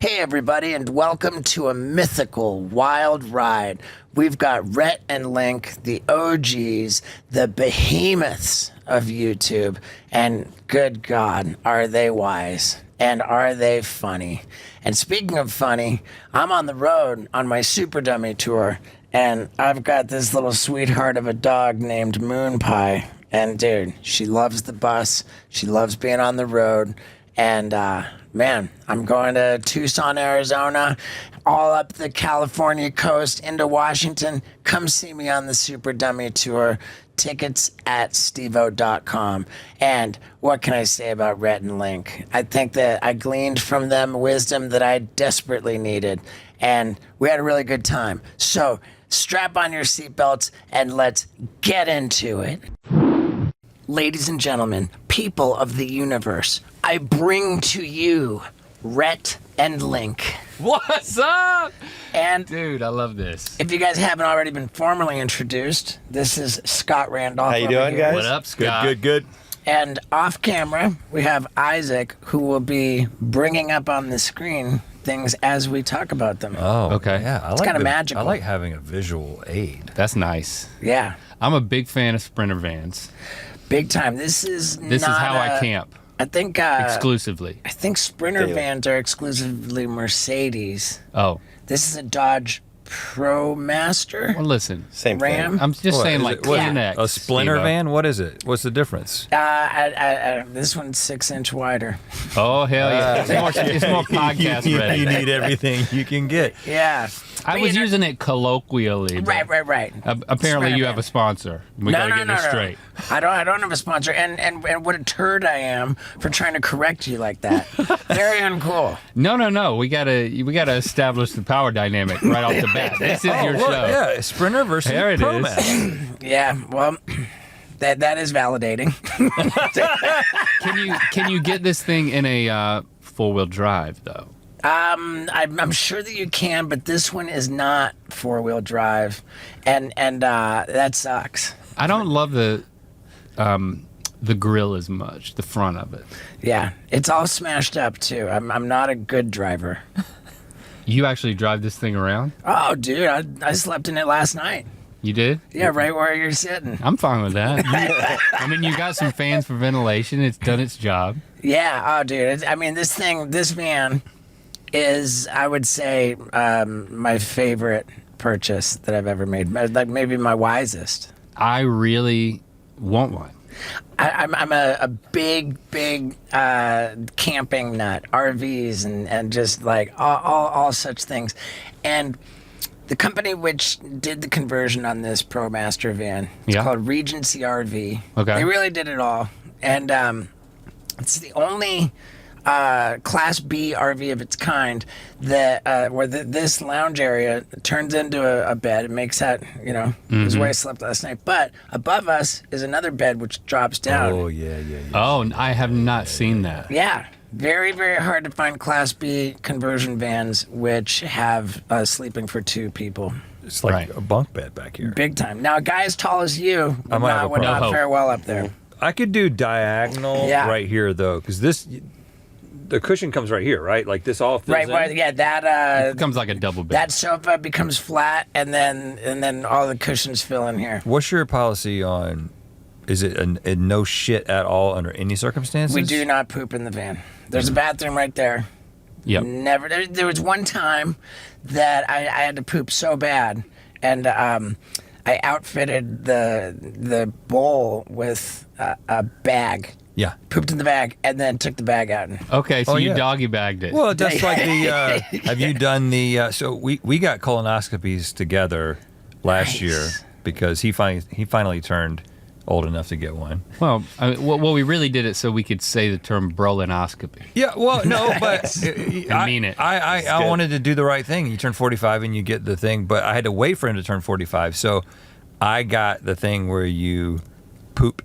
Hey everybody, and welcome to a mythical wild ride. We've got Rhett and Link, the OGs, the behemoths of YouTube, and good God, are they wise, and are they funny. And speaking of funny, I'm on the road on my Super Dummy tour, and I've got this little sweetheart of a dog named Moon Pie. And dude, she loves the bus, she loves being on the road, and man, I'm going to Tucson, Arizona, all up the California coast into Washington. Come see me on the Super Dummy Tour. Tickets at stevo.com. And what can I say about Rhett and Link? I think that I gleaned from them wisdom that I desperately needed. And we had a really good time. So strap on your seatbelts and let's get into it. Ladies and gentlemen, people of the universe, I bring to you Rhett and Link. What's up? And dude, I love this. If you guys haven't already been formally introduced, this is Scott Randolph. How you doing, guys? What up, Scott? Good. And off camera, we have Isaac, who will be bringing up on the screen things as we talk about them. Oh, okay. Yeah, It's kind of magical. I like having a visual aid. That's nice. Yeah, I'm a big fan of Sprinter vans. big time. This is how I camp. I think Exclusively. I think Sprinter Daily. vans are exclusively Mercedes. Oh. This is a Dodge ProMaster. Well, listen. Same Ram. thing. I'm just saying, is like, it- what is it, Connect, a Splinter Steve-O. van? What is it? What's the difference? This one's 6-inch wider. Oh, hell yeah. It's more podcast you ready. need everything you can get. Yeah. I was using it colloquially. but Right. Apparently, Sprinter you van. have a sponsor. We gotta get this straight. I don't have a sponsor, and what a turd I am for trying to correct you like that. Very uncool. No. We gotta establish the power dynamic right off the bat. This is your Look, show. yeah, Sprinter versus There it is. ProMaster. Yeah, well, that is validating. Can you get this thing in a four-wheel drive though? I'm sure that you can, but this one is not 4-wheel drive, and that sucks. I don't love the grill as much, the front of it. Yeah, it's all smashed up too. I'm not a good driver. You actually drive this thing around? Oh, dude, I slept in it last night. You did? Yeah, right where you're sitting. I'm fine with that. I mean, you got some fans for ventilation. It's done its job. Yeah, oh, dude. This van is, I would say, my favorite purchase that I've ever made. Like maybe my wisest. I really want one. I'm a big camping nut, RVs and just like all such things. And the company which did the conversion on this ProMaster van, it's called Regency RV. Okay. They really did it all. And it's the only Class B RV of its kind that where this lounge area turns into a bed. It makes that, is where I slept last night. But above us is another bed which drops down. Oh, yeah. Oh, I have not seen that. Yeah. Very, very hard to find Class B conversion vans which have sleeping for 2 people. It's like Right. a bunk bed back here. Big time. Now, a guy as tall as you I might have a would not problem. fare well up there. I could do diagonal right here, though, because the cushion comes right here, right? Like this all fills Right, in. right, yeah, that It becomes like a double bed. that sofa becomes flat, and then all the cushions fill in here. What's your policy on, is it a no shit at all under any circumstances? We do not poop in the van. There's a bathroom right there. Yep. Never. There was one time that I had to poop so bad, and I outfitted the bowl with a bag. Yeah. Pooped in the bag, and then took the bag out. Okay, so Oh, you yeah. doggy bagged it. Well, that's like the, have you done the, so we got colonoscopies together last year because he finally turned old enough to get one. Well, we really did it so we could say the term brolinoscopy. Yeah, well, no, but I mean it. I wanted to do the right thing. You turn 45 and you get the thing, but I had to wait for him to turn 45. So I got the thing where you poop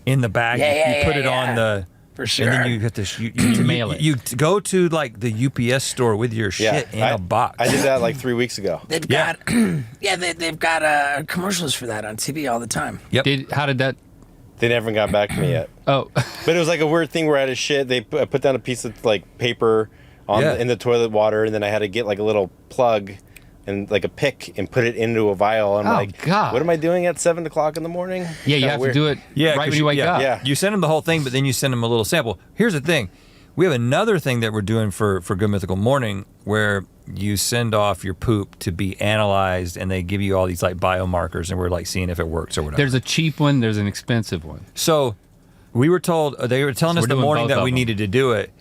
in the bag. You put it on the... For sure. And then you get this. You mail it. You go to like the UPS store with your shit in a box. I did that like 3 weeks ago. They've got they've got commercials for that on TV all the time. Yep. How did that? They never got back to me yet. Oh, But it was like a weird thing where I had a shit. They put down a piece of like paper in the toilet water, and then I had to get like a little plug and like a pick and put it into a vial. I'm like, God. what am I doing at 7 o'clock in the morning? Yeah, you have to do it right when you wake up. Yeah. You send them the whole thing, but then you send them a little sample. Here's the thing. We have another thing that we're doing for Good Mythical Morning where you send off your poop to be analyzed, and they give you all these like biomarkers, and we're like seeing if it works or whatever. There's a cheap one, there's an expensive one. So we were told, they were telling us we're the doing morning both that of we them. needed to do it,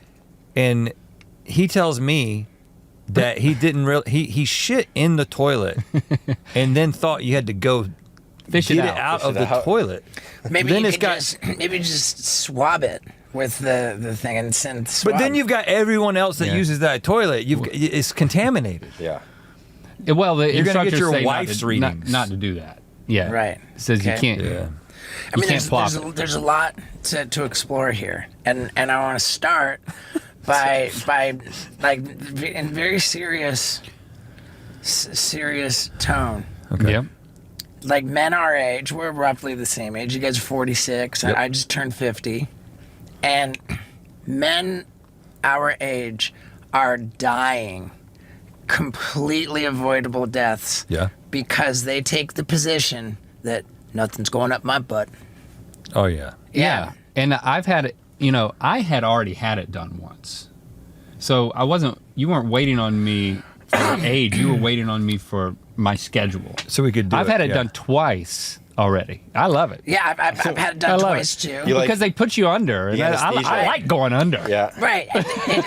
and he tells me that he didn't really, he shit in the toilet and then thought you had to go Fish get it it out. out Fish of it the out. toilet. Maybe then you it's could got, maybe just swab it with the thing and send swab. but then you've got everyone else that Yeah. uses that toilet. It's contaminated. Yeah. Well, the You're gonna get instructors your say wife's readings. not to do that. Yeah. Right. It says you Okay. can't. Yeah. I mean, can't plop there's a lot to explore here, and I want to start by like in very serious tone. Okay. Yep. Like men our age, we're roughly the same age. You guys are 46. Yep. I just turned 50, and men our age are dying completely avoidable deaths Yeah. because they take the position that nothing's going up my butt. Oh, yeah. Yeah. And I've had it, I had already had it done once. So you weren't waiting on me for age, you were waiting on me for my schedule. So we could do I've had it yeah. done twice already. I love it. Yeah, I've had it done I love twice it. too. You like- Because they put you under. And The I anesthesia. like going under. Yeah. Right.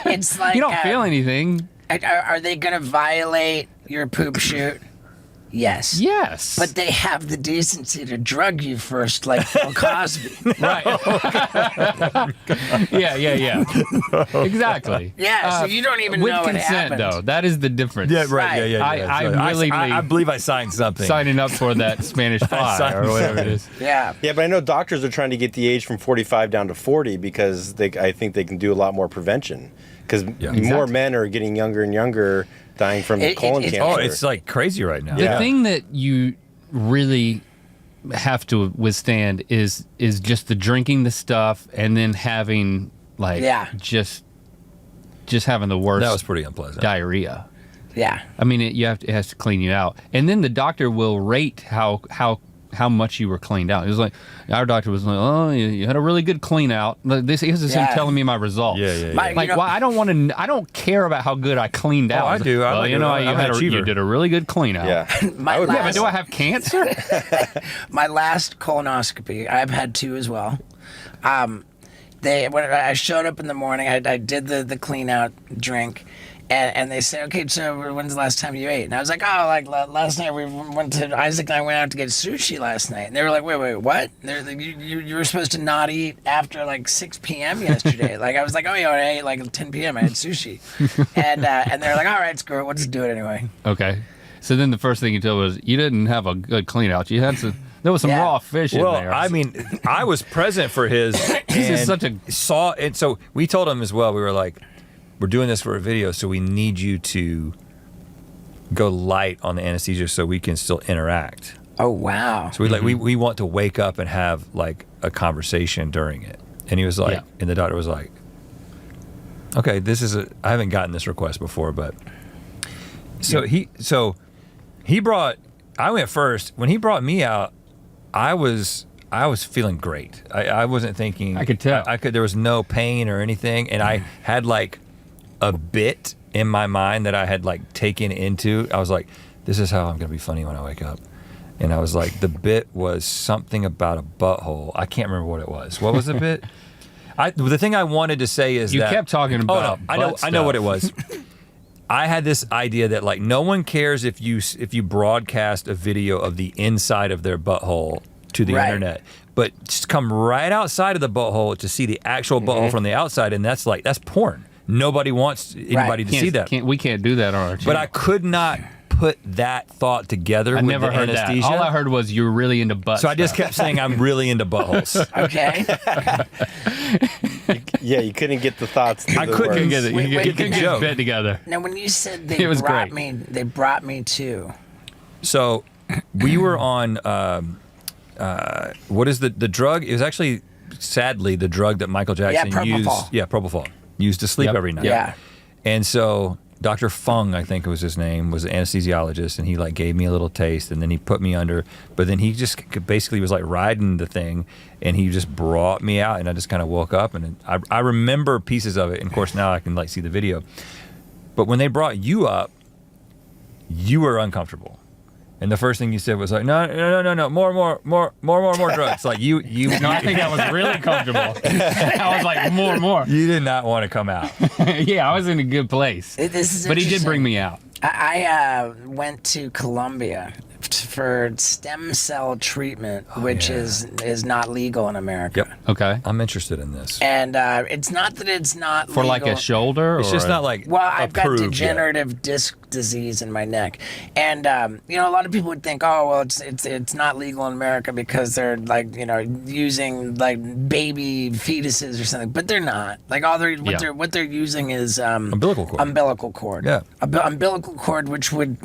It's like You don't feel anything. Are they going to violate your poop chute? Yes. Yes. But they have the decency to drug you first, like Bill Cosby. Right. yeah. Exactly. Yeah, so you don't even with know what consent, happened. though. That is the difference. Yeah, right. Yeah. I So willingly I believe I signed something. signing up for that Spanish fly signed or whatever it is. Yeah. Yeah, but I know doctors are trying to get the age from 45 down to 40 because I think they can do a lot more prevention. Because more Exactly. men are getting younger and younger, dying from colon cancer. Oh, it's like crazy right now. The thing that you really have to withstand is just the drinking the stuff and then having like just having the worst That was pretty unpleasant. diarrhea. Yeah. I mean, it has to clean you out, and then the doctor will rate how much you were cleaned out. It was like our doctor was like, "Oh, you had a really good clean out." This is him telling me my results. Yeah. Like, well, I don't care about how good I cleaned out. I do. Well, I'm an achiever. you did a really good clean out. Yeah. My Yeah, but last, do I have cancer? my last colonoscopy, I've had two as well. When I showed up in the morning, I did the clean out drink. And they said, okay, so when's the last time you ate? And I was like, oh, like last night Isaac and I went out to get sushi last night. And they were like, wait, what? They're like, you were supposed to not eat after like 6 p.m. yesterday. Like I was like, oh yeah, I ate like 10 p.m. I had sushi. And they're like, all right, screw it, we'll just do it anyway. Okay. So then the first thing you told was you didn't have a good clean out. You had there was some raw fish in Well, there. I mean, I was present for his. This is such a and so we told him as well. We were like, we're doing this for a video, so we need you to go light on the anesthesia so we can still interact. Oh wow. So we want to wake up and have like a conversation during it. And he was like, and the doctor was like, okay, I haven't gotten this request before, but so I went first. When he brought me out, I was feeling great. I wasn't thinking. I could tell. There was no pain or anything, and I had like a bit in my mind that I had like taken into. I was like, this is how I'm gonna be funny when I wake up. And I was like, the bit was something about a butthole. I can't remember what it was. What was the bit? The thing I wanted to say is you that kept talking about. I know what it was. I had this idea that like no one cares if you broadcast a video of the inside of their butthole to the internet, but just come right outside of the butthole to see the actual butthole from the outside, and that's porn. Nobody wants anybody to see that. We can't do that on our channel. But I could not put that thought together I with never the heard anesthesia. that. All I heard was you're really into butts. So I just kept saying I'm really into buttholes. Okay. Yeah, you couldn't get the thoughts. I couldn't get it. Wait, You wait, couldn't the get joke. bed together. Now when you said It was great. they brought me to. So we were on what is the drug? It was actually sadly the drug that Michael Jackson used. propofol. Yeah, propofol. Used to sleep every night. Yeah. And so Dr. Fung, I think was his name, was an anesthesiologist, and he like gave me a little taste, and then he put me under. But then he just basically was like riding the thing, and he just brought me out, and I just kind of woke up, and I remember pieces of it. And of course now I can like see the video. But when they brought you up, you were uncomfortable. And the first thing you said was like, no, more drugs. Like you. No, I think I was really comfortable. I was like, more. You did not want to come out. Yeah, I was in a good place. But he did bring me out. I went to Colombia for stem cell treatment, which is not legal in America. Yep. Okay. I'm interested in this. And it's not that it's not For legal. like a shoulder? It's just not like I've got approved degenerative disc disease in my neck, and a lot of people would think, oh well, it's not legal in America because they're like using like baby fetuses or something, but they're not. Like what they're using is umbilical cord. Umbilical cord. Yeah. Umbilical cord, which would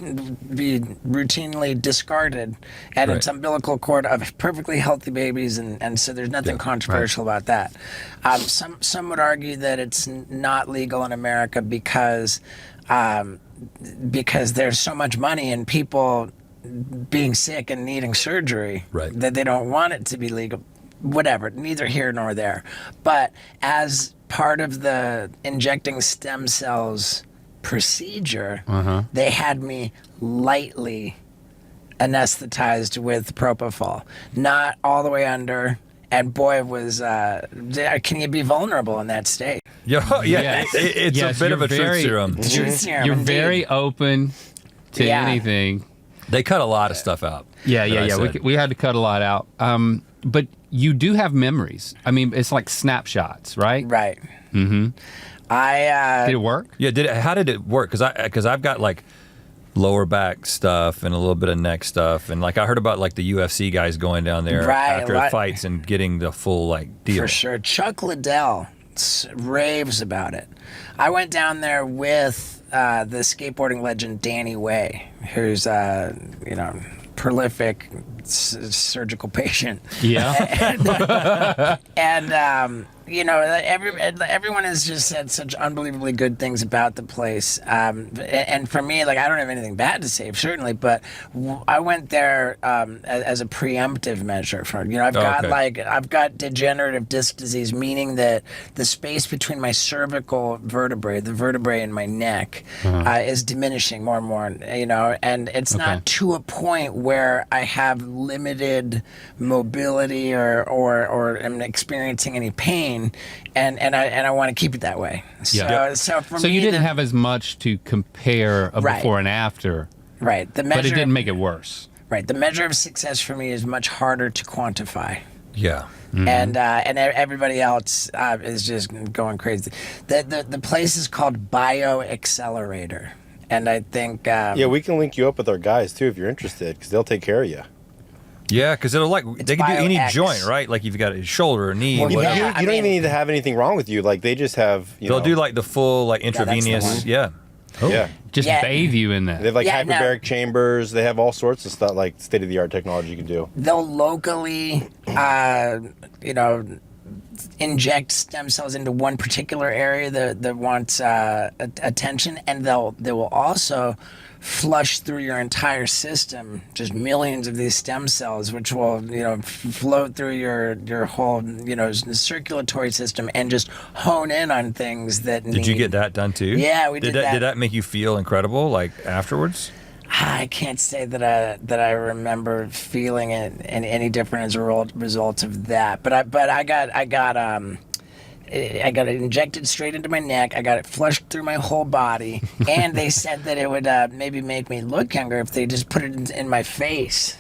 be routinely discarded, and it's umbilical cord of perfectly healthy babies, and so there's nothing controversial about that. Some would argue that it's not legal in America because there's so much money in people being sick and needing surgery that they don't want it to be legal. Whatever, neither here nor there. But as part of the injecting stem cells procedure, they had me lightly anesthetized with propofol, not all the way under. And boy, can you be vulnerable in that state? It's a bit of a truth serum. Truth serum. You're indeed. very open to anything. They cut a lot of stuff out. Yeah. We had to cut a lot out. But you do have memories. I mean, it's like snapshots, right? Right. Mm-hmm. Did it work? Yeah. How did it work? Because I've got like lower back stuff and a little bit of neck stuff, and like I heard about like the UFC guys going down there after fights and getting the full like deal. For sure. Chuck Liddell raves about it. I went down there with the skateboarding legend Danny Way, who's prolific surgical patient. Yeah. And everyone has just said such unbelievably good things about the place. And for me, like, I don't have anything bad to say, certainly, but I went there as a preemptive measure. I've got degenerative disc disease, meaning that the space between my cervical vertebrae, the vertebrae in my neck, is diminishing more and more. And it's not to a point where I have limited mobility or am experiencing any pain. And I want to keep it that way. So you didn't have as much to compare before and after. Right. But it didn't make it worse. Right. The measure of success for me is much harder to quantify. Yeah. Mm-hmm. And everybody else is just going crazy. The place is called BioAccelerator. And I think... we can link you up with our guys, too, if you're interested, because they'll take care of you. Yeah, because they can do any joint, right? Like if you've got a shoulder or knee. Well, you whatever. don't even need to have anything wrong with you. Like they just have. They'll do like the full like intravenous. Yeah. Just bathe you in that. They have like hyperbaric chambers. They have all sorts of stuff, like state of the art technology you can do. They'll locally, inject stem cells into one particular area that wants attention, and they will also flush through your entire system just millions of these stem cells, which will float through your whole circulatory system and just hone in on things that Did you get that done too? Yeah, we did that. Did that make you feel incredible like afterwards? I can't say that I remember feeling it any different as a result of that, but I got it injected straight into my neck. I got it flushed through my whole body, and they said that it would maybe make me look younger if they just put it in my face.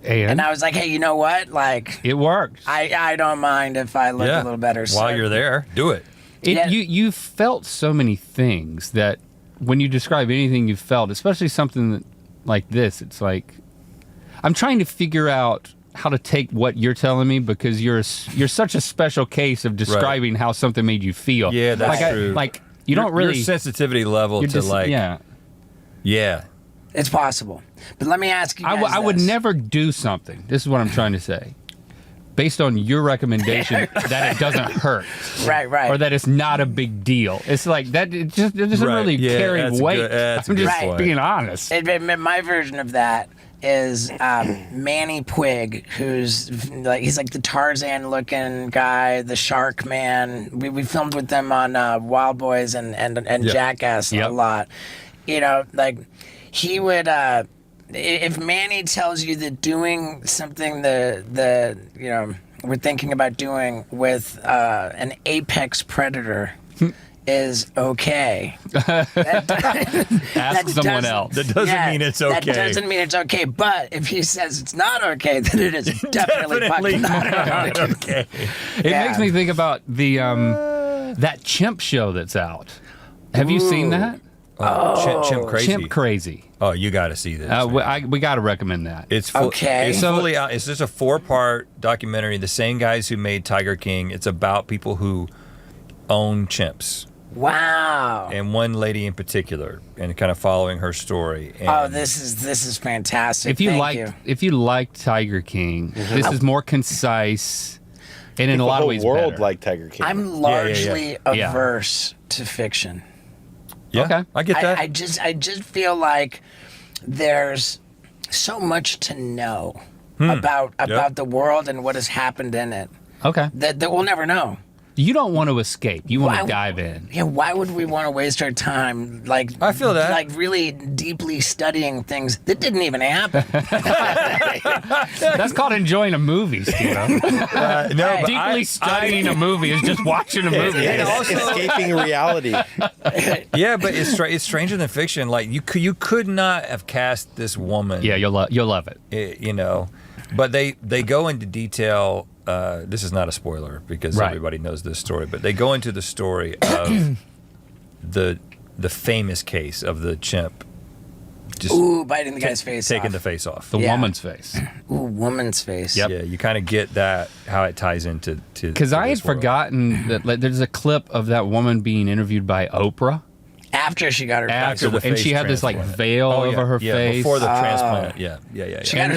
And I was like, hey, you know what? Like, it works. I don't mind if I look a little better. While you're there, do it. You felt so many things that when you describe anything you felt, especially something like this, it's like I'm trying to figure out how to take what you're telling me, because you're such a special case of describing how something made you feel. Yeah, that's true. Your sensitivity level to yeah. It's possible. But let me ask you guys I would never do something. This is what I'm trying to say. based on your recommendation that it doesn't hurt. Right. Or that it's not a big deal. It's like that. It doesn't Right. really Yeah, carry that's a weight. good- that's a I'm good just point. being honest. My version of that is Manny Puig, who's he's like the Tarzan looking guy, the Shark Man. We filmed with them on Wild Boys and Jackass a lot. You know, like he would if Manny tells you that doing something the you know we're thinking about doing with an apex predator is okay. Ask someone else. That doesn't mean it's okay. That doesn't mean it's okay. But if he says it's not okay, then it is definitely fucking not okay. It makes me think about the that chimp show that's out. Have you seen that? Chimp Crazy. Chimp Crazy. Oh, you got to see this. man. We got to recommend that. It's Okay. It's fully out. It's just a 4-part documentary. The same guys who made Tiger King. It's about people who own chimps, Wow. and one lady in particular, and kind of following her story. And Oh, this is fantastic. If you Thank you. if you like Tiger King, this is more concise and in a The lot of whole ways world better. like Tiger King. I'm largely Yeah. averse to fiction. yeah, Okay. I get that. I just feel like there's so much to know about the world and what has happened in it Okay. that we'll never know. You don't want to escape. You want Why- to dive in. Yeah, why would we want to waste our time I feel that. like really deeply studying things that didn't even happen? That's called enjoying a movie, Steve. no, but Deeply studying a movie is just watching a movie. And also- escaping reality. yeah, but it's stranger than fiction. Like you could not have cast this woman. Yeah, you'll love it. You know, but they go into detail. This is not a spoiler because Right. everybody knows this story, but they go into the story of the famous case of the chimp just Ooh, biting the guy's face taking off. the face off. The Yeah. woman's face. Ooh, woman's face. Yep. Yeah, you kind of get that how it ties into Because to I had this world. forgotten that there's a clip of that woman being interviewed by Oprah. After she got her After the and she face had this like transplant. veil Oh, over her yeah, face. before the transplant. Yeah.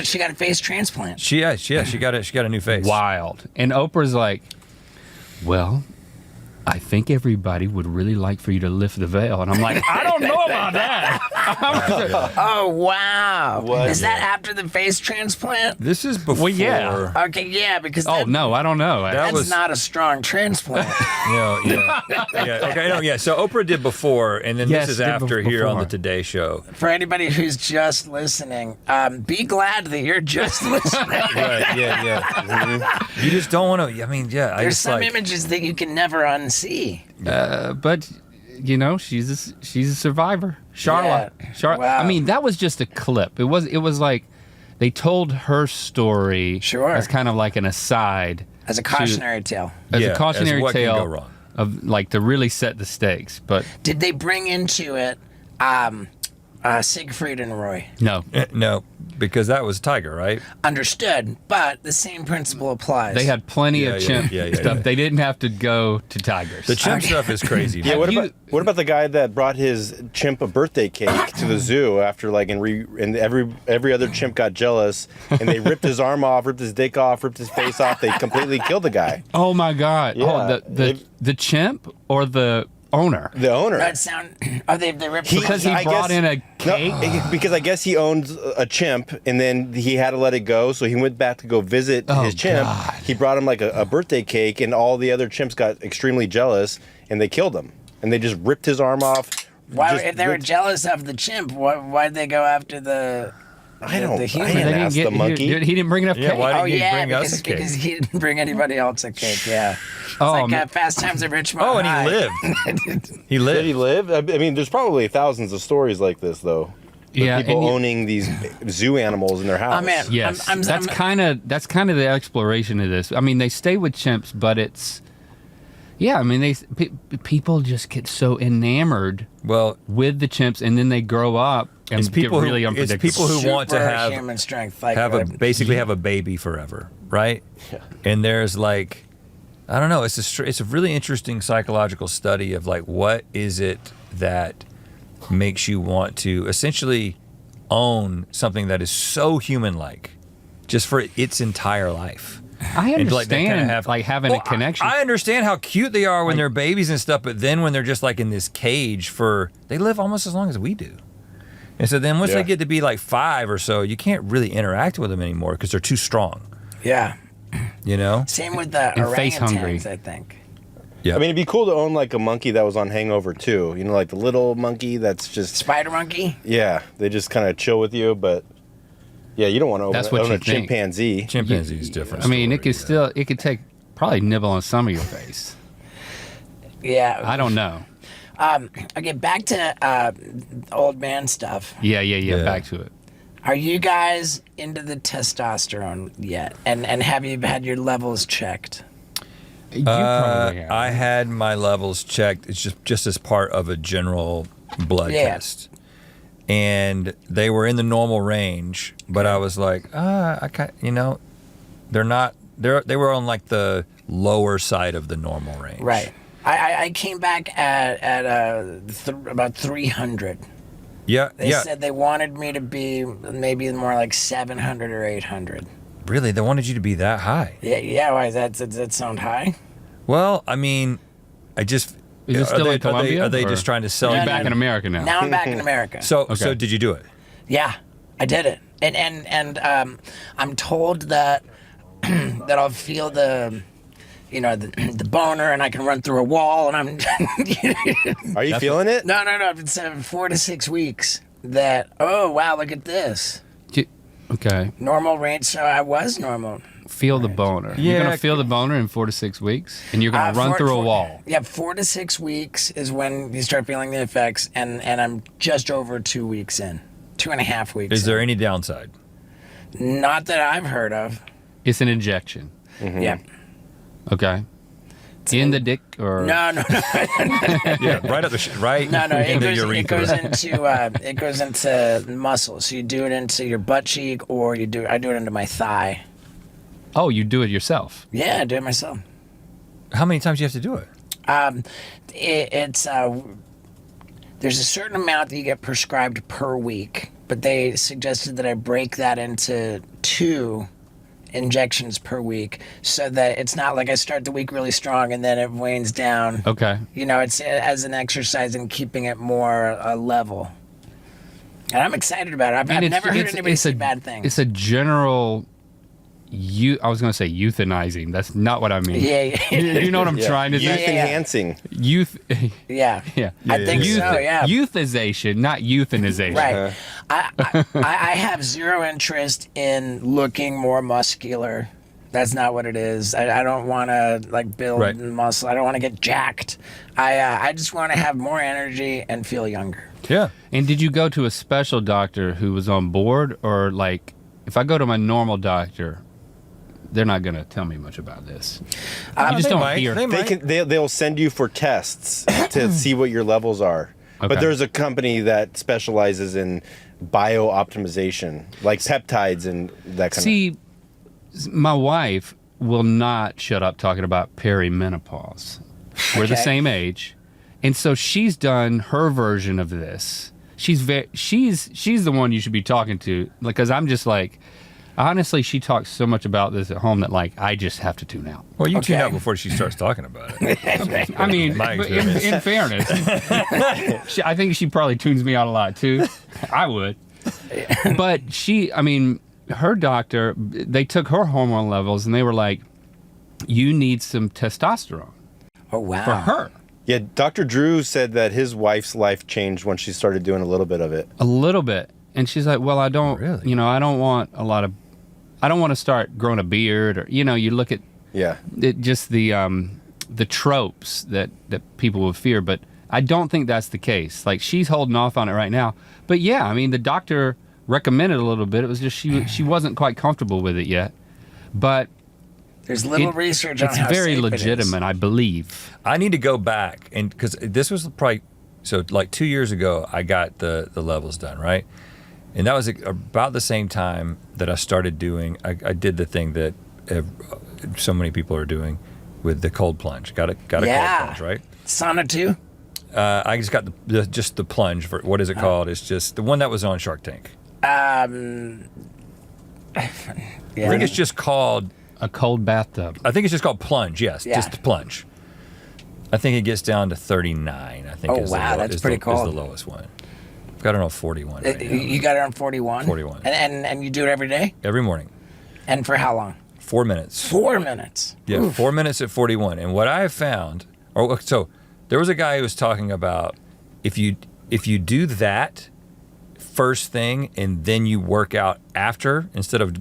she got a face transplant. She got a new face. Wild. And Oprah's like, well, I think everybody would really like for you to lift the veil. And I'm like, I don't know about that. Oh wow! What? Is that after the face transplant? This is before. Well, yeah. Okay, yeah, because Oh, no, I don't know. that's was- not a strong transplant. Yeah. Okay. No. Yeah. So Oprah did before, and then Yes, this is did after here on the before. Today Show. For anybody who's just listening, be glad that you're just listening. Right. Yeah. Mhm. You just don't want to. I mean, yeah. I There's just some like. images that you can never unsee. But, you know, she's a survivor. Charlotte. Yeah. Wow. I mean, that was just a clip. It was like they told her story Sure. as kind of like an aside. As a cautionary tale. As Yeah, a cautionary as what can tale go wrong. of like to really set the stakes. But Did they bring into it Siegfried and Roy? no. No, because that was Tiger, right? Understood, but the same principle applies. They had plenty Yeah, of yeah, chimp yeah, yeah, stuff. yeah. They didn't have to go to tigers. The chimp stuff is crazy. Yeah, man. what about the guy that brought his chimp a birthday cake to the zoo after and every other chimp got jealous and they ripped his arm off, ripped his dick off, ripped his face off. They completely killed the guy. Oh my God! Yeah, The chimp or the owner? The owner. That sound. Oh, they ripped Because he I brought guess- in a cake. No, because I guess he owns a chimp, and then he had to let it go, so he went back to go visit Oh, his chimp. God. He brought him like a birthday cake, and all the other chimps got extremely jealous, and they killed him. And they just ripped his arm off. Why, just if they were ripped- jealous of the chimp, why'd they go after the? I don't. the I human. didn't They ask the monkey. He didn't bring enough Yeah, cake. why Oh didn't he yeah, bring us a cake? because he didn't bring anybody else a cake. Yeah. It's Oh, like man. Fast Times at Richmond. Oh, and he High. lived. He Did lived. he live? I mean, there's probably thousands of stories like this, though. Of Yeah, people and you- owning these zoo animals in their house. Oh man, Yes, I'm, that's kind of the exploration of this. I mean, they stay with chimps, but it's yeah. I mean, people just get so enamored Well, with the chimps, and then they grow up and It's people get really who- it's unpredictable. people who want to have- human strength. Like basically have a baby forever, right? Yeah. And there's like, I don't know. It's a really interesting psychological study of like what is it that makes you want to essentially own something that is so human-like, just for its entire life. I And, they understand, kinda have having a connection. I understand how cute they are when they're babies and stuff, but then when they're just like in this cage they live almost as long as we do. And so then once they get to be like 5 or so, you can't really interact with them anymore because they're too strong. Yeah. You know? Same with the And face hungry. orangutans, I think. Yeah. I mean, it'd be cool to own like a monkey that was on Hangover too. You know, like the little monkey that's just Spider monkey? yeah, they just kind of chill with you. But yeah, you don't want to That's what own you a think. chimpanzee. Chimpanzee is different. I mean, story, it could take probably nibble on some of your face. Yeah. I don't know. Okay, back to old man stuff. Yeah. Yeah. Back to it. Are you guys into the testosterone yet? And have you had your levels checked? You probably have. I had my levels checked. It's just as part of a general blood test, and they were in the normal range. But I was like, they're not. They were on like the lower side of the normal range. Right. I came back at about 300. Yeah. They yeah. said they wanted me to be maybe more like 700 or 800. Really, they wanted you to be that high. Yeah. Why does that sound high? Well, I mean, Is it still in Colombia? Are they or- just trying to sell No, you? no, Back in America now. Now I'm back in America. So Okay. did you do it? Yeah, I did it, and I'm told that that I'll feel the boner, and I can run through a wall, and I'm Are you feeling it? no. It's 4 to 6 weeks. That wow, look at this Okay. normal range. So I was normal. Feel the boner. You're Yeah, gonna feel the boner in 4 to 6 weeks, and you're gonna run Four- through a four- wall. Yeah, 4 to 6 weeks is when you start feeling the effects, and I'm just over 2 weeks in, 2.5 weeks. Is there in. any downside? Not that I've heard of. It's an injection. Yeah. Okay. In the dick or No. Yeah, right up the right. No, it in the goes, urethra. it goes into muscle. So you do it into your butt cheek, or I do it into my thigh. Oh, you do it yourself. Yeah, I do it myself. How many times do you have to do it? It's there's a certain amount that you get prescribed per week, but they suggested that I break that into 2 injections per week, so that it's not like I start the week really strong and then it wanes down. Okay. It's as an exercise in keeping it more level. And I'm excited about it. I've never heard anybody say bad things. It's a general. I was going to say euthanizing. That's not what I mean. Yeah. You know what I'm trying to Youth say? enhancing. Youth. Yeah. Yeah. I think Youth, so, yeah. Euthization, not euthanization. Right. I have zero interest in looking more muscular. That's not what it is. I don't want to build muscle. I don't want to get jacked. I just want to have more energy and feel younger. Yeah. And did you go to a special doctor who was on board, or if I go to my normal doctor, they're not going to tell me much about this. You just they don't might. hear. They'll send you for tests to see what your levels are. Okay. But there's a company that specializes in bio optimization, like peptides and that kind of. See, my wife will not shut up talking about perimenopause. We're the Okay. same age, and so she's done her version of this. She's the one you should be talking to, because I'm just like, honestly, she talks so much about this at home that I just have to tune out. Well, you tune Okay. out before she starts talking about it. I mean, My but experience. in fairness, I think she probably tunes me out a lot too. I would, but her doctor, they took her hormone levels and they were like, "You need some testosterone Oh wow. for her." Yeah, Dr. Drew said that his wife's life changed when she started doing a little bit of it. A little bit. And she's like, well, I don't, Really? I don't want to start growing a beard, or, you look at Yeah. it, just the tropes that people would fear, but I don't think that's the case. She's holding off on it right now. But yeah, the doctor recommended a little bit. It was just she wasn't quite comfortable with it yet. But There's little research on it's how very safe it is. legitimate, I believe. I need to go back, and because this was probably 2 years ago, I got the levels done, right? And that was about the same time that I started doing. I did the thing that so many people are doing with the cold plunge. Got a cold plunge, right? Sauna too? I just got just the plunge. For what is it called? It's just the one that was on Shark Tank. Yeah. I think it's just called a cold bathtub. I think it's just called plunge. Yes, Yeah. just plunge. I think it gets down to 39. I think. Oh, is the wow, that's pretty cold. Is the lowest one. I've got it on 41. Right now. You got it on 41? 41. And you do it every day? Every morning, And for how long? 4 minutes. 4 minutes. Yeah, Oof. 4 minutes at 41. And what I have found, so there was a guy who was talking about if you do that first thing and then you work out after, instead of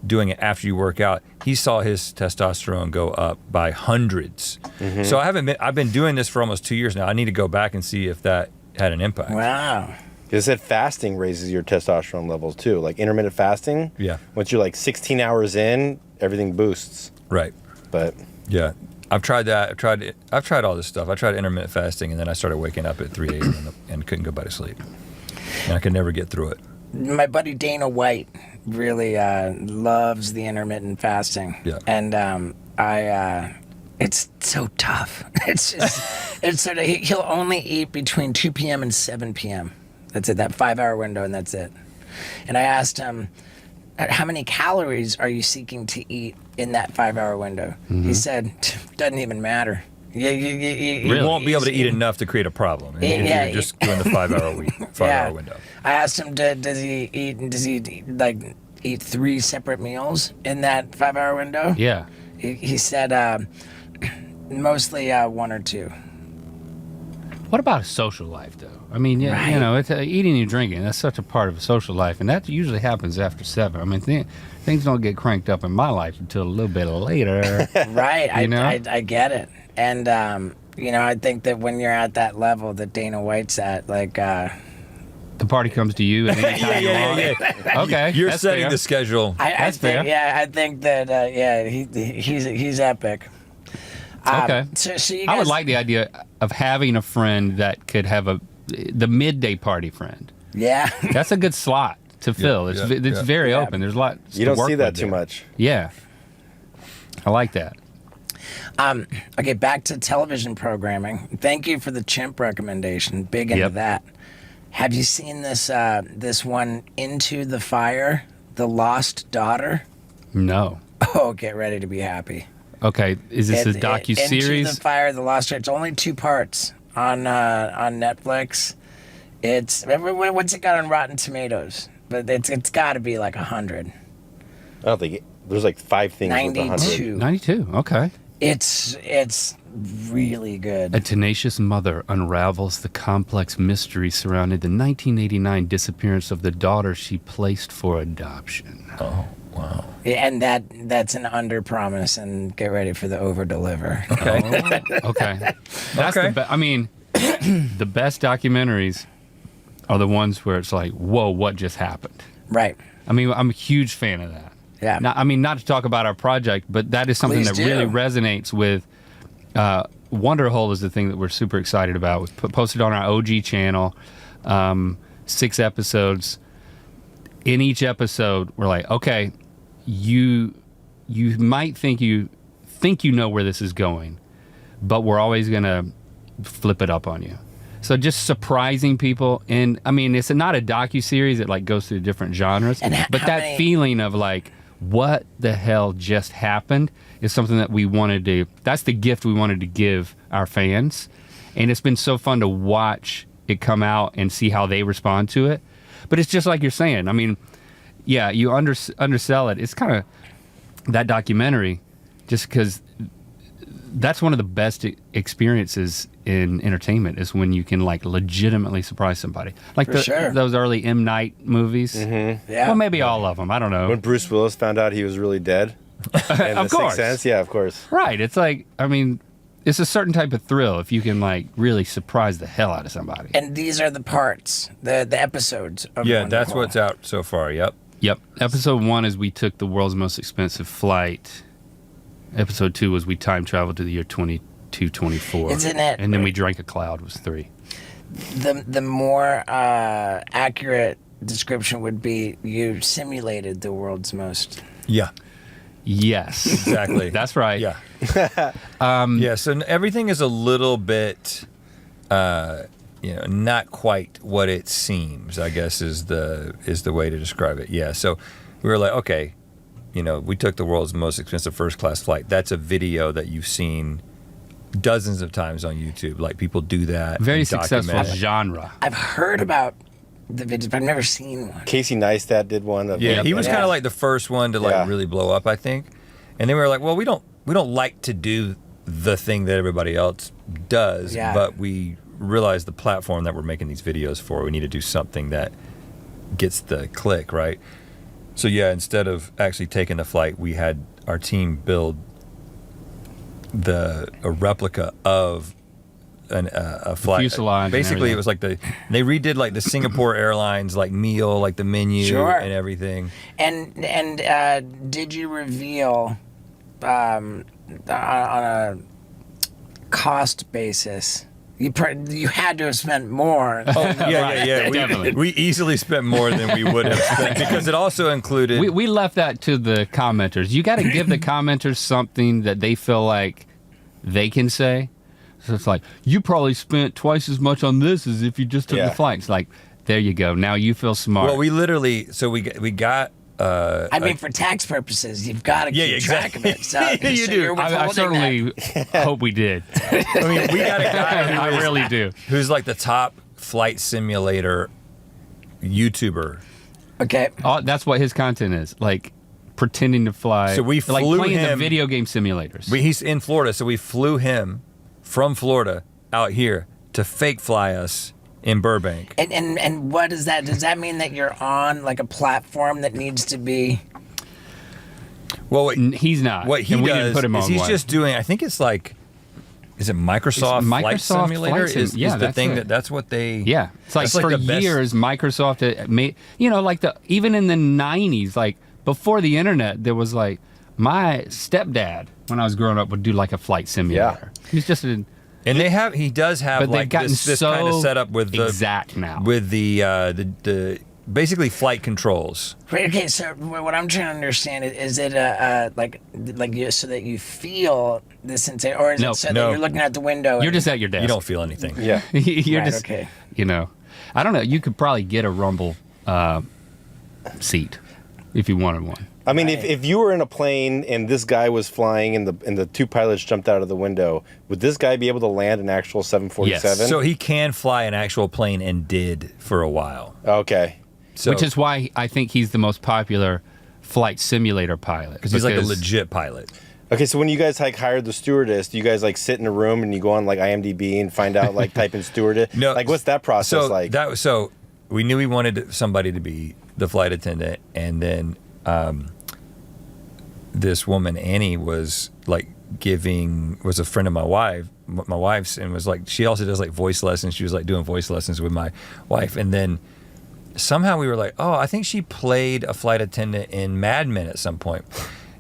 doing it after you work out, he saw his testosterone go up by hundreds. Mm-hmm. So I've been doing this for almost 2 years now. I need to go back and see if that had an impact. Wow. Because it said fasting raises your testosterone levels too. Like intermittent fasting. Yeah. Once you're like 16 hours in, everything boosts. Right. But Yeah. I've tried that. I've tried all this stuff. I tried intermittent fasting, and then I started waking up at 3 a.m. and couldn't go back to sleep. And I could never get through it. My buddy Dana White really loves the intermittent fasting. Yeah. And it's so tough. It's just, it's sort of, he'll only eat between 2 p.m. and 7 p.m. That's it, that 5-hour window, and that's it. And I asked him, how many calories are you seeking to eat in that 5-hour window? He said, doesn't even matter. You won't be able to eat enough to create a problem. If you're just doing the 5-hour window. I asked him, does he eat 3 separate meals in that 5-hour window? Yeah. He said mostly 1 or 2. What about a social life, though? I mean, yeah, Right. you know, it's, eating and drinking, that's such a part of a social life, and that usually happens after 7. I mean, things don't get cranked up in my life until a little bit later. Right, You know? I get it. And, I think that when you're at that level that Dana White's at, like... The party comes to you, and anytime you want. Okay, You're that's setting fair. the schedule. That's fair. I think that, he's epic. Okay. So you I would guys- like the idea of having a friend that could have the midday party friend. Yeah. That's a good slot to fill. It's very Yeah. open. There's a lot. you don't see that too much. Yeah, I like that. Okay, back to television programming. Thank you for the chimp recommendation. Big into Yep. that. Have you seen this one, Into the Fire, The Lost Daughter? No. Oh, get ready to be happy. Okay, is this a Into docu-series? the Fire, The Lost Daughter. It's only 2 parts on Netflix. It's what's it got on Rotten Tomatoes? But it's got to be like 100. I don't think there's like 5 things with 100. 92. 92, okay. It's really good. A tenacious mother unravels the complex mystery surrounding the 1989 disappearance of the daughter she placed for adoption. Oh, wow. Yeah, and that's an under promise, and get ready for the over deliver. Okay. Okay. That's Okay. I mean, the best documentaries are the ones where it's like, whoa, what just happened? Right. I mean, I'm a huge fan of that. Yeah. Not to talk about our project, but that is something Please that do. really resonates with Wonderhole is the thing that we're super excited about. We posted on our OG channel, 6 episodes. In each episode, we're like, okay, you might think you know where this is going, but we're always gonna flip it up on you. So just surprising people, and I mean, it's not a docu-series. It like goes through different genres, And but how that many- feeling of like, what the hell just happened is something that we wanted to. That's the gift we wanted to give our fans, and it's been so fun to watch it come out and see how they respond to it. But it's just like you're saying. I mean, yeah, you undersell it. It's kind of that documentary, just because that's one of the best experiences in entertainment is when you can like legitimately surprise somebody. Like For sure. those early M. Night movies. Yeah. Well, maybe all of them. I don't know. When Bruce Willis found out he was really dead. And Of The course. Sixth Sense, yeah, of course. Right. It's like, I mean, it's a certain type of thrill if you can like really surprise the hell out of somebody. And these are the parts, the episodes of Yeah, that's Wonderful. what's out so far. Yep. Yep. Episode 1 is we took the world's most expensive flight. Episode 2 was we time traveled to the year 2224. Isn't it- And then we drank a cloud was 3. The more accurate description would be you simulated the world's most. Yeah. Yes. Exactly. That's right. Yeah. Yeah. So everything is a little bit, not quite what it seems, I guess is the way to describe it. Yeah. So we were like, okay, we took the world's most expensive first class flight. That's a video that you've seen dozens of times on YouTube. Like people do that. Very and successful document it. genre. I've heard about the videos, but I've never seen one. Casey Neistat did one. Yeah, he was Yeah. kind of like the first one to like Yeah. really blow up, I think. And then we were like, well, we don't like to do the thing that everybody else does, Yeah. but we realize the platform that we're making these videos for, we need to do something that gets the click, right? So yeah, instead of actually taking the flight, we had our team build a replica of a flight. Fuselage and Basically, everything. it was like they redid like the Singapore Airlines like meal, like the menu Sure. and everything. And did you reveal on a cost basis? You had to have spent more. Yeah. Definitely. We easily spent more than we would have spent because it also included. We left that to the commenters. You got to give the commenters something that they feel like they can say. So it's like, you probably spent twice as much on this as if you just took Yeah. the flight. It's like, there you go. Now you feel smart. well, we literally we got. I mean, for tax purposes, you've got to keep track of it. So, You so do. you're I withholding certainly hope we did. I mean, we got a guy who I is- really do. who's like the top flight simulator YouTuber. that. Okay. That's what his content is. Like pretending to fly. So we like flew playing the him- video game simulators. He's in Florida, so we flew him from Florida out here to fake fly us in Burbank. And what is that? Does that mean that you're on like a platform that needs to be? Well, what He's not. what he and we didn't does put him is on he's one. just doing. I think it's like, is it Microsoft, Flight Microsoft Simulator? Flight Sim- is yeah, the that's thing it. that's what they. Yeah, it's like That's like for the best- years Microsoft had made, like even in the 90s, like before the internet, there was like my stepdad when I was growing up would do like a flight simulator. He's just an, And he does have but they've like gotten this so kind of setup with the exact now. with the basically flight controls. Right, okay, so what I'm trying to understand is it like you, so that you feel the sensation, or is No, it so no. that you're looking out the window? You're and- just at your desk. You don't feel anything. Yeah. You're Right, just okay. I don't know. You could probably get a Rumble seat if you wanted one. I mean, if you were in a plane and this guy was flying and the two pilots jumped out of the window, would this guy be able to land an actual 747? Yes. So he can fly an actual plane and did for a while. Okay. So, Which is why I think he's the most popular flight simulator pilot. because he's like a legit pilot. Okay, so when you guys like hired the stewardess, do you guys like sit in a room and you go on like IMDb and find out like type in stewardess? No, Like what's that process So like? so we knew we wanted somebody to be the flight attendant, and then this woman Annie was like was a friend of my wife's, and was like, she also does like voice lessons. She was like doing voice lessons with my wife, and then somehow we were like, oh, I think she played a flight attendant in Mad Men at some point.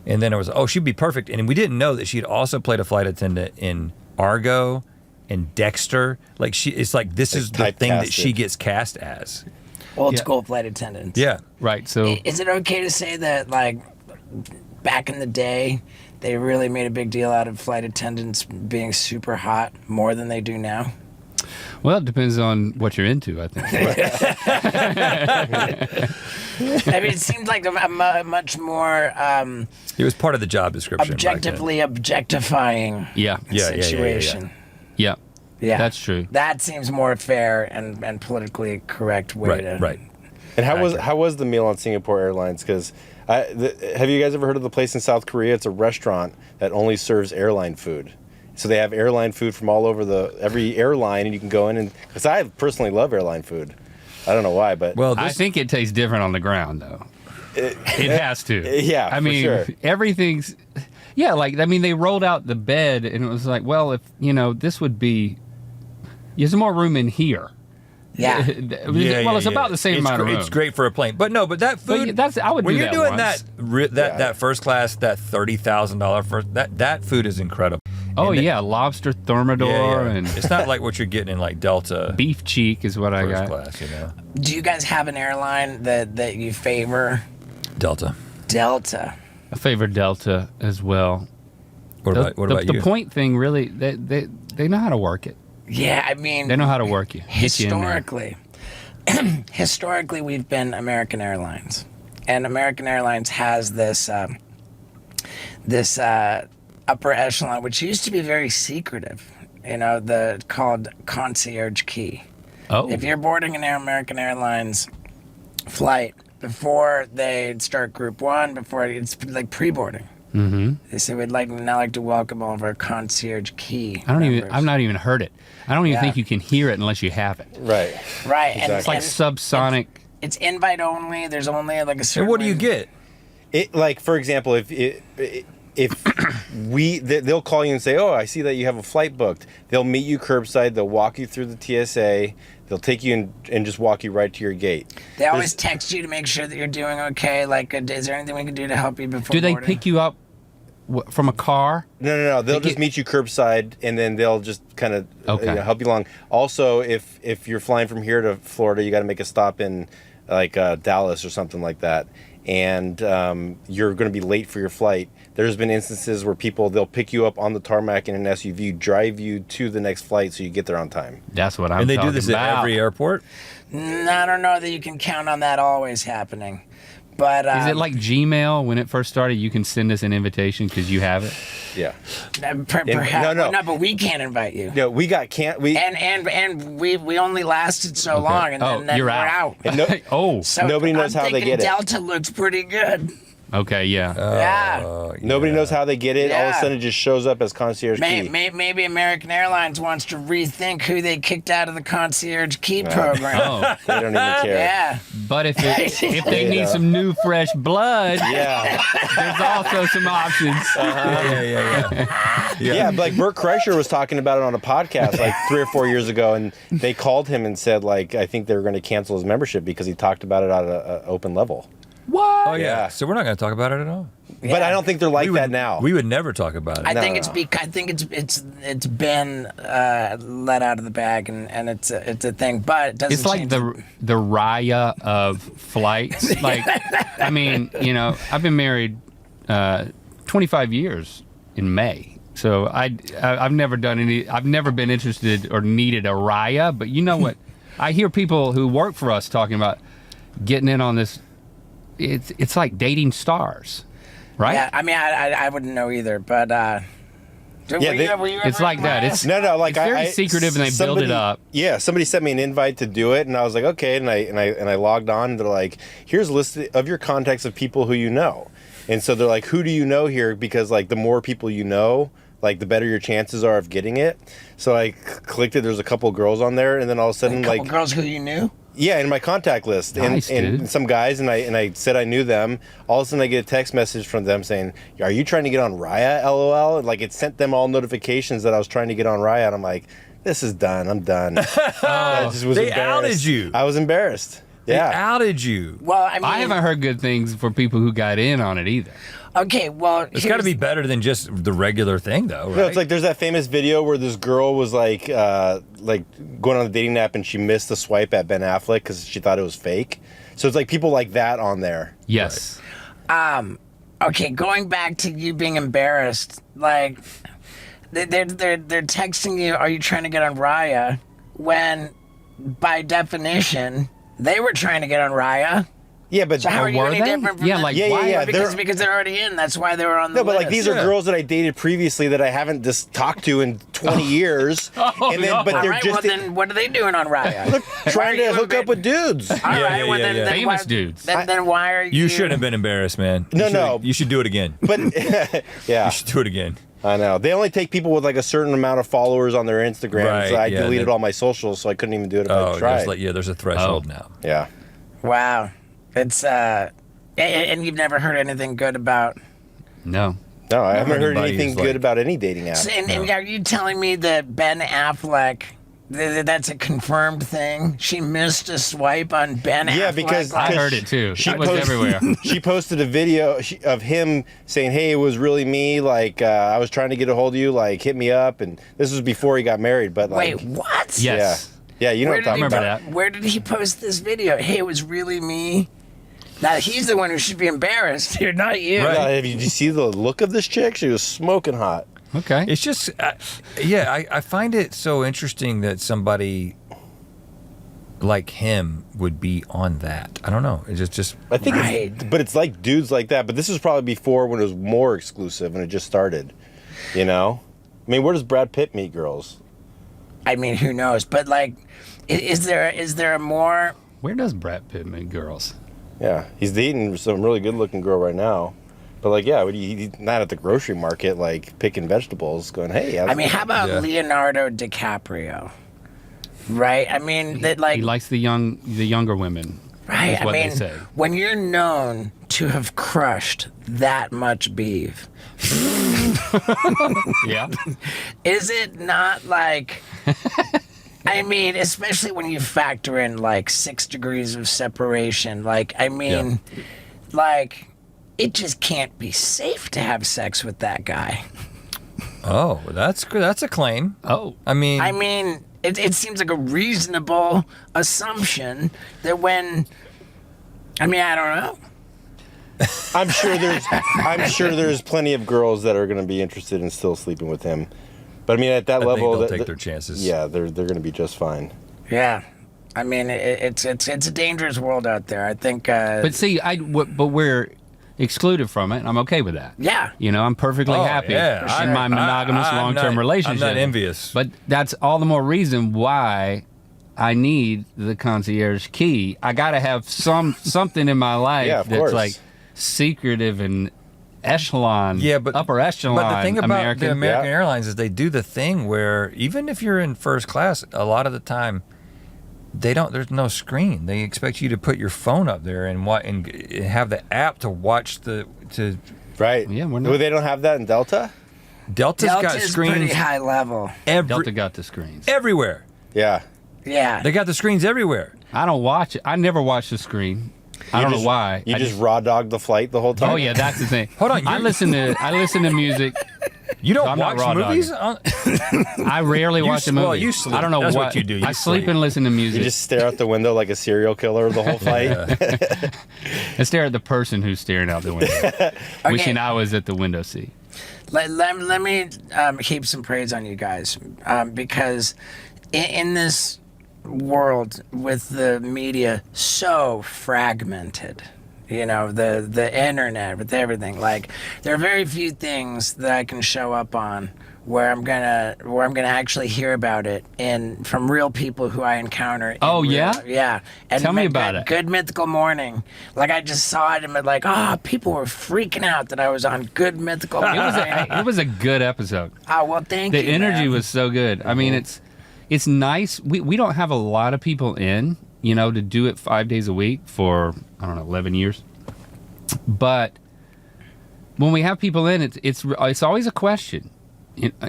And then it was, oh, she'd be perfect. And we didn't know that she'd also played a flight attendant in Argo and Dexter. Like it's like this is the thing that typecasted. she gets cast as. Old Yeah. school flight attendants. Yeah. Right. So Is it okay to say that like back in the day, they really made a big deal out of flight attendants being super hot more than they do now? well, it depends on what you're into, I think. I mean, it seemed like a much more It was part of the job description. back then. objectively objectifying yeah. Yeah. situation. Yeah. Yeah, That's true. That seems more fair and politically correct way Right, to. right. And how was the meal on Singapore Airlines? Because have you guys ever heard of the place in South Korea? It's a restaurant that only serves airline food. So they have airline food from all over every airline, and you can go in and. Because I personally love airline food. I don't know why, but Well, I this, think it tastes different on the ground, though. It has to. yeah, I for mean, sure. everything's. Yeah, like, I mean, they rolled out the bed, and it was like, well, if, this would be. There's more room in here. Yeah. Well, it's about the same amount of room. It's great for a plane, but that food. I would when do you're that doing once. that first class, that $30,000 first, that food is incredible. Oh, And yeah, lobster thermidor and it's not like what you're getting in like Delta beef cheek is what I first got. class, Do you guys have an airline that you favor? Delta. Delta. I favor Delta as well. What about the you? point thing, really, they know how to work it. Yeah, I mean, They know how to work you. Get you in there. historically, we've been American Airlines, and American Airlines has this upper echelon, which used to be very secretive. Called concierge key. Oh. If you're boarding an American Airlines flight before they start Group 1, before it's like pre-boarding. Mm-hmm. They say we'd like to welcome all of our concierge key. I've not even heard it. I don't even Yeah. think you can hear it unless you have it. Right. Right. Exactly. It's like subsonic. It's invite only. There's only like a certain. And what do you get? It, like, for example, if they'll call you and say, oh, I see that you have a flight booked. They'll meet you curbside. They'll walk you through the TSA. They'll take you and just walk you right to your gate. They always text you to make sure that you're doing okay. Like, is there anything we can do to help you before? Do they boarding? pick you up from a car? No. They'll just meet you curbside, and then they'll just kind of help you along. Also, if you're flying from here to Florida, you got to make a stop in like Dallas or something like that, and you're going to be late for your flight. There's been instances where they'll pick you up on the tarmac in an SUV, drive you to the next flight so you get there on time. That's what I'm And they talking do this about. at every airport? I don't know that you can count on that always happening. But Is it like Gmail when it first started? You can send us an invitation because you have it. Yeah. perhaps no. but we can't invite you. No, we And we only lasted so long, and then you're we're out. out. Oh, So Nobody knows I'm how they thinking get it. Delta looks pretty good. okay, yeah. Yeah. Nobody knows how they get it. All of a Yeah. sudden, it just shows up as concierge key. Maybe American Airlines wants to rethink who they kicked out of the concierge key program. Oh, They don't even care. Yeah. but if they need some new fresh blood, Yeah. there's also some options. Yeah, like Bert Kreischer was talking about it on a podcast like 3 or 4 years ago, and they called him and said, like, I think they were going to cancel his membership because he talked about it at an open level. What? Oh, yeah. Yeah. So we're not going to talk about it at all. But I don't think they're like that now. We would never talk about it. I think it's been let out of the bag, and it's a thing, but it doesn't. It's like change the Raya of flights. Like, I mean, I've been married 25 years in May. So I've never done I've never been interested or needed a Raya, but you know what? I hear people who work for us talking about getting in on this. It's like dating stars, right? Yeah, I mean, I wouldn't know either, but were you It's ever like in that. Raya? It's No, like it's very secretive, and they build it up. Yeah, somebody sent me an invite to do it, and I was like, okay, and I logged on. And they're like, here's a list of your contacts of people who you know, and so they're like, who do you know here? Because like the more people you know, like the better your chances are of getting it. So I clicked it. There's a couple girls on there, and then all of a sudden, A couple like, girls who you knew. yeah, in my contact list, Nice, and dude. some guys, and I said I knew them. All of a sudden, I get a text message from them saying, "Are you trying to get on Raya?" LOL. And, like, it sent them all notifications that I was trying to get on Raya, and I'm like, "This is done. I'm done." I just was They embarrassed. outed you. I was embarrassed. They Yeah. outed you. Well, I mean, I haven't heard good things for people who got in on it either. Okay, well, It's got to be better than just the regular thing, though, right? No, it's like there's that famous video where this girl was like going on a dating app and she missed the swipe at Ben Affleck because she thought it was fake. So it's like people like that on there. Yes. Okay, going back to you being embarrassed, like they're texting you, "Are you trying to get on Raya?" When, by definition, they were trying to get on Raya. Yeah, but So how are you were any they? different from Yeah, them? like, Yeah, why? yeah, Because they're already in. That's why they were on the no, but list. like these are Yeah. girls that I dated previously that I haven't just talked to in 20 years, and then no. but All they're right, just well then, what are they doing on Raya? trying to hook up with dudes. All right, well then, then Famous why, dudes. Then why are you? You shouldn't have been embarrassed, man. No. You should do it again. But yeah, You should do it again. I know they only take people with like a certain amount of followers on their Instagram. Right, so I yeah, deleted that- all my socials, so I couldn't even do it if Oh, I tried. there's a threshold Oh. now. Yeah, Wow, it's and you've never heard anything good about. No. no, I haven't heard Anybody anything who's good like- about any dating app. And are you telling me that Ben Affleck? That's a confirmed thing. She missed a swipe on Ben Affleck. Yeah, because I heard it too. She It was everywhere. She posted a video of him saying, "Hey, it was really me. Like, I was trying to get a hold of you. Like, hit me up." And this was before he got married. But like, wait, what? Yes. yeah, you know what I'm talking remember about. that. Where did he post this video? Hey, it was really me. Now he's the one who should be embarrassed here, not you. Did you see the look of this chick? She was smoking hot. Okay. It's just, I find it so interesting that somebody like him would be on that. I don't know. It's just I think Right. but it's like dudes like that. But this is probably before when it was more exclusive and it just started. You know, I mean, where does Brad Pitt meet girls? I mean, who knows? But like, is there a more? Where does Brad Pitt meet girls? Yeah, he's dating some really good-looking girl right now. But like, yeah, he's not at the grocery market like picking vegetables, going, "Hey." I mean, how about Yeah. Leonardo DiCaprio? Right. I mean, that like. He likes the younger women. Right. Is what I mean, they say. when you're known to have crushed that much beef, Yeah. is it not like? I mean, especially when you factor in like 6 degrees of separation. Like, I mean, like, it just can't be safe to have sex with that guy. oh, that's good. That's a claim. Oh. I mean, It seems like a reasonable assumption that when. I mean, I don't know. I'm sure there's plenty of girls that are going to be interested in still sleeping with him. But I mean, at that I level, think they'll take their chances. Yeah, they're going to be just fine. Yeah. I mean, it's a dangerous world out there. I think. But see, but we're excluded from it, and I'm okay with that. Yeah. You know, I'm perfectly Oh, happy yeah. in my monogamous I'm long-term not- relationship. I'm not envious. But that's all the more reason why I need the concierge key. I got to have something in my life Yeah, of that's course. like secretive and echelon, Yeah, but upper echelon But the thing about American. the American Yeah. Airlines is they do the thing where even if you're in first class, a lot of the time they don't. There's no screen. They expect you to put your phone up there and have the app to watch Right. Yeah, we're not- Well, they don't have that in Delta? Delta's got Delta's pretty screens high level. Delta got the screens. everywhere. Yeah. Yeah. They got the screens everywhere. I don't watch it. I never watch the screen. I don't know why. You I just raw dog the flight the whole time? Oh yeah, that's the thing. Hold on, I you- listen to music. You don't I'm not watch raw movies? I rarely watch a movie. well, you sleep. I don't know That's what, what you do. You I sleep sleep. and listen to You music. just stare out the window like a serial killer the whole flight? I stare at the person who's staring out the window, wishing I was at the window seat. Let me heap some praise on you guys because in this world with the media so fragmented, you know, the internet with everything, like there are very few things that I can show up on where I'm gonna actually hear about it from real people who I encounter. Oh, yeah? Yeah. And Tell me about it. Good Mythical Morning. Like I just saw it and like, people were freaking out that I was on Good Mythical Morning. It was a good episode. Oh, well, thank The you. energy man. was so good. I mean, it's nice. We don't have a lot of people in, you know, to do it 5 days a week for, I don't know, 11 years. But when we have people in, it's always a question.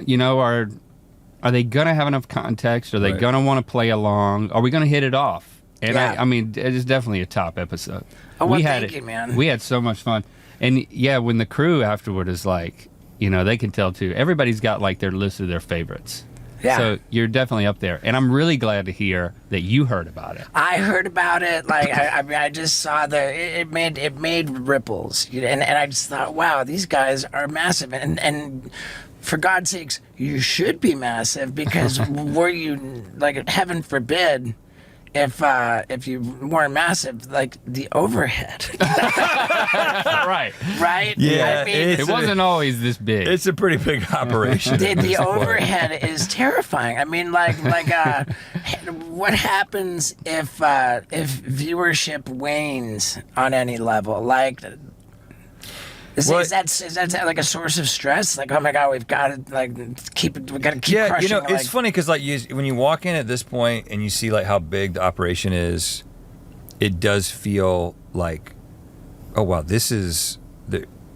You know, are they gonna have enough context? Are they Right. gonna want to play along? Are we gonna hit it off? And Yeah. I mean, it is definitely a top episode. Oh, well, we had thank it, you, man. We had so much fun, and yeah, when the crew afterward is like, you know, they can tell too. Everybody's got like their list of their favorites. Yeah. So you're definitely up there, and I'm really glad to hear that you heard about it. I heard about it. Like I mean, I just saw it made ripples, and I just thought, wow, these guys are massive, and for God's sakes, you should be massive because were you like heaven forbid. If you weren't massive, like the overhead, Right. right? Yeah, I mean, It wasn't always this big. It's a pretty big operation. the overhead is terrifying. I mean, what happens if viewership wanes on any level? Like, is that like a source of stress? Like, oh my God, we've got to keep it. We got to keep Yeah, crushing. you know, it's funny because when you walk in at this point and you see like how big the operation is, it does feel like, oh wow, this is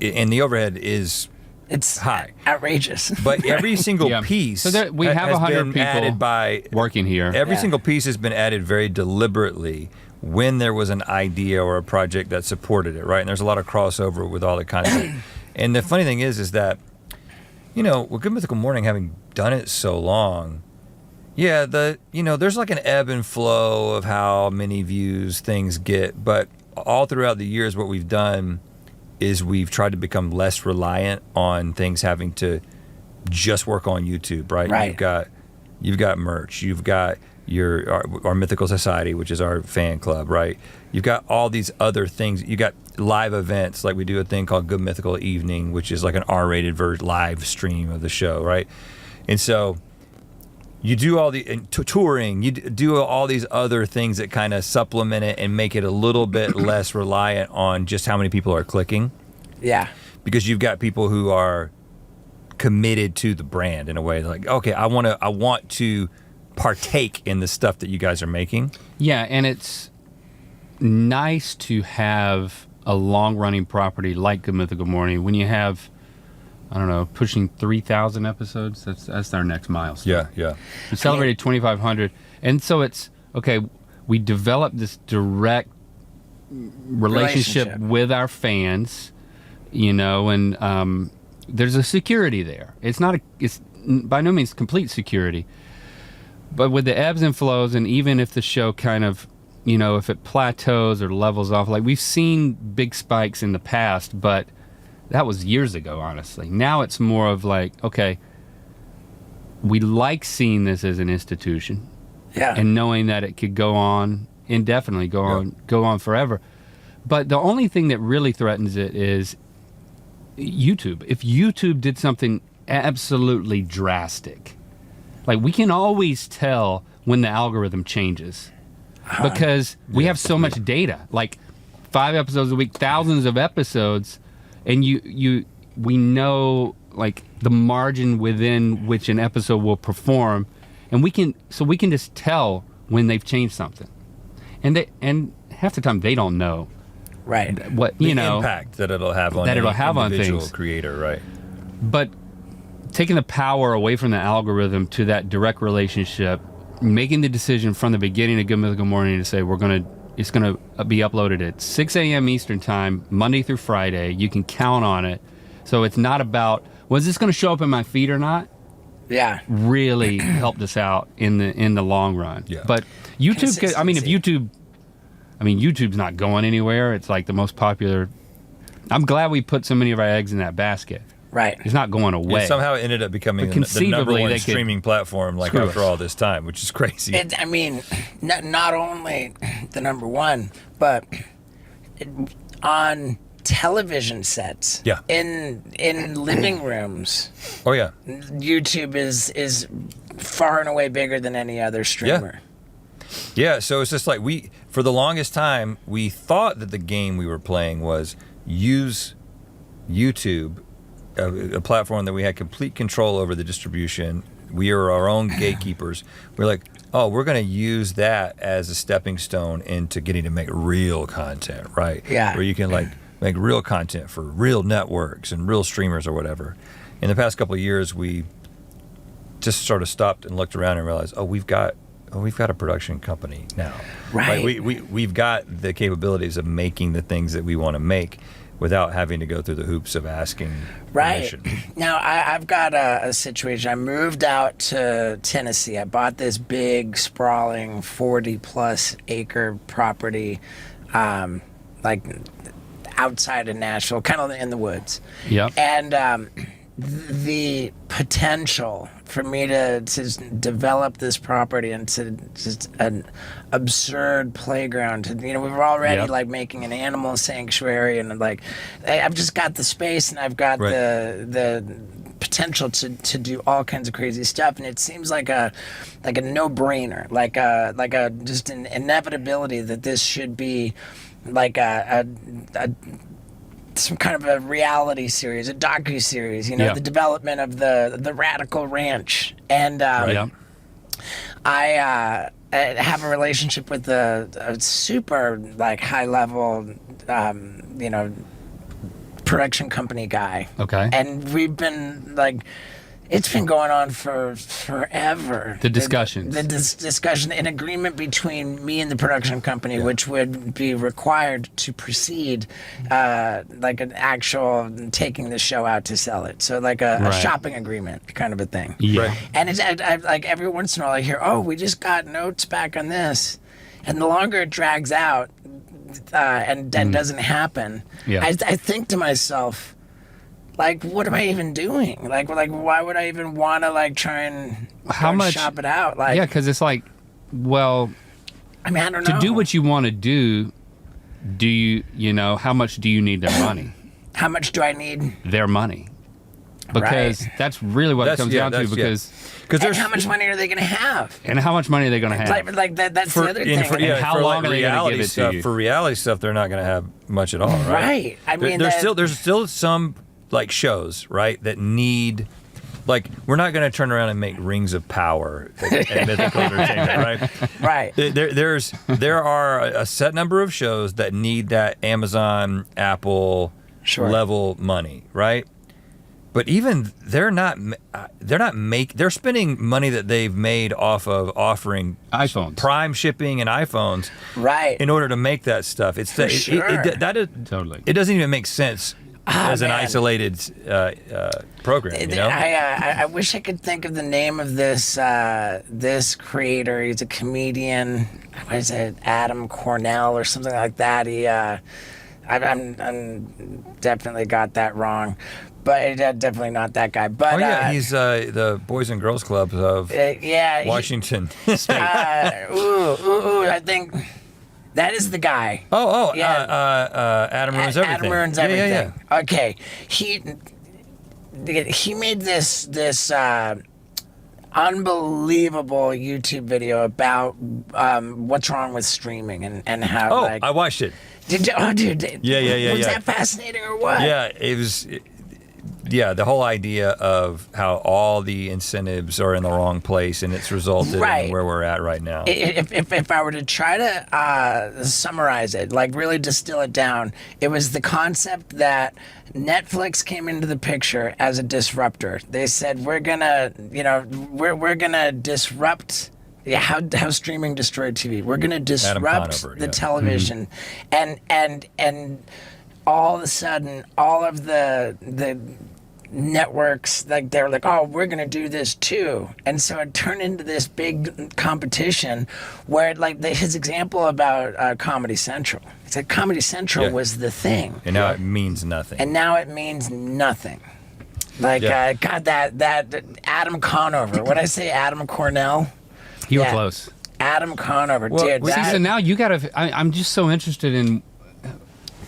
and the overhead is It's high. outrageous. But every single Yeah. piece, So we have has 100 been people added by working here. every Yeah. single piece has been added very deliberately when there was an idea or a project that supported it, right? And there's a lot of crossover with all the content. And the funny thing is that, you know, with Good Mythical Morning having done it so long, yeah, there's like an ebb and flow of how many views things get, but all throughout the years what we've done is we've tried to become less reliant on things having to just work on YouTube, right? Right. You've got merch, you've got our Mythical Society, which is our fan club, right? You've got all these other things. You got live events, like we do a thing called Good Mythical Evening, which is like an R-rated live stream of the show, right? And so you do all the touring, you do all these other things that kind of supplement it and make it a little bit less reliant on just how many people are clicking. Yeah. Because you've got people who are committed to the brand in a way, like, okay, I want to partake in the stuff that you guys are making. Yeah, and it's nice to have a long-running property like Good Mythical Morning when you have, I don't know, pushing 3,000 episodes. That's our next milestone. Yeah. We celebrated 2,500, and so it's okay. We developed this direct relationship with our fans, and there's a security there. It's by no means complete security, but with the ebbs and flows, and even if the show kind of, if it plateaus or levels off, like we've seen big spikes in the past, but that was years ago, honestly. Now it's more of like, okay, we like seeing this as an institution, and knowing that it could go on indefinitely, go on forever. But the only thing that really threatens it is YouTube. If YouTube did something absolutely drastic, like we can always tell when the algorithm changes because we have so much data, like 5 episodes a week, thousands of episodes, and we know like the margin within which an episode will perform, and we can just tell when they've changed something, and half the time they don't know. Right. What the impact that it'll have on individual creator, right? But taking the power away from the algorithm to that direct relationship, making the decision from the beginning of Good Mythical Morning to say it's gonna be uploaded at 6 a.m. Eastern time, Monday through Friday. You can count on it. So it's not about, was this gonna show up in my feed or not? Yeah. Really helped us out in the long run. Yeah. But YouTube, YouTube's not going anywhere. It's like the most popular. I'm glad we put so many of our eggs in that basket. Right. It's not going away. It somehow ended up becoming the number one streaming platform, like after all this time, which is crazy. Not only the number one, but on television sets. Yeah. In living rooms. Oh yeah. YouTube is far and away bigger than any other streamer. Yeah, so it's just like for the longest time, we thought that the game we were playing was use YouTube, a platform that we had complete control over the distribution. We are our own gatekeepers. We're like, oh, we're going to use that as a stepping stone into getting to make real content, right? Yeah. Where you can like make real content for real networks and real streamers or whatever. In the past couple of years, we just sort of stopped and looked around and realized, we've got a production company now. Right. Like we've got the capabilities of making the things that we want to make without having to go through the hoops of asking permission. Now, I've got a situation. I moved out to Tennessee. I bought this big, sprawling, 40-plus acre property, like outside of Nashville, kind of in the woods. Yep. And the potential for me to develop this property into just an absurd playground. We were already like making an animal sanctuary, and like I've just got the space, and I've got the potential to do all kinds of crazy stuff, and it seems like a no-brainer, like a just an inevitability that this should be like a some kind of a reality series, a docu-series, the development of the Radical Ranch. And I have a relationship with a super like high-level, production company guy. Okay. And we've been like, it's been going on for forever. The discussions. The discussion, an agreement between me and the production company, which would be required to proceed, like an actual taking the show out to sell it. So like a shopping agreement kind of a thing. Yeah. Right. And it's I like every once in a while I hear, we just got notes back on this. And the longer it drags out and doesn't happen, I think to myself, like, what am I even doing? Like, why would I even want to like try and shop it out? Like, because it's like well, I mean, I don't know. to do what you want to do you know, how much do you need their money? How much do I need? Their money. Because that's really what it comes down to. Because and how much money are they going to have? And how much money are they going to have? That's the other thing. And how long are they going to give it stuff, to you? For reality stuff, they're not going to have much at all, right? Right. I mean, there's still some like shows, right, that need. Like, we're not going to turn around and make Rings of Power at Mythical Entertainment, right? Right. There are a set number of shows that need that Amazon, Apple level money, right? But even they're spending money that they've made off of offering iPhones, Prime shipping and iPhones, right, in order to make that stuff. It's totally. It doesn't even make sense. As an isolated program, you know? I wish I could think of the name of this creator. He's a comedian. What is it? Adam Cornell or something like that. I'm definitely got that wrong, but definitely not that guy. But he's the Boys and Girls Club of Washington State. I think. That is the guy. Adam Ruins Everything. Adam Ruins Everything. Yeah. Okay, he made this unbelievable YouTube video about what's wrong with streaming and how. Oh, I watched it. Did you? Oh, dude. Yeah. Was that fascinating or what? Yeah, it was. The whole idea of how all the incentives are in the wrong place, and it's resulted in where we're at right now. If I were to try to summarize it, like really distill it down, it was the concept that Netflix came into the picture as a disruptor. They said, we're gonna disrupt how streaming destroyed TV. We're gonna disrupt the television, and all of a sudden, all of the networks, like they're like, oh, we're gonna do this too, and so it turned into this big competition where, like, his example about Comedy Central. He said Comedy Central was the thing, and now it means nothing. Like, God, that Adam Conover. What I say, Adam Cornell? You were close. Adam Conover, dude. So now you gotta. I'm just so interested in,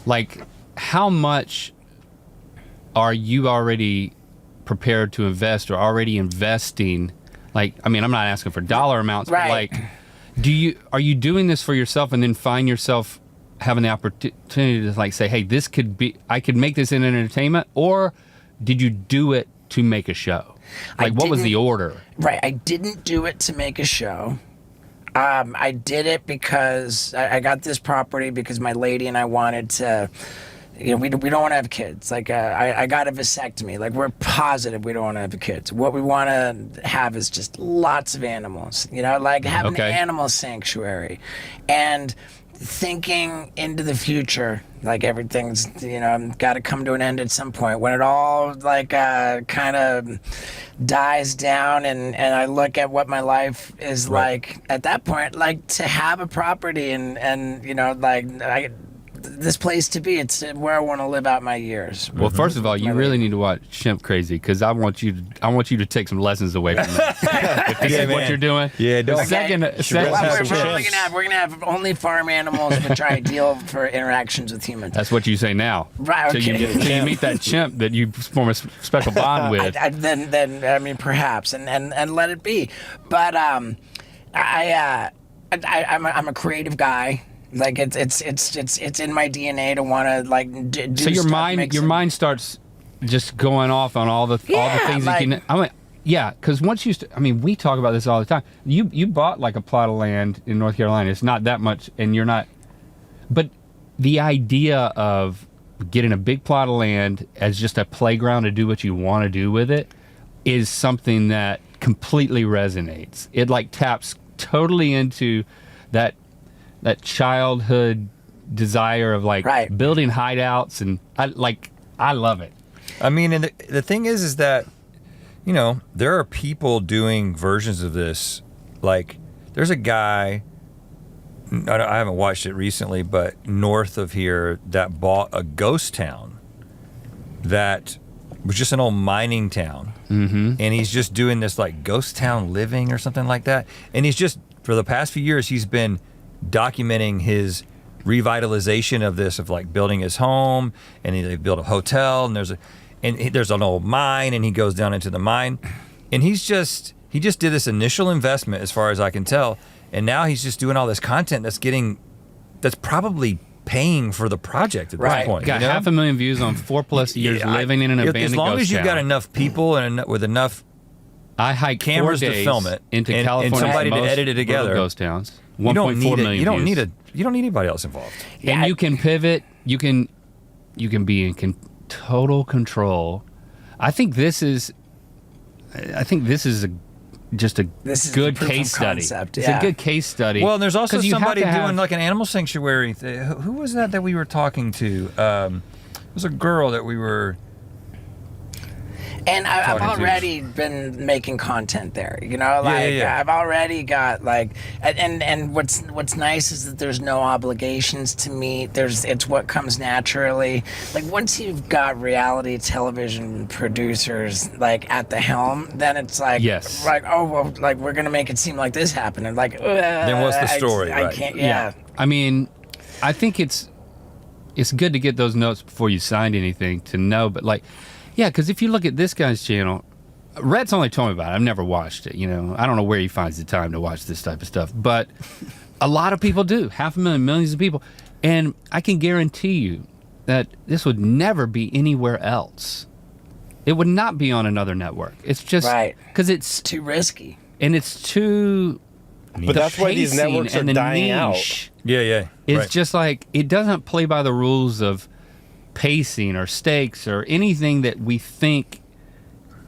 like, how much are you already prepared to invest or already investing? Like, I mean, I'm not asking for dollar amounts, but like, are you doing this for yourself and then find yourself having the opportunity to, like, say, hey, I could make this in entertainment, or did you do it to make a show? Like, what was the order? Right, I didn't do it to make a show. I did it because I got this property because my lady and I wanted to. You know, we don't want to have kids. Like, I got a vasectomy. Like, we're positive we don't want to have kids. What we want to have is just lots of animals. You know, like having an animal sanctuary, and thinking into the future. Like, everything's, got to come to an end at some point. When it all, like, kind of dies down, and I look at what my life is like at that point, like, to have a property and this place to be. It's where I want to live out my years. Well, first of all, you really need to watch Chimp Crazy, because I want you to take some lessons away from that. If this is what you're doing. Yeah, don't. We're gonna have only farm animals, which are ideal for interactions with humans. That's what you say now. Right. Okay. Till you meet that chimp that you form a special bond with. Then I mean, perhaps, and let it be. But I'm a creative guy. Like, it's in my DNA to want to, like, do so your stuff. mind starts just going off on all the things that you. I mean, yeah, because once we talk about this all the time. You bought, like, a plot of land in North Carolina. It's not that much, and you're not. But the idea of getting a big plot of land as just a playground to do what you want to do with it is something that completely resonates. It, like, taps totally into that childhood desire of, like, building hideouts, and I love it. I mean, and the thing is that, there are people doing versions of this. Like, there's a guy, I haven't watched it recently, but north of here, that bought a ghost town that was just an old mining town. Mm-hmm. And he's just doing this, like, ghost town living or something like that. And he's just for the past few years, he's been documenting his revitalization of this, of like building his home, and they built a hotel, and there's an old mine, and he goes down into the mine, and he just did this initial investment, as far as I can tell, and now he's just doing all this content that's probably paying for the project at this point. Got 500,000 views on 4+ years living in an abandoned as long ghost as you've got town. enough people and with enough I hiked cameras 4 to days film it into and California's somebody to most edit it together. brutal ghost towns. you 1.4 don't need million it. You don't views. need anybody else involved. And you can pivot. You can be in total control. I think this is just a good the proof case of study. concept, It's yeah. a good case study. Well, and there's also 'Cause you have somebody to have- doing like an animal sanctuary. Who was that we were talking to? It was a girl that we were. And I've Talking to. already been making content there, you know, like yeah. I've already got like, and what's nice is that there's no obligations to meet. It's what comes naturally. Like once you've got reality television producers like at the helm, then it's like, Yes. like, oh, well, like we're going to make it seem like this happened. And like, Then what's the story, I right? can't, yeah. I mean, I think it's good to get those notes before you signed anything to know, but like, yeah, because if you look at this guy's channel, Rhett's only told me about it. I've never watched it, you know. I don't know where he finds the time to watch this type of stuff, but a lot of people do. 500,000, millions of people. And I can guarantee you that this would never be anywhere else. It would not be on another network. It's just Right. because it's Too risky. and it's too. But that's why these pacing networks are and the dying out. niche. Yeah. It's right. just like it doesn't play by the rules of pacing or stakes or anything that we think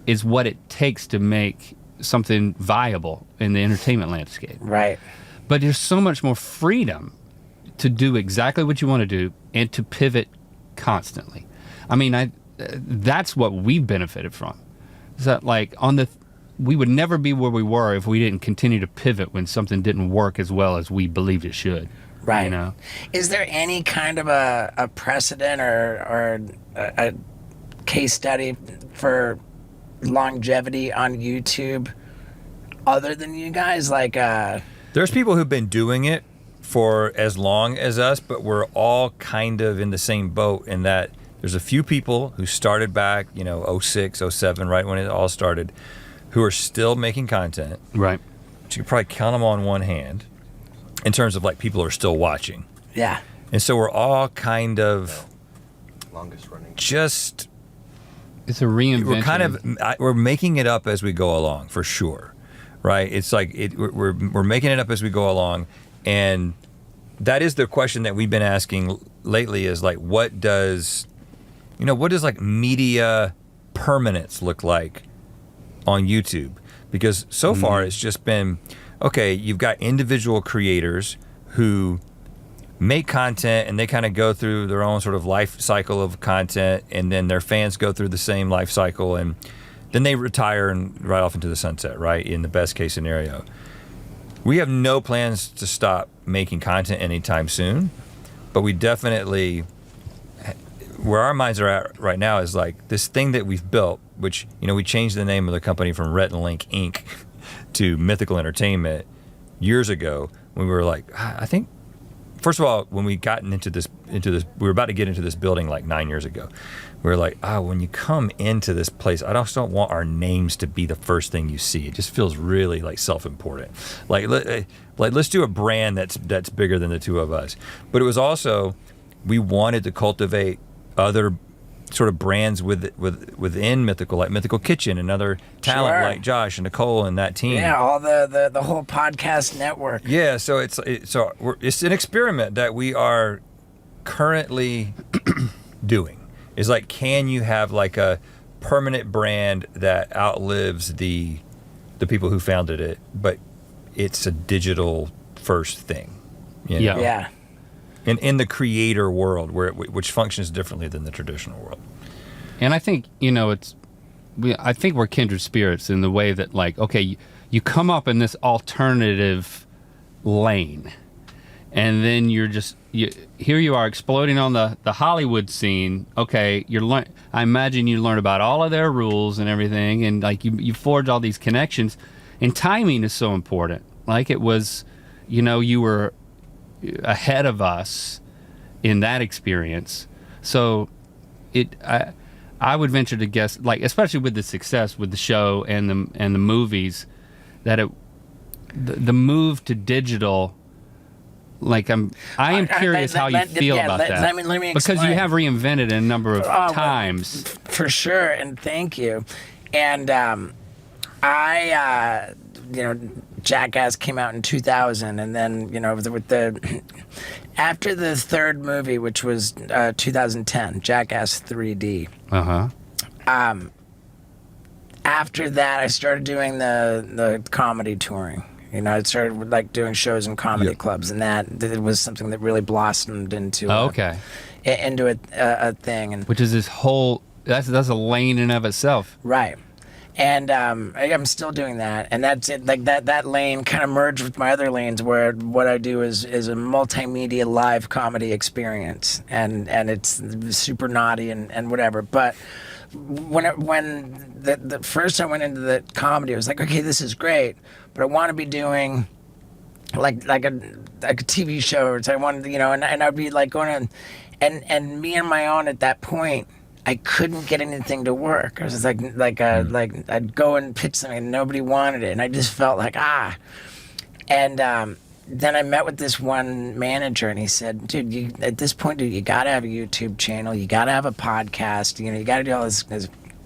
is what it takes to make something viable in the entertainment landscape. Right. But there's so much more freedom to do exactly what you want to do and to pivot constantly. I mean, that's what we benefited from. Is that like we would never be where we were if we didn't continue to pivot when something didn't work as well as we believed it should. Right. You know? Is there any kind of a precedent or a case study for longevity on YouTube other than you guys? Like, There's people who've been doing it for as long as us, but we're all kind of in the same boat in that there's a few people who started back, 06, 07, right when it all started, who are still making content. Right. But you could probably count them on one hand in terms of like people are still watching. yeah. And so we're all kind of Longest running. just, It's a reinvention. we're making it up as we go along, for sure. Right? It's like we're making it up as we go along. And that is the question that we've been asking lately is like, what does like media permanence look like on YouTube? Because so far it's just been, okay, you've got individual creators who make content and they kind of go through their own sort of life cycle of content, and then their fans go through the same life cycle, and then they retire and ride off into the sunset, right? In the best case scenario. We have no plans to stop making content anytime soon, but we definitely, where our minds are at right now is like this thing that we've built, which, we changed the name of the company from Rhett and Link Inc. to Mythical Entertainment years ago when we were like, I think, first of all, when we gotten into this, we were about to get into this building like 9 years ago. We were like, when you come into this place, I just don't want our names to be the first thing you see. It just feels really like self-important. Like let's do a brand that's bigger than the two of us. But it was also, we wanted to cultivate other sort of brands within Mythical, like Mythical Kitchen and other talent Sure. like Josh and Nicole and that team. Yeah, all the whole podcast network. Yeah, so it's an experiment that we are currently doing. It's like, can you have like a permanent brand that outlives the people who founded it, but it's a digital first thing? You know? Yeah. Yeah. In the creator world, which functions differently than the traditional world. And I think, I think we're kindred spirits in the way that, like, okay, you come up in this alternative lane, and then here you are exploding on the Hollywood scene. Okay, I imagine you learn about all of their rules and everything, and like you forge all these connections, and timing is so important. Like it was you were ahead of us in that experience. So I would venture to guess, like, especially with the success with the show and the movies, that the move to digital, like I am curious how you feel about that. Let me because explain. you have reinvented it a number of times. For sure, and thank you. And I Jackass came out in 2000, and then after the third movie, which was 2010, Jackass 3D. After that, I started doing the comedy touring. I started like doing shows in comedy clubs, and that was something that really blossomed into into a thing. And which is this whole that's a lane in of itself, right? And I'm still doing that, and that's it. Like that lane kind of merged with my other lanes, where what I do is a multimedia live comedy experience, and it's super naughty and whatever. But when the first I went into the comedy, I was like, okay, this is great, but I want to be doing like a TV show. So I wanted, and I'd be like going to, and me and my own at that point, I couldn't get anything to work. I was just like I'd go and pitch something and nobody wanted it, and I just felt like and then I met with this one manager, and he said, dude, at this point, you got to have a YouTube channel, you got to have a podcast, you got to do all this.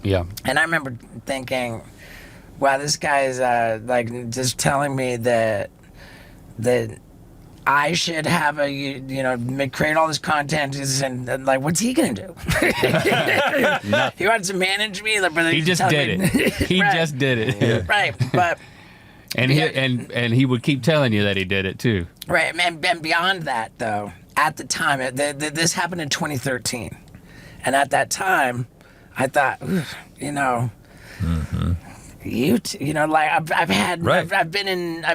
Yeah. And I remember thinking, wow, this guy's like just telling me that I should have create all this content, and like, what's he gonna do? He wants to manage me. He just did it. He just did it. Yeah. Right, but. And he would keep telling you that he did it too. Right, and beyond that, though, at the time, this happened in 2013, and at that time, I thought, I've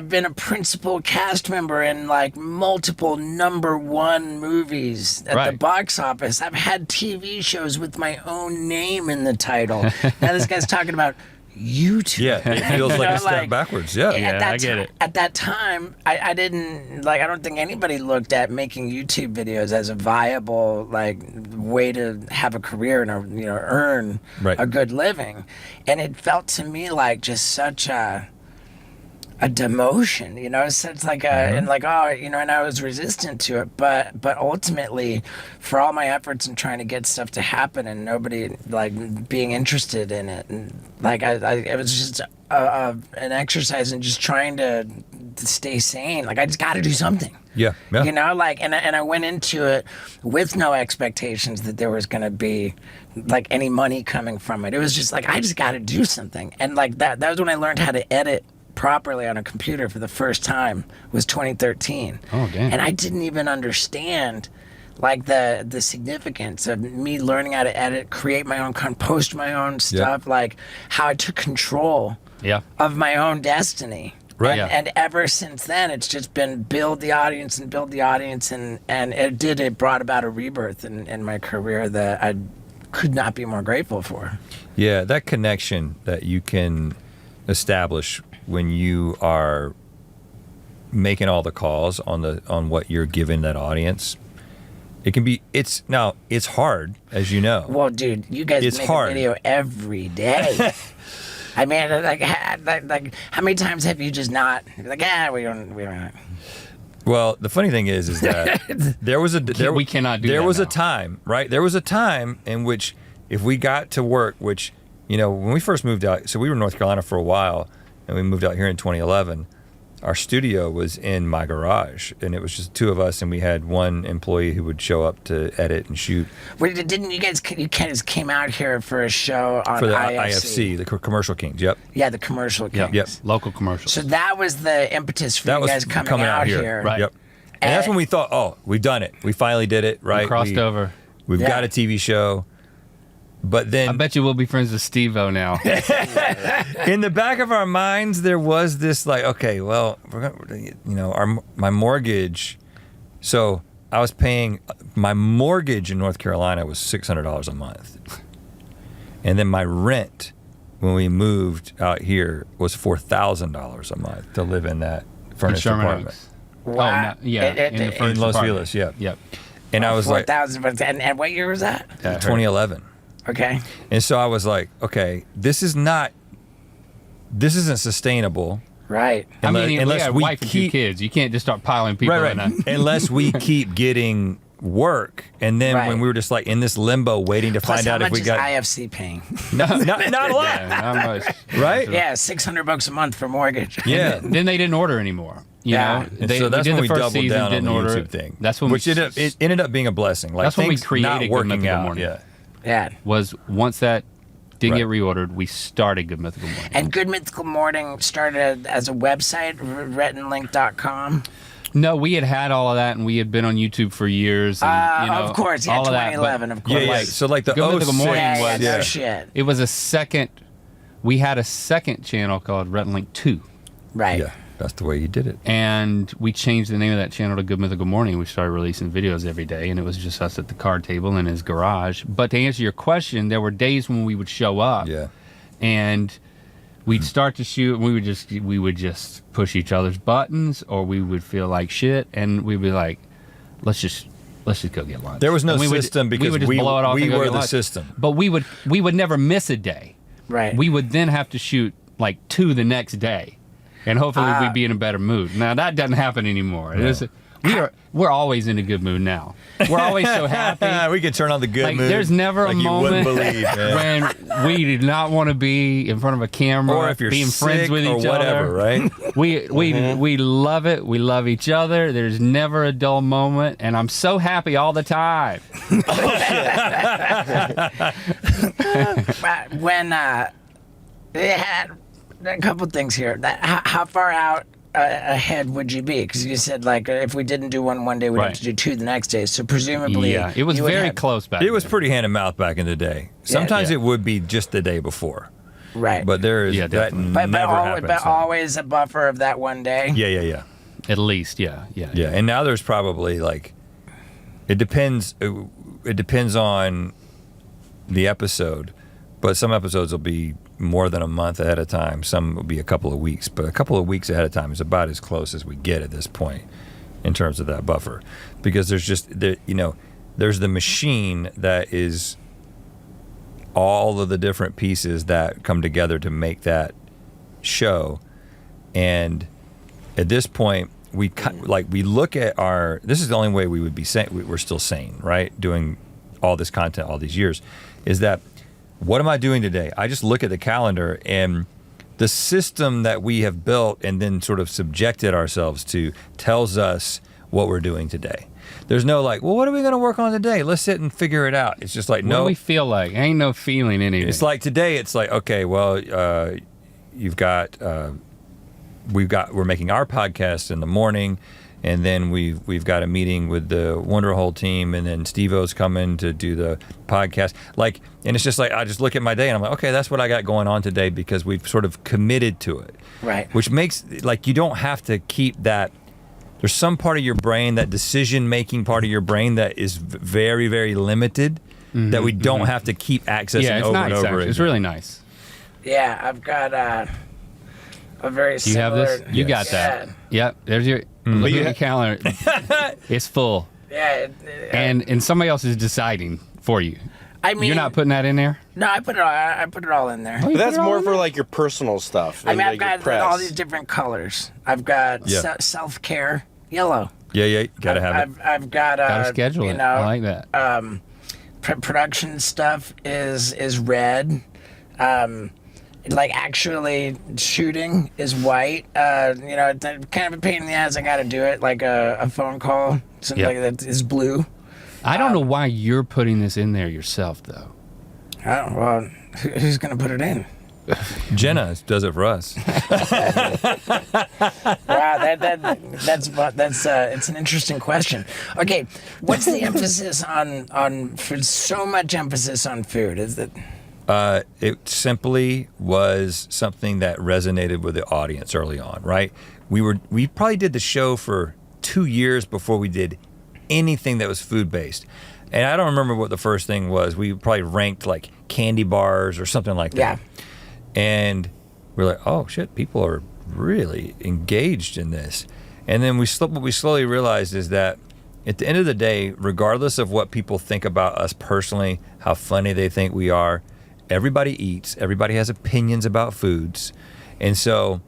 been a principal cast member in like multiple #1 movies at the box office. I've had TV shows with my own name in the title. Now this guy's talking about YouTube. Yeah, it feels like a step backwards. Yeah, I get it. At that time, I didn't I don't think anybody looked at making YouTube videos as a viable way to have a career and earn a good living, and it felt to me like just such a demotion, so it's like and I was resistant to it, but ultimately, for all my efforts in trying to get stuff to happen and nobody being interested in it, and it was just an exercise in just trying to stay sane. I just got to do something. Yeah. And I went into it with no expectations that there was going to be any money coming from it. It was just I just got to do something, and that was when I learned how to edit properly on a computer for the first time. Was 2013. Oh, damn. And I didn't even understand the significance of me learning how to edit, create my own post my own stuff, how I took control of my own destiny. Right. And ever since then, it's just been build the audience, and it brought about a rebirth in my career that I could not be more grateful for. Yeah, that connection that you can establish when you are making all the calls on what you're giving that audience, it's hard, as you know. Well, dude, you guys make a video every day. I mean, how many times have you just not we don't. Well, the funny thing is that we cannot do there that was now. a time, right? There was a time in which if we got to work, which when we first moved out, so we were in North Carolina for a while, and we moved out here in 2011. Our studio was in my garage, and it was just two of us, and we had one employee who would show up to edit and shoot. Wait, didn't you guys came out here for a show on for the IFC, the Commercial Kings? Yep. Yeah, the Commercial Kings. Yep. Local commercials. So that was the impetus for you guys coming out here. Right. Yep. And that's when we thought, oh, we've done it. We finally did it, right? We crossed over. We've got a TV show. But then I bet you we'll be friends with Steve-O now. in the back of our minds, there was this okay, well, we're gonna, my mortgage. So I was paying, my mortgage in North Carolina was $600 a month. And then my rent when we moved out here was $4,000 a month to live in that furnished apartment. Wow. Oh, no, yeah, in the in furniture Los department. Feliz, yeah. Yep. And I was like, 4,000 bucks. And what year was that? 2011. Okay. And so I was like, okay, this isn't sustainable. Right. I mean, unless we had a we wife and 2 keep- kids. You can't just start piling people Right, in right. a... Unless we keep getting work. And then Right. when we were just like in this limbo waiting to Plus, find how out if much we is got IFC paying? not a lot, Yeah, not much. right? Yeah, $600 a month for mortgage. Yeah. Then they didn't order anymore. You Yeah. know, And they, so that's we did when the we first doubled season, down on didn't the order YouTube it. thing. That's when which it ended up being a blessing. Like That's when we things created not Good working Mythical out. Morning. Yeah. Yeah. was once that did Right. get reordered, we started Good Mythical Morning. And Good Mythical Morning started as a website, retandlink.com. No, we had all of that, and we had been on YouTube for years. And, you know, Of course, yeah, all of that, 2011, but of course. Yeah, yeah. So like the Good Mythical 06 Morning Yeah, was- no yeah. shit. It was a second. We had a second channel called Red and Link 2, Right. Yeah, that's the way you did it. and we changed the name of that channel to Good Mythical Morning. We started releasing videos every day, and it was just us at the card table in his garage. But to answer your question, there were days when we would show up, Yeah. and we'd start to shoot, and we would just push each other's buttons, or we would feel like shit, and we'd be like, let's just go get lunch. There was no And we would- system because would just blow it off we and go were get the lunch. system. But we would never miss a day. Right. We would then have to shoot like 2 the next day, and hopefully we'd be in a better mood. Now that doesn't happen anymore. We're always in a good mood now. We're always so happy. We can turn on the good Like, mood. there's never like a you moment wouldn't believe, man. when we did not want to be in front of a camera, or if you're being sick friends with or each whatever, other. right? We love it. We love each other. There's never a dull moment, and I'm so happy all the time. When they had a couple things here. How far out ahead would you be? Because you said like if we didn't do one day, we'd have Right. to do 2 the next day. So presumably, Yeah, it was you would very have- close back. It was then. pretty hand to mouth back in the day. Sometimes yeah. it would be just the day before, Right. but there is Yeah, that definitely. never happens. But so. always a buffer of that one day. Yeah. At least, yeah. And now there's probably like, it depends. It depends on the episode, but some episodes will be more than a month ahead of time. Some will be a couple of weeks, but a couple of weeks ahead of time is about as close as we get at this point in terms of that buffer, because there's there's the machine that is all of the different pieces that come together to make that show, and at this point we look at our, this is the only way we would be sane, we're still sane, right, doing all this content all these years, is that what am I doing today? I just look at the calendar, and the system that we have built and then sort of subjected ourselves to tells us what we're doing today. There's no like, well, what are we going to work on today? Let's sit and figure it out. It's just like, What no. do we feel like? Ain't no feeling anything. It's like today, it's like, okay, well, we're making our podcast in the morning, and then we've got a meeting with the Wonderhole team, and then Steve-O's coming to do the podcast. Like, and it's just like, I just look at my day and I'm like, okay, that's what I got going on today, because we've sort of committed to it. Right. Which makes, like, you don't have to keep that. There's some part of your brain, that decision-making part of your brain, that is very, very limited, that we don't have to keep accessing yeah, it's over nice. and over Actually. again. It's really nice. Yeah, I've got a very Do you have this? similar. You got that. Yep. There's your look at your calendar. It's full, Yeah. and somebody else is deciding for you. I mean, You're not putting that in there. No, I put it all in there. But that's more for like your personal stuff. I mean, I've like your got press. all these different colors. I've got Yeah. self-care, yellow. Yeah, you gotta have it. I've got Gotta schedule you it. know, I like that. production stuff is red. Like actually shooting is white. It's kind of a pain in the ass. I got to do it like a phone call. Something Yeah. like that is blue. I don't know why you're putting this in there yourself, though. Oh well, who's gonna put it in? Jenna does it for us. Wow, that's it's an interesting question. Okay, what's the emphasis on for so much emphasis on food? Is it? It simply was something that resonated with the audience early on, right? We probably did the show for 2 years before we did anything that was food based. And I don't remember what the first thing was. We probably ranked like candy bars or something like that. Yeah. And we're like, oh shit, people are really engaged in this. And then what we slowly realized is that at the end of the day, regardless of what people think about us personally, how funny they think we are, everybody eats, everybody has opinions about foods. And so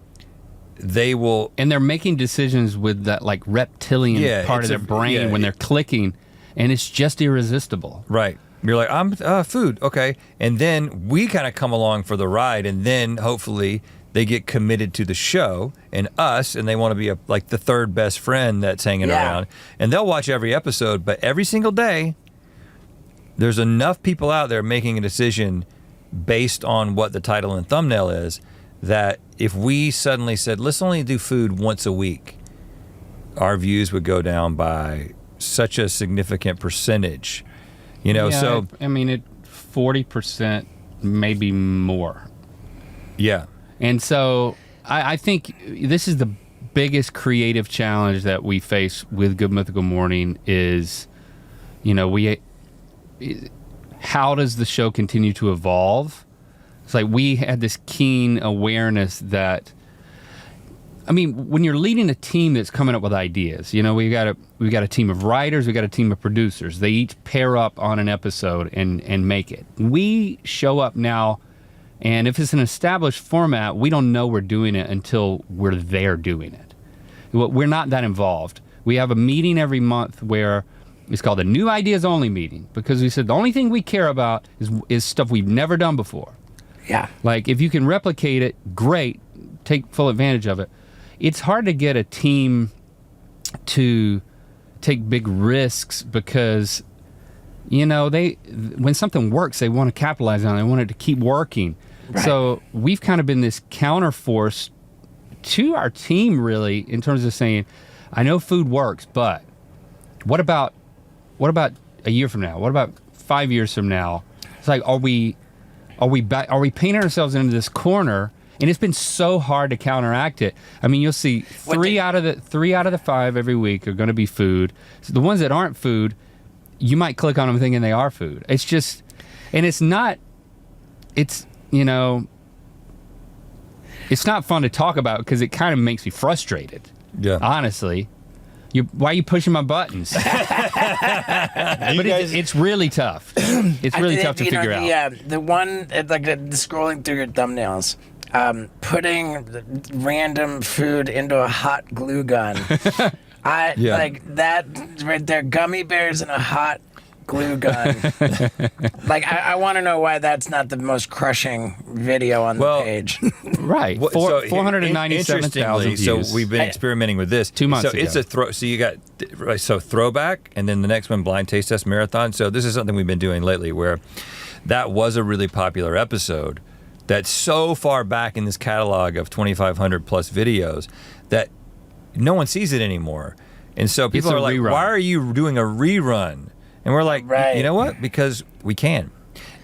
they will... And they're making decisions with that like reptilian part of their brain when they're clicking, and it's just irresistible. Right. You're like, I'm food, okay. And then we kind of come along for the ride, and then hopefully they get committed to the show and us, and they want to be like the third best friend that's hanging around. And they'll watch every episode, but every single day, there's enough people out there making a decision based on what the title and thumbnail is, that if we suddenly said, let's only do food once a week, our views would go down by such a significant percentage. You know, so... I mean, 40%, maybe more. Yeah. And so I think this is the biggest creative challenge that we face with Good Mythical Morning is, you know, how does the show continue to evolve? It's like we had this keen awareness that, I mean, when you're leading a team that's coming up with ideas, you know, we got a team of writers, we got a team of producers. They each pair up on an episode and make it. We show up now, and if it's an established format, we don't know we're doing it until we're there doing it. We're not that involved. We have a meeting every month where it's called a New Ideas Only meeting, because we said the only thing we care about is stuff we've never done before. Yeah. Like, if you can replicate it, great, take full advantage of it. It's hard to get a team to take big risks because, you know, when something works, they want to capitalize on it. They want it to keep working. Right. So we've kind of been this counterforce to our team, really, in terms of saying, I know food works, but what about a year from now? What about 5 years from now? It's like, are we painting ourselves into this corner? And it's been so hard to counteract it. I mean, you'll see three out of the 5 every week are going to be food. So the ones that aren't food, you might click on them thinking they are food. It's just, and it's not, you know, it's not fun to talk about because it kind of makes me frustrated. Yeah. Honestly. Why are you pushing my buttons? But it's really tough. It's really tough to figure out. Yeah, the one, like the scrolling through your thumbnails, putting random food into a hot glue gun. Like that right there, gummy bears in a hot glue gun. Like, I want to know why that's not the most crushing video on the page. Right. 497,000 views. So we've been experimenting with this. 2 months ago. It's a so you got throwback, and then the next one, blind taste test marathon. So this is something we've been doing lately, where that was a really popular episode that's so far back in this catalog of 2,500 plus videos that no one sees it anymore. And so people are like, rerun. why are you doing a rerun? And we're like, you know what? Because we can.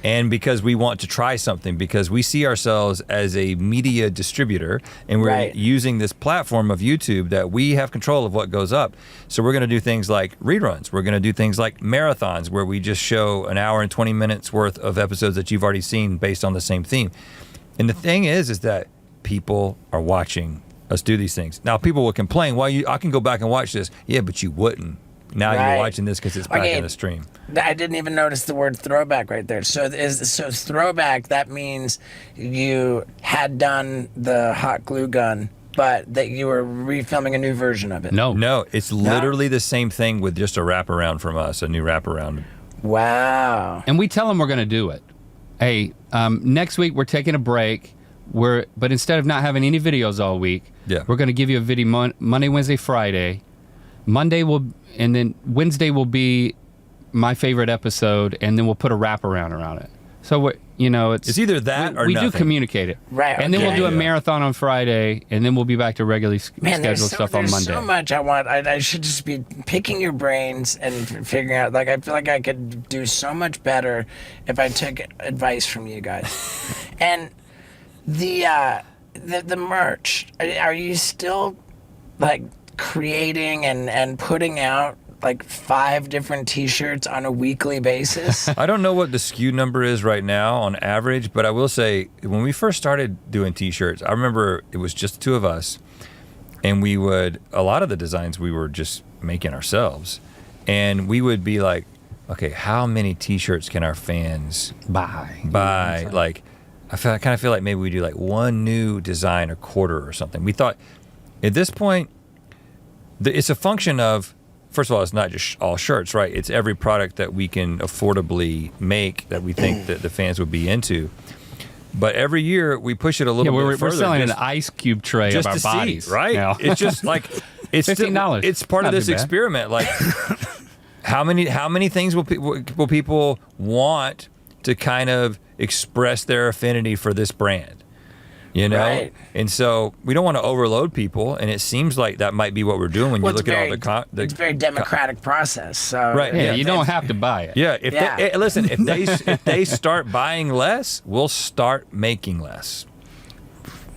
And because we want to try something, because we see ourselves as a media distributor, and we're using this platform of YouTube that we have control of what goes up. So we're going to do things like reruns. We're going to do things like marathons, where we just show an hour and 20 minutes worth of episodes that you've already seen based on the same theme. And the thing is that people are watching us do these things. Now, people will complain, well, I can go back and watch this. Yeah, but you wouldn't. Now you're watching this because it's back in the stream. I didn't even notice the word throwback right there. So throwback, that means you had done the hot glue gun, but that you were refilming a new version of it. No, it's literally the same thing with just a wraparound from us, a new wraparound. Wow. And we tell them we're going to do it. Hey, next week we're taking a break. But instead of not having any videos all week, we're going to give you a video Monday, Wednesday, Friday. And then Wednesday will be my favorite episode, and then we'll put a wraparound around it. So it's either that or we nothing. do communicate it, right? And then we'll do a marathon on Friday, and then we'll be back to regularly scheduled stuff on Monday. So much I want. I should just be picking your brains and figuring out. Like, I feel like I could do so much better if I took advice from you guys. And the merch. Are you still like creating and putting out like 5 different t-shirts on a weekly basis? I don't know what the SKU number is right now on average, but I will say when we first started doing t-shirts, I remember it was just the 2 of us, and a lot of the designs we were just making ourselves, and we would be like, okay, how many t-shirts can our fans Bye. Like, I kind of feel like maybe we do like one new design a quarter or something. We thought at this point, it's a function of, first of all, it's not just all shirts, right? It's every product that we can affordably make that we think that the fans would be into. But every year we push it a little bit further. We're selling an ice cube tray just of our to bodies, see, right? now. It's just like it's $15. It's part of Not this too bad. experiment. Like, how many things will people want to kind of express their affinity for this brand? You know, Right. and so we don't want to overload people, and it seems like that might be what we're doing when you look at all the it's a very democratic process. So Right, Yeah, yeah. you don't have to buy it. yeah. Listen, if they start buying less, we'll start making less.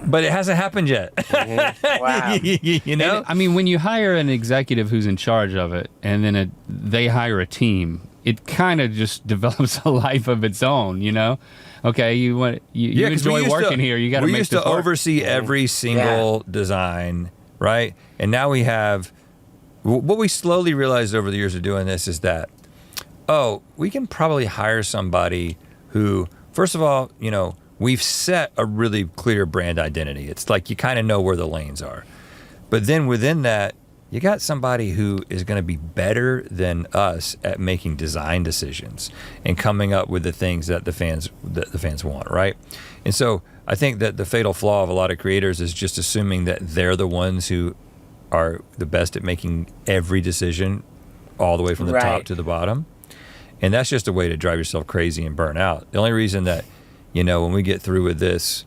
But it hasn't happened yet. Wow. You know, And, I mean, when you hire an executive who's in charge of it, and then they hire a team, it kind of just develops a life of its own. You know, okay, you 'cause we enjoy used working here. You got to We make used this to work. oversee every single design, right? And now we have. What we slowly realized over the years of doing this is that, we can probably hire somebody who, first of all, you know, we've set a really clear brand identity. It's like you kind of know where the lanes are. But then within that, you got somebody who is going to be better than us at making design decisions and coming up with the things that the fans want, right? And so I think that the fatal flaw of a lot of creators is just assuming that they're the ones who are the best at making every decision all the way from the top Right. to the bottom. And that's just a way to drive yourself crazy and burn out. The only reason that, you know, when we get through with this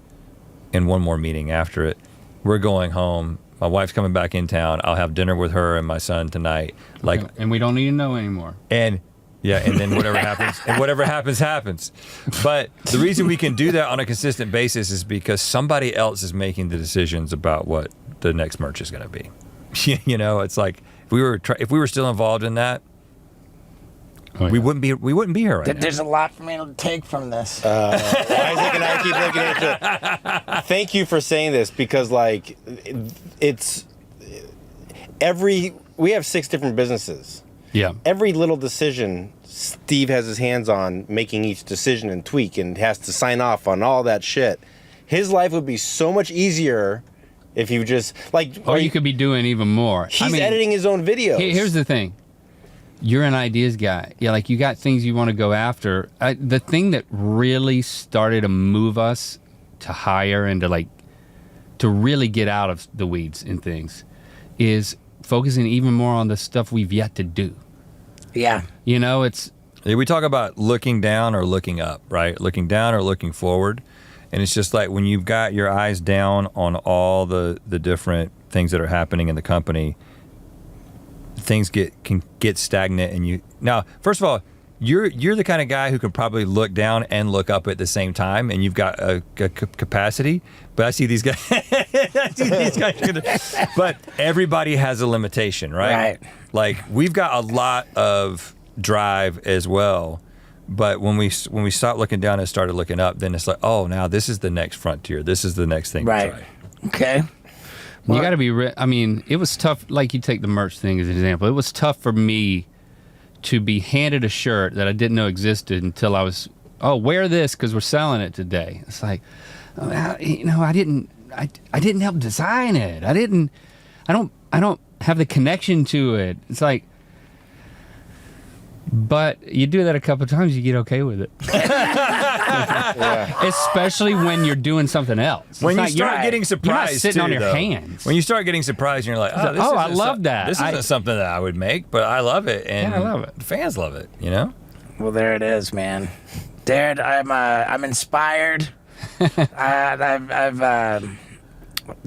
and one more meeting after it, we're going home. My wife's coming back in town. I'll have dinner with her and my son tonight. Like, and we don't need to know anymore. and then whatever happens. But the reason we can do that on a consistent basis is because somebody else is making the decisions about what the next merch is going to be. You know, it's like if we were still involved in that, we wouldn't be here right now. There's a lot for me to take from this. Isaac and I keep looking at you. Thank you for saying this, because like we have 6 different businesses. Yeah. Every little decision Steve has his hands on, making each decision and tweak, and has to sign off on all that shit. His life would be so much easier if he would just Or you could be doing even more. He's editing his own videos. Here's the thing. You're an ideas guy. Yeah, like you got things you want to go after. The thing that really started to move us to hire and to really get out of the weeds in things is focusing even more on the stuff we've yet to do. Yeah. You know, it's We talk about looking down or looking up, right? Looking down or looking forward. And it's just like when you've got your eyes down on all the different things that are happening in the company, things can get stagnant. And now, first of all, you're the kind of guy who can probably look down and look up at the same time, and you've got a capacity. But I see these guys. But everybody has a limitation, right? Right. Like we've got a lot of drive as well. But when we stopped looking down and started looking up, then it's like, oh, now this is the next frontier. This is the next thing Right. to try. Okay. you got to be. I mean, it was tough. Like you take the merch thing as an example. It was tough for me to be handed a shirt that I didn't know existed until I was, wear this because we're selling it today. It's like, you know, I didn't help design it. I don't have the connection to it. It's like, but you do that a couple of times, you get okay with it. Especially when you're doing something else. When you It's start not- getting surprised, you're not sitting too, on your though. hands. When you start getting surprised, and you're like, like, this I isn't love that. This isn't something that I would make, but I love it, and Yeah, I love it. the fans love it. You know. Well, there it is, man. Darren, I'm inspired.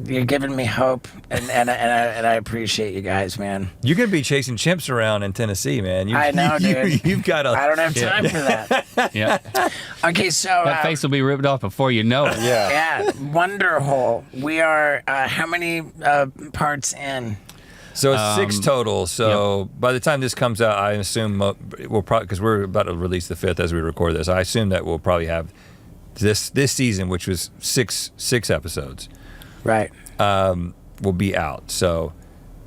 You're giving me hope, and I appreciate you guys, man. You're gonna be chasing chimps around in Tennessee, man. I know, dude. You've got a. I don't have time for that. Yeah. Okay, so That face will be ripped off before you know it. yeah, Wonder Hole. We are how many parts in? So it's 6 total. So by the time this comes out, I assume we'll probably, because we're about to release the 5th as we record this. I assume that we'll probably have this season, which was six episodes. Right. will be out. So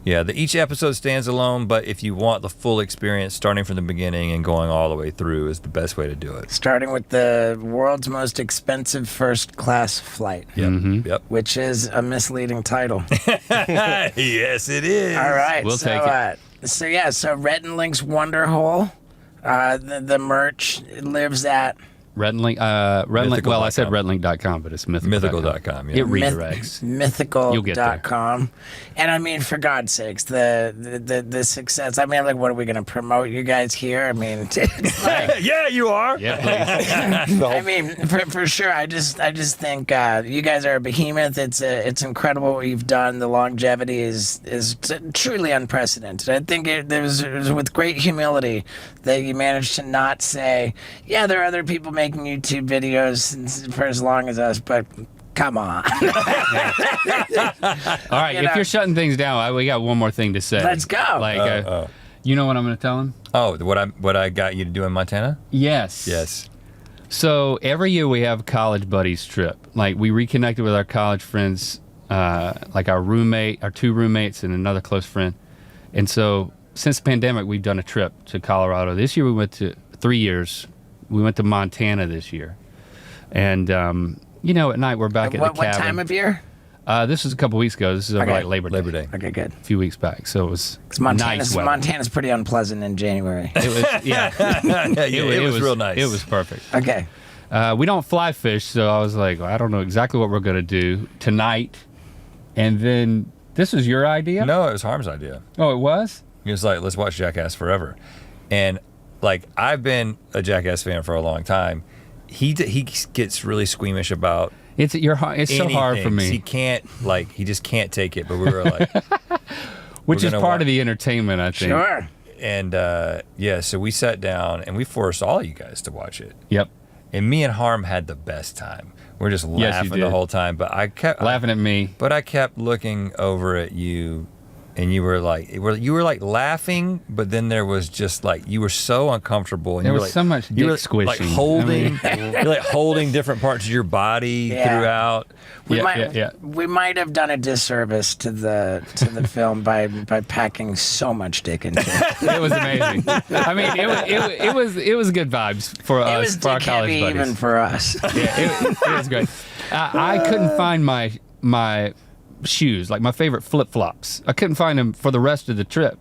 yeah, each episode stands alone, but if you want the full experience, starting from the beginning and going all the way through is the best way to do it. Starting with the world's most expensive first-class flight. Yep. Which is a misleading title. Yes, it is. All right. We'll take it. So Rhett and Link's Wonder Hole. The merch lives at Red and Link, well, I said Mythical.com. redlink.com, but it's mythical.com. Mythical.com, yeah. It redirects. You'll get there. Mythical.com. And I mean, for God's sakes, the success. I mean, like, what are we going to promote you guys here? I mean, it's like, Yeah, you are. Yeah, please. I mean, for sure. I just think you guys are a behemoth. It's incredible what you've done. The longevity is truly unprecedented. I think it was with great humility that you managed to not say, yeah, there are other people making YouTube videos for as long as us, but come on. All right, if you're shutting things down, we got one more thing to say. Let's go. Like, you know what I'm going to tell him? Oh, what I got you to do in Montana? Yes. Yes. So every year we have a college buddies trip. Like, we reconnected with our college friends, like our two roommates and another close friend. And so since the pandemic, we've done a trip to Colorado. This year we went to 3 years. We went to Montana this year. And, at night we're back at the cabin. What time of year? This was a couple weeks ago. This is over Okay. like Labor Day. Okay, good. a few weeks back. So it was Montana's, nice weather. Montana's pretty unpleasant in January. It was, yeah. It was real nice. It was perfect. Okay. We don't fly fish, so I was like, well, I don't know exactly what we're going to do tonight. And then this was your idea? No, it was Harm's idea. Oh, it was? He was like, let's watch Jackass forever. And like, I've been a Jackass fan for a long time. He gets really squeamish about It's so hard for me. He just can't take it. But we were like, Which we're is gonna part wa- of the entertainment, I think. Sure. and so we sat down and we forced all you guys to watch it. Yep. And me and Harm had the best time. We're just Yes, you laughing the did. whole time. But I kept Laughing at me. But I kept looking over at you, and you were like laughing, but then there was just like you were so uncomfortable. And There you were was like, so much you were dick squishing. like holding, I mean- you're like holding different parts of your body Yeah. throughout. We Yeah. We might have done a disservice to the film by packing so much dick into it. It was amazing. I mean, it was good vibes for It us, was for our dick college heavy buddies. even for us. Yeah, it was great. I couldn't find my shoes, like my favorite flip-flops. I couldn't find them for the rest of the trip.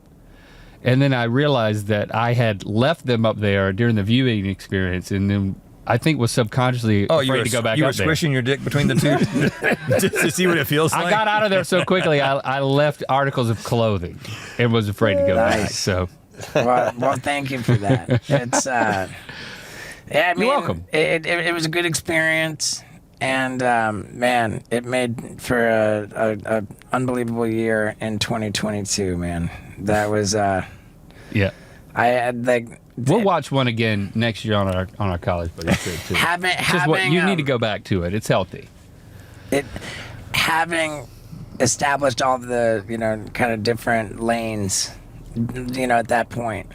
And then I realized that I had left them up there during the viewing experience, and then I think was subconsciously afraid to go back you were up there. squishing your dick between the two just to see what it feels like. I got out of there so quickly, I left articles of clothing and was afraid to go back. Nice. So well, thank you for that. It's yeah, I mean, welcome. It was a good experience, and man, it made for a unbelievable year in 2022. Man, that was yeah, I had like. we'll watch one again next year on our college buddies trip too. You need to go back to it. It's healthy. Having established all the kind of different lanes, at that point.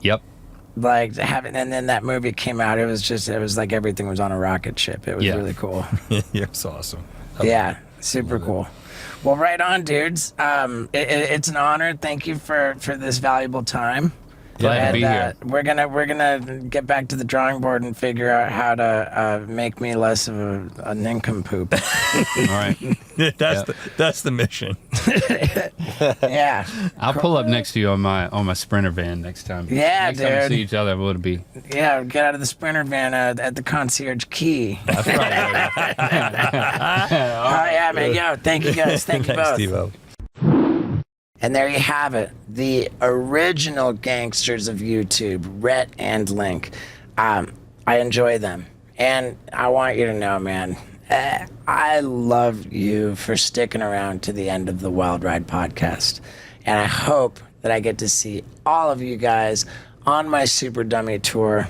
Yep. Like and then that movie came out. It was like everything was on a rocket ship. It was really cool. Yeah, it's awesome. Yeah, super cool. Well, right on, dudes. It's an honor. Thank you for this valuable time. Glad to be here. We're gonna get back to the drawing board and figure out how to make me less of a nincompoop. All right. That's the mission. Yeah. I'll pull up next to you on my Sprinter van next time. Yeah, next time we dude. see each other, we'll be. Yeah, get out of the Sprinter van at the concierge key. That's right. Oh yeah, man. Yo, thank you guys. Thank you Thanks, both. Steve-O. And there you have it, the original gangsters of YouTube, Rhett and Link. I enjoy them, and I want you to know, man, I love you for sticking around to the end of the Wild Ride podcast, and I hope that I get to see all of you guys on my Super Dummy tour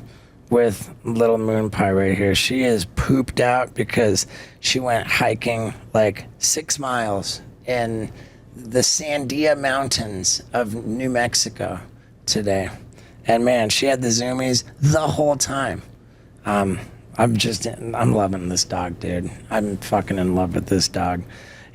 with little Moon Pie right here. She is pooped out because she went hiking like 6 miles in the Sandia Mountains of New Mexico today. And man, she had the zoomies the whole time. I'm loving this dog, dude. I'm fucking in love with this dog.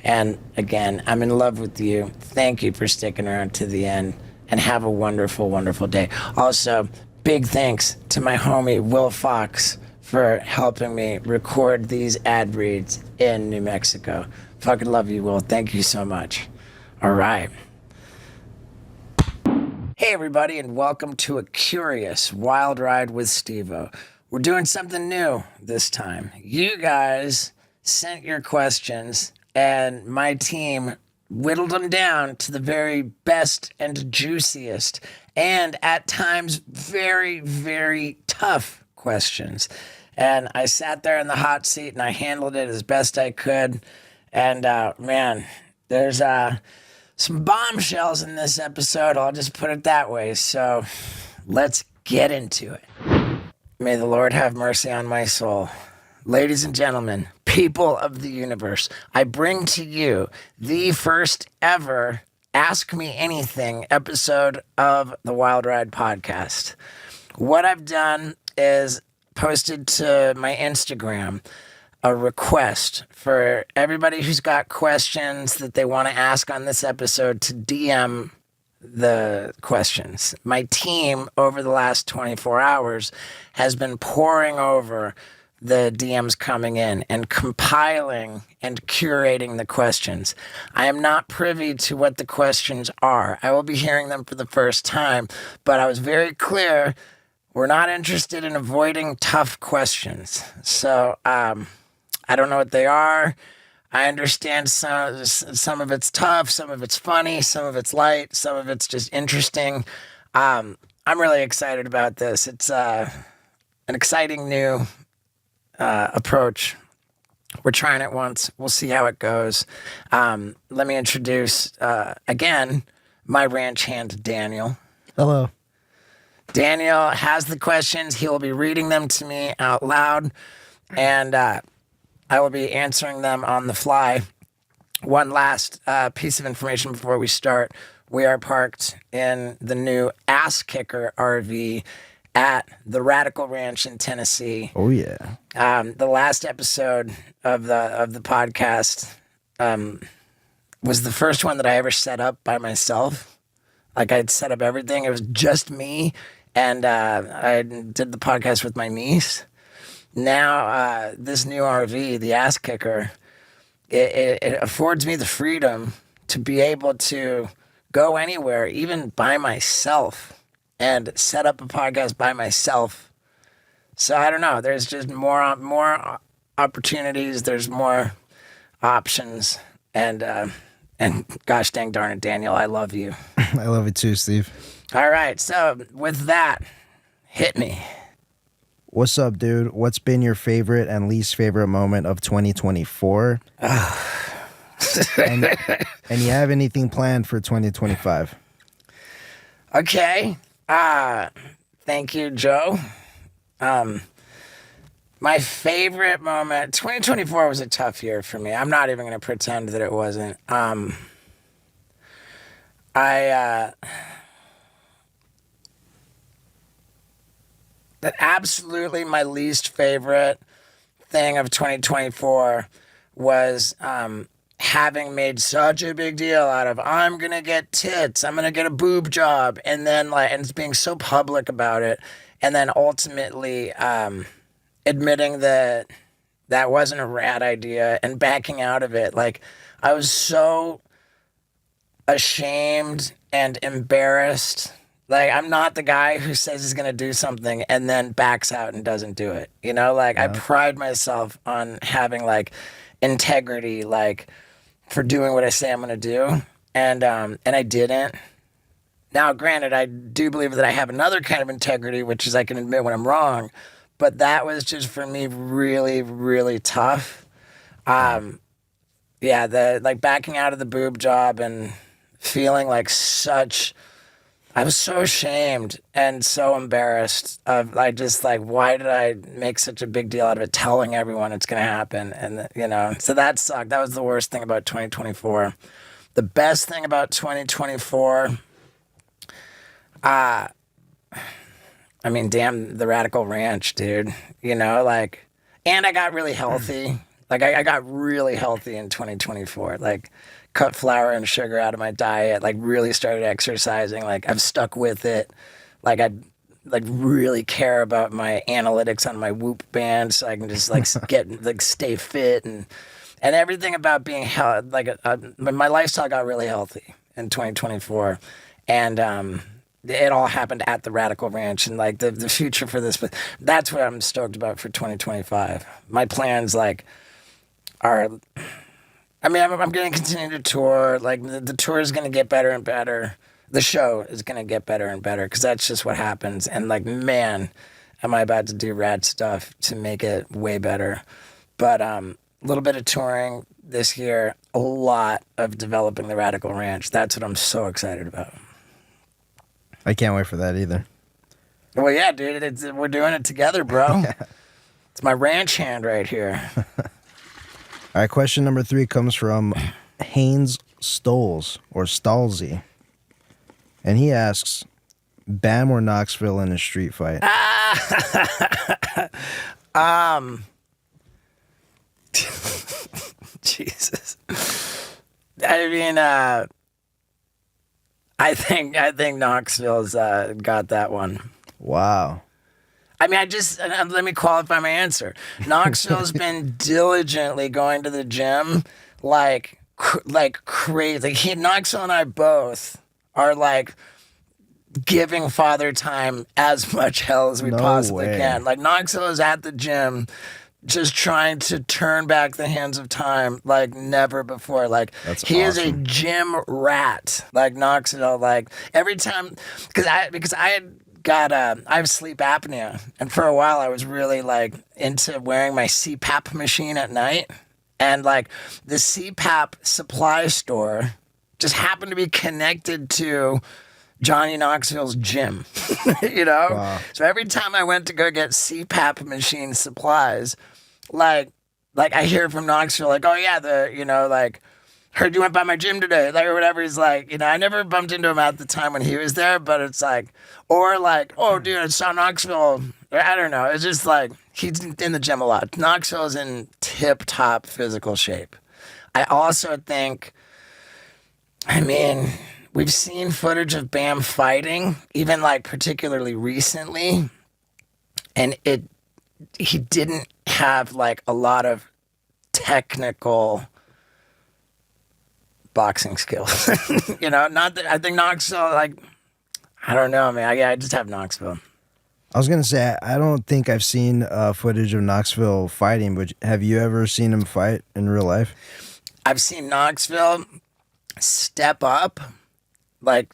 And again, I'm in love with you. Thank you for sticking around to the end, and have a wonderful, wonderful day. Also, big thanks to my homie Will Fox for helping me record these ad reads in New Mexico. Fucking love you, Will. Thank you so much. All right. Hey, everybody, and welcome to a curious wild ride with Steve-O. We're doing something new this time. You guys sent your questions, and my team whittled them down to the very best and juiciest, and at times very, very tough questions. And I sat there in the hot seat, and I handled it as best I could. And man, there's some bombshells in this episode. I'll just put it that way. So let's get into it. May the Lord have mercy on my soul. Ladies and gentlemen, people of the universe, I bring to you the first ever Ask Me Anything episode of the Wild Ride podcast. What I've done is posted to my Instagram a request for everybody who's got questions that they want to ask on this episode to DM the questions. My team over the last 24 hours has been poring over the DMs coming in and compiling and curating the questions. I am not privy to what the questions are. I will be hearing them for the first time, but I was very clear, we're not interested in avoiding tough questions. So, I don't know what they are. I understand some of it's tough, some of it's funny, some of it's light, some of it's just interesting. I'm really excited about this. It's an exciting new approach. We're trying it once. We'll see how it goes. Let me introduce, again, my ranch hand, Daniel. Hello. Daniel has the questions. He will be reading them to me out loud, and I will be answering them on the fly. One last piece of information before we start. We are parked in the new Ass Kicker RV at the Radical Ranch in Tennessee. Oh, yeah. The last episode of the podcast was the first one that I ever set up by myself. Like, I'd set up everything. It was just me, and I did the podcast with my niece. Now, this new RV, the Ass Kicker, it affords me the freedom to be able to go anywhere, even by myself, and set up a podcast by myself. So I don't know. There's just more opportunities. There's more options, and gosh dang darn it, Daniel, I love you. I love it too, Steve. All right. So with that, hit me. What's up, dude? What's been your favorite and least favorite moment of 2024? and you have anything planned for 2025? Okay. Thank you, Joe. My favorite moment, 2024 was a tough year for me. I'm not even going to pretend that it wasn't. Absolutely my least favorite thing of 2024 was having made such a big deal out of, I'm going to get tits, I'm going to get a boob job, and then and being so public about it, and then ultimately admitting that that wasn't a rad idea and backing out of it. Like, I was so ashamed and embarrassed. Like, I'm not the guy who says he's going to do something and then backs out and doesn't do it. You know, like, I pride myself on having, like, integrity, like, for doing what I say I'm going to do. And I didn't. Now, granted, I do believe that I have another kind of integrity, which is I can admit when I'm wrong. But that was just, for me, really, really tough. Yeah, backing out of the boob job and feeling like I was so ashamed and so embarrassed of, why did I make such a big deal out of it, telling everyone it's going to happen? And, so that sucked. That was the worst thing about 2024. The best thing about 2024, damn, the Radical Ranch, dude. And I got really healthy. Like I got really healthy in 2024. Like cut flour and sugar out of my diet. Like really started exercising. Like I've stuck with it. Like I like really care about my analytics on my Whoop band, so I can just like stay fit and everything about being my lifestyle got really healthy in 2024, and it all happened at the Radical Ranch, and like the future for this, but that's what I'm stoked about for 2025. My plans like are, I mean, I'm going to continue to tour. Like the tour is going to get better and better. The show is going to get better and better because that's just what happens. And like, man, am I about to do rad stuff to make it way better. But a little bit of touring this year, a lot of developing the Radical Ranch. That's what I'm so excited about. I can't wait for that either. Well, yeah, dude, we're doing it together, bro. It's my ranch hand right here. All right, question number 3 comes from Haynes Stoles, or Stalzy. And he asks, Bam or Knoxville in a street fight? Jesus. I mean, I think Knoxville's got that one. Wow. I mean, let me qualify my answer. Knoxville's been diligently going to the gym like crazy. Knoxville and I both are like giving Father Time as much hell as we possibly can. Like Knoxville is at the gym just trying to turn back the hands of time like never before. Like he is a gym rat. Like Knoxville, like every time, because I have sleep apnea, and for a while I was really like into wearing my CPAP machine at night, and like the CPAP supply store just happened to be connected to Johnny Knoxville's gym, you know? Wow. So every time I went to go get CPAP machine supplies, like I hear from Knoxville, like, oh yeah, heard you went by my gym today, like, or whatever. He's like, you know, I never bumped into him at the time when he was there, but it's like, or like, oh dude, I saw Knoxville. I don't know. It's just like, he's in the gym a lot. Knoxville's in tip-top physical shape. I also think, I mean, we've seen footage of Bam fighting, even like particularly recently, and he didn't have like a lot of technical boxing skills. You know, not that I think Knoxville, like, I don't know, man. I just have Knoxville. I was gonna say I don't think I've seen footage of Knoxville fighting, but have you ever seen him fight in real life? I've seen Knoxville step up, like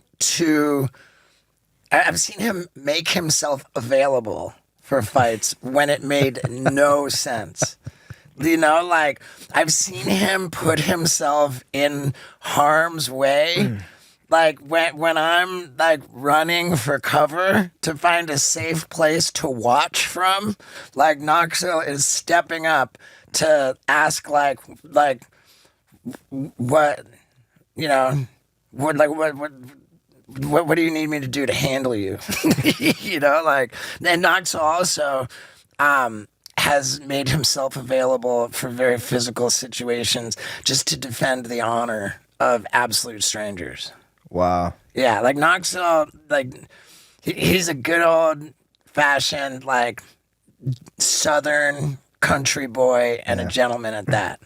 I've seen him make himself available for fights when it made no sense. You know, like I've seen him put himself in harm's way. Like when I'm like running for cover to find a safe place to watch from, like Knoxville is stepping up to ask like what, you know, what do you need me to do to handle you? You know, like, and Knoxville also has made himself available for very physical situations just to defend the honor of absolute strangers. Wow. Yeah, like Knoxville, like he's a good old fashioned like Southern country boy and a gentleman at that.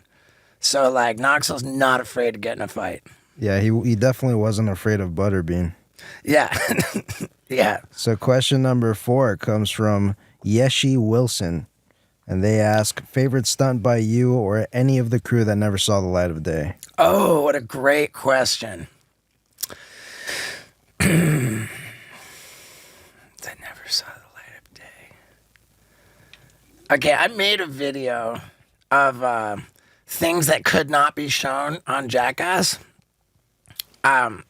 So like Knoxville's not afraid to get in a fight. Yeah, he definitely wasn't afraid of Butterbean. Yeah. Yeah. So question number 4 comes from Yeshi Wilson. And they ask, favorite stunt by you or any of the crew that never saw the light of day? Oh, what a great question. That never saw the light of day. Okay, I made a video of things that could not be shown on Jackass. I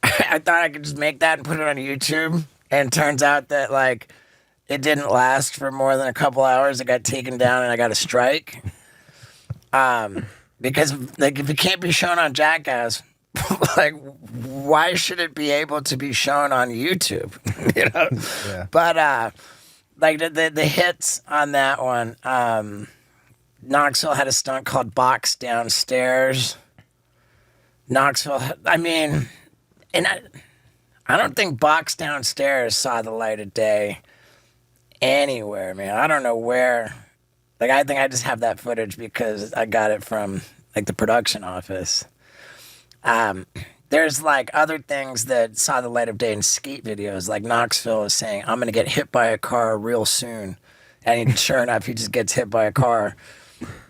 thought I could just make that and put it on YouTube. And it turns out that, like, it didn't last for more than a couple hours. It got taken down and I got a strike. Because, like, if it can't be shown on Jackass, like, why should it be able to be shown on YouTube? You know? Yeah. But, like, the hits on that one, Knoxville had a stunt called Box Downstairs. Knoxville, I mean, and I don't think Box Downstairs saw the light of day anywhere, man. I don't know where. Like, I think I just have that footage because I got it from, like, the production office. There's, like, other things that saw the light of day in skate videos. Like, Knoxville is saying, I'm going to get hit by a car real soon. And sure enough, he just gets hit by a car.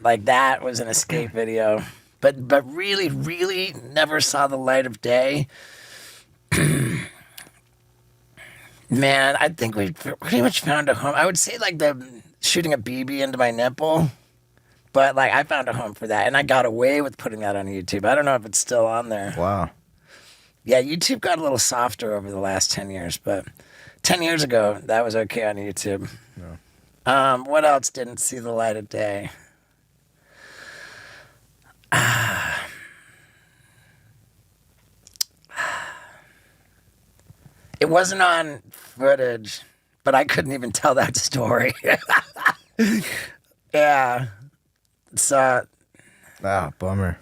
Like, that was an escape video. But really, really never saw the light of day. Man, I think we pretty much found a home. I would say, like, the shooting a BB into my nipple. But, like, I found a home for that. And I got away with putting that on YouTube. I don't know if it's still on there. Wow. Yeah, YouTube got a little softer over the last 10 years. But 10 years ago, that was okay on YouTube. Yeah. What else didn't see the light of day? It wasn't on footage, but I couldn't even tell that story. Yeah. So, Bummer.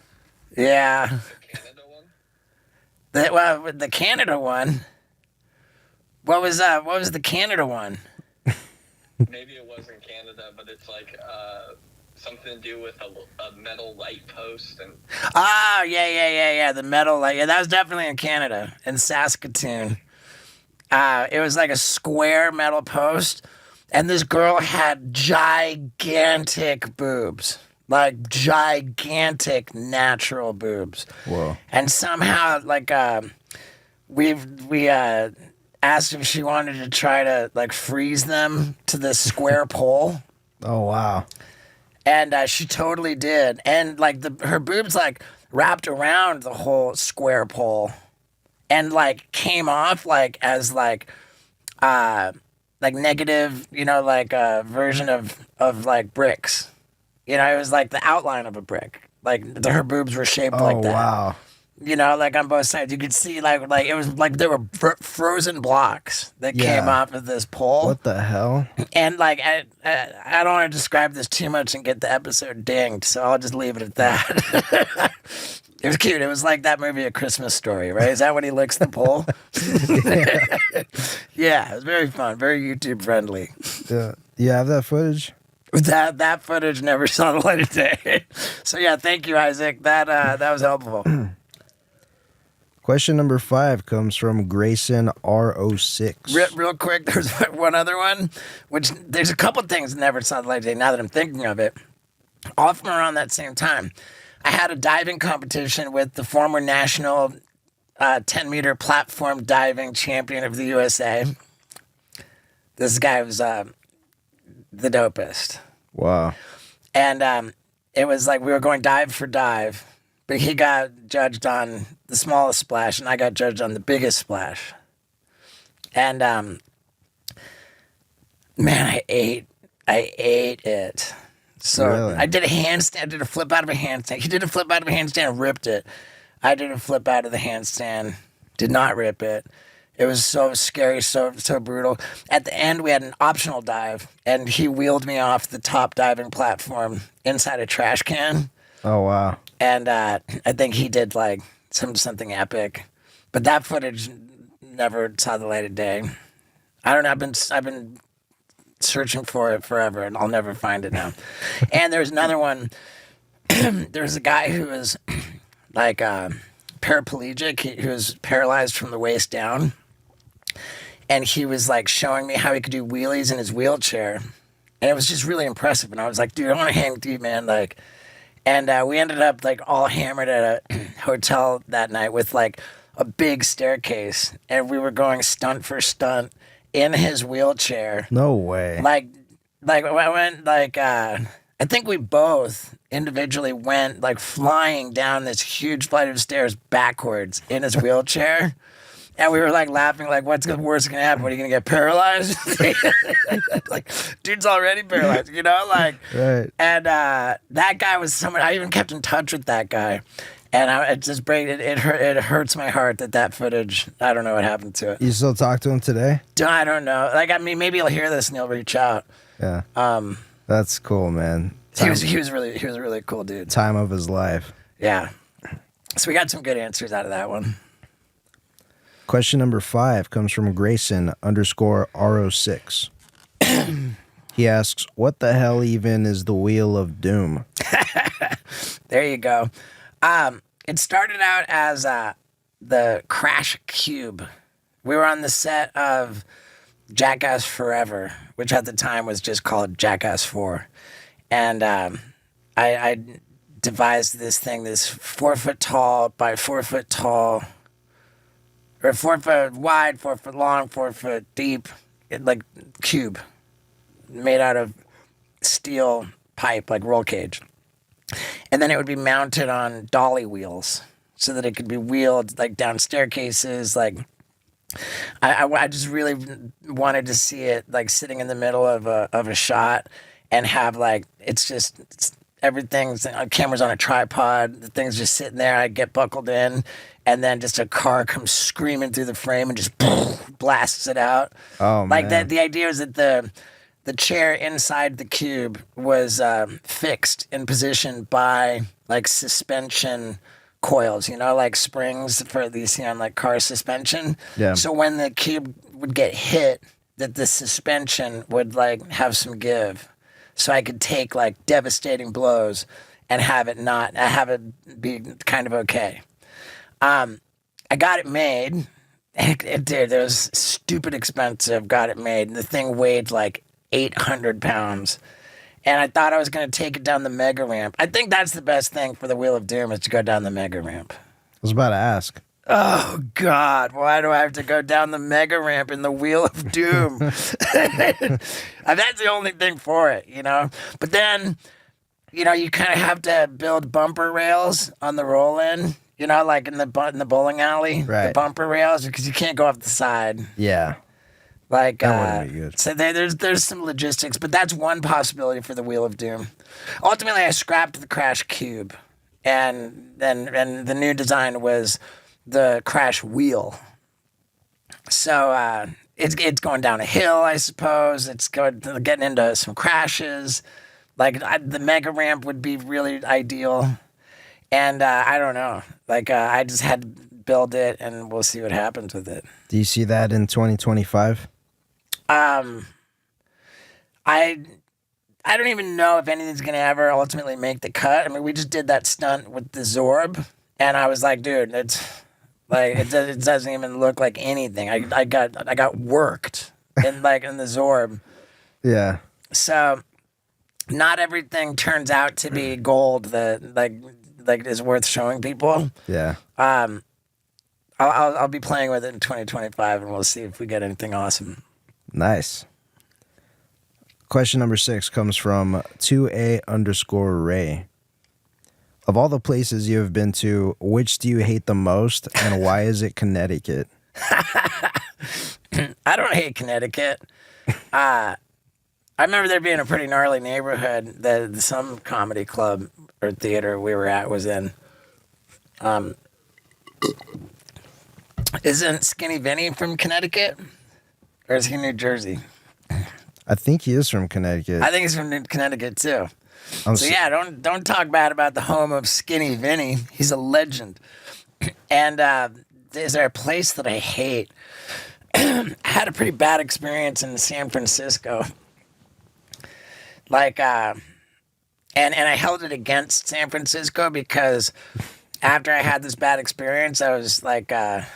yeah. Canada one? The Canada one. What was the Canada one? Maybe it was in Canada, but it's like something to do with a metal light post and Oh, yeah. The metal light. Yeah, that was definitely in Canada, in Saskatoon. It was like a square metal post, and this girl had gigantic boobs. Like, gigantic natural boobs. Whoa. And somehow, like, we asked if she wanted to try to, like, freeze them to this square pole. Oh, wow. And she totally did. And, like, her boobs, like, wrapped around the whole square pole and, like, came off, like, as, like negative, you know, like a version of like, bricks. You know, it was like the outline of a brick. Like, her boobs were shaped like that. Oh, wow. You know, like, on both sides. You could see, like it was like there were frozen blocks that came off of this pole. What the hell? And, like, I don't want to describe this too much and get the episode dinged, so I'll just leave it at that. It was cute. It was like that movie, A Christmas Story, right? Is that when he licks the pole? Yeah, it was very fun, very YouTube friendly. Yeah. You have that footage? That footage never saw the light of day. So yeah, thank you, Isaac. That was helpful. Question number 5 comes from Grayson R06. Real quick, there's one other one, which there's a couple things that never saw the light of day now that I'm thinking of it. Often around that same time, I had a diving competition with the former national 10-meter platform diving champion of the USA. This guy was the dopest. Wow. And it was like we were going dive for dive, but he got judged on the smallest splash, and I got judged on the biggest splash. And man, I ate it. So Really? I did a handstand. I did a flip out of a handstand. He did a flip out of a handstand and ripped it. I did a flip out of the handstand, did not rip it. It was so scary, so brutal. At the end, we had an optional dive, and he wheeled me off the top diving platform inside a trash can. Oh, wow. And I think he did, like, something epic. But that footage never saw the light of day. I don't know. I've been searching for it forever, and I'll never find it now. And there's another one. There's a guy who was, like, paraplegic. He was paralyzed from the waist down. And he was, like, showing me how he could do wheelies in his wheelchair. And it was just really impressive. And I was like, dude, I want to hang with you, man. Like, and we ended up, like, all hammered at a hotel that night with, like, a big staircase. And we were going stunt for stunt in his wheelchair. No way. Like I went, like, I think we both individually went, like, flying down this huge flight of stairs backwards in his wheelchair. And we were, like, laughing, like, what's the worst going to happen? What, are you going to get paralyzed? Like, dude's already paralyzed, you know? Like, Right. And that guy was someone, I even kept in touch with that guy. And it hurts my heart that footage, I don't know what happened to it. You still talk to him today? I don't know. Like, I mean, maybe he'll hear this and he'll reach out. Yeah. That's cool, man. He was really a cool dude. Time of his life. Yeah. So we got some good answers out of that one. Question number 5 comes from Grayson _RO6. He asks, what the hell even is the Wheel of Doom? There you go. It started out as the Crash Cube. We were on the set of Jackass Forever, which at the time was just called Jackass 4. And I devised this thing, this 4 foot tall by 4 foot tall, or 4 foot wide, 4 foot long, 4 foot deep, like cube made out of steel pipe, like roll cage. And then it would be mounted on dolly wheels so that it could be wheeled like down staircases. Like I just really wanted to see it like sitting in the middle of a shot and have like, everything's camera's on a tripod. The thing's just sitting there. I get buckled in, and then just a car comes screaming through the frame and just blasts it out. Oh, like man. the idea is that the chair inside the cube was fixed in position by like suspension coils, like springs for these, like car suspension. Yeah. So when the cube would get hit, that the suspension would like have some give. So I could take like devastating blows and have it be kind of okay. I got it made. It did. It was stupid expensive. Got it made. And the thing weighed like 800 pounds. And I thought I was going to take it down the mega ramp. I think that's the best thing for the Wheel of Doom is to go down the mega ramp. I was about to ask. Oh, God, why do I have to go down the mega ramp in the Wheel of Doom? That's the only thing for it, But then, you kind of have to build bumper rails on the roll-in, like in the bowling alley, Right. the bumper rails, because you can't go off the side. Yeah. Like, That wouldn't be good. So there's some logistics, but that's one possibility for the Wheel of Doom. Ultimately, I scrapped the Crash Cube, and the new design was the Crash Wheel. So it's going down a hill, I suppose. It's getting into some crashes. Like the mega ramp would be really ideal, and I don't know. Like I just had to build it, and we'll see what happens with it. Do you see that in 2025? I don't even know if anything's gonna ever ultimately make the cut. I mean, we just did that stunt with the Zorb, and I was like, dude, it's like it doesn't even look like anything. I got worked in the Zorb. Yeah. So not everything turns out to be gold that like is worth showing people. Yeah. I'll be playing with it in 2025, and we'll see if we get anything awesome. Nice. Question number 6 comes from 2A_Ray. Of all the places you have been to, which do you hate the most, and why is it Connecticut? I don't hate Connecticut. I remember there being a pretty gnarly neighborhood that some comedy club or theater we were at was in. Isn't Skinny Vinny from Connecticut? Or is he New Jersey? I think he is from Connecticut. I think he's from Connecticut too. I'm So yeah, don't talk bad about the home of Skinny Vinny. He's a legend. And is there a place that I hate? I had a pretty bad experience in San Francisco. Like, and I held it against San Francisco because after I had this bad experience, I was like, I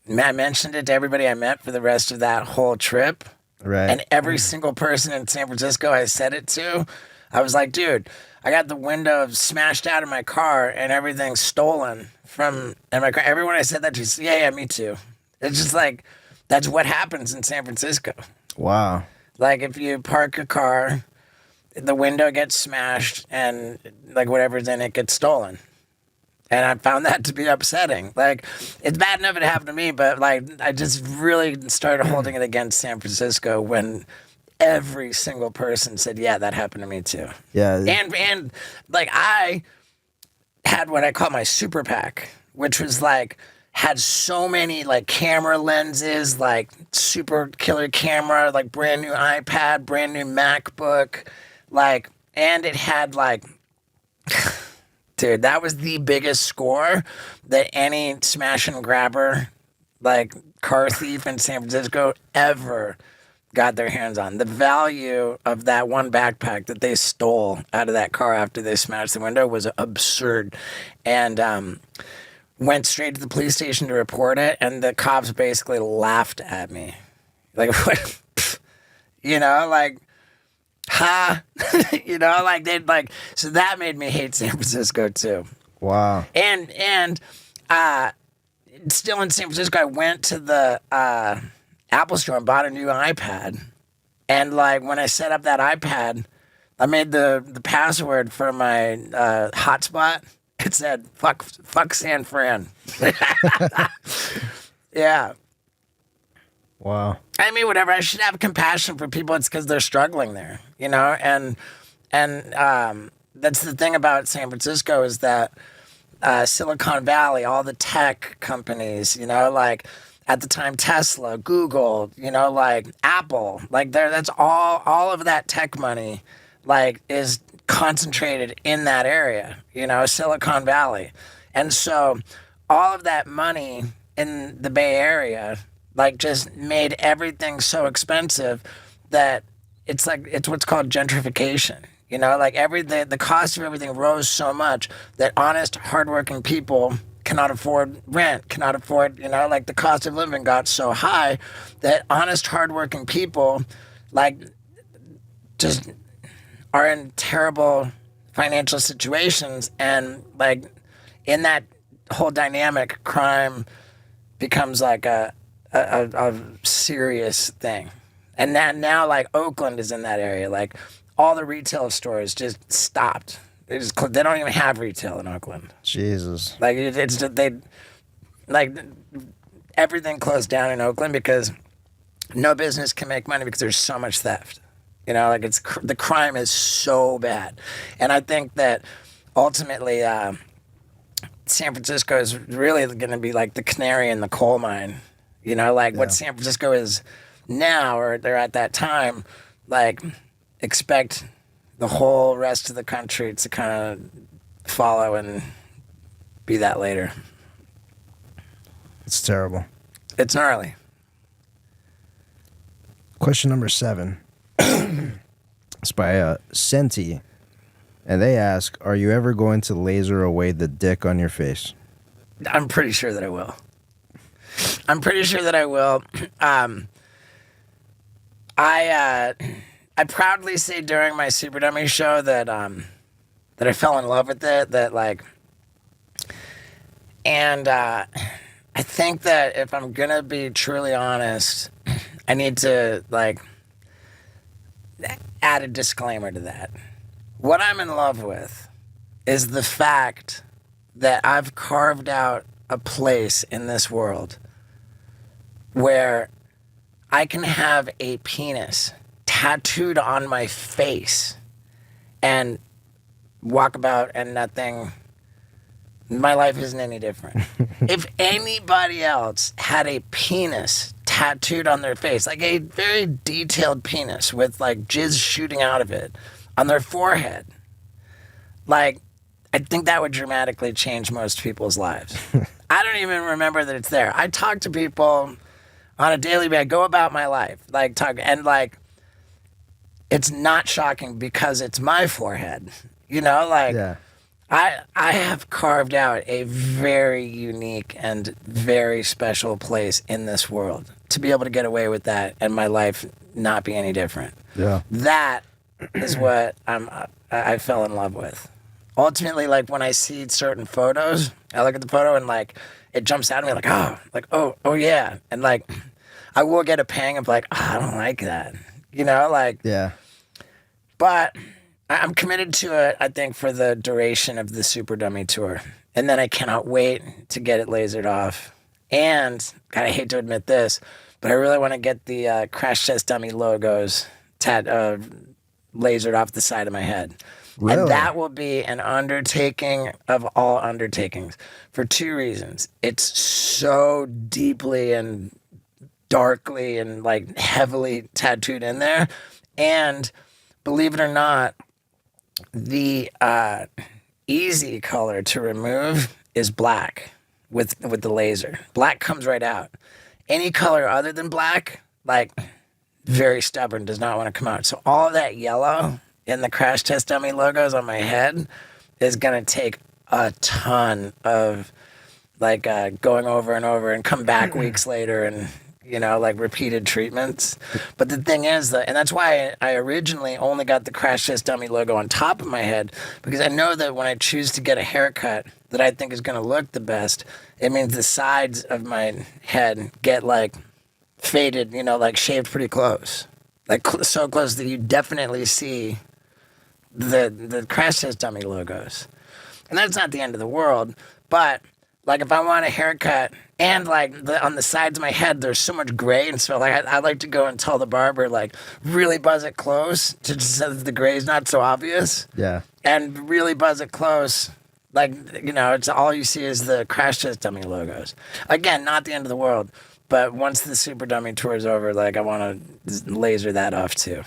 mentioned it to everybody I met for the rest of that whole trip. Right. And every single person in San Francisco I said it to, I was like, dude, I got the window smashed out of my car and everything's stolen from my car. Everyone I said that to, yeah, me too. It's just like, that's what happens in San Francisco. Wow. Like if you park a car, the window gets smashed and like whatever's in it gets stolen. And I found that to be upsetting. Like, it's bad enough it happened to me, but like, I just really started holding it against San Francisco when every single person said, yeah, that happened to me too. Yeah. And like, I had what I call my super pack, which was like, had so many like camera lenses, like super killer camera, like brand new iPad, brand new MacBook, like And it had like, dude, that was the biggest score that any smash and grabber, like car thief in San Francisco ever got their hands on. The value of that one backpack that they stole out of that car after they smashed the window was absurd. And went straight to the police station to report it, and the cops basically laughed at me. Like, what? You know, like, ha, you know, like they'd like, so that made me hate San Francisco too. Wow. And still in San Francisco, I went to the Apple store and bought a new iPad. And like when I set up that iPad, I made the password for my hotspot. It said fuck San Fran. Yeah. Wow. I mean, whatever. I should have compassion for people. It's because they're struggling there, you know. And that's the thing about San Francisco is that Silicon Valley, all the tech companies, you know, like at the time Tesla, Google, you know, like Apple, like that's all of that tech money, like is concentrated in that area, you know, Silicon Valley, and so all of that money in the Bay Area like just made everything so expensive that it's what's called gentrification. You know, like the cost of everything rose so much that honest, hardworking people cannot afford rent, cannot afford, you know, like the cost of living got so high that honest, hardworking people like just are in terrible financial situations. And like in that whole dynamic, crime becomes like a serious thing. And now like Oakland is in that area. Like all the retail stores just stopped. They don't even have retail in Oakland. Jesus. Like it's just, everything closed down in Oakland because no business can make money because there's so much theft. You know, like the crime is so bad. And I think that ultimately San Francisco is really going to be like the canary in the coal mine. You know, like what San Francisco is now, or they're at that time, like expect the whole rest of the country to kind of follow and be that later. It's terrible. It's gnarly. Question number 7. It's by Senti. And they ask, are you ever going to laser away the dick on your face? I'm pretty sure that I will. I proudly say during my Super Dummy show that I fell in love with it. I think that if I'm gonna be truly honest, I need to like add a disclaimer to that. What I'm in love with is the fact that I've carved out a place in this world where I can have a penis tattooed on my face and walk about and nothing, my life isn't any different. If anybody else had a penis tattooed on their face, like a very detailed penis with like jizz shooting out of it on their forehead, like I think that would dramatically change most people's lives. I don't even remember that it's there. I talk to people on a daily basis. I go about my life, it's not shocking because it's my forehead. You know, Yeah. I have carved out a very unique and very special place in this world to be able to get away with that and my life not be any different. Yeah. That is what I fell in love with. Ultimately, like when I see certain photos, I look at the photo and like it jumps out at me oh yeah, and like I will get a pang of like, I don't like that, you know, like Yeah. But I'm committed to it, I think, for the duration of the Super Dummy tour. And then I cannot wait to get it lasered off. And, God, I hate to admit this, but I really want to get the Crash Test Dummy logos lasered off the side of my head. Really? And that will be an undertaking of all undertakings for 2 reasons. It's so deeply and darkly and like heavily tattooed in there. And believe it or not, The easy color to remove is black with the laser. Black comes right out. Any color other than black, like very stubborn, does not want to come out. So all of that yellow in the crash test dummy logos on my head is gonna take a ton of like going over and over and come back weeks later and like repeated treatments. But the thing is that, and that's why I originally only got the crash test dummy logo on top of my head, because I know that when I choose to get a haircut that I think is going to look the best, it means the sides of my head get like faded, like shaved pretty close, like so close that you definitely see the crash test dummy logos. And that's not the end of the world, but like if I want a haircut and like on the sides of my head there's so much gray, and so like I like to go and tell the barber like really buzz it close to just so that the gray is not so obvious. Yeah. And really buzz it close, like it's all you see is the crash test dummy logos. Again, not the end of the world, but once the super dummy tour is over, like I want to laser that off too.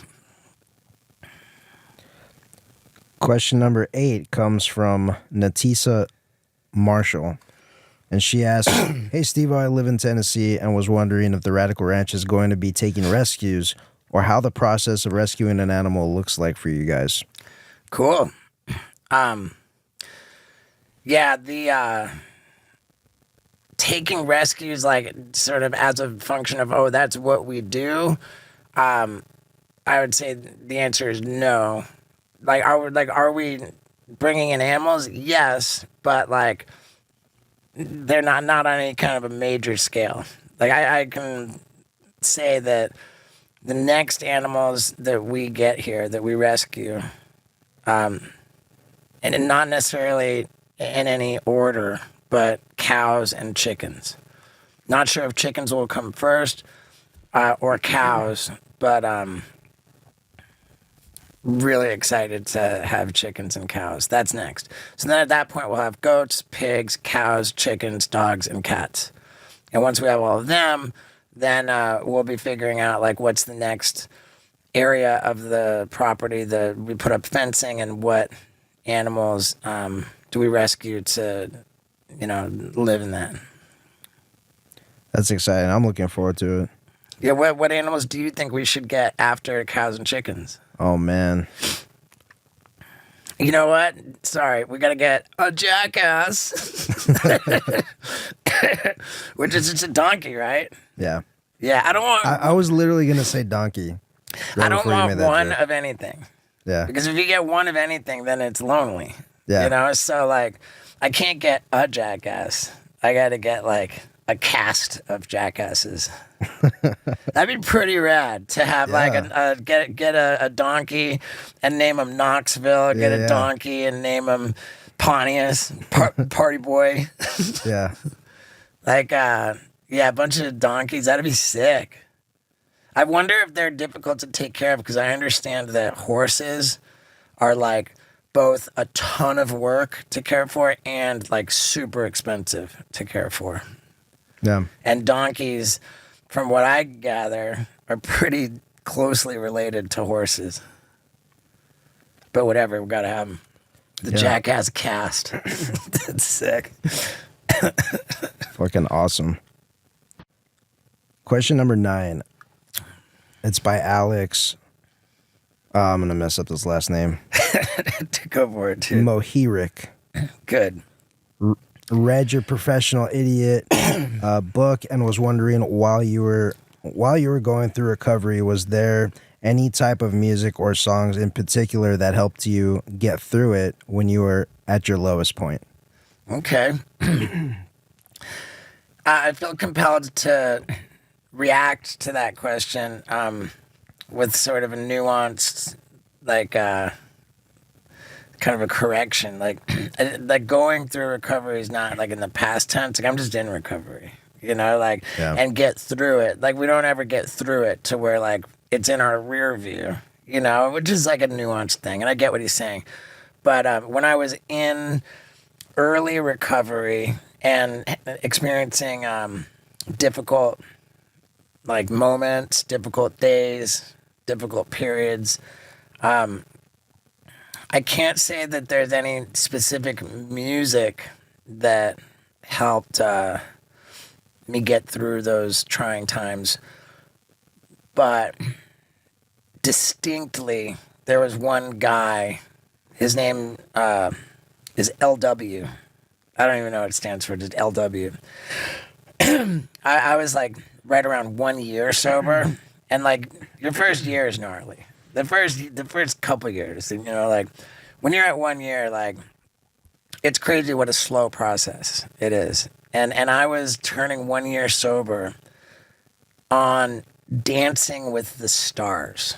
Question number 8 comes from Natisa Marshall. And she asks, "Hey, Steve, I live in Tennessee and was wondering if the Radical Ranch is going to be taking rescues or how the process of rescuing an animal looks like for you guys." Cool. Yeah, the taking rescues like sort of as a function of, that's what we do. I would say the answer is no. Are we bringing in animals? Yes, but like they're not on any kind of a major scale. Like I can say that the next animals that we get here, that we rescue, and not necessarily in any order, but cows and chickens. Not sure if chickens will come first or cows, but really excited to have chickens and cows. That's next. So then at that point, we'll have goats, pigs, cows, chickens, dogs, and cats. And once we have all of them, then we'll be figuring out like what's the next area of the property that we put up fencing, and what animals do we rescue to, live in that. That's exciting. I'm looking forward to it. Yeah, what animals do you think we should get after cows and chickens? Oh, man. You know what? Sorry, we gotta get a jackass. Which is just a donkey, right? Yeah. Yeah, I don't want... I was literally going to say donkey. I don't before you want made that one joke. of anything. Yeah. Because if you get one of anything, then it's lonely. Yeah. So like, I can't get a jackass. I gotta get like a cast of jackasses. That'd be pretty rad to have like get a donkey and name him Knoxville. Get a donkey and name him Pontius, Party Boy. Yeah. Like a bunch of donkeys. That'd be sick. I wonder if they're difficult to take care of, because I understand that horses are like both a ton of work to care for and like super expensive to care for. Yeah. And donkeys, from what I gather, are pretty closely related to horses. But whatever, we gotta have them. The jackass cast. That's sick. Fucking awesome. Question number 9. It's by Alex. I'm going to mess up this last name. Go for it, dude. Mohirik. Good. Read your Professional Idiot book and was wondering, while you were going through recovery, was there any type of music or songs in particular that helped you get through it when you were at your lowest point? Okay. I feel compelled to react to that question with sort of a nuanced, like, kind of a correction. Like going through recovery is not like in the past tense. Like I'm just in recovery, and get through it. Like we don't ever get through it to where like it's in our rear view, which is like a nuanced thing. And I get what he's saying. But when I was in early recovery and experiencing difficult like moments, difficult days, difficult periods, I can't say that there's any specific music that helped me get through those trying times, but distinctly there was one guy. His name is LW. I don't even know what it stands for. Just LW. I was like right around 1 year sober, and like your first year is gnarly. The first couple years, you know, like when you're at 1 year, like it's crazy what a slow process it is. And I was turning 1 year sober on Dancing with the Stars,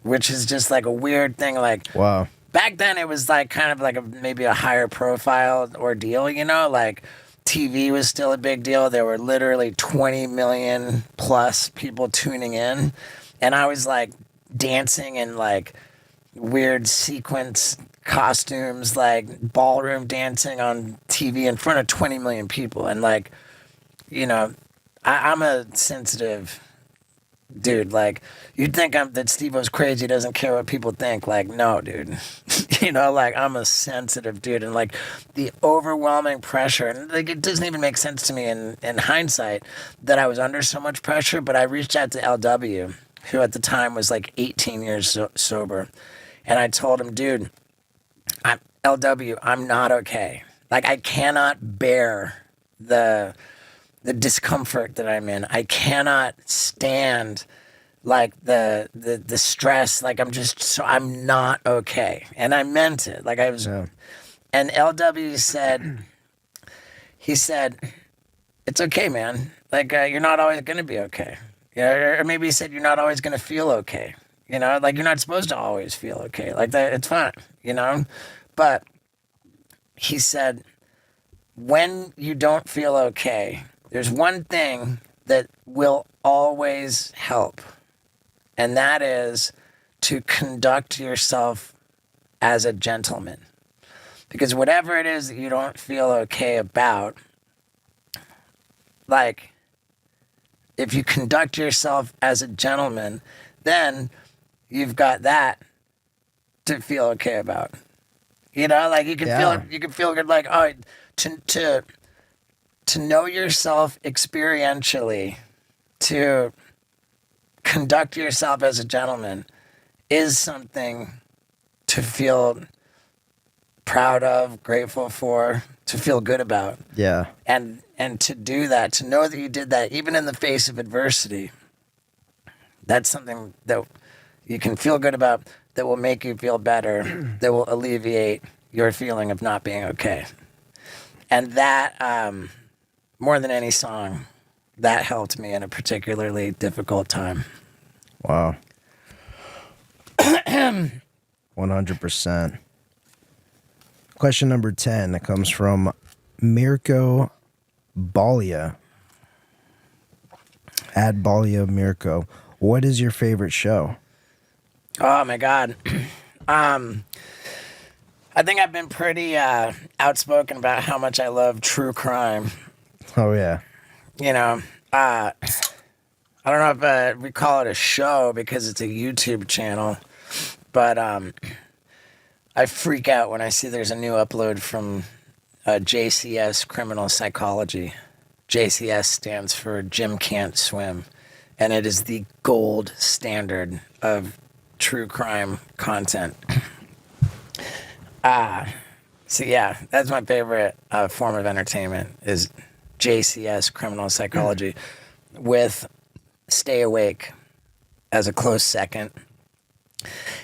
which is just like a weird thing. Like, Wow. back then it was like kind of like maybe a higher profile ordeal, you know, like TV was still a big deal. There were literally 20 million plus people tuning in. And I was like dancing in like weird sequence costumes, like ballroom dancing on TV in front of 20 million people. And like, you know, I'm a sensitive dude. Like, you'd think that Steve-O's crazy, doesn't care what people think. Like, no, dude. You know, like, I'm a sensitive dude. And like the overwhelming pressure, and like it doesn't even make sense to me in hindsight that I was under so much pressure. But I reached out to LW, who at the time was like 18 years sober. And I told him, dude, LW, I'm not okay. Like, I cannot bear the discomfort that I'm in. I cannot stand like the stress. Like, I'm not okay. And I meant it. Like, I was, Yeah. and LW said, he said, it's okay, man. Like, you're not always going to be okay. Yeah, or maybe he said, you're not always going to feel okay. You know, like, you're not supposed to always feel okay. Like, that, it's fine, you know? But he said, when you don't feel okay, there's one thing that will always help, and that is to conduct yourself as a gentleman. Because whatever it is that you don't feel okay about, like, if you conduct yourself as a gentleman, then you've got that to feel okay about. You know, like, you can feel good, like, oh, to know yourself experientially, to conduct yourself as a gentleman is something to feel proud of, grateful for, to feel good about. Yeah. And to do that, to know that you did that, even in the face of adversity, that's something that you can feel good about, that will make you feel better, that will alleviate your feeling of not being okay. And that, more than any song, that helped me in a particularly difficult time. Wow. 100%. Question number 10 comes from Mirko Balia. Add Balia Mirko. What is your favorite show? Oh my God. I think I've been pretty outspoken about how much I love true crime. Oh, yeah. You know, I don't know if we call it a show because it's a YouTube channel, but I freak out when I see there's a new upload from JCS Criminal Psychology. JCS stands for Jim Can't Swim, and it is the gold standard of true crime content. So yeah, that's my favorite form of entertainment is JCS Criminal Psychology, with Stay Awake as a close second.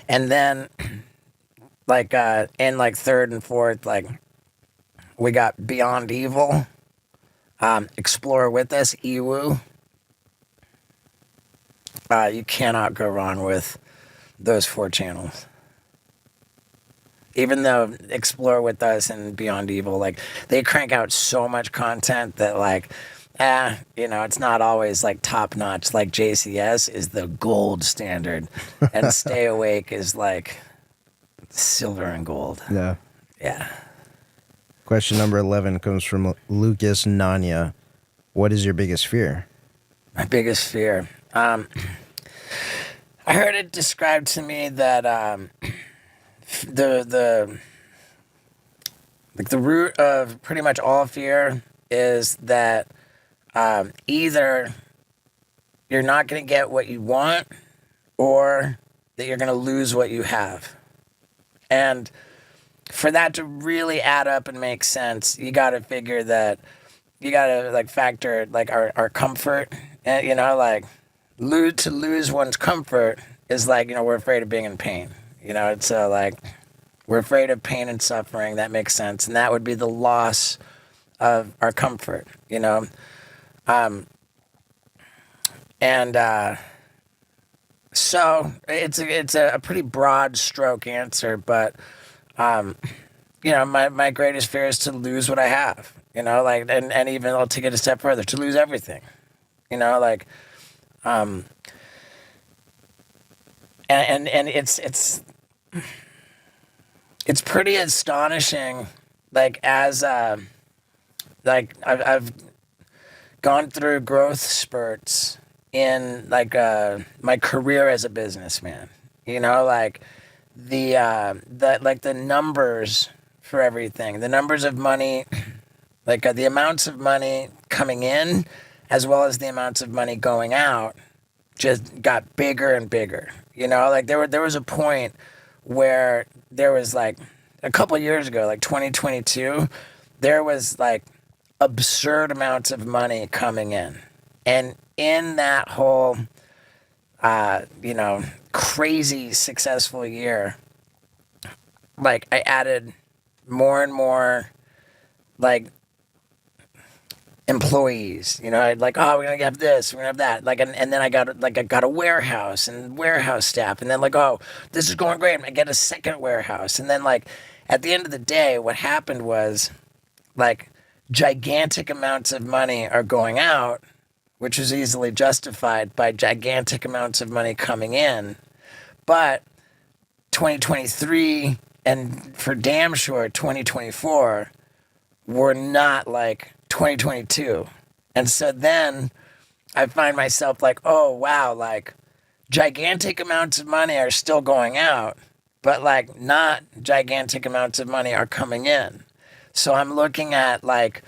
And then like in like third and fourth, like we got Beyond Evil, Explore With Us, Ewu. You cannot go wrong with those 4 channels. Even though Explore With Us and Beyond Evil, like, they crank out so much content that, like, you know, it's not always like top notch. Like, JCS is the gold standard, and Stay Awake is like silver and gold. Yeah. Yeah. Question number 11 comes from Lucas Nanya. What is your biggest fear? My biggest fear. I heard it described to me that the like the root of pretty much all fear is that either you're not going to get what you want or that you're going to lose what you have. And for that to really add up and make sense, you got to figure that you got to like factor like our comfort, and like to lose one's comfort is like, we're afraid of being in pain. It's like we're afraid of pain and suffering. That makes sense. And that would be the loss of our comfort, so it's a pretty broad stroke answer, but my greatest fear is to lose what I have, like, and even I'll take it a step further, to lose everything, like, and it's pretty astonishing, like, as like I've gone through growth spurts in like my career as a businessman, like the numbers for everything, the numbers of money, like the amounts of money coming in as well as the amounts of money going out just got bigger and bigger. Like there was a point where there was like a couple of years ago, like 2022, there was like absurd amounts of money coming in. And in that whole, crazy successful year, like I added more and more, like, employees. I'd like, oh, we're gonna have this, we're gonna have that. Like, and then I got a warehouse and warehouse staff, and then like, oh, this is going great. I get a second warehouse, and then like, at the end of the day, what happened was, like, gigantic amounts of money are going out, which is easily justified by gigantic amounts of money coming in. But 2023 and for damn sure 2024 were not like 2022. And so then I find myself like, oh, wow, like gigantic amounts of money are still going out, but like not gigantic amounts of money are coming in. So I'm looking at like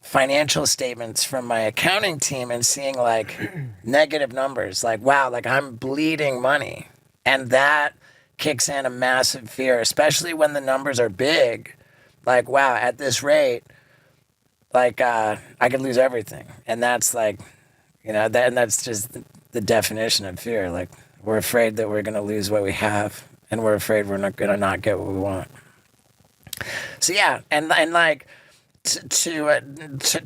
financial statements from my accounting team and seeing like negative numbers, like, wow, like I'm bleeding money. And that kicks in a massive fear, especially when the numbers are big. Like, wow, at this rate, like I could lose everything. And that's like, and that's just the definition of fear. Like, we're afraid that we're going to lose what we have, and we're afraid we're not going to not get what we want. So yeah, and like, to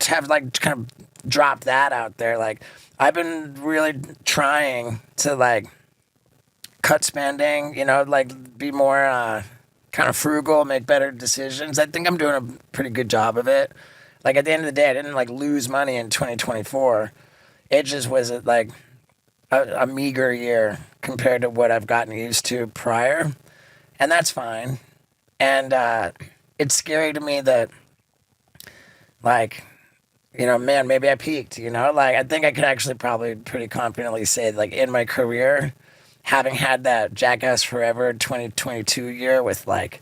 have like kind of drop that out there, like I've been really trying to like cut spending, like be more kind of frugal, make better decisions. I think I'm doing a pretty good job of it. Like at the end of the day, I didn't like lose money in 2024. It just was like a meager year compared to what I've gotten used to prior, and that's fine. And it's scary to me that, like, man, maybe I peaked, like I think I could actually probably pretty confidently say, like, in my career, having had that Jackass Forever 2022 year with like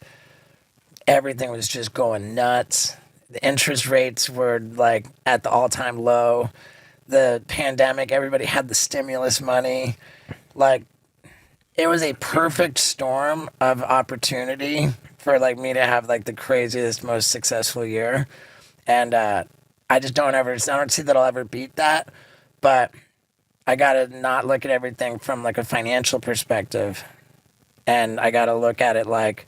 everything was just going nuts. The interest rates were like at the all-time low. The pandemic, everybody had the stimulus money. Like, it was a perfect storm of opportunity for like me to have like the craziest, most successful year. And I don't see that I'll ever beat that, but I got to not look at everything from like a financial perspective. And I got to look at it like,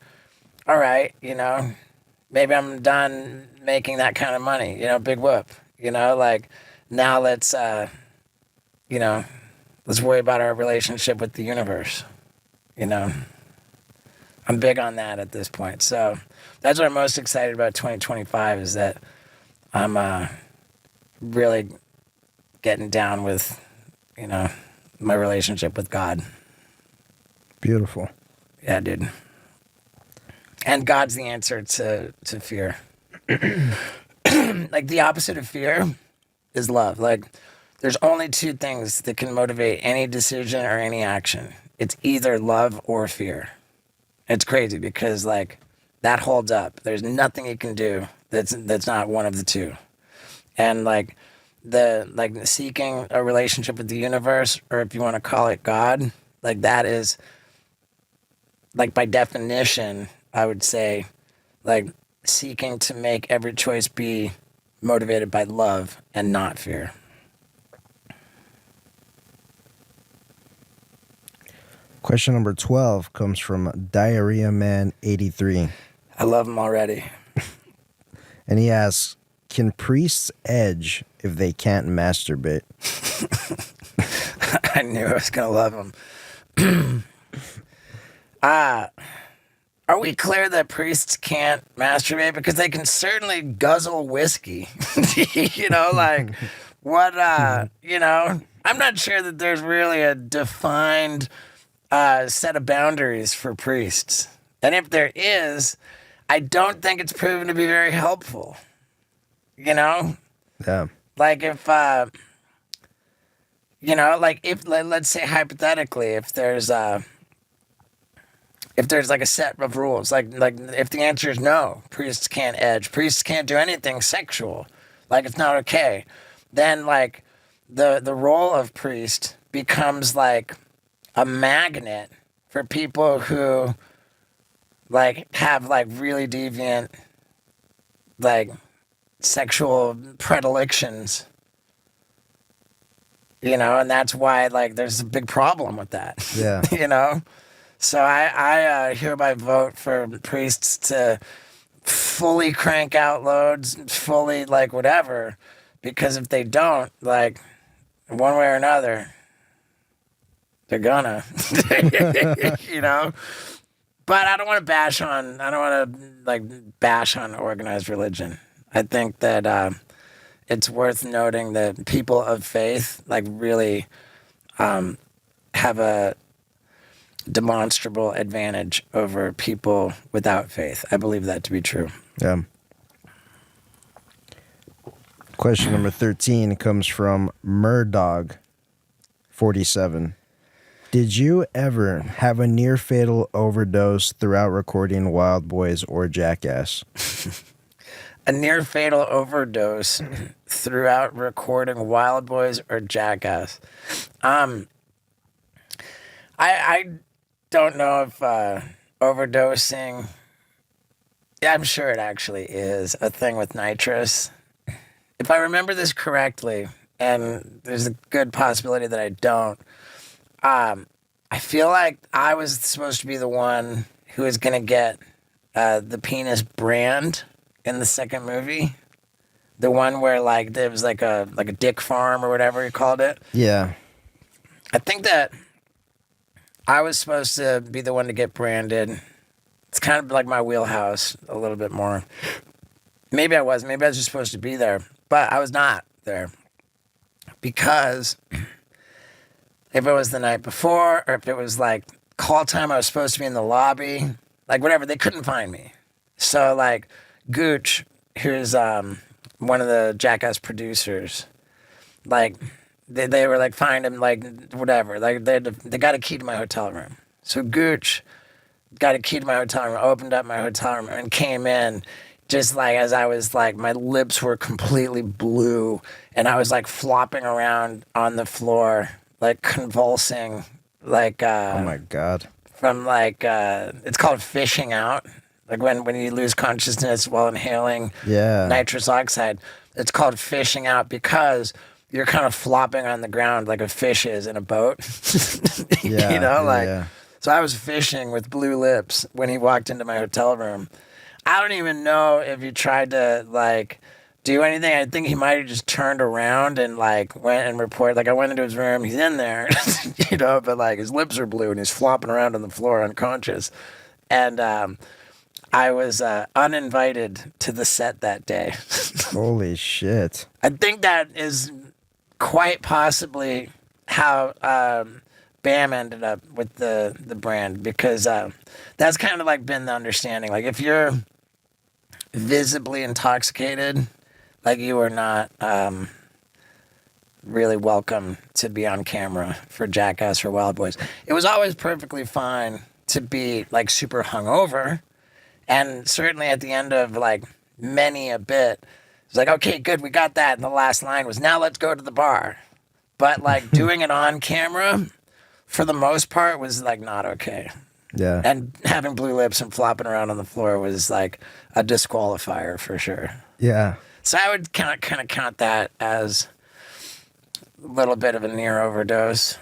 all right, maybe I'm done making that kind of money, big whoop, like now let's worry about our relationship with the universe. I'm big on that at this point. So that's what I'm most excited about 2025 is that I'm really getting down with, my relationship with God. Beautiful. Yeah, dude. And God's the answer to fear. Like, the opposite of fear is love. Like, there's only two things that can motivate any decision or any action. It's either love or fear. It's crazy because like that holds up. There's nothing you can do that's not one of the two. And like seeking a relationship with the universe, or if you want to call it God, like that is like by definition, I would say, like seeking to make every choice be motivated by love and not fear. Question number 12 comes from Diarrhea Man 83. I love him already. And he asks, can priests edge if they can't masturbate? I knew I was going to love him. Are we clear that priests can't masturbate? Because they can certainly guzzle whiskey. You know, like, what, you know, I'm not sure that there's really a defined set of boundaries for priests. And if there is, I don't think it's proven to be very helpful. You know? Yeah. Like if, you know, like if, let's say hypothetically, if there's like a set of rules, like if the answer is no, priests can't edge, priests can't do anything sexual, like it's not okay, then like the role of priest becomes like a magnet for people who like have like really deviant like sexual predilections, you know, and that's why like there's a big problem with that. Yeah. You know, so I hereby vote for priests to fully crank out loads, fully like whatever, because if they don't, like one way or another, they're gonna, you know. But I don't want to bash on organized religion. I think that it's worth noting that people of faith like really have a demonstrable advantage over people without faith. I believe that to be true. Yeah. Question number 13 comes from Murdog 47. Did you ever have a near fatal overdose throughout recording Wild Boys or Jackass? A near fatal overdose throughout recording Wild Boys or Jackass. I don't know if overdosing, yeah, I'm sure it actually is a thing with nitrous. If I remember this correctly, and there's a good possibility that I don't, I feel like I was supposed to be the one who was going to get the penis brand in the second movie. The one where like there was like a dick farm or whatever you called it. Yeah. I think that I was supposed to be the one to get branded. It's kind of like my wheelhouse a little bit more. Maybe I was just supposed to be there, but I was not there. Because if it was the night before, or if it was like call time, I was supposed to be in the lobby, like whatever, they couldn't find me. So like Gooch, who's one of the Jackass producers, like they were like, find him, like whatever, like they got a key to my hotel room. So Gooch got a key to my hotel room, opened up my hotel room, and came in. Just like as I was like, my lips were completely blue, and I was like flopping around on the floor, like convulsing, like Oh my God. from like it's called fishing out, like when you lose consciousness while inhaling Yeah. nitrous oxide. It's called fishing out because you're kind of flopping on the ground like a fish is in a boat. Yeah. You know, like yeah. so I was fishing with blue lips when he walked into my hotel room. I don't even know if he tried to like do anything. I think he might have just turned around and like went and reported. Like I went into his room, he's in there, you know, but like his lips are blue and he's flopping around on the floor unconscious. And I was uninvited to the set that day. Holy shit. I think that is quite possibly how Bam ended up with the brand, because that's kind of like been the understanding. Like if you're visibly intoxicated, like you are not really welcome to be on camera for Jackass or Wild Boys. It was always perfectly fine to be like super hungover. And certainly at the end of like many a bit, it's like, okay, good, we got that. And the last line was, now let's go to the bar. But like doing it on camera, for the most part, was like not okay. Yeah. And having blue lips and flopping around on the floor was like a disqualifier for sure. Yeah. So I would kind of count that as a little bit of a near overdose.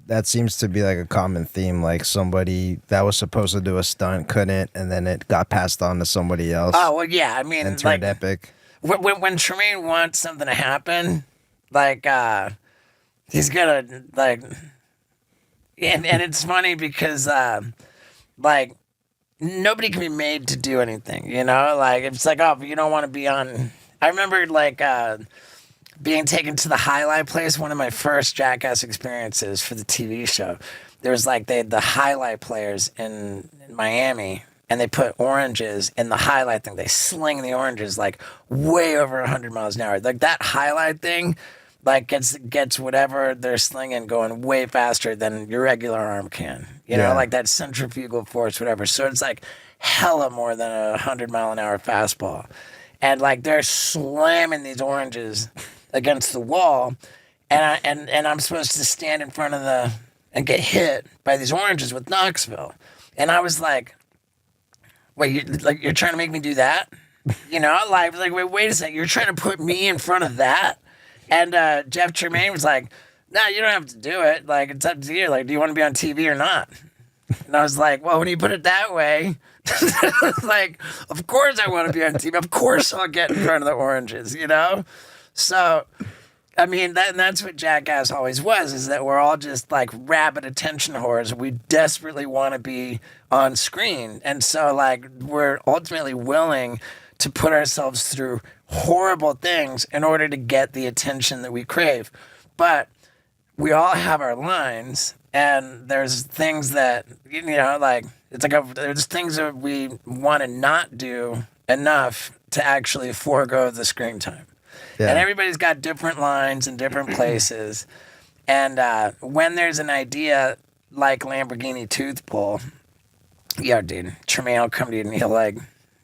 That seems to be like a common theme. Like somebody that was supposed to do a stunt couldn't, and then it got passed on to somebody else. Oh well, yeah. I mean, and like turned epic. when Tremaine wants something to happen, like he's gonna like, and it's funny because like nobody can be made to do anything. You know, like it's like, oh, but you don't want to be on. I remember like. Being taken to the highlight place, one of my first Jackass experiences for the TV show. There was like, they had the highlight players in Miami, and they put oranges in the highlight thing. They sling the oranges like way over 100 miles an hour. Like that highlight thing, like gets whatever they're slinging going way faster than your regular arm can. You know, like that centrifugal force, whatever. So it's like hella more than a 100-mile-an-hour fastball. And like they're slamming these oranges against the wall, and I'm supposed to stand in front of and get hit by these oranges with Knoxville. And I was like, wait, you're trying to make me do that? You know, like wait a second, you're trying to put me in front of that? And Jeff Tremaine was like, no, you don't have to do it. Like, it's up to you. Like, do you want to be on TV or not? And I was like, well, when you put it that way, like, of course I want to be on TV. Of course I'll get in front of the oranges, you know? So, I mean, that's what Jackass always was, is that we're all just like rabid attention whores. We desperately want to be on screen. And so, like, we're ultimately willing to put ourselves through horrible things in order to get the attention that we crave. But we all have our lines, and there's things that, you know, like, it's like there's things that we want to not do enough to actually forego the screen time. Yeah. And everybody's got different lines in different places. And when there's an idea like Lamborghini tooth pull, yo, dude, Tremaine will come to you and he'll like,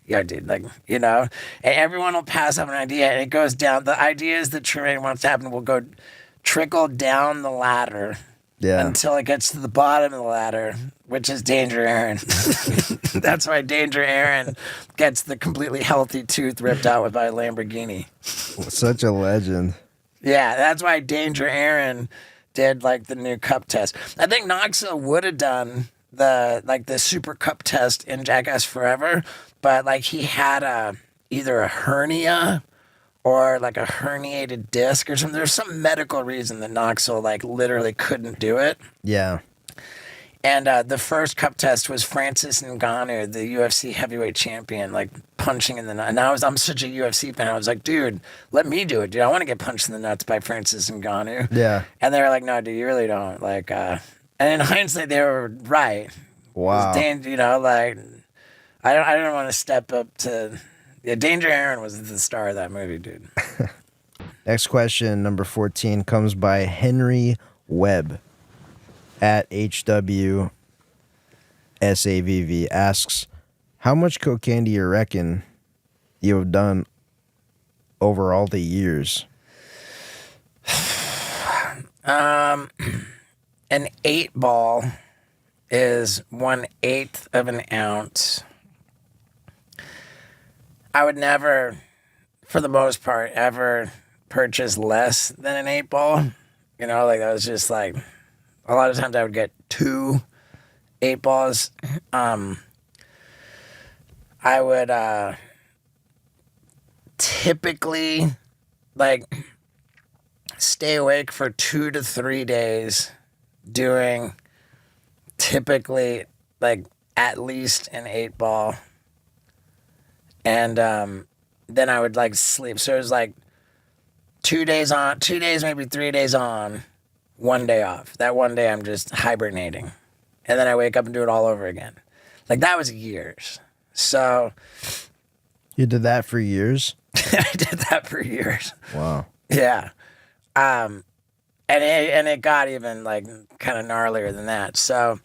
yo, dude, like, you know, and everyone will pass up an idea and it goes down. The ideas that Tremaine wants to happen will go trickle down the ladder until it gets to the bottom of the ladder, which is Danger Aaron. That's why Danger Aaron gets the completely healthy tooth ripped out by a Lamborghini. Such a legend. Yeah, that's why Danger Aaron did like the new cup test. I think Knoxville would have done the super cup test in Jackass Forever, but like he had either a hernia or like a herniated disc or something. There's some medical reason that Knoxville like literally couldn't do it. Yeah. And the first cup test was Francis Ngannou, the UFC heavyweight champion, like punching in the nuts. And I'm such a UFC fan. I was like, dude, let me do it, dude. I want to get punched in the nuts by Francis Ngannou. Yeah. And they were like, no, dude, you really don't. Like, and in hindsight, they were right. Wow. You know, like, I don't want to step up to. Yeah, Danger Aaron was the star of that movie, dude. Next question, number 14, comes by Henry Webb at HWSAVV. Asks, how much cocaine do you reckon you have done over all the years? An 8-ball is 1/8 of an ounce. I would never, for the most part, ever purchase less than an 8-ball. You know, like that was just like, a lot of times I would get 2 8-balls. I would typically like stay awake for 2 to 3 days doing typically like at least an 8-ball. And then I would like sleep. So it was like 2 days on, 2 days, maybe 3 days on, 1 day off. That 1 day I'm just hibernating. And then I wake up and do it all over again. Like that was years. So. You did that for years? I did that for years. Wow. Yeah. and it got even like kind of gnarlier than that. So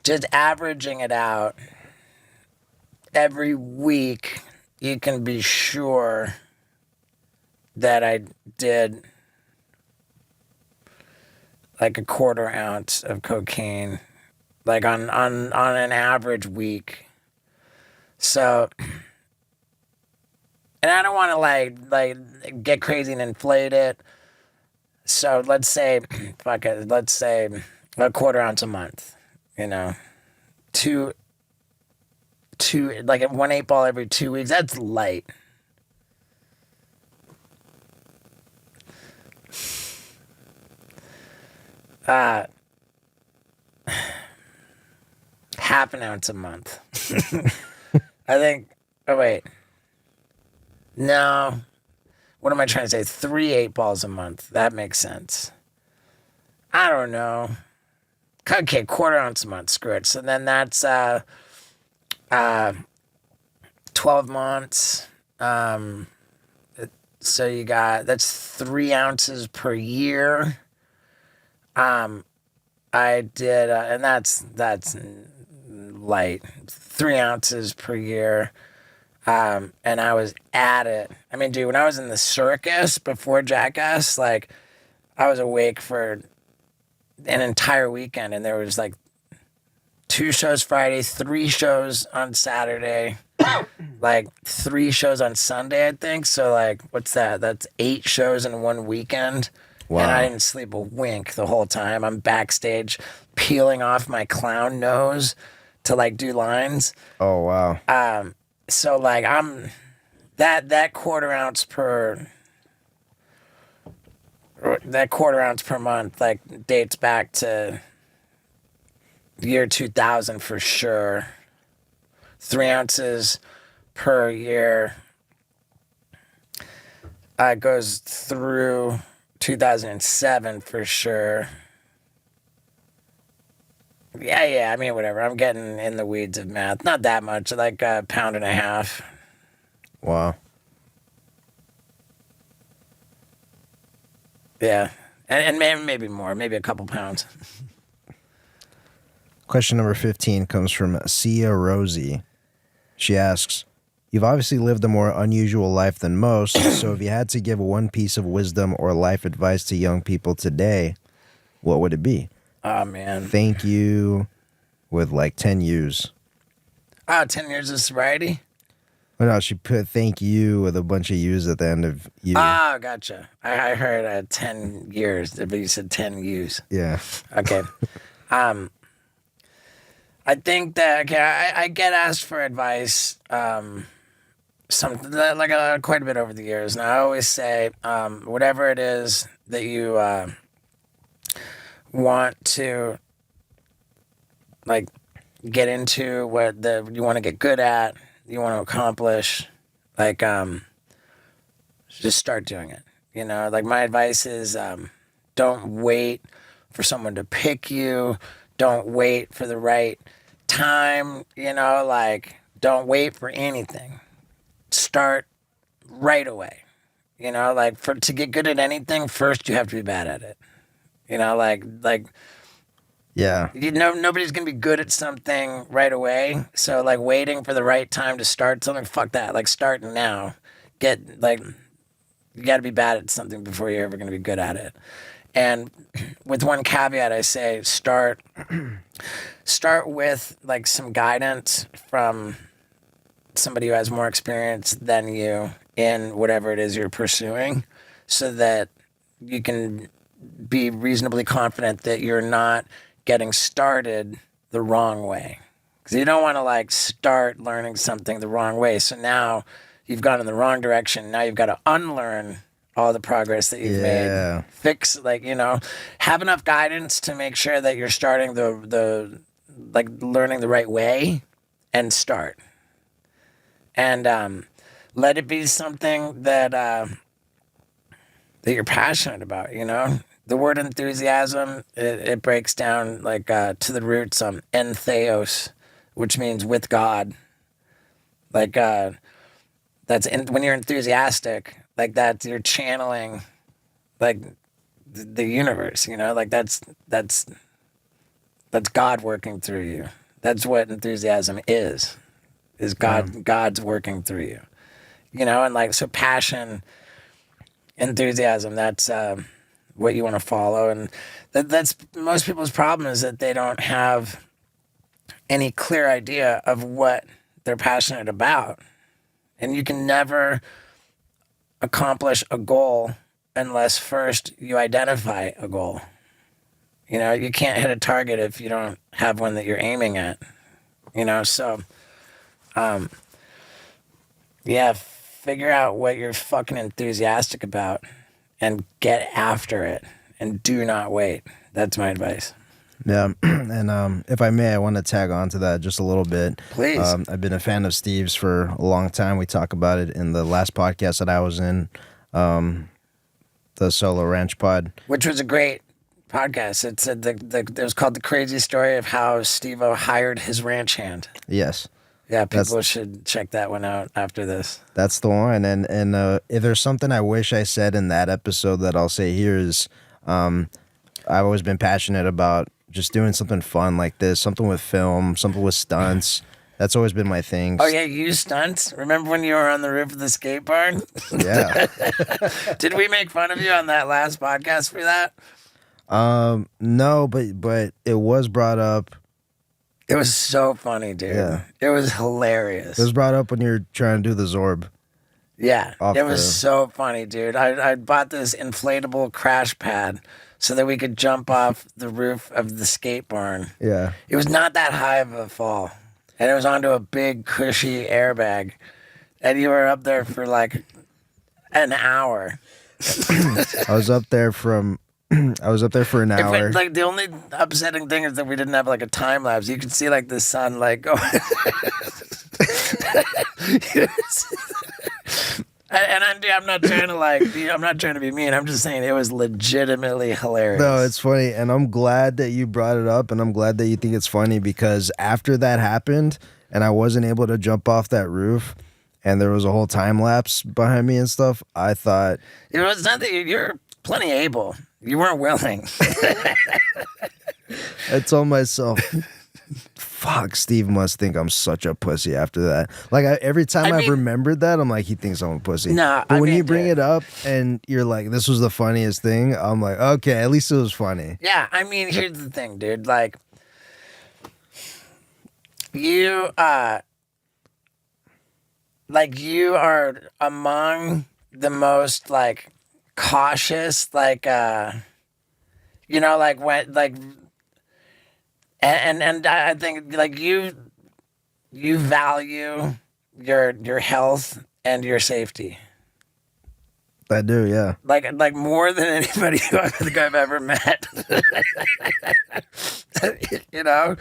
just averaging it out every week, you can be sure that I did like a quarter ounce of cocaine, like on an average week. So, and I don't want to like get crazy and inflate it. So let's say, fuck it, let's say a quarter ounce a month. You know, two like 1 8-ball every 2 weeks. That's light. Half an ounce a month. I think. Oh wait. No. What am I trying to say? 3 8-balls a month. That makes sense. I don't know. Okay, quarter ounce a month. Screw it. So then that's 12 months. So you got that's 3 ounces per year. I did, and that's light. 3 ounces per year. And I was at it. I mean, dude, when I was in the circus before Jackass, like, I was awake for an entire weekend, and there was like 2 shows Friday, 3 shows on Saturday, like 3 shows on Sunday, I think. So, like, what's that? That's 8 shows in one weekend. Wow. And I didn't sleep a wink the whole time. I'm backstage peeling off my clown nose to like do lines. Oh wow. So like I'm that quarter ounce per month like dates back to year 2000 for sure. 3 ounces per year. Goes through 2007 for sure. Yeah. I mean, whatever. I'm getting in the weeds of math. Not that much. Like a pound and a half. Wow. Yeah, and maybe more. Maybe a couple pounds. Question number 15 comes from Sia Rosie. She asks, you've obviously lived a more unusual life than most, so if you had to give one piece of wisdom or life advice to young people today, what would it be? Oh man. Thank you with like 10 U's. 10 years of sobriety. Oh, no, she put thank you with a bunch of U's at the end of you. Oh, gotcha. I heard 10 years, but you said 10 U's. Yeah. Okay. I think that I get asked for advice quite a bit over the years, and I always say whatever it is that you want to like get into, what you want to get good at, you want to accomplish, like just start doing it. You know, like my advice is don't wait for someone to pick you. Don't wait for the right time, you know, like don't wait for anything. Start right away. You know, like to get good at anything, first you have to be bad at it. You know, like Yeah. you know, nobody's gonna be good at something right away. So like waiting for the right time to start something, fuck that. Like start now. You gotta be bad at something before you're ever gonna be good at it. And with one caveat, I say start with like some guidance from somebody who has more experience than you in whatever it is you're pursuing, so that you can be reasonably confident that you're not getting started the wrong way. Because you don't want to like start learning something the wrong way. So now you've gone in the wrong direction. Now you've got to unlearn all the progress that you've made. Fix, like, you know, have enough guidance to make sure that you're starting the like learning the right way, and start. And let it be something that that you're passionate about, you know? The word enthusiasm, it breaks down like to the roots entheos, which means with God. Like when you're enthusiastic, like that, you're channeling like the universe, you know, like that's God working through you. That's what enthusiasm is God's working through you, you know, and like, so passion, enthusiasm, that's what you want to follow. And that's most people's problem is that they don't have any clear idea of what they're passionate about. And you can never accomplish a goal unless first you identify a goal. You know, you can't hit a target if you don't have one that you're aiming at. You know, so, yeah, figure out what you're fucking enthusiastic about and get after it and do not wait. That's my advice. Yeah, and if I may, I want to tag on to that just a little bit. Please. I've been a fan of Steve's for a long time. We talk about it in the last podcast that I was in, the Solo Ranch Pod. Which was a great podcast. It said it was called The Crazy Story of How Steve-O Hired His Ranch Hand. Yes. Yeah, people should check that one out after this. That's the one. And if there's something I wish I said in that episode that I'll say here is, I've always been passionate about just doing something fun like this, something with film, something with stunts. That's always been my thing. Oh, yeah, you stunts? Remember when you were on the roof of the skate barn? Yeah. Did we make fun of you on that last podcast for that? No, but it was brought up. It was so funny, dude. Yeah. It was hilarious. It was brought up when you're trying to do the Zorb. Yeah, Off it was the- so funny, dude. I bought this inflatable crash pad so that we could jump off the roof of the skate barn. Yeah. It was not that high of a fall, and it was onto a big cushy airbag, and you were up there for like an hour. I was up there for an hour. Like the only upsetting thing is that we didn't have like a time lapse. You could see like the sun like go. And I'm not trying to be mean. I'm just saying it was legitimately hilarious. No, it's funny, and I'm glad that you brought it up, and I'm glad that you think it's funny because after that happened, and I wasn't able to jump off that roof, and there was a whole time lapse behind me and stuff. I thought it's not that you're plenty able. You weren't willing. I told myself, "Fuck, Steve must think I'm such a pussy." After that, like every time I've remembered that, I'm like, he thinks I'm a pussy. No, but when you bring it up and you're like, "This was the funniest thing," I'm like, "Okay, at least it was funny." Yeah, I mean, here's the thing, dude. Like, you are among the most like cautious, like you know, like when like. And I think like you value your health and your safety. I do, yeah. Like more than anybody who I think I've ever met. You know?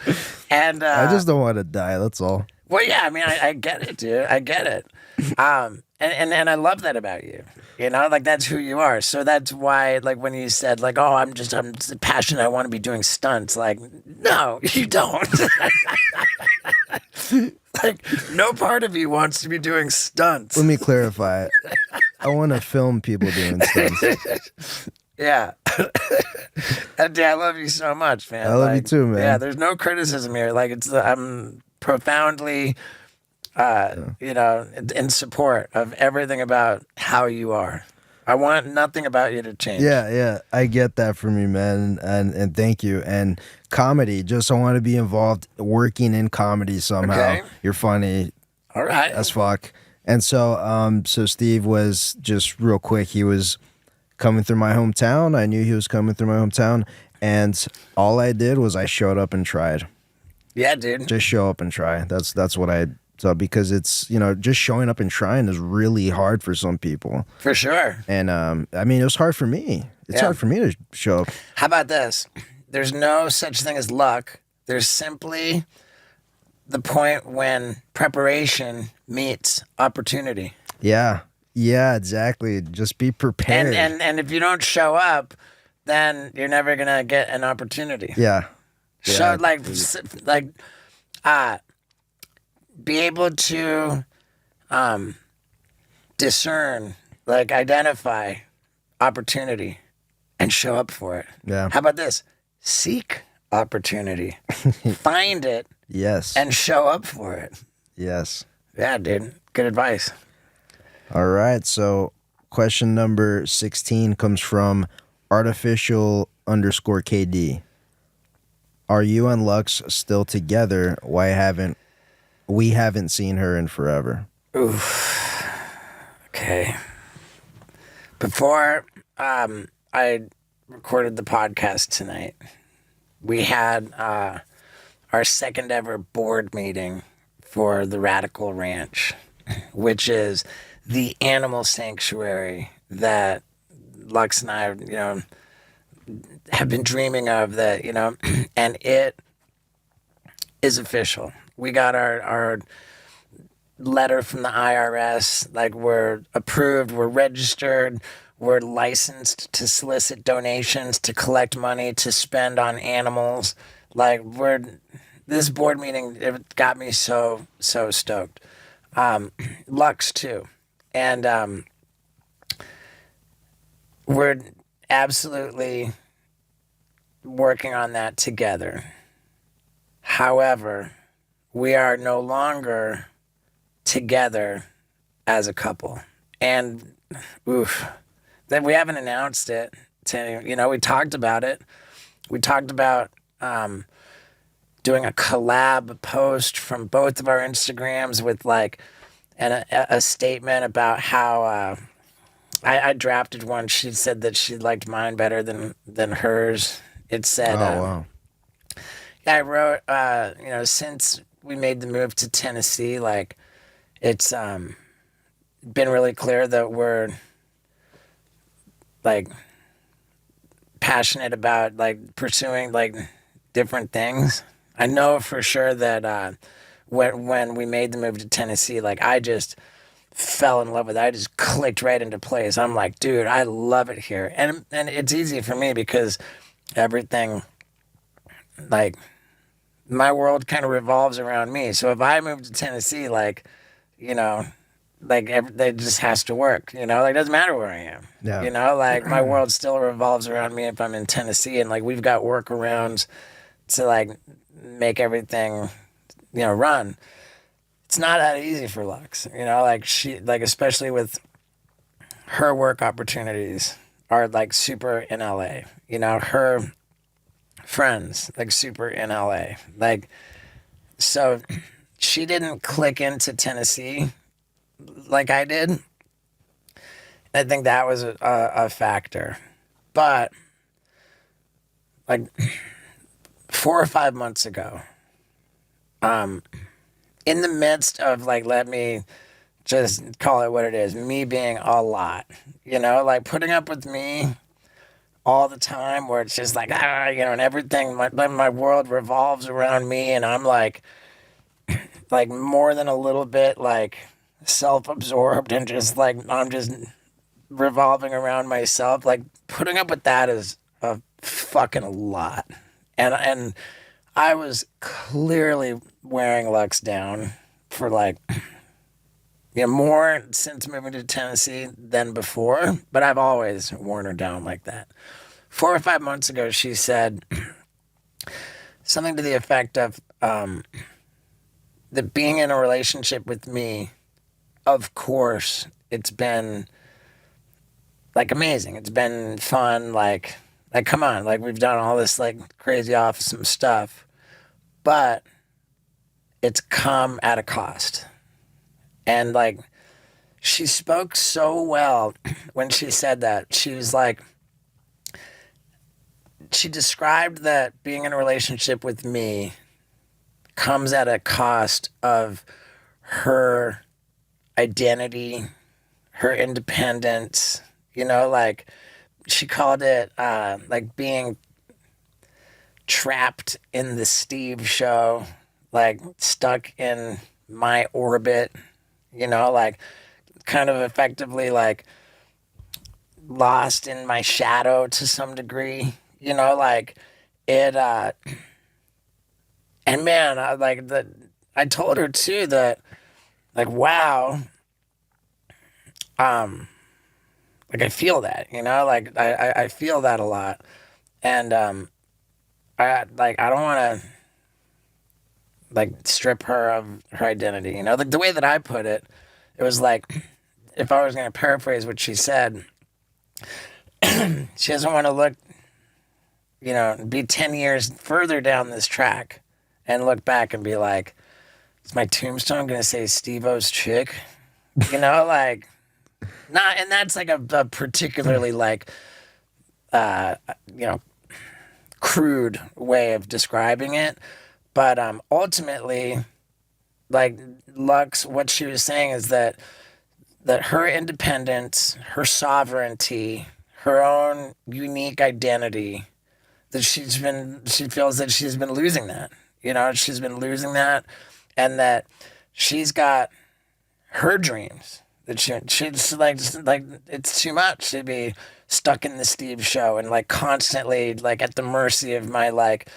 And I just don't want to die, that's all. well, yeah, I mean I get it, dude. I get it. And I love that about you. You know, like that's who you are. So that's why, like when you said, like, "Oh, I'm passionate. I want to be doing stunts." Like, no, you don't. Like, no part of you wants to be doing stunts. Let me clarify. I want to film people doing stunts. Yeah. And I love you so much, man. I love you too, man. Yeah, there's no criticism here. Like I'm profoundly you know, in support of everything about how you are. I want nothing about you to change. Yeah, I get that from you, man, and thank you. And comedy, just I want to be involved working in comedy somehow. Okay. You're funny All right. as fuck. And so Steve was just real quick. He was coming through my hometown. I knew he was coming through my hometown, and all I did was I showed up and tried. Yeah, dude. Just show up and try. That's what I. So because it's, you know, just showing up and trying is really hard for some people. For sure. And I mean, it was hard for me. It's hard for me to show up. How about this? There's no such thing as luck. There's simply the point when preparation meets opportunity. Yeah, exactly. Just be prepared. And if you don't show up, then you're never gonna get an opportunity. Yeah. So be able to discern, like identify opportunity, and show up for it. Yeah. How about this? Seek opportunity, find it, Yes. and show up for it. Yes. Yeah, dude. Good advice. All right. So question number 16 comes from artificial_KD. Are you and Lux still together? Why haven't we seen her in forever? Okay. Before I recorded the podcast tonight, we had our second ever board meeting for the Radical Ranch, which is the animal sanctuary that Lux and I, have been dreaming of, that, and it is official. We got our letter from the IRS, like we're approved, we're registered, we're licensed to solicit donations, to collect money, to spend on animals. Like this board meeting, it got me so stoked. Lux too. And we're absolutely working on that together. However, we are no longer together as a couple. And that we haven't announced it to, we talked about it. We talked about doing a collab post from both of our Instagrams with like a statement about how I drafted one. She said that she liked mine better than hers. It said, wow. yeah, I wrote, since we made the move to Tennessee, like it's been really clear that we're like passionate about like pursuing like different things. I know for sure that when we made the move to Tennessee, like I just fell in love with it. I just clicked right into place. I'm like, dude, I love it here. And it's easy for me because everything, like, my world kind of revolves around me. So if I move to Tennessee, like, like it just has to work, like it doesn't matter where I am. Yeah. Like my world still revolves around me if I'm in Tennessee, and like we've got workarounds to like make everything, run. It's not that easy for Lux, like especially with her work opportunities are like super in LA, her friends like super in LA. Like, so she didn't click into Tennessee like I did. I think that was a factor. But like 4 or 5 months ago, in the midst of like, let me just call it what it is, me being a lot, like putting up with me all the time, where it's just like, and everything, my world revolves around me, and I'm like more than a little bit like self-absorbed, and just like I'm just revolving around myself. Like putting up with that is a fucking lot, and I was clearly wearing Lux down for like, more since moving to Tennessee than before, but I've always worn her down like that. 4 or 5 months ago, she said something to the effect of that being in a relationship with me, of course, it's been like amazing. It's been fun. Like come on, like we've done all this like crazy awesome stuff, but it's come at a cost. And like, she spoke so well when she said that. She was like, she described that being in a relationship with me comes at a cost of her identity, her independence, like she called it like being trapped in the Steve show, like stuck in my orbit, like kind of effectively like lost in my shadow to some degree, like it, and man, I told her too that like, wow, Like I feel that, you know, like I feel that a lot. And I don't want to like strip her of her identity, you know. Like the way that I put it, it was like if I was going to paraphrase what she said, she doesn't want to look, you know, be 10 years further down this track and look back and be like, is my tombstone going to say Steve-O's chick? You know, like, not, and that's like a particularly like, you know, crude way of describing it. But ultimately, like Lux, what she was saying is that her independence, her sovereignty, her own unique identity, that she feels that she's been losing that. You know, she's been losing that, and that she's got her dreams. That she's like it's too much to be stuck in the Steve show and like constantly like at the mercy of my like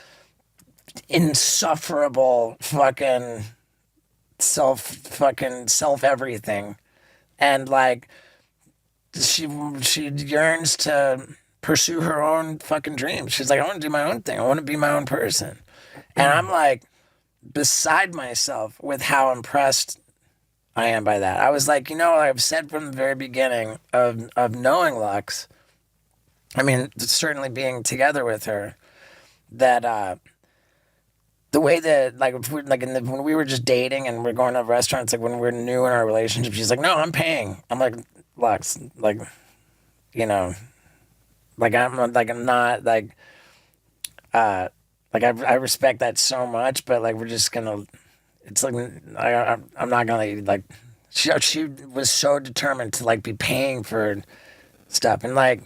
insufferable fucking self everything. And like she yearns to pursue her own fucking dreams. She's like, I want to do my own thing. I want to be my own person. And I'm like beside myself with how impressed I am by that. I was like, you know, I've said from the very beginning of knowing Lux, I mean, certainly being together with her, that the way that like if we're, like when we were just dating and we're going to restaurants, like when we're new in our relationship, she's like, no, I'm paying. I'm like, Lux, like, you know, like I'm not like I respect that so much, but like we're just gonna. It's like I'm not gonna like. She was so determined to like be paying for stuff, and like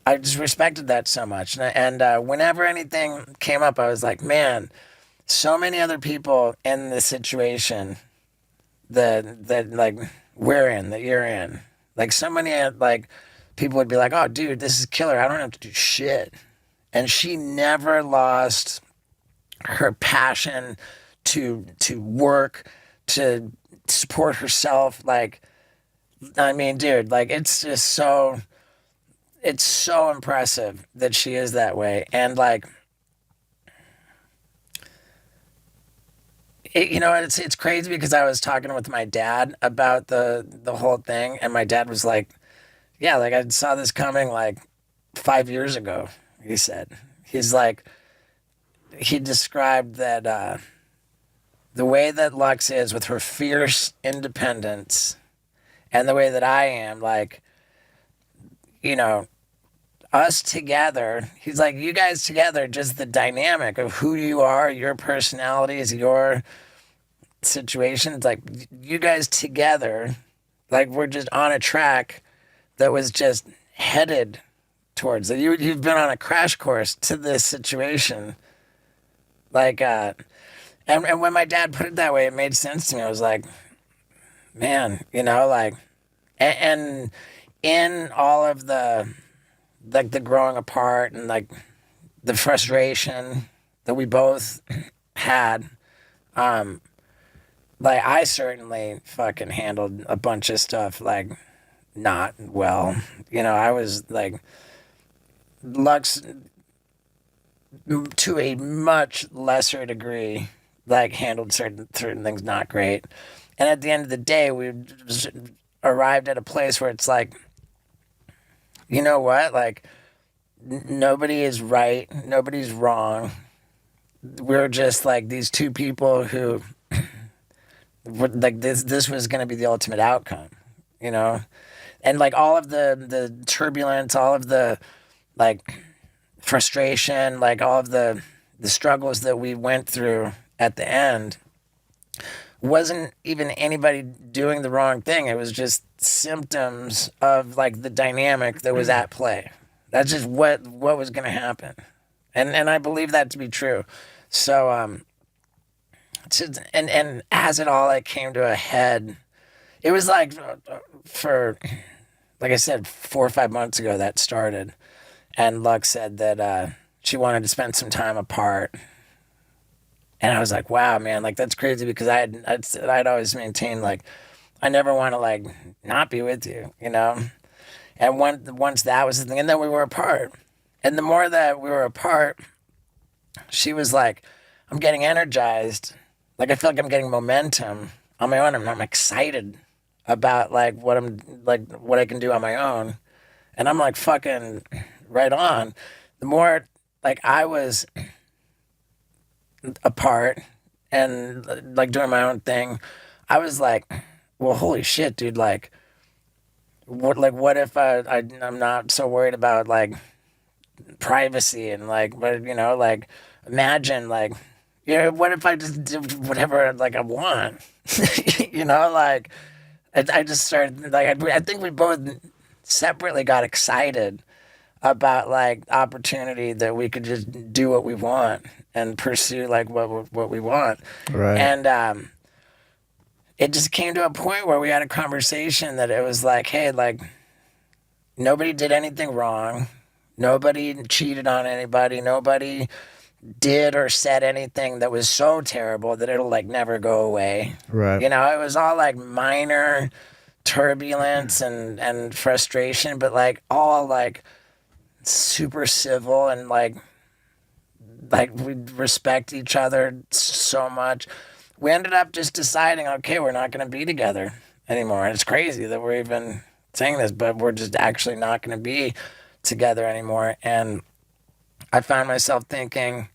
I just respected that so much. And whenever anything came up, I was like, man, so many other people in this situation that like we're in, that you're in, like so many like people would be like, oh, dude, this is killer. I don't have to do shit. And she never lost her passion to work, to support herself. Like, I mean, dude, like it's just so impressive that she is that way. And like, you know, it's crazy because I was talking with my dad about the whole thing, and my dad was like, yeah, like I saw this coming like 5 years ago. He said, he's like, he described that the way that Lux is with her fierce independence and the way that I am, like, you know, us together, he's like, you guys together, just the dynamic of who you are, your personalities, your situations, like you guys together, like we're just on a track that was just headed towards it. You've been on a crash course to this situation. Like, and when my dad put it that way, it made sense to me. I was like, man, you know, like, and in all of the, like the growing apart and like the frustration that we both had, like I certainly fucking handled a bunch of stuff like not well. You know, I was like, Lux to a much lesser degree, like handled certain things not great. And at the end of the day, we just arrived at a place where it's like, you know what? Like nobody is right, nobody's wrong. We're just like these two people who were like this was going to be the ultimate outcome, you know? And like all of the turbulence, all of the like frustration, like all of the struggles that we went through at the end wasn't even anybody doing the wrong thing. It was just symptoms of like the dynamic that was at play. That's just what was going to happen. And I believe that to be true. So, and as it all like came to a head, it was like for, like I said, 4 or 5 months ago that started. And Lux said that she wanted to spend some time apart. And I was like, wow, man, like that's crazy because I'd always maintained like I never want to like not be with you, you know? And once that was the thing, and then we were apart. And the more that we were apart, she was like, I'm getting energized. Like, I feel like I'm getting momentum on my own. I'm excited about like what I can do on my own. And I'm like, fucking right on. The more like I was apart and like doing my own thing, I was like, well, holy shit, dude. Like, what if I'm not so worried about like privacy and like, but like, imagine like, what if I just did whatever like I want? Like, I just started like, I think we both separately got excited about like opportunity that we could just do what we want and pursue like what we want. Right. And it just came to a point where we had a conversation that it was like, hey, like, nobody did anything wrong. Nobody cheated on anybody. Nobody did or said anything that was so terrible that it'll like never go away. Right. It was all like minor turbulence and frustration, but like all like super civil and like we respect each other so much. We ended up just deciding, okay, we're not going to be together anymore. And it's crazy that we're even saying this, but we're just actually not going to be together anymore. And I found myself thinking,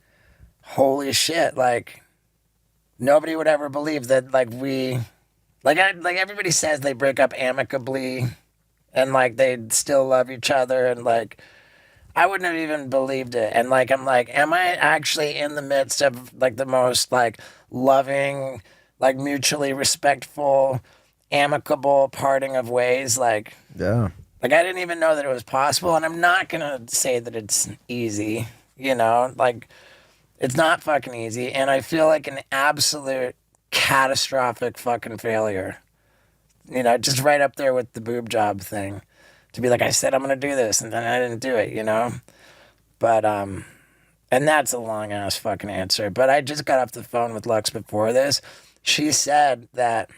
holy shit, like nobody would ever believe that like like everybody says they break up amicably and like they still love each other, and like I wouldn't have even believed it. And like I'm like, am I actually in the midst of like the most like loving, like mutually respectful, amicable parting of ways? Like, Yeah. like I didn't even know that it was possible, and I'm not gonna say that it's easy, like it's not fucking easy, and I feel like an absolute catastrophic fucking failure. Just right up there with the boob job thing. To be like, I said I'm gonna do this, and then I didn't do it, But and that's a long ass fucking answer. But I just got off the phone with Lux before this. She said that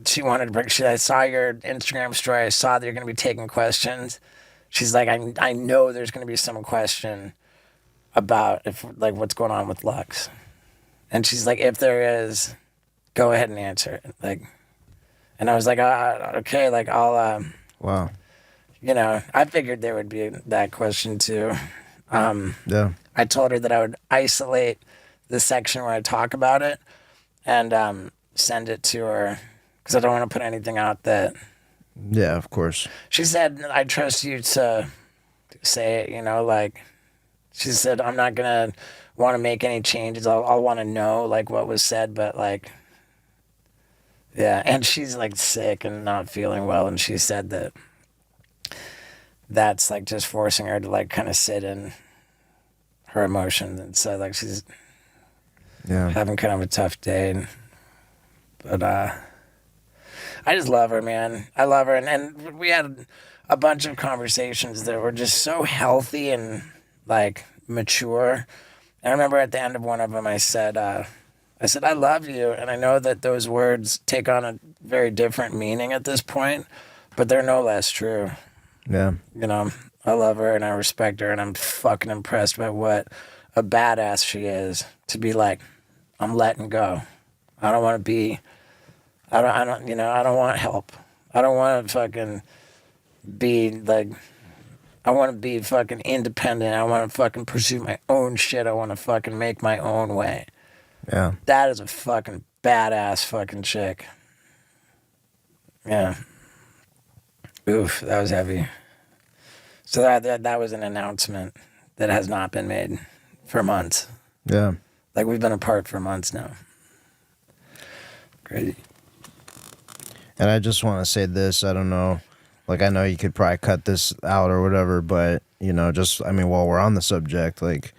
she wanted to bring. I saw your Instagram story. I saw that you're gonna be taking questions. She's like, I know there's gonna be some question about if like what's going on with Lux, and she's like, if there is, go ahead and answer it. Like, and I was like, okay, like I'll Wow. I figured there would be that question too. Yeah. I told her that I would isolate the section where I talk about it and send it to her because I don't want to put anything out that. Yeah, of course. She said, I trust you to say it, like, she said, I'm not going to want to make any changes. I'll want to know, like, what was said, but, like, yeah. And she's, like, sick and not feeling well, and she said that that's, like, just forcing her to, like, kind of sit in her emotions. And so, like, she's having kind of a tough day. But I just love her, man. I love her. And we had a bunch of conversations that were just so healthy and, like, mature. And I remember at the end of one of them, I said, I love you. And I know that those words take on a very different meaning at this point, but they're no less true. Yeah. I love her and I respect her, and I'm fucking impressed by what a badass she is to be like, I'm letting go. I don't want to be, I don't want help. I don't want to fucking be like, I want to be fucking independent. I want to fucking pursue my own shit. I want to fucking make my own way. Yeah. That is a fucking badass fucking chick. Yeah. Oof, that was heavy. So that was an announcement that has not been made for months. Yeah. Like, we've been apart for months now. Crazy. And I just want to say this. I don't know. Like, I know you could probably cut this out or whatever, but, while we're on the subject, like,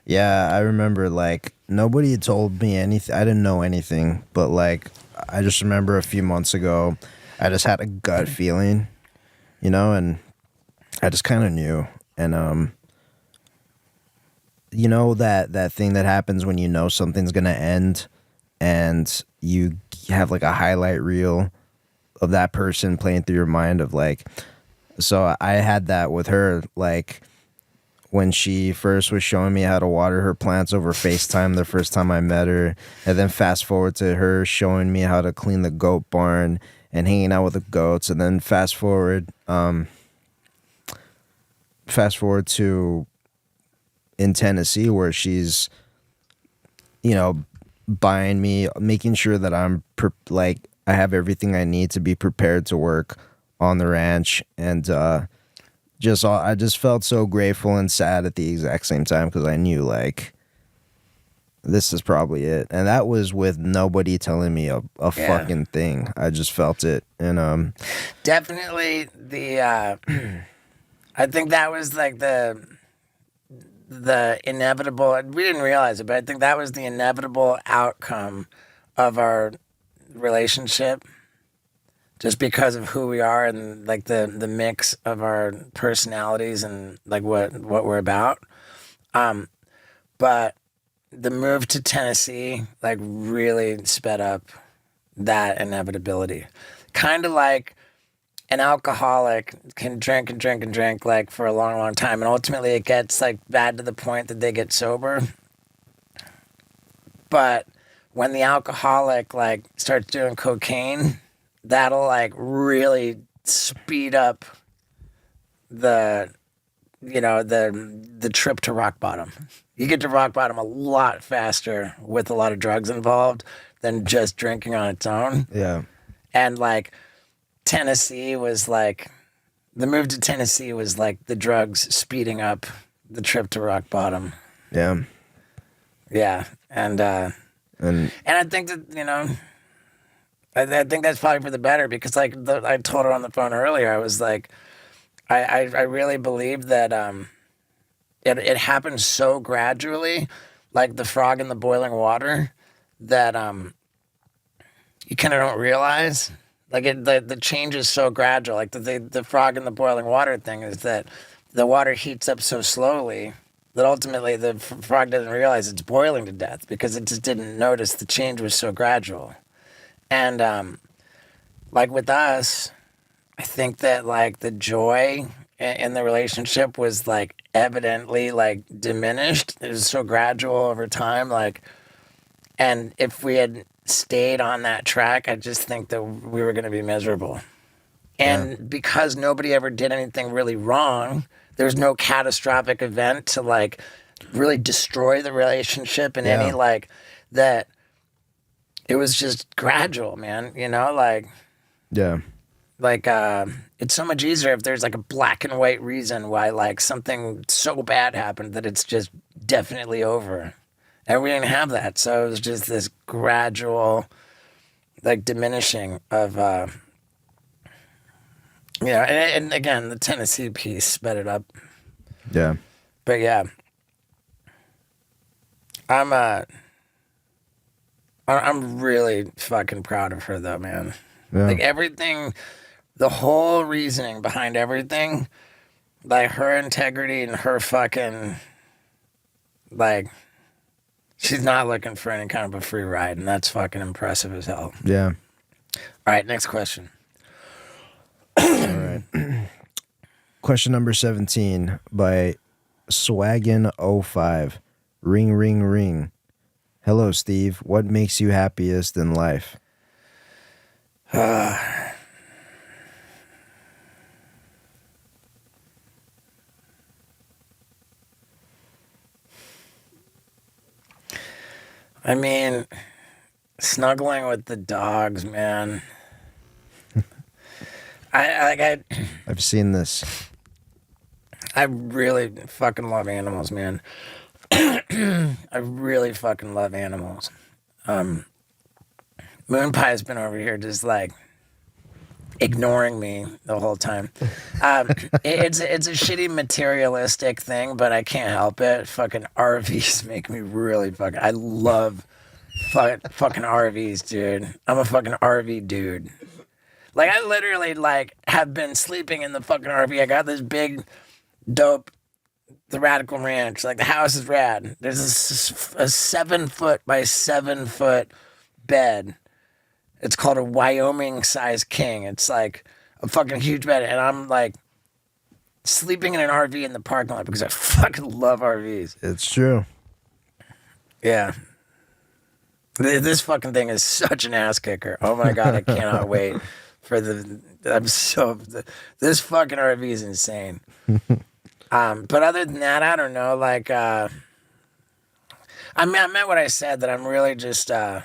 yeah, I remember, like, nobody had told me anything. I didn't know anything, but, like, I just remember a few months ago, I just had a gut feeling, and I just kind of knew. And, that thing that happens when you know something's going to end and you have, like, a highlight reel of that person playing through your mind of like, so I had that with her, like when she first was showing me how to water her plants over FaceTime the first time I met her, and then fast forward to her showing me how to clean the goat barn and hanging out with the goats, and then fast forward to in Tennessee where she's, you know, buying me, making sure that I'm like I have everything I need to be prepared to work on the ranch, and I just felt so grateful and sad at the exact same time because I knew like this is probably it, and that was with nobody telling me a fucking thing. I just felt it, and definitely the I think that was like the inevitable. We didn't realize it, but I think that was the inevitable outcome of our relationship, just because of who we are and like the mix of our personalities and like what we're about. But the move to Tennessee like really sped up that inevitability. Kind of like an alcoholic can drink and drink and drink like for a long, long time, and ultimately it gets like bad to the point that they get sober. But when the alcoholic like starts doing cocaine, that'll like really speed up the trip to rock bottom. You get to rock bottom a lot faster with a lot of drugs involved than just drinking on its own. yeah, And like Tennessee was like, the move to Tennessee was like the drugs speeding up the trip to rock bottom. yeah, Yeah. And I think that, you know, I think that's probably for the better because like I told her on the phone earlier, I was like, I really believe that it happened so gradually, like the frog in the boiling water, that you kind of don't realize. Like the change is so gradual. Like the frog in the boiling water thing is that the water heats up so slowly that ultimately the frog doesn't realize it's boiling to death because it just didn't notice the change was so gradual. And like with us, I think that like the joy in the relationship was like evidently like diminished. It was so gradual over time. Like, and if we had stayed on that track, I just think that we were going to be miserable. And because nobody ever did anything really wrong, there's no catastrophic event to like really destroy the relationship in any like that. It was just gradual, man. You know, like it's so much easier if there's like a black and white reason why like something so bad happened that it's just definitely over. And we didn't have that. So it was just this gradual like diminishing of and again the Tennessee piece sped it up. yeah. But yeah. I'm really fucking proud of her though, man. Yeah. Like everything, the whole reasoning behind everything, like her integrity and her fucking, like, she's not looking for any kind of a free ride, and that's fucking impressive as hell. Yeah. All right, next question. All right. Question number 17 by Swaggin05. Ring, ring, ring. Hello, Steve. What makes you happiest in life? I mean, snuggling with the dogs, man. I've seen this. I really fucking love animals, man. I really fucking love animals. Moon Pie's been over here just like ignoring me the whole time. It's a shitty materialistic thing, but I can't help it. Fucking RVs make me really fucking. I love fucking RVs, dude. I'm a fucking RV dude. Like I literally like have been sleeping in the fucking RV. I got this big, dope. The Radical Ranch, like the house is rad. There's a 7 foot by 7 foot bed. It's called a Wyoming-sized king. It's like a fucking huge bed, and I'm like sleeping in an RV in the parking lot because I fucking love RVs. It's true. Yeah. This fucking thing is such an ass kicker. Oh my God, I cannot wait for this fucking RV is insane. But other than that, I don't know, like, I meant what I said, that I'm really just, I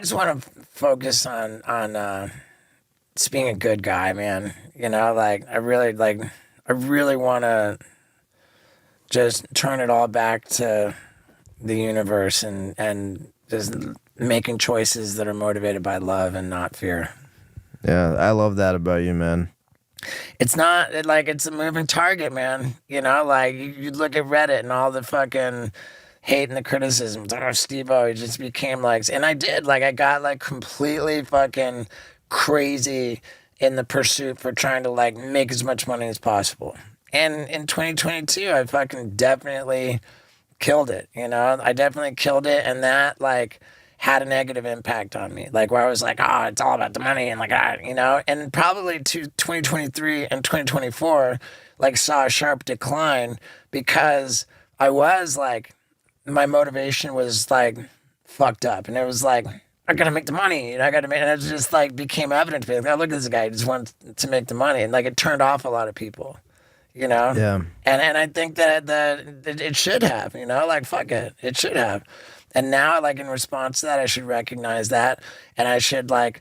just want to focus on just being a good guy, man. You know, like, I really want to just turn it all back to the universe and just making choices that are motivated by love and not fear. Yeah, I love that about you, man. It's not like it's a moving target, man. You know, like you look at Reddit and all the fucking hate and the criticism. Oh, Steve-O, he just became like, and I did, like, I got like completely fucking crazy in the pursuit for trying to like make as much money as possible. And in 2022, I fucking definitely killed it. You know, I definitely killed it, and that like had a negative impact on me. Like, where I was like, oh, it's all about the money, and like, you know, and probably to 2023 and 2024, like, saw a sharp decline because I was like, my motivation was like fucked up, and it was like, I gotta make the money, and I gotta make, and it just like became evident to me. Like, oh, look at this guy, he just wants to make the money, and like it turned off a lot of people. You know? Yeah. And I think that it should have, you know, like, fuck it. It should have. And now, like, in response to that, I should recognize that. And I should, like,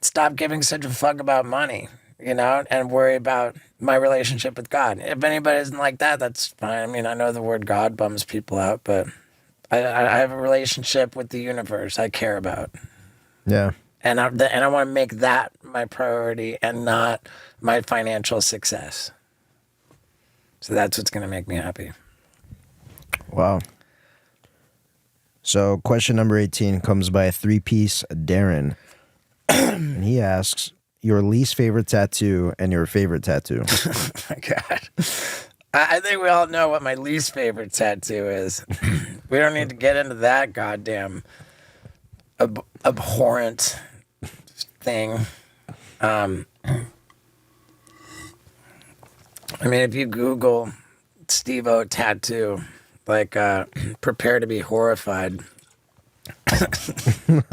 stop giving such a fuck about money, you know, and worry about my relationship with God. If anybody isn't like that, that's fine. I mean, I know the word God bums people out, but I have a relationship with the universe I care about. Yeah. And I want to make that my priority and not my financial success. So that's what's going to make me happy. Wow. So question number 18 comes by a 3-piece Darren. And he asks, your least favorite tattoo and your favorite tattoo. Oh my God. I think we all know what my least favorite tattoo is. We don't need to get into that goddamn abhorrent thing. I mean, if you Google Steve-O tattoo, like, prepare to be horrified.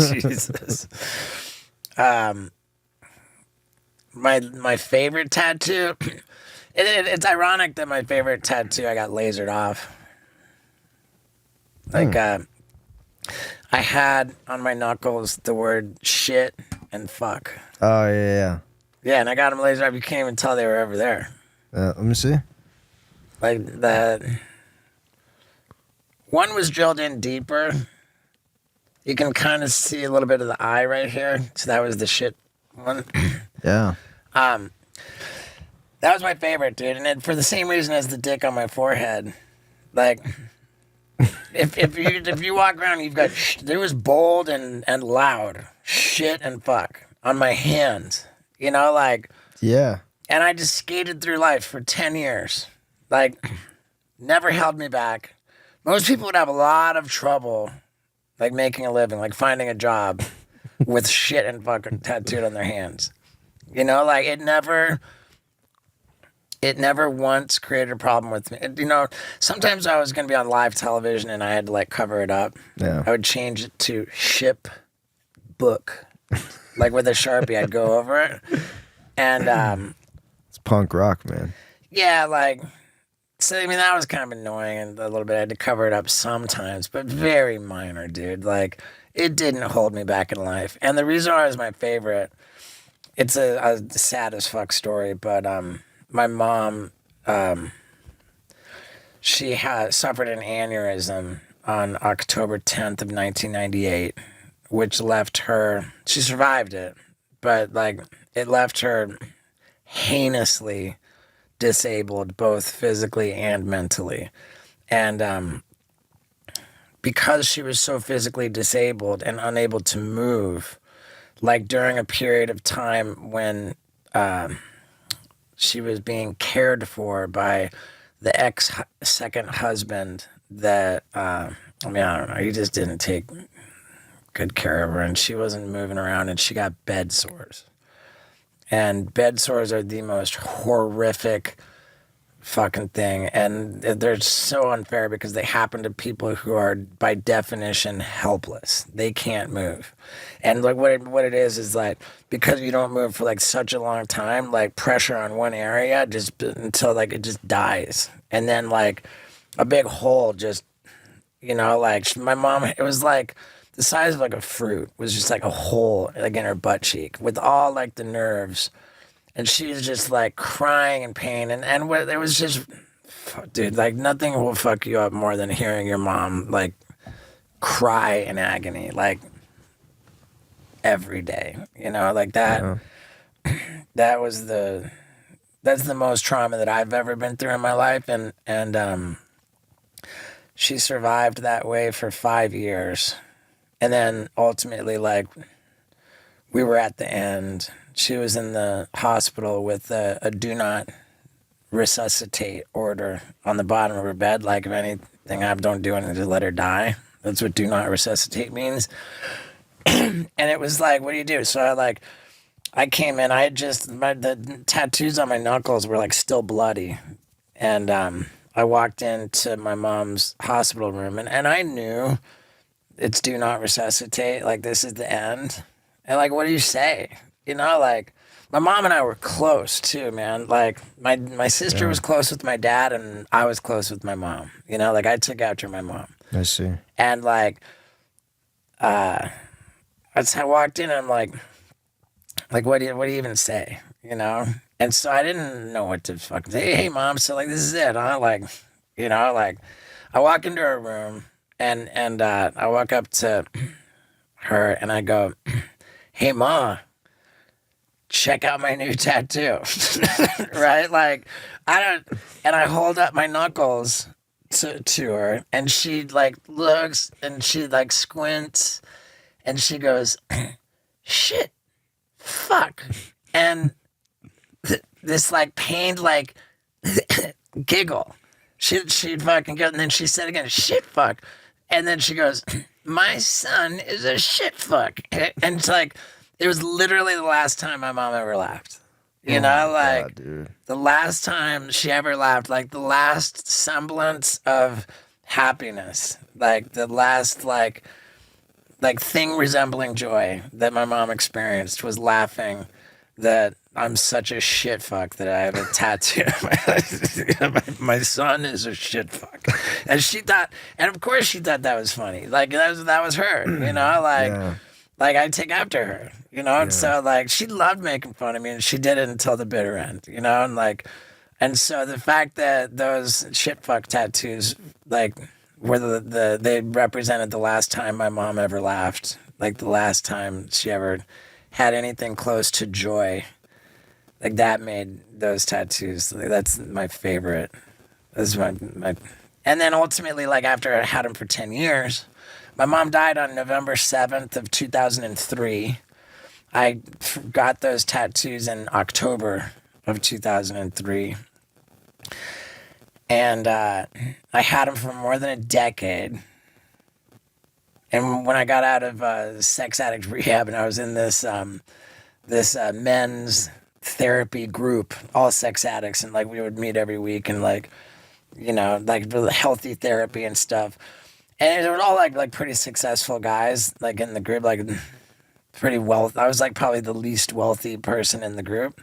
Jesus. My favorite tattoo, it's ironic that my favorite tattoo I got lasered off. Like, I had on my knuckles the word shit and fuck. Oh, yeah. Yeah, and I got them lasered off. You can't even tell they were ever there. Let me see. Like, that one was drilled in deeper. You can kind of see a little bit of the eye right here. So that was the shit one. Yeah. That was my favorite, dude. And for the same reason as the dick on my forehead. Like, if you walk around, you've got, there was bold and loud shit and fuck on my hands. You know, like. Yeah. And I just skated through life for 10 years. Like, never held me back. Most people would have a lot of trouble, like, making a living, like, finding a job with shit and fucking tattooed on their hands. You know, like, it never once created a problem with me. You know, sometimes I was going to be on live television and I had to, like, cover it up. Yeah. I would change it to ship book. Like, with a Sharpie, I'd go over it. And, it's punk rock, man. yeah, like, so, I mean, that was kind of annoying and a little bit. I had to cover it up sometimes, but very minor, dude. Like, it didn't hold me back in life. And the reason why it was my favorite, it's a sad as fuck story, but my mom, she suffered an aneurysm on October 10th of 1998, which left her, she survived it, but, like, it left her heinously disabled, both physically and mentally. And because she was so physically disabled and unable to move, like, during a period of time when she was being cared for by the ex-second husband that, I mean, I don't know, he just didn't take good care of her, and she wasn't moving around, and she got bed sores. And bed sores are the most horrific fucking thing, and they're so unfair because they happen to people who are by definition helpless. They can't move, and like what it is like, because you don't move for like such a long time, like pressure on one area just until like it just dies, and then like a big hole just, like my mom, it was like the size of like a fruit, was just like a hole like in her butt cheek with all like the nerves. And she was just like crying in pain. And it was just, dude, like nothing will fuck you up more than hearing your mom like cry in agony, like every day, like that. Yeah. That's the most trauma that I've ever been through in my life. And she survived that way for 5 years. And then ultimately, like, we were at the end. She was in the hospital with a do not resuscitate order on the bottom of her bed. Like, if anything, don't do anything, just let her die. That's what do not resuscitate means. And it was like, what do you do? So I came in, I had just, the tattoos on my knuckles were like still bloody. And I walked into my mom's hospital room, and I knew it's do not resuscitate. Like, this is the end. And like, what do you say? Like, my mom and I were close too, man. Like, my sister was close with my dad, and I was close with my mom. Like, I took after my mom. I see. And like, I walked in, and I'm like, what do you even say? And so I didn't know what to fucking say. Hey, mom. So like, this is it, huh? Like, like, I walk into her room, and I walk up to her, and I go, hey, Ma, check out my new tattoo. Right? Like, and I hold up my knuckles to her, and she like looks, and she like squints, and she goes, shit, fuck. And this like pained like giggle. She'd fucking go, and then she said again, shit, fuck. And then she goes, my son is a shit fuck. And it's like, it was literally the last time my mom ever laughed. God, dude. The last time she ever laughed, like the last semblance of happiness, like the last like thing resembling joy that my mom experienced was laughing that I'm such a shit fuck that I have a tattoo. My son is a shit fuck. And she thought, and of course she thought that was funny. Like that was her, like I take after her, and so like she loved making fun of me, and she did it until the bitter end, and so the fact that those shit fuck tattoos, like, were they represented the last time my mom ever laughed, like the last time she ever had anything close to joy. Like, that made those tattoos. Like, that's my favorite. That's my. And then ultimately, like, after I had them for 10 years, my mom died on November 7th of 2003. I got those tattoos in October of 2003. And I had them for more than a decade. And when I got out of sex addict rehab, and I was in this men's therapy group, all sex addicts, and like we would meet every week, and like, like healthy therapy and stuff. And they were all like pretty successful guys, like in the group, like pretty wealthy. I was like probably the least wealthy person in the group.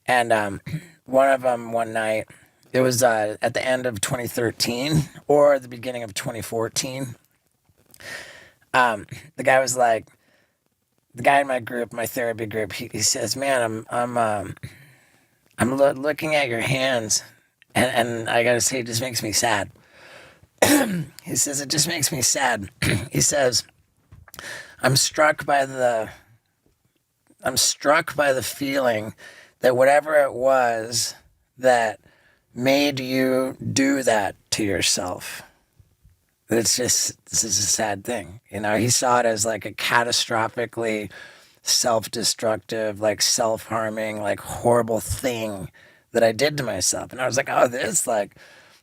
And one of them, one night, it was at the end of 2013 or the beginning of 2014. The guy was like, the guy in my group, my therapy group, he says, man, I'm looking at your hands, and I gotta say, it just makes me sad. He says, it just makes me sad. He says, I'm struck by the feeling that whatever it was that made you do that to yourself, this is a sad thing. He saw it as like a catastrophically self-destructive, like self-harming, like horrible thing that I did to myself. And I was like, oh, this, like,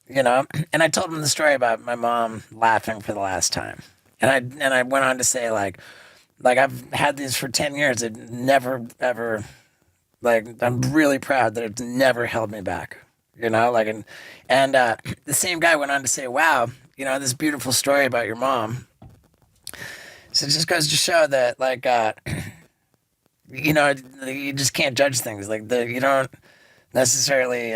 and I told him the story about my mom laughing for the last time. And I went on to say like I've had these for 10 years. It never ever, like, I'm really proud that it's never held me back. You know, like, and the same guy went on to say, wow, you know, this beautiful story about your mom. So it just goes to show that, like, you know, you just can't judge things. Like, you don't necessarily,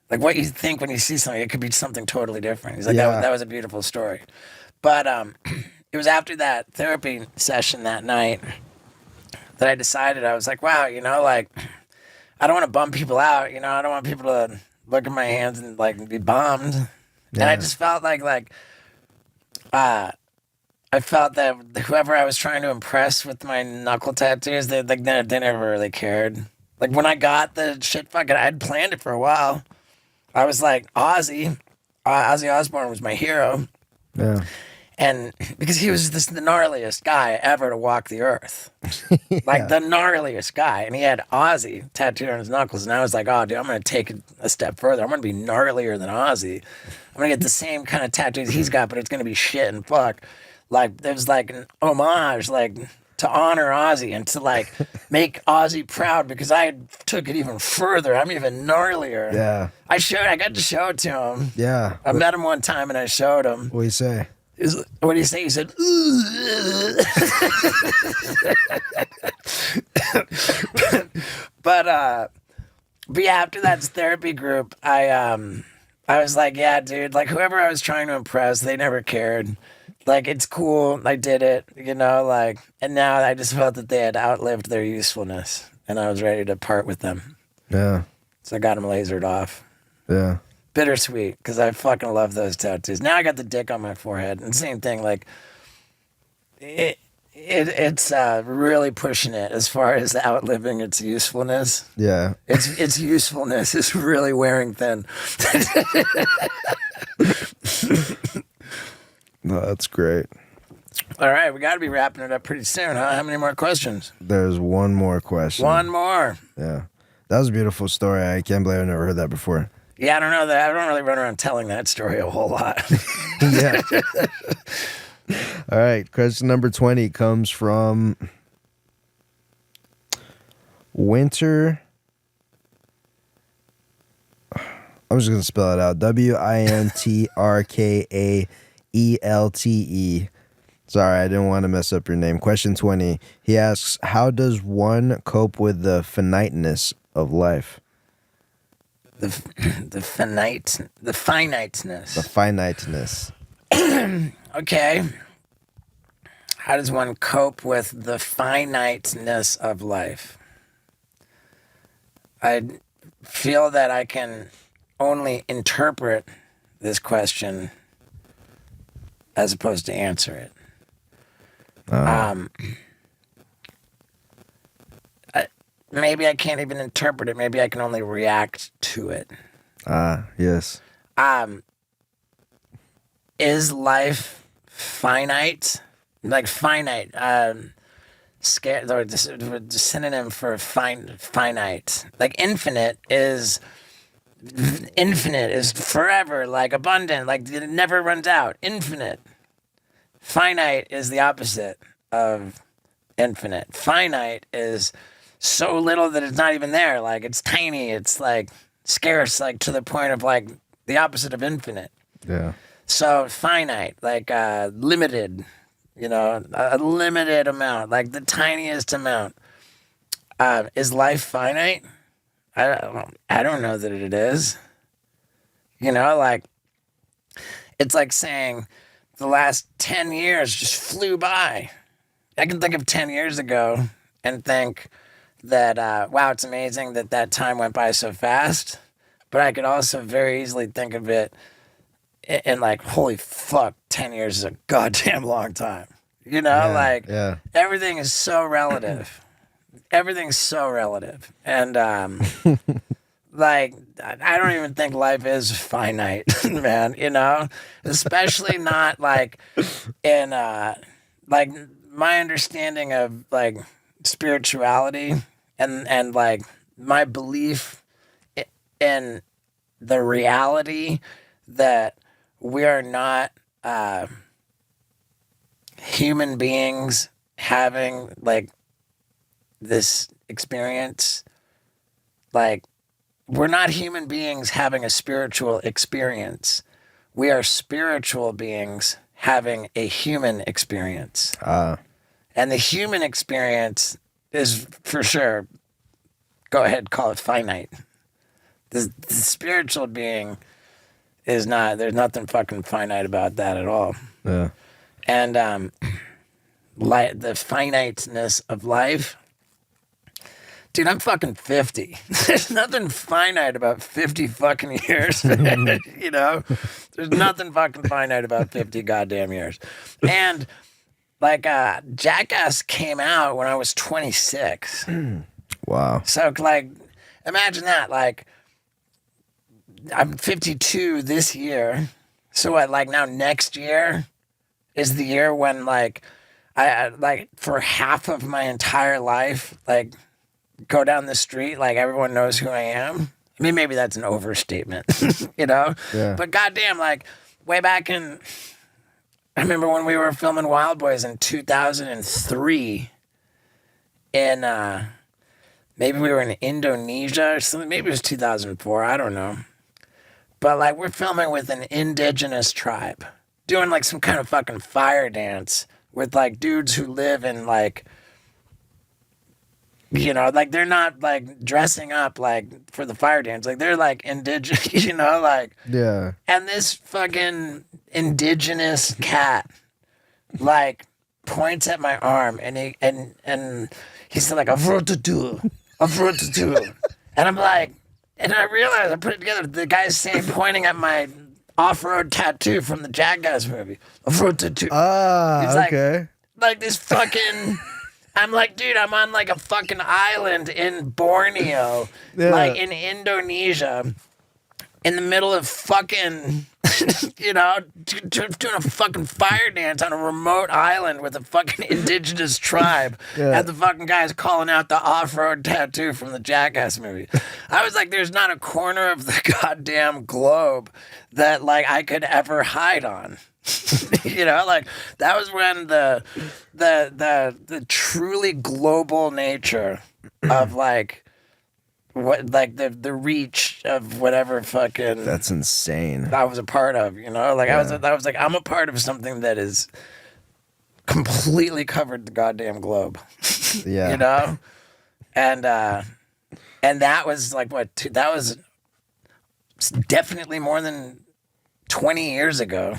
like, what you think when you see something, it could be something totally different. He's like, Yeah. that was a beautiful story. But it was after that therapy session that night that I decided, I was like, wow, you know, like, I don't want to bum people out, you know. I don't want people to look at my hands and like be bummed. And I just felt like I felt that whoever I was trying to impress with my knuckle tattoos, they never really cared. Like when I got the shit, fucking, I'd planned it for a while. I was like, Ozzy Osbourne was my hero, Yeah. and because he was the gnarliest guy ever to walk the earth. Like the gnarliest guy, and he had Ozzy tattooed on his knuckles, and I was like, oh dude, I'm gonna take it a step further. I'm gonna be gnarlier than Ozzy. I'm gonna get the same kind of tattoos he's got, but it's gonna be shit and fuck. Like it was like an homage, like to honor Ozzy and to like make Ozzy proud, because I took it even further. I'm even gnarlier. Yeah. I got to show it to him. Yeah. I met him one time and I showed him. What do you say? What do you say? He said, but yeah, after that therapy group, I was like, yeah, dude, like whoever I was trying to impress, they never cared. Like, it's cool, I did it, you know, like, and now I just felt that they had outlived their usefulness, and I was ready to part with them. Yeah. So I got them lasered off. Yeah. Bittersweet, because I fucking love those tattoos. Now I got the dick on my forehead, and same thing, like, it's really pushing it as far as outliving its usefulness. Yeah. Its usefulness is really wearing thin. No, that's great. All right, we got to be wrapping it up pretty soon, huh? How many more questions? There's one more question. One more. Yeah. That was a beautiful story. I can't believe I've never heard that before. Yeah, I don't know that. I don't really run around telling that story a whole lot. Yeah. All right. Question number 20 comes from Winter. I'm just going to spell it out. WINTRKAELTE. Sorry, I didn't want to mess up your name. Question 20. He asks, how does one cope with the finiteness of life? The finiteness. The finiteness. Okay. How does one cope with the finiteness of life? I feel that I can only interpret this question as opposed to answer it. Maybe I can't even interpret it. Maybe I can only react to it. Yes. Is life finite? Like finite. Scared, or the synonym for finite. Like infinite is forever, like abundant, like it never runs out. Infinite. Finite is the opposite of infinite. Finite is so little that it's not even there. Like it's tiny. It's like scarce, like to the point of like the opposite of infinite. Yeah. So finite, like limited, you know, a limited amount, like the tiniest amount. Is life finite? I don't know that it is. You know, like it's like saying the last 10 years just flew by. I can think of 10 years ago and think that, wow, it's amazing that time went by so fast. But I could also very easily think of it in like, holy fuck, 10 years is a goddamn long time. You know, yeah. Everything is so relative. Everything's so relative. And like, I don't even think life is finite, man, you know? Especially not like in like my understanding of like spirituality and like my belief in the reality that we are not human beings having like this experience. Like, we're not human beings having a spiritual experience. We are spiritual beings having a human experience. And the human experience is for sure, go ahead, call it finite. The spiritual being is not, there's nothing fucking finite about that at all. Yeah. And the finiteness of life. Dude, I'm fucking 50. There's nothing finite about 50 fucking years. You know? There's nothing fucking finite about 50 goddamn years. And like Jackass came out when I was 26. Wow. So like imagine that. Like I'm 52 this year. So what, like now next year is the year when like I like for half of my entire life, like go down the street, like everyone knows who I am. I mean, maybe that's an overstatement, you know? Yeah. But goddamn, like way back in, I remember when we were filming Wild Boys in 2003 in, maybe we were in Indonesia or something. Maybe it was 2004. I don't know. But like we're filming with an indigenous tribe doing like some kind of fucking fire dance with like dudes who live in like, you know, like they're not like dressing up like for the fire dance. Like they're like indigenous, you know, like. Yeah. And this fucking indigenous cat like points at my arm and he's like, "Avrotutu, avrotutu." And I'm like, and I realized, I put it together, the guy's saying, pointing at my off-road tattoo from the Jackass movie. Avrotutu. He's like, Okay. like this fucking, I'm like, dude, I'm on like a fucking island in Borneo, Yeah. like in Indonesia, in the middle of fucking, you know, doing a fucking fire dance on a remote island with a fucking indigenous tribe. Yeah. And the fucking guy's calling out the off-road tattoo from the Jackass movie. I was like, there's not a corner of the goddamn globe that like I could ever hide on. You know, like that was when the truly global nature of like what, like the reach of whatever fucking That's insane. I was a part of, you know, like I was like, I'm a part of something that is completely covered the goddamn globe. Yeah. You know, and that was like that was definitely more than 20 years ago.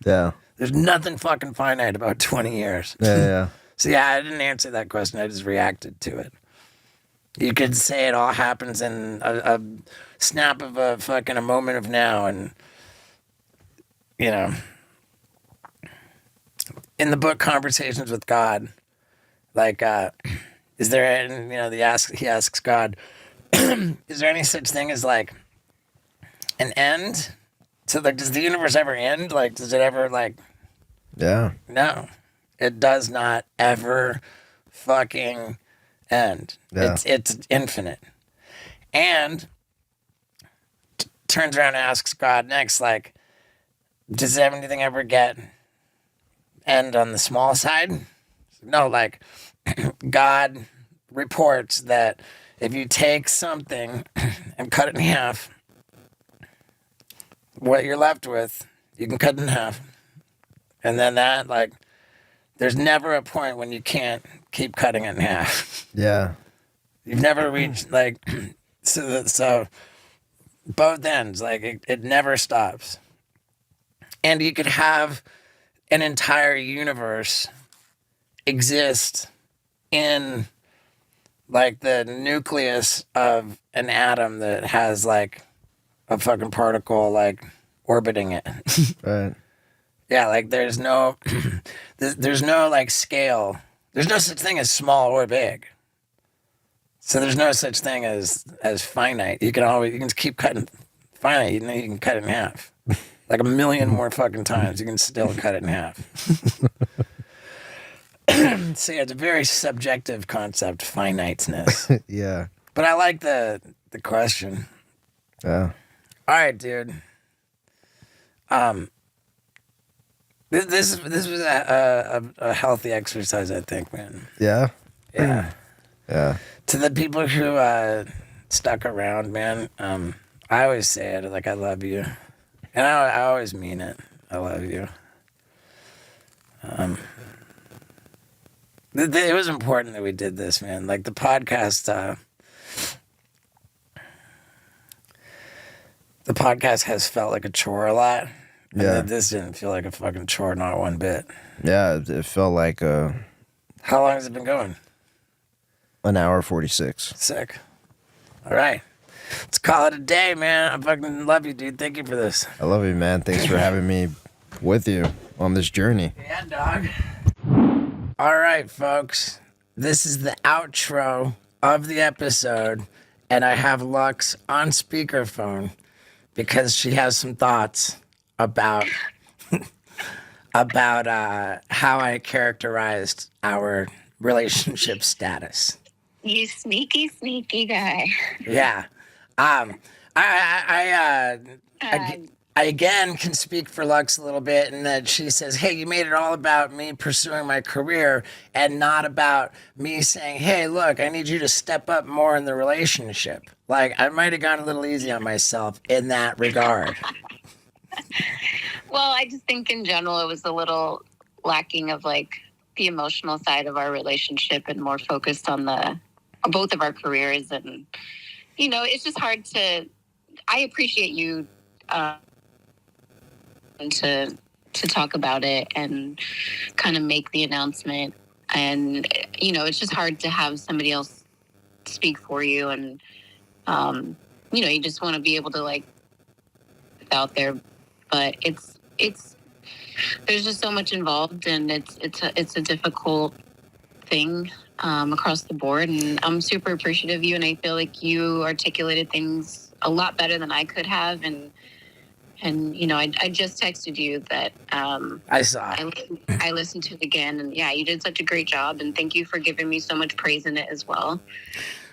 Yeah. There's nothing fucking finite about 20 years. Yeah. So yeah, I didn't answer that question. I just reacted to it. You could say it all happens in a snap of a moment of now, and you know, in the book Conversations with God, like, is there, and you know, he asks God, is there any such thing as like an end? So like, does the universe ever end? Like, does it ever like? Yeah. No, it does not ever fucking end. Yeah. It's infinite. And turns around and asks God next, like, does anything ever get end on the small side? No, like God reports that if you take something and cut it in half, what you're left with, you can cut it in half. And then that, like, there's never a point when you can't keep cutting it in half. Yeah. You've never reached, like, so both ends, like, it never stops. And you could have an entire universe exist in, like, the nucleus of an atom that has, like, a fucking particle, like, orbiting it. Right. Yeah, like there's no like scale. There's no such thing as small or big. So there's no such thing as finite. You can keep cutting finite. You know, you can cut it in half, like a million more fucking times. You can still cut it in half. So yeah, it's a very subjective concept, finiteness. Yeah. But I like the question. Yeah. All right, dude. This was a healthy exercise, I think, man. Yeah. Yeah. Yeah. To the people who stuck around, man, I always say it, like, I love you. And I always mean it. I love you. It was important that we did this, man. Like, the podcast has felt like a chore a lot. And Yeah. this didn't feel like a fucking chore, not one bit. Yeah. It felt like How long has it been going? an hour 46. Sick. All right. Let's call it a day, man. I fucking love you, dude. Thank you for this. I love you, man. Thanks for having me with you on this journey. Yeah, dog. All right, folks. This is the outro of the episode, and I have Lux on speakerphone because she has some thoughts about how I characterized our relationship status. You sneaky, sneaky guy. Yeah. I again can speak for Lux a little bit in that she says, hey, you made it all about me pursuing my career and not about me saying, hey, look, I need you to step up more in the relationship. Like, I might have gone a little easy on myself in that regard. Well, I just think in general it was a little lacking of like the emotional side of our relationship and more focused on both of our careers. And, you know, it's just hard I appreciate you to talk about it and kind of make the announcement. And, you know, it's just hard to have somebody else speak for you. And, you know, you just want to be able to like put it out there, but there's just so much involved, and it's a difficult thing across the board. And I'm super appreciative of you, and I feel like you articulated things a lot better than I could have. And you know, I just texted you that I saw. I listened to it again, and yeah, you did such a great job, and thank you for giving me so much praise in it as well.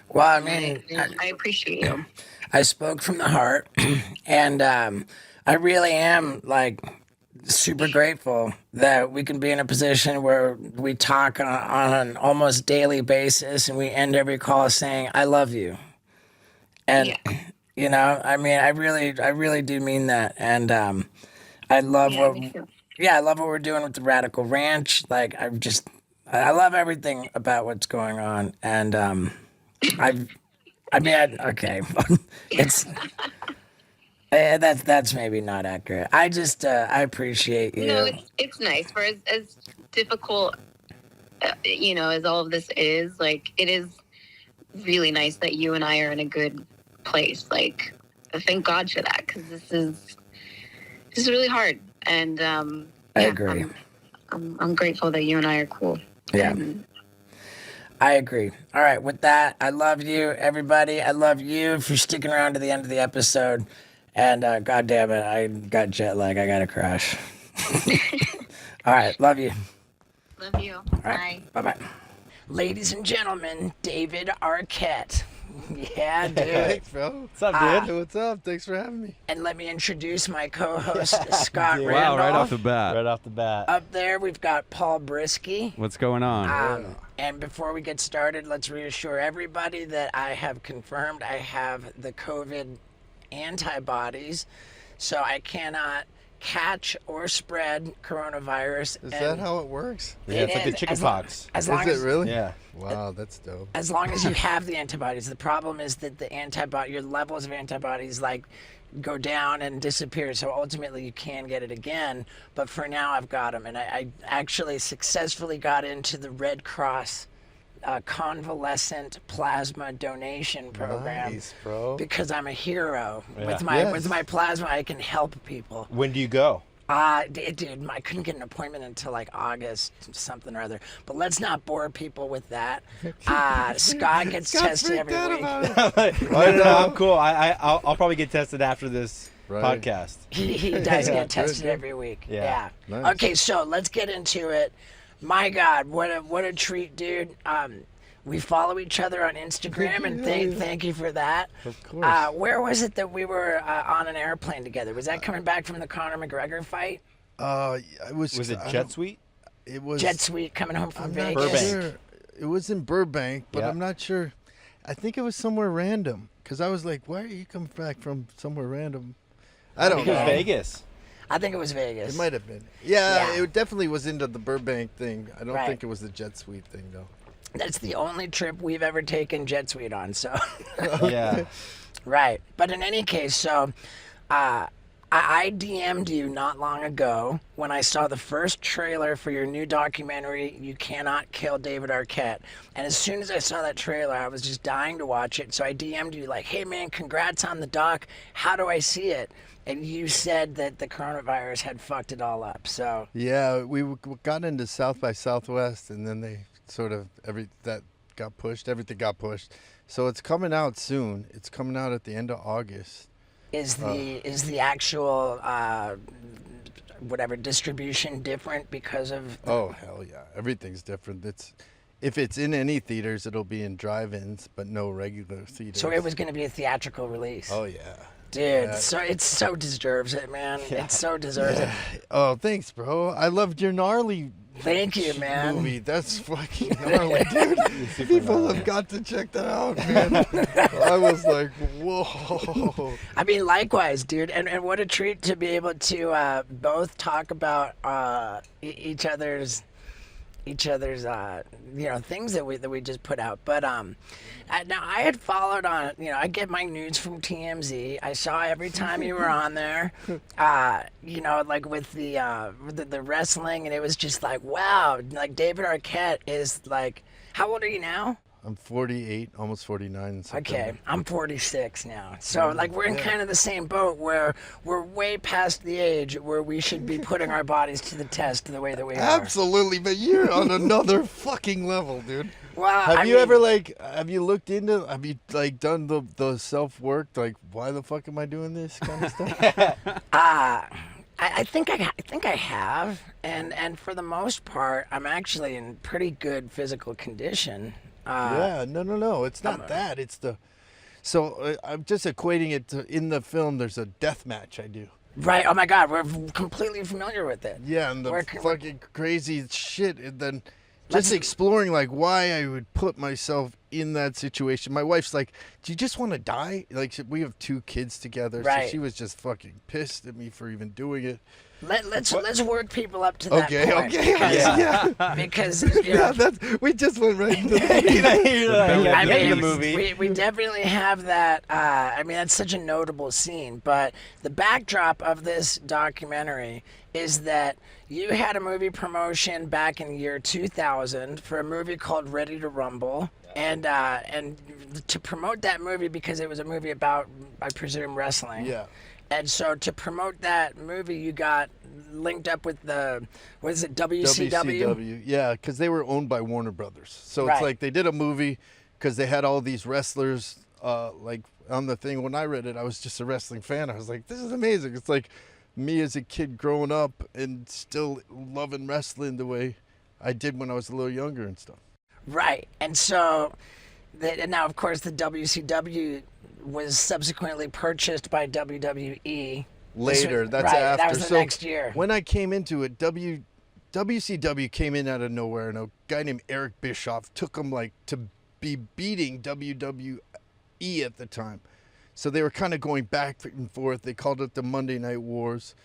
Well, I mean, I appreciate you. I spoke from the heart, and I really am like super grateful that we can be in a position where we talk on an almost daily basis, and we end every call saying, I love you. And, Yeah. you know, I mean, I really do mean that. And I love Me too. I love what we're doing with the Radical Ranch. Like, I love everything about what's going on. And okay, it's... that's maybe not accurate. I just I appreciate you. No, it's nice. For as difficult, you know, as all of this is, like, it is really nice that you and I are in a good place. Like, thank God for that, because this is really hard. And I agree. I'm grateful that you and I are cool. Yeah. And, I agree. All right, with that, I love you, everybody. I love you for sticking around to the end of the episode. And God damn it, I got jet lag. I got to crash. All right, love you. love you. All right, bye-bye. Ladies and gentlemen, David Arquette. Yeah, dude. Thanks, bro. What's up, dude? Hey, what's up? Thanks for having me. And let me introduce my co-host, Scott Dude. Randolph. Wow, right off the bat. Right off the bat. Up there, we've got Paul Brisky. What's going on? And before we get started, let's reassure everybody that I have confirmed I have the COVID antibodies, so I cannot catch or spread coronavirus. Is that how it works? Yeah, it's like the chicken pox. As long Is it really? Yeah. Wow, that's dope. As long as you have the antibodies. The problem is that your levels of antibodies like go down and disappear. So ultimately you can get it again. But for now I've got them. And I actually successfully got into the Red Cross convalescent plasma donation program. Nice, bro. Because I'm a hero. Yeah. With my plasma, I can help people. When do you go? Dude, I couldn't get an appointment until like August something or other. But let's not bore people with that. Scott gets tested every week. No, I'm cool. I'll probably get tested after this Right. podcast. He does Yeah, get tested good. every week. Yeah. Yeah. Nice. Okay, so let's get into it. My God, what a treat, dude. We follow each other on Instagram, and thank you for that. Of course. Where was it that we were on an airplane together? Was that coming back from the Conor McGregor fight? It was. Was it I Jet don't- Suite? It was Jet Suite coming home from I'm Vegas. not Burbank. sure. It was in Burbank, but Yeah. I'm not sure. I think it was somewhere random because I was like, "Why are you coming back from somewhere random?" I don't It was know. Vegas. I think it was Vegas. It might have been. Yeah, Yeah. it definitely was into the Burbank thing. I don't Right. think it was the Jet Suite thing though. That's the only trip we've ever taken Jet Suite on. So, Yeah. right. But in any case, so I DM'd you not long ago when I saw the first trailer for your new documentary, You Cannot Kill David Arquette. And as soon as I saw that trailer, I was just dying to watch it. So I DM'd you like, hey man, congrats on the doc. How do I see it? And you said that the coronavirus had fucked it all up. So Yeah, we got into South by Southwest, and then they sort of everything got pushed. So it's coming out soon. It's coming out at the end of August. is the actual whatever distribution different because of Oh hell yeah, everything's different. If it's in any theaters, it'll be in drive-ins, but no regular theaters. so it was going to be a theatrical release. Oh yeah. Dude, Yeah. so it so deserves it, man. It so deserves it. Oh, thanks, bro. I loved your gnarly Thank you, man. movie. That's fucking gnarly, dude. People have got to check that out, man. I was like, whoa. I mean, likewise, dude. And what a treat to be able to both talk about each other's things that we just put out. But now I had followed on. I get my news from TMZ. I saw every time you were on there. Like with the wrestling, and it was just like, wow. Like David Arquette is like, how old are you now? I'm 48, almost 49 in September. Okay, I'm 46 now. So, like, we're in kind of the same boat where we're way past the age where we should be putting our bodies to the test the way that we are. Absolutely, but you're on another fucking level, dude. Well, Have you ever have you looked into, have you like done the self work, like why the fuck am I doing this kind of stuff? I think I have, and for the most part, I'm actually in pretty good physical condition. Yeah, no, it's not that. It's the, so I'm just equating it to, in the film, there's a death match I do. Right. Oh my God, we're completely familiar with it. Yeah, and the We're- fucking crazy shit, and then Let's- just exploring like why I would put myself in that situation. My wife's like, "Do you just want to die?" Like we have 2 kids together, Right. so she was just fucking pissed at me for even doing it. Let's work people up to that Okay, point. okay, yeah. Because Yeah, that's, we just went right into that. I mean, the movie. We definitely have that. I mean, that's such a notable scene. But the backdrop of this documentary is that you had a movie promotion back in the year 2000 for a movie called Ready to Rumble. And to promote that movie, because it was a movie about, I presume, wrestling. Yeah. And so to promote that movie, you got linked up with the, what is it, WCW? WCW, yeah, because they were owned by Warner Brothers. So Right. it's like they did a movie because they had all these wrestlers like on the thing. When I read it, I was just a wrestling fan. I was like, this is amazing. It's like me as a kid growing up and still loving wrestling the way I did when I was a little younger and stuff. Right. And so, and now, of course, the WCW was subsequently purchased by WWE. Later, that's right, after. That was the So next year. When I came into it, WCW came in out of nowhere, and a guy named Eric Bischoff took them like to be beating WWE at the time. So they were kind of going back and forth. They called it the Monday Night Wars.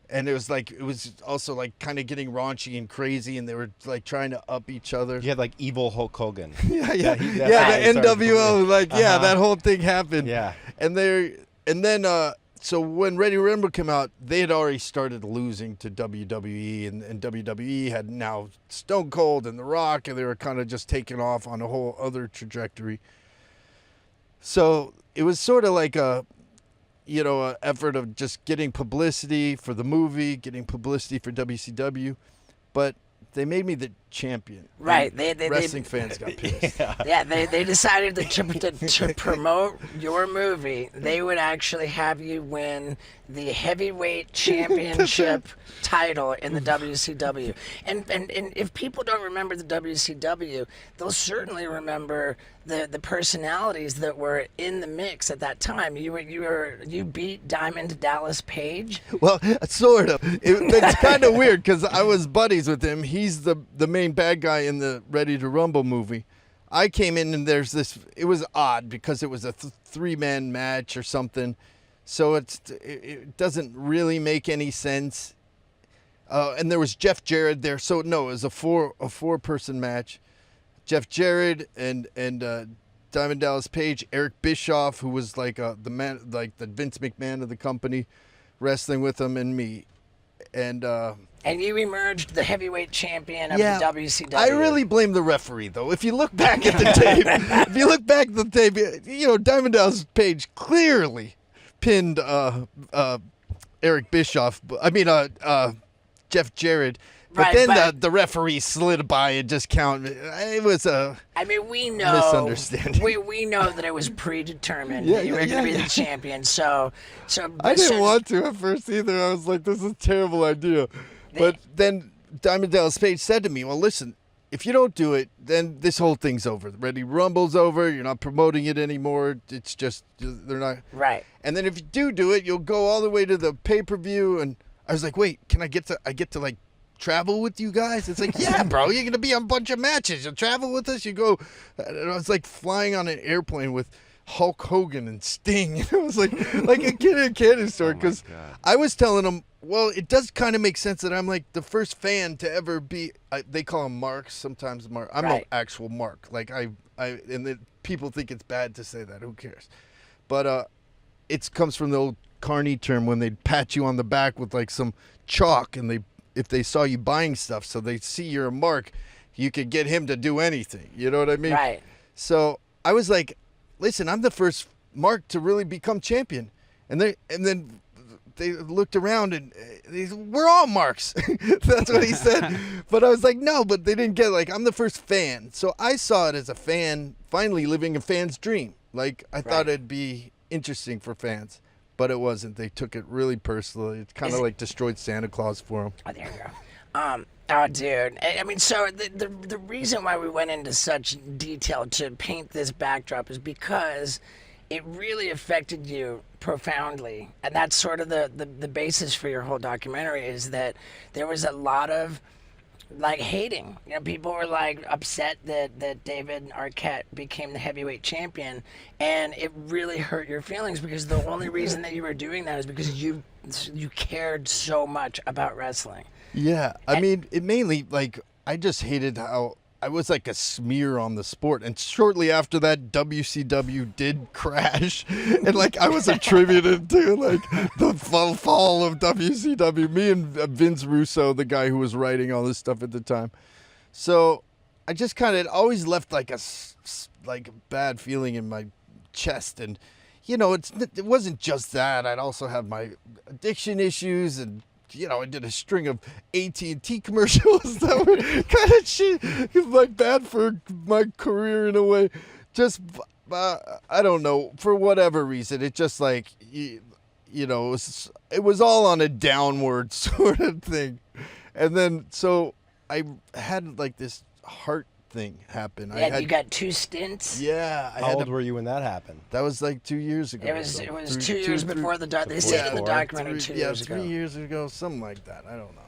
And it was also like kind of getting raunchy and crazy, and they were like trying to up each other. You had like evil Hulk Hogan. Yeah, he- yeah, that's yeah. how The he started NWO, like, yeah, that whole thing happened. Yeah. And then so when Ready to Rumble came out, they had already started losing to WWE, and WWE had now Stone Cold and The Rock, and they were kind of just taking off on a whole other trajectory. So it was sort of like a effort of just getting publicity for the movie, getting publicity for WCW, but they made me the champion. Right. And They wrestling fans got pissed. Yeah, they decided that to promote your movie, they would actually have you win the heavyweight championship title in the WCW. And if people don't remember the WCW, they'll certainly remember the personalities that were in the mix at that time. You beat Diamond Dallas Page. Well, sort of. It's kind of weird because I was buddies with him. He's the main bad guy in the Ready to Rumble movie. I came in and there's this. It was odd because it was a three-man match or something, so it doesn't really make any sense. And there was Jeff Jarrett there, so no, it was a four-person match. Jeff Jarrett and Diamond Dallas Page, Eric Bischoff, who was like the man, like the Vince McMahon of the company, wrestling with him, and me, and you emerged the heavyweight champion of the WCW. I really blame the referee, though. If you look back at the tape, Diamond Dallas Page clearly pinned Eric Bischoff. Jeff Jarrett. But then the referee slid by and just counted. It was a we know misunderstanding. We know that it was predetermined that you were going to be the champion. So I didn't want to at first either. I was like, this is a terrible idea. But then Diamond Dallas Page said to me, well, listen, if you don't do it, then this whole thing's over. The Ready Rumble's over. You're not promoting it anymore. It's just, they're not. Right. And then if you do it, you'll go all the way to the pay-per-view. And I was like, wait, can I get to like, travel with you guys? It's like, yeah, bro, you're gonna be on a bunch of matches. You'll travel with us. You go. And I was like flying on an airplane with Hulk Hogan and Sting. It was like a kid in a candy store because I was telling them, well, it does kind of make sense that I'm like the first fan to ever be. They call them marks sometimes. Mark. I'm an actual mark. Like and people think it's bad to say that. Who cares? But it comes from the old Carney term when they'd pat you on the back with like some chalk and if they saw you buying stuff, so they see you're a mark, you could get him to do anything. You know what I mean? Right. So I was like, listen, I'm the first mark to really become champion. And then they looked around and they said, we're all marks. That's what he said. But I was like, no, but they didn't get I'm the first fan. So I saw it as a fan, finally living a fan's dream. Like I thought it'd be interesting for fans. But it wasn't. They took it really personally. It kind of like destroyed Santa Claus for them. Oh, there you go. Dude. So the reason why we went into such detail to paint this backdrop is because it really affected you profoundly. And that's sort of the basis for your whole documentary is that there was a lot of hating. People were upset that David Arquette became the heavyweight champion, and it really hurt your feelings because the only reason that you were doing that is because you cared so much about wrestling. Yeah, it mainly I just hated how I was like a smear on the sport, and shortly after that, WCW did crash, and I was attributed to the fall of WCW. Me and Vince Russo, the guy who was writing all this stuff at the time. So I just kind of always left a bad feeling in my chest, and it wasn't just that. I'd also have my addiction issues and. I did a string of AT&T commercials that were kind of shit, bad for my career in a way. Just, I don't know, for whatever reason, it just it was all on a downward sort of thing. And then, so I had this heart thing happen. Yeah, you got 2 stints. Yeah. How old were you when that happened? That was 2 years ago. It was 2 years before the documentary. They said in the documentary 2 years ago. 3 years ago, something like that. I don't know.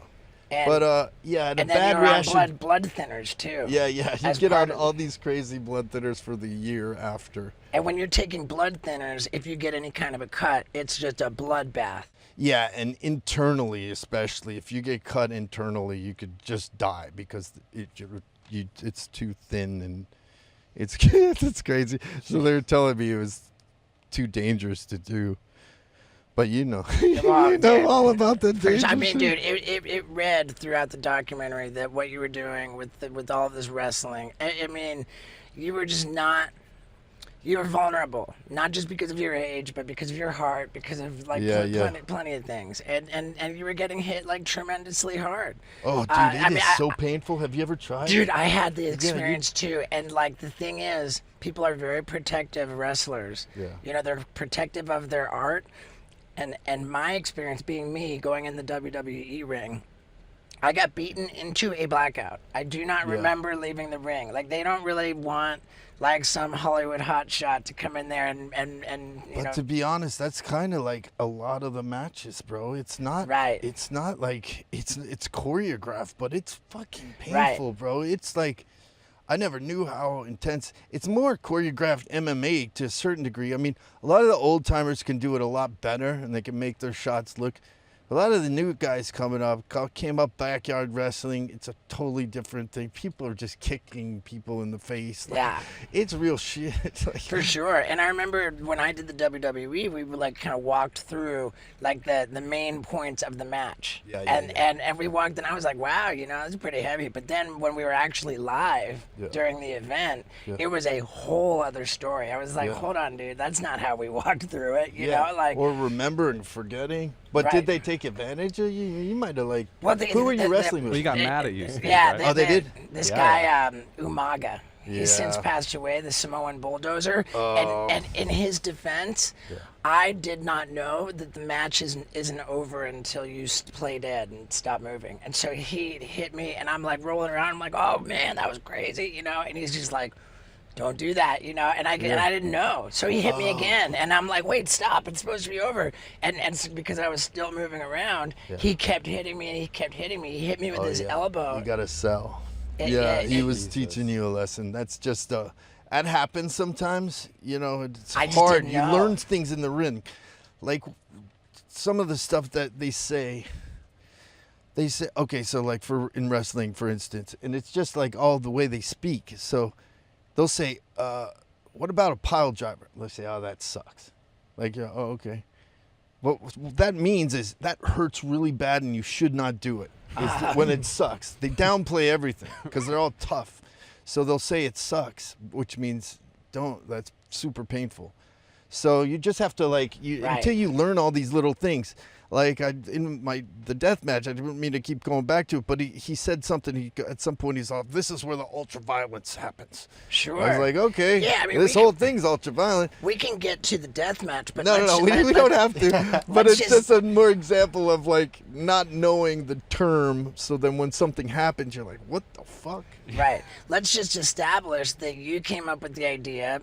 And, but I had a and then bad you're reaction. on blood thinners too. Yeah. You get on all these crazy blood thinners for the year after. And when you're taking blood thinners, if you get any kind of a cut, it's just a bloodbath. Yeah, and internally, especially if you get cut internally, you could just die because it's too thin and it's crazy. So they were telling me it was too dangerous to do. But you know all about the danger. Dude, it read throughout the documentary that what you were doing with all this wrestling. You were just not. you were vulnerable, not just because of your age, but because of your heart, because of like plenty of things, and you were getting hit like tremendously hard. Oh, dude, it is so painful. Have you ever tried? Dude, I had the experience too, and like the thing is, people are very protective of wrestlers. Yeah. You know, they're protective of their art, and my experience being me going in the WWE ring, I got beaten into a blackout. I do not remember leaving the ring. Like, they don't really want like some Hollywood hotshot to come in there and you know. But to be honest, that's kind of like a lot of the matches, bro. It's not Right. It's not like it's choreographed, but it's fucking painful, bro. It's like I never knew how intense. It's more choreographed MMA to a certain degree. I mean, a lot of the old timers can do it a lot better, and they can make their shots look. A lot of the new guys coming up came up backyard wrestling. It's a totally different thing. People are just kicking people in the face. Like, Yeah. It's real shit. Like, For sure. And I remember when I did the WWE, we would like kind of walked through like the main points of the match. And we walked and I was like, wow, you know, it's pretty heavy. But then when we were actually live during the event, it was a whole other story. I was like, hold on, dude, that's not how we walked through it. You know, like, or remember and forgetting. But did they take advantage of you? You might have like. Well, who were you wrestling with? Well, he got mad at you. Yeah. Right? They did? This guy, Umaga. Yeah. He's since passed away, the Samoan bulldozer. Oh. And in his defense, I did not know that the match isn't over until you play dead and stop moving. And so he hit me, and I'm like rolling around. I'm like, oh man, that was crazy, you know. And he's just like, don't do that, you know. And I didn't know. So he hit me again, and I'm like, wait, stop! It's supposed to be over. And so because I was still moving around, he kept hitting me, and he kept hitting me. He hit me with his elbow. You gotta sell. Yeah, he was teaching you a lesson. That's just that happens sometimes. You know, it's I just hard. didn't You know. learn things in the ring, like some of the stuff that they say. They say, okay, so like in wrestling, for instance, and it's just like all the way they speak. So they'll say, what about a pile driver? Let's say, oh, that sucks. Like, oh, okay. What that means is that hurts really bad and you should not do it. When it sucks. They downplay everything because they're all tough. So they'll say it sucks, which means don't. That's super painful. So you just have to until you learn all these little things. Like in the death match, I didn't mean to keep going back to it, but he said something. At some point he's off. This is where the ultra violence happens. Sure. I was like, okay, Yeah, I mean, this whole thing's ultra violent. We can get to the death match, but No, we don't have to. But let's it's just a more example of like not knowing the term. So then when something happens, you're like, what the fuck? Right. Let's just establish that you came up with the idea.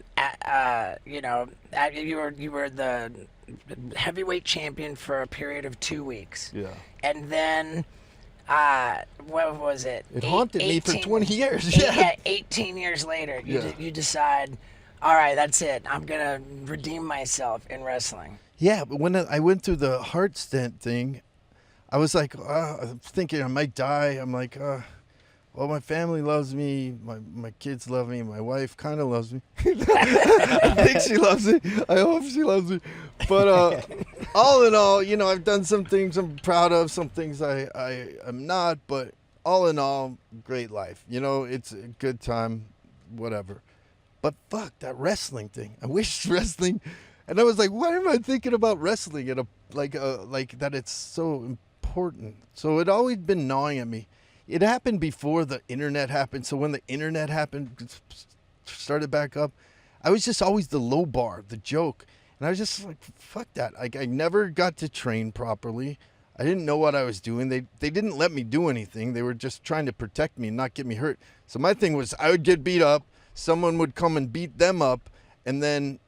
You were the heavyweight champion for a period of 2 weeks. Yeah. And then, what was it? It haunted me for 20 years. Yeah. 18 years later, you decide, all right, that's it. I'm gonna redeem myself in wrestling. Yeah, but when I went through the heart stent thing, I was like, thinking I might die. I'm like, well, my family loves me. My kids love me. My wife kind of loves me. I think she loves me. I hope she loves me. But all in all, you know, I've done some things I'm proud of, some things I am not. But all in all, great life. You know, it's a good time, whatever. But fuck, that wrestling thing. I wish wrestling. And I was like, why am I thinking about wrestling at like that it's so important? So it always been gnawing at me. It happened before the internet happened. So when the internet happened, started back up, I was just always the low bar, the joke. And I was just like, fuck that. Like, I never got to train properly. I didn't know what I was doing. They didn't let me do anything. They were just trying to protect me and not get me hurt. So my thing was I would get beat up. Someone would come and beat them up. And then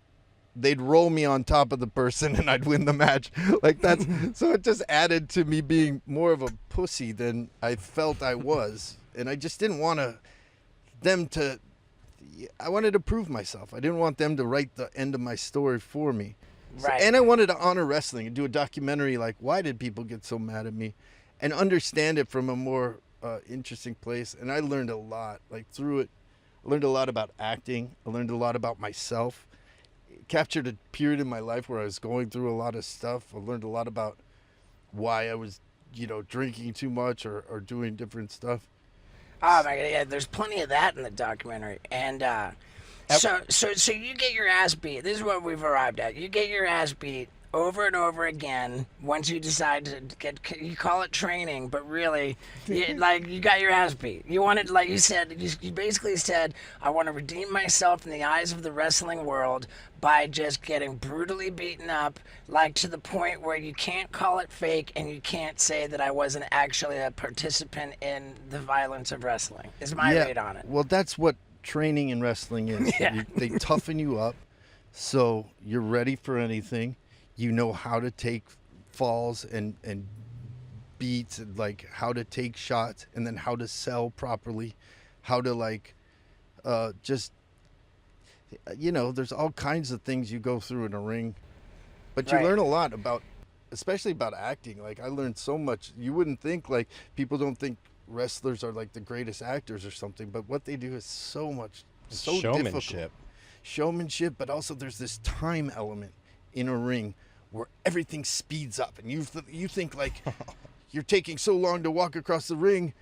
they'd roll me on top of the person and I'd win the match. Like that's so it just added to me being more of a pussy than I felt I was. And I just didn't want I wanted to prove myself. I didn't want them to write the end of my story for me. Right. And I wanted to honor wrestling and do a documentary like why did people get so mad at me and understand it from a more interesting place. And I learned a lot like through it. I learned a lot about acting. I learned a lot about myself. Captured a period in my life where I was going through a lot of stuff. I learned a lot about why I was, drinking too much or doing different stuff. Oh my God, yeah, there's plenty of that in the documentary. And So you get your ass beat. This is what we've arrived at. You get your ass beat over and over again once you decide to get, you call it training, but really, you got your ass beat. You wanted, like you said, you basically said, I want to redeem myself in the eyes of the wrestling world by just getting brutally beaten up, like to the point where you can't call it fake and you can't say that I wasn't actually a participant in the violence of wrestling, is my read on it. Well, that's what training in wrestling is. Yeah. They toughen you up so you're ready for anything. You know how to take falls and beats, and like how to take shots, and then how to sell properly, how to just, there's all kinds of things you go through in a ring, but you learn a lot about, especially about acting. Like I learned so much. You wouldn't think, like, people don't think wrestlers are like the greatest actors or something, but what they do is so Showmanship. Showmanship, but also there's this time element in a ring where everything speeds up, and you think like you're taking so long to walk across the ring,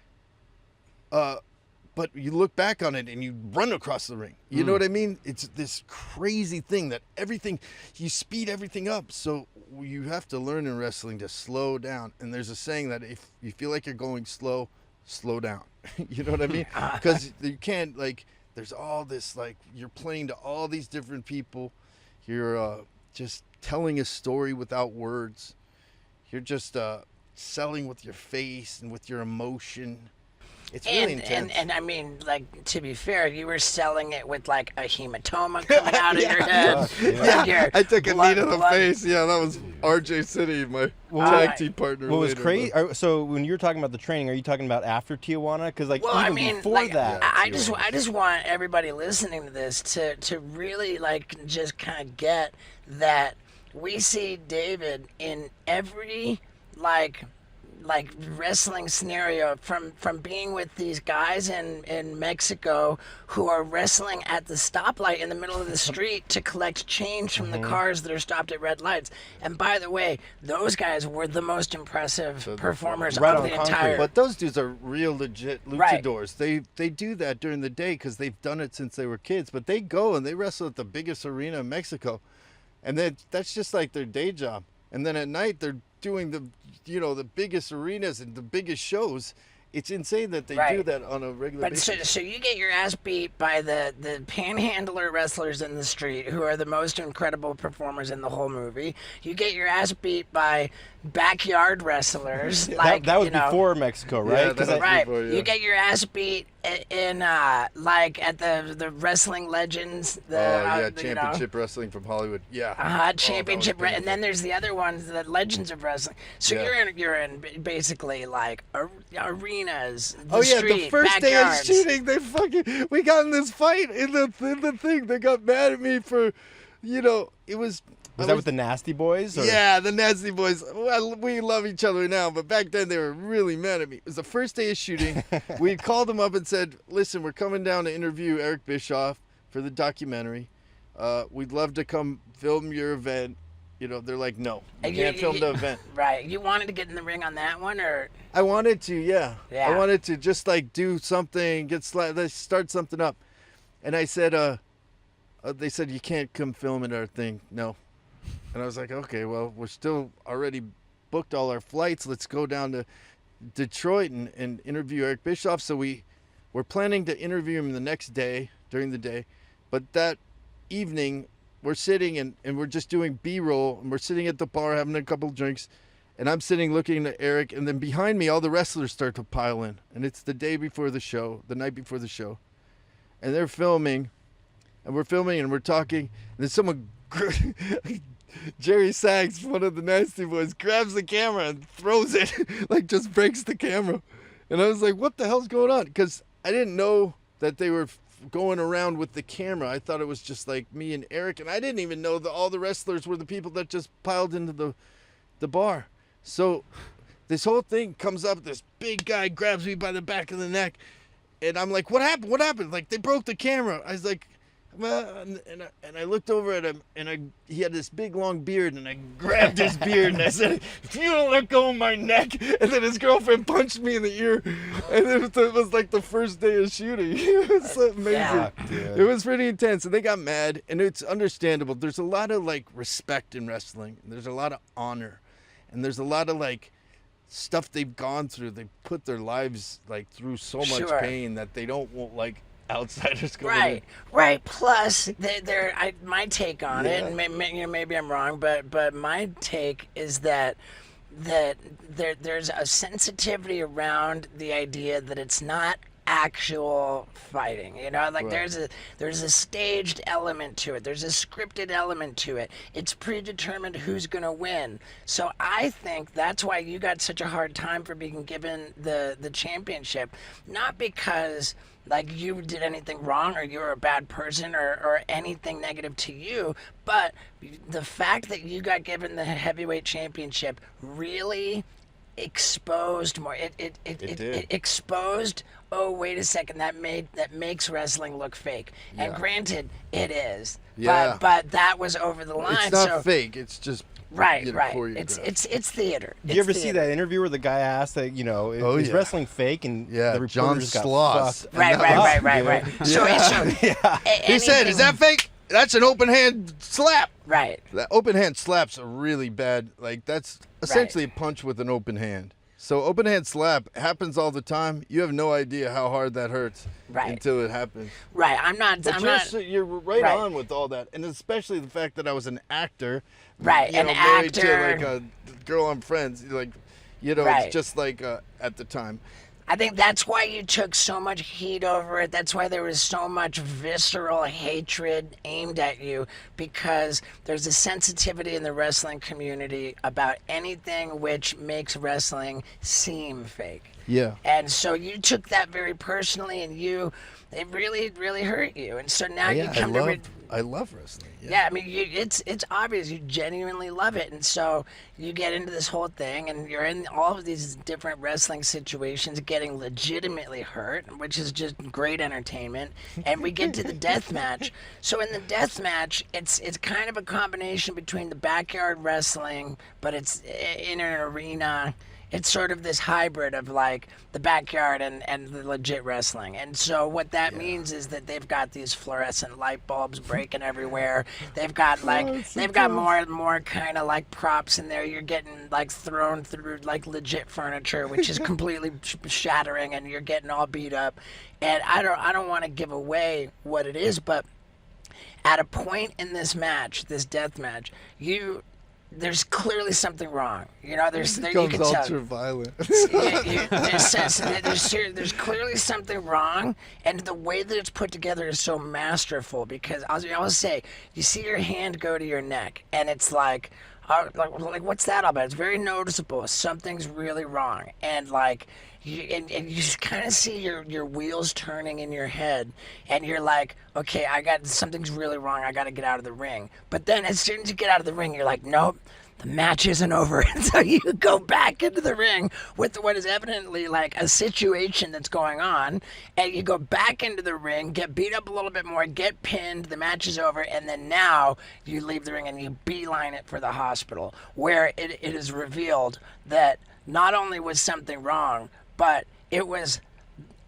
but you look back on it and you run across the ring. You know what I mean? It's this crazy thing that you speed everything up. So you have to learn in wrestling to slow down. And there's a saying that if you feel like you're going slow down. You know what I mean? Because you can't, like, there's all this, like, you're playing to all these different people. You're just telling a story without words. You're just selling with your face and with your emotion. It's really intense. And I mean, like, to be fair, you were selling it with like a hematoma coming out of your head. Yeah, I took a knee to the face. Yeah, that was RJ City, my tag team partner. What was later, crazy? So when you're talking about the training, are you talking about after Tijuana? Because before that, I just want everybody listening to this to really like just kind of get that we see David in every like wrestling scenario, from being with these guys in Mexico who are wrestling at the stoplight in the middle of the street to collect change from the cars that are stopped at red lights. And by the way, those guys were the most impressive performers of the entire. But those dudes are real legit luchadors. Right. They do that during the day because they've done it since they were kids. But they go and they wrestle at the biggest arena in Mexico, and that's just like their day job. And then at night they're doing the biggest arenas and the biggest shows. It's insane that they do that on a regular basis. So you get your ass beat by the panhandler wrestlers in the street who are the most incredible performers in the whole movie. You get your ass beat by backyard wrestlers. that was before Mexico, right? Yeah, before, yeah. You get your ass beat in like at the wrestling legends. Championship wrestling from Hollywood. Yeah. Championship, and then there's the other ones, the legends of wrestling. So you're in basically like arenas. The street, the first backyards. day of shooting, we got in this fight in the thing. They got mad at me for, it was. Was that with the Nasty Boys? Or? Yeah, the Nasty Boys. Well, we love each other now, but back then they were really mad at me. It was the first day of shooting. We called them up and said, listen, we're coming down to interview Eric Bischoff for the documentary. We'd love to come film your event. They're like, no, you can't film the event. Right. You wanted to get in the ring on that one, or? I wanted to, yeah. I wanted to just like do something, let's start something up. And I said, they said, you can't come film at our thing. No. And I was like, okay, well, we're still already booked all our flights. Let's go down to Detroit and interview Eric Bischoff. So we're planning to interview him the next day, during the day. But that evening, we're sitting and we're just doing B-roll. And we're sitting at the bar having a couple of drinks. And I'm sitting looking at Eric. And then behind me, all the wrestlers start to pile in. And it's the day before the show, the night before the show. And they're filming. And we're filming and we're talking. And then someone... Jerry Sags, one of the Nasty Boys, grabs the camera and throws it, like just breaks the camera. And I was like, what the hell's going on? Because I didn't know that they were going around with the camera. I thought it was just like me and Eric. And I didn't even know that all the wrestlers were the people that just piled into the bar. So this whole thing comes up. This big guy grabs me by the back of the neck. And I'm like, what happened? What happened? Like, they broke the camera. I was like, And I looked over at him, and he had this big long beard, and I grabbed his beard, and I said, "If you don't let go of my neck," and then his girlfriend punched me in the ear, and it was like the first day of shooting. It was amazing. Yeah. It was pretty intense, and they got mad, and it's understandable. There's a lot of like respect in wrestling. There's a lot of honor, and there's a lot of like stuff they've gone through. They put their lives like through so much Sure. pain that they don't want like outsiders coming Right, in. right. Plus, my take on it, and maybe I'm wrong, but my take is that there's a sensitivity around the idea that it's not actual fighting. You know, like Right. there's a staged element to it. There's a scripted element to it. It's predetermined who's going to win. So I think that's why you got such a hard time for being given the championship, not because like you did anything wrong or you were a bad person or anything negative to you, but the fact that you got given the heavyweight championship really exposed more. It exposed, oh wait a second, that makes wrestling look fake. And Yeah. granted, it is. Yeah. But that was over the line. It's not so fake. It's just right. choreographed. It's theater. Do you ever see that interview where the guy asked that, Oh, is yeah. wrestling fake? And Yeah, the John reporters got Sloss. fucked. Right. So He said, "Is that fake? That's an open hand slap." right? That open hand slaps are really bad. Like that's essentially a punch with an open hand. So open hand slap happens all the time. You have no idea how hard that hurts Right. until it happens. Right. I'm not. But you're right, right. on with all that, and especially the fact that I was an actor. Right, you an know, married actor. to like a girl I'm friends. Like, Right. it's just like at the time. I think that's why you took so much heat over it. That's why there was so much visceral hatred aimed at you, because there's a sensitivity in the wrestling community about anything which makes wrestling seem fake. Yeah. And so you took that very personally, and it really, really hurt you. And so now you come to I love wrestling. yeah, I mean, it's obvious you genuinely love it, and so you get into this whole thing, and you're in all of these different wrestling situations, getting legitimately hurt, which is just great entertainment. And we get to the death match. So in the death match, it's kind of a combination between the backyard wrestling, but it's in an arena. It's sort of this hybrid of like the backyard and the legit wrestling. And so what that means is that they've got these fluorescent light bulbs breaking everywhere. They've got more and more kind of like props in there. You're getting like thrown through like legit furniture, which is completely shattering, and you're getting all beat up. And I don't want to give away what it is, but at a point in this match, this death match, there's clearly something wrong. You know, you can tell. ultra violent. There's clearly something wrong, and the way that it's put together is so masterful, because I'll say, you see your hand go to your neck, and it's like what's that all about? It's very noticeable. Something's really wrong, and like and you just kind of see your wheels turning in your head, and you're like, okay, something's really wrong. I got to get out of the ring. But then as soon as you get out of the ring, you're like, nope, the match isn't over. And so you go back into the ring with what is evidently like a situation that's going on, and you go back into the ring, get beat up a little bit more, get pinned, the match is over, and then now you leave the ring and you beeline it for the hospital, where it is revealed that not only was something wrong, but it was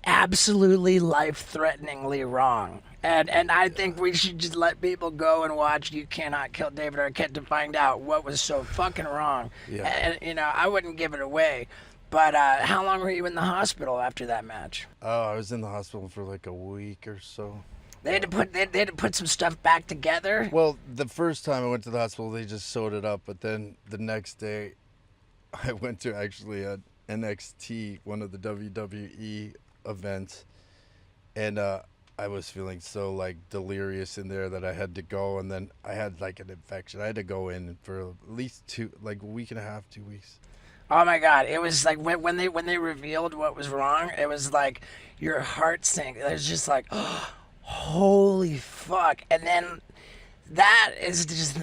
absolutely life-threateningly wrong. And I think we should just let people go and watch You Cannot Kill David Arquette to find out what was so fucking wrong. Yeah. And I wouldn't give it away. But how long were you in the hospital after that match? Oh, I was in the hospital for like a week or so. They had to put some stuff back together. Well, the first time I went to the hospital, they just sewed it up. But then the next day, I went to actually a NXT, one of the WWE events, and I was feeling so like delirious in there that I had to go, and then I had like an infection. I had to go in for at least a week and a half, 2 weeks. Oh my God! It was like when they revealed what was wrong, it was like your heart sank. It was just like, oh, holy fuck! And then that is just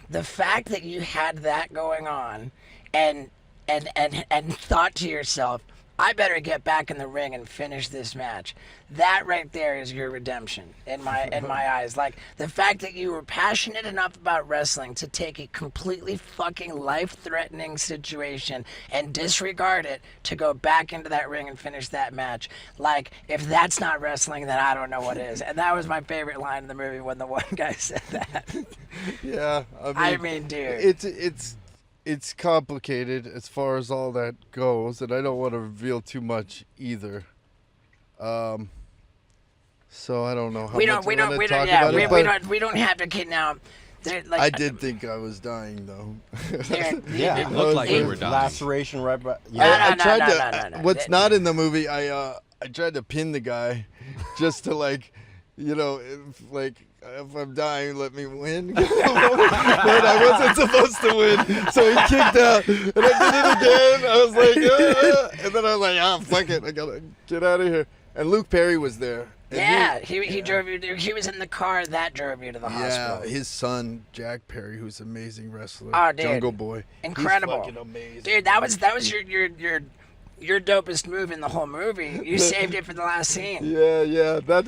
the fact that you had that going on, and thought to yourself, I better get back in the ring and finish this match. That right there is your redemption in my eyes. Like the fact that you were passionate enough about wrestling to take a completely fucking life-threatening situation and disregard it to go back into that ring and finish that match. Like if that's not wrestling, then I don't know what is. And that was my favorite line in the movie when the one guy said that. Yeah, I mean, dude. It's complicated as far as all that goes, and I don't want to reveal too much either. So I don't know how We much don't I want to talk yeah, about it. But we don't have to get now. Like, I did think I was dying though. Yeah, It looked like you were dying. laceration right by. I tried to. no. What's not in the movie? I tried to pin the guy, just to like, if I'm dying, let me win. But I wasn't supposed to win, so he kicked out, and I did it again. I was like, and then I was like, fuck it, I gotta get out of here. And Luke Perry was there. And yeah, he drove you there. He was in the car that drove you to the hospital. Yeah, his son Jack Perry, who's an amazing wrestler. Oh, dude. Jungle Boy. Incredible. He's fucking amazing. Dude, that was your dopest move in the whole movie. You saved it for the last scene. Yeah. That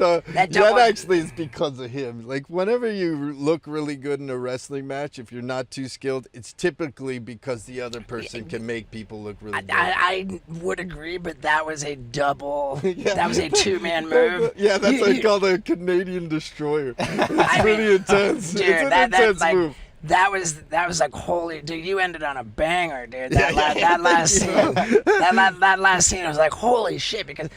double- actually is because of him. Like whenever you look really good in a wrestling match, if you're not too skilled, it's typically because the other person can make people look really good. I would agree, but that was a double. That was a two-man move. Yeah, that's like called a Canadian destroyer. It's pretty intense. Dude, it's an intense move. That was like holy, dude. You ended on a banger, dude. That last scene, that last scene was like holy shit, because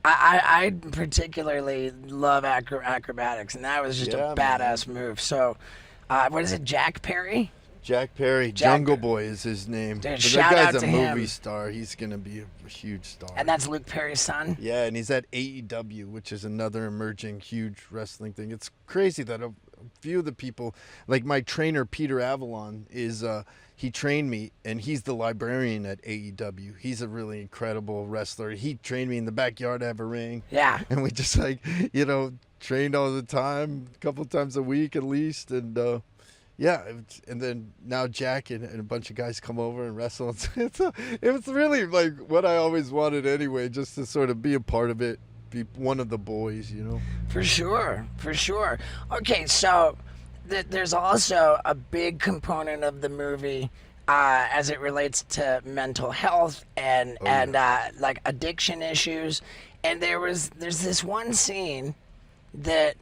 I particularly love acrobatics, and that was just a badass move. So, what is it, Jack Perry? Jack Perry, Jungle Boy is his name. Dude, But shout that out guy's to a movie him. star. He's gonna be a huge star. And that's Luke Perry's son. Yeah, and he's at AEW, which is another emerging huge wrestling thing. It's crazy that a few of the people, like my trainer Peter Avalon, he trained me, and he's the librarian at AEW. He's a really incredible wrestler. He trained me in the backyard. I have a ring. Yeah. And we just trained all the time, a couple times a week at least, and and then now Jack and a bunch of guys come over and wrestle. It was really like what I always wanted anyway, just to sort of be a part of it, be one of the boys, For sure. Okay, so there's also a big component of the movie as it relates to mental health and like addiction issues. And there's this one scene that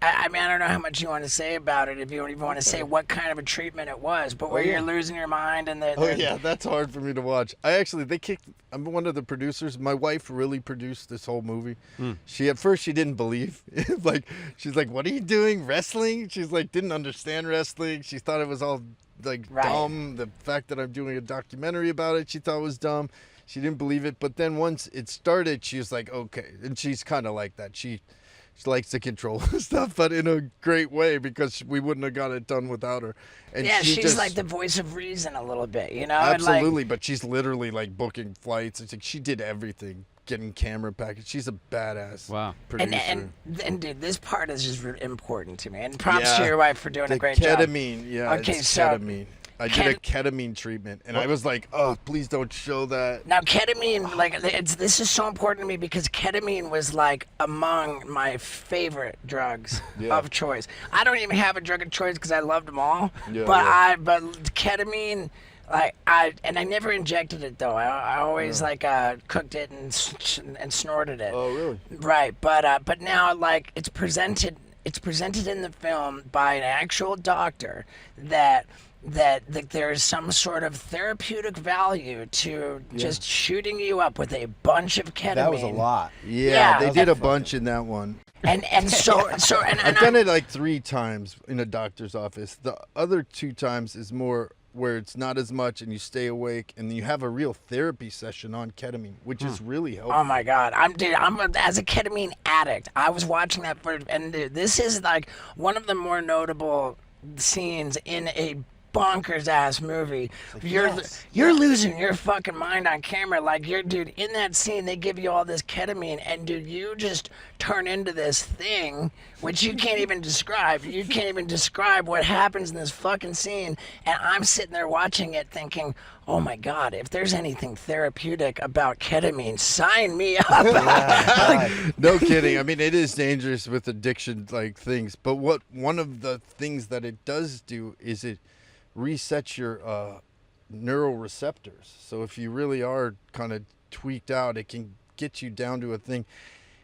I mean, I don't know how much you want to say about it, if you don't even want to say what kind of a treatment it was, but where you're losing your mind and that's hard for me to watch. I'm one of the producers. My wife really produced this whole movie. At first she didn't believe. She's like, what are you doing? Wrestling? She's like, didn't understand wrestling. She thought it was all dumb. The fact that I'm doing a documentary about it, she thought was dumb. She didn't believe it. But then once it started, she was like, okay. And she's kind of like that. She likes to control stuff, but in a great way, because we wouldn't have got it done without her. And she's like the voice of reason a little bit, Absolutely, but she's literally like booking flights. It's like she did everything, getting camera package. She's a badass. Wow. Producer. And dude, this part is just important to me. And props to your wife for doing a great ketamine, job. Okay, it's ketamine. I did a ketamine treatment, and I was like, oh, please don't show that. Now, ketamine, this is so important to me, because ketamine was like among my favorite drugs of choice. I don't even have a drug of choice because I loved them all. But ketamine, I never injected it though. I always cooked it and snorted it. Oh, really? Right, but now it's presented in the film by an actual doctor that there's some sort of therapeutic value to just shooting you up with a bunch of ketamine. That was a lot. Yeah, they did a bunch in that one. And I've done it like 3 times in a doctor's office. The other 2 times is more where it's not as much and you stay awake, and then you have a real therapy session on ketamine, which is really helpful. Oh my God, as a ketamine addict, I was watching that and this is like one of the more notable scenes in a bonkers ass movie. You're losing your fucking mind on camera. Like, dude, in that scene, they give you all this ketamine, and dude, you just turn into this thing, which you can't even describe. You can't even describe what happens in this fucking scene. And I'm sitting there watching it thinking, oh my God, if there's anything therapeutic about ketamine, sign me up. No kidding. I mean, it is dangerous with addiction like things, but one of the things that it does do is it resets your neuroreceptors. So if you really are kind of tweaked out, it can get you down to a thing.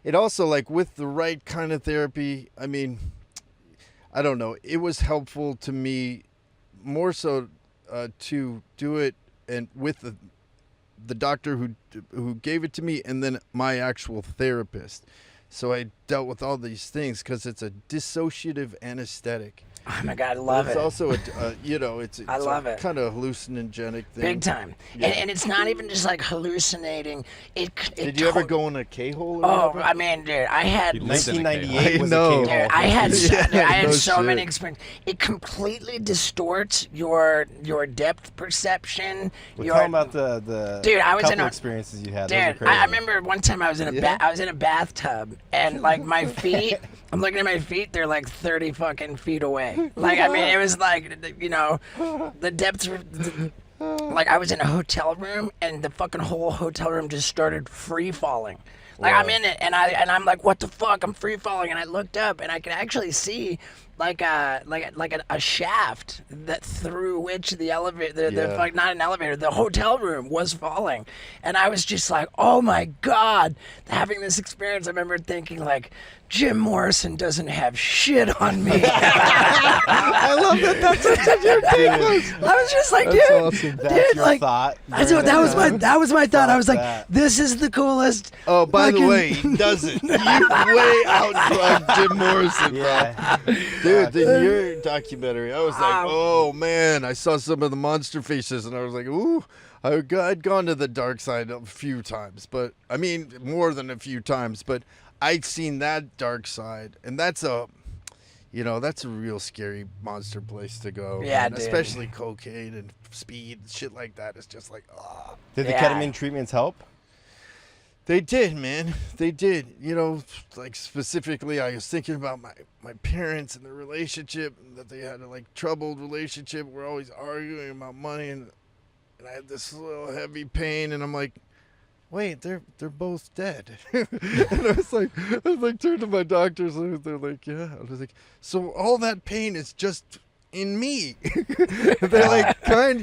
It also, like, with the right kind of therapy, I mean, I don't know, it was helpful to me more so to do it and with the doctor who gave it to me, and then my actual therapist. So I dealt with all these things because it's a dissociative anesthetic. Oh my God, I love it. It's also it's I love it. Kind of hallucinogenic thing. Big time. Yeah. And it's not even just like hallucinating. Did you ever go in a K-hole? Oh, whatever? I mean, dude, I had 1998 was I know. a Dude, K-hole. I had no so many shit. experiences. It completely distorts your depth perception. Well, tell 'em about the Dude, I was couple in a- experiences you had. Those are Dude, crazy. I remember one time I was in a bathtub, and like my feet, I'm looking at my feet, they're like 30 fucking feet away. Like, I mean, it was like, you know, the depths were, like, I was in a hotel room, and the fucking whole hotel room just started free falling. Like, I'm in it, and I'm like, what the fuck? I'm free falling, and I looked up, and I could actually see like a shaft that through which the elevator, the not an elevator, the hotel room was falling, and I was just like, oh my God, having this experience. I remember thinking like, Jim Morrison doesn't have shit on me. I love that. That's such a good thing. I was just like, That's dude, awesome. That's dude, your like, thought. that was my thought. I was like, that. this is the coolest. Oh, by the fucking- way, he doesn't. You way outdrug Jim Morrison, bro. Yeah. Dude, in your documentary, I was like, oh man, I saw some of the monster faces, and I was like, ooh. I'd gone to the dark side a few times, but I mean more than a few times, but I'd seen that dark side, and that's a real scary monster place to go. Yeah, man. dude. Especially cocaine and speed, shit like that. It's just like, ah. Did the Yeah. ketamine treatments help? They did, man. They did. You know, like specifically, I was thinking about my parents and their relationship, and that they had a like troubled relationship. We're always arguing about money, and I had this little heavy pain, and I'm like, wait, they're both dead. And I was like, turned to my doctors, and they're like, yeah. I was like, so all that pain is just in me. They're like,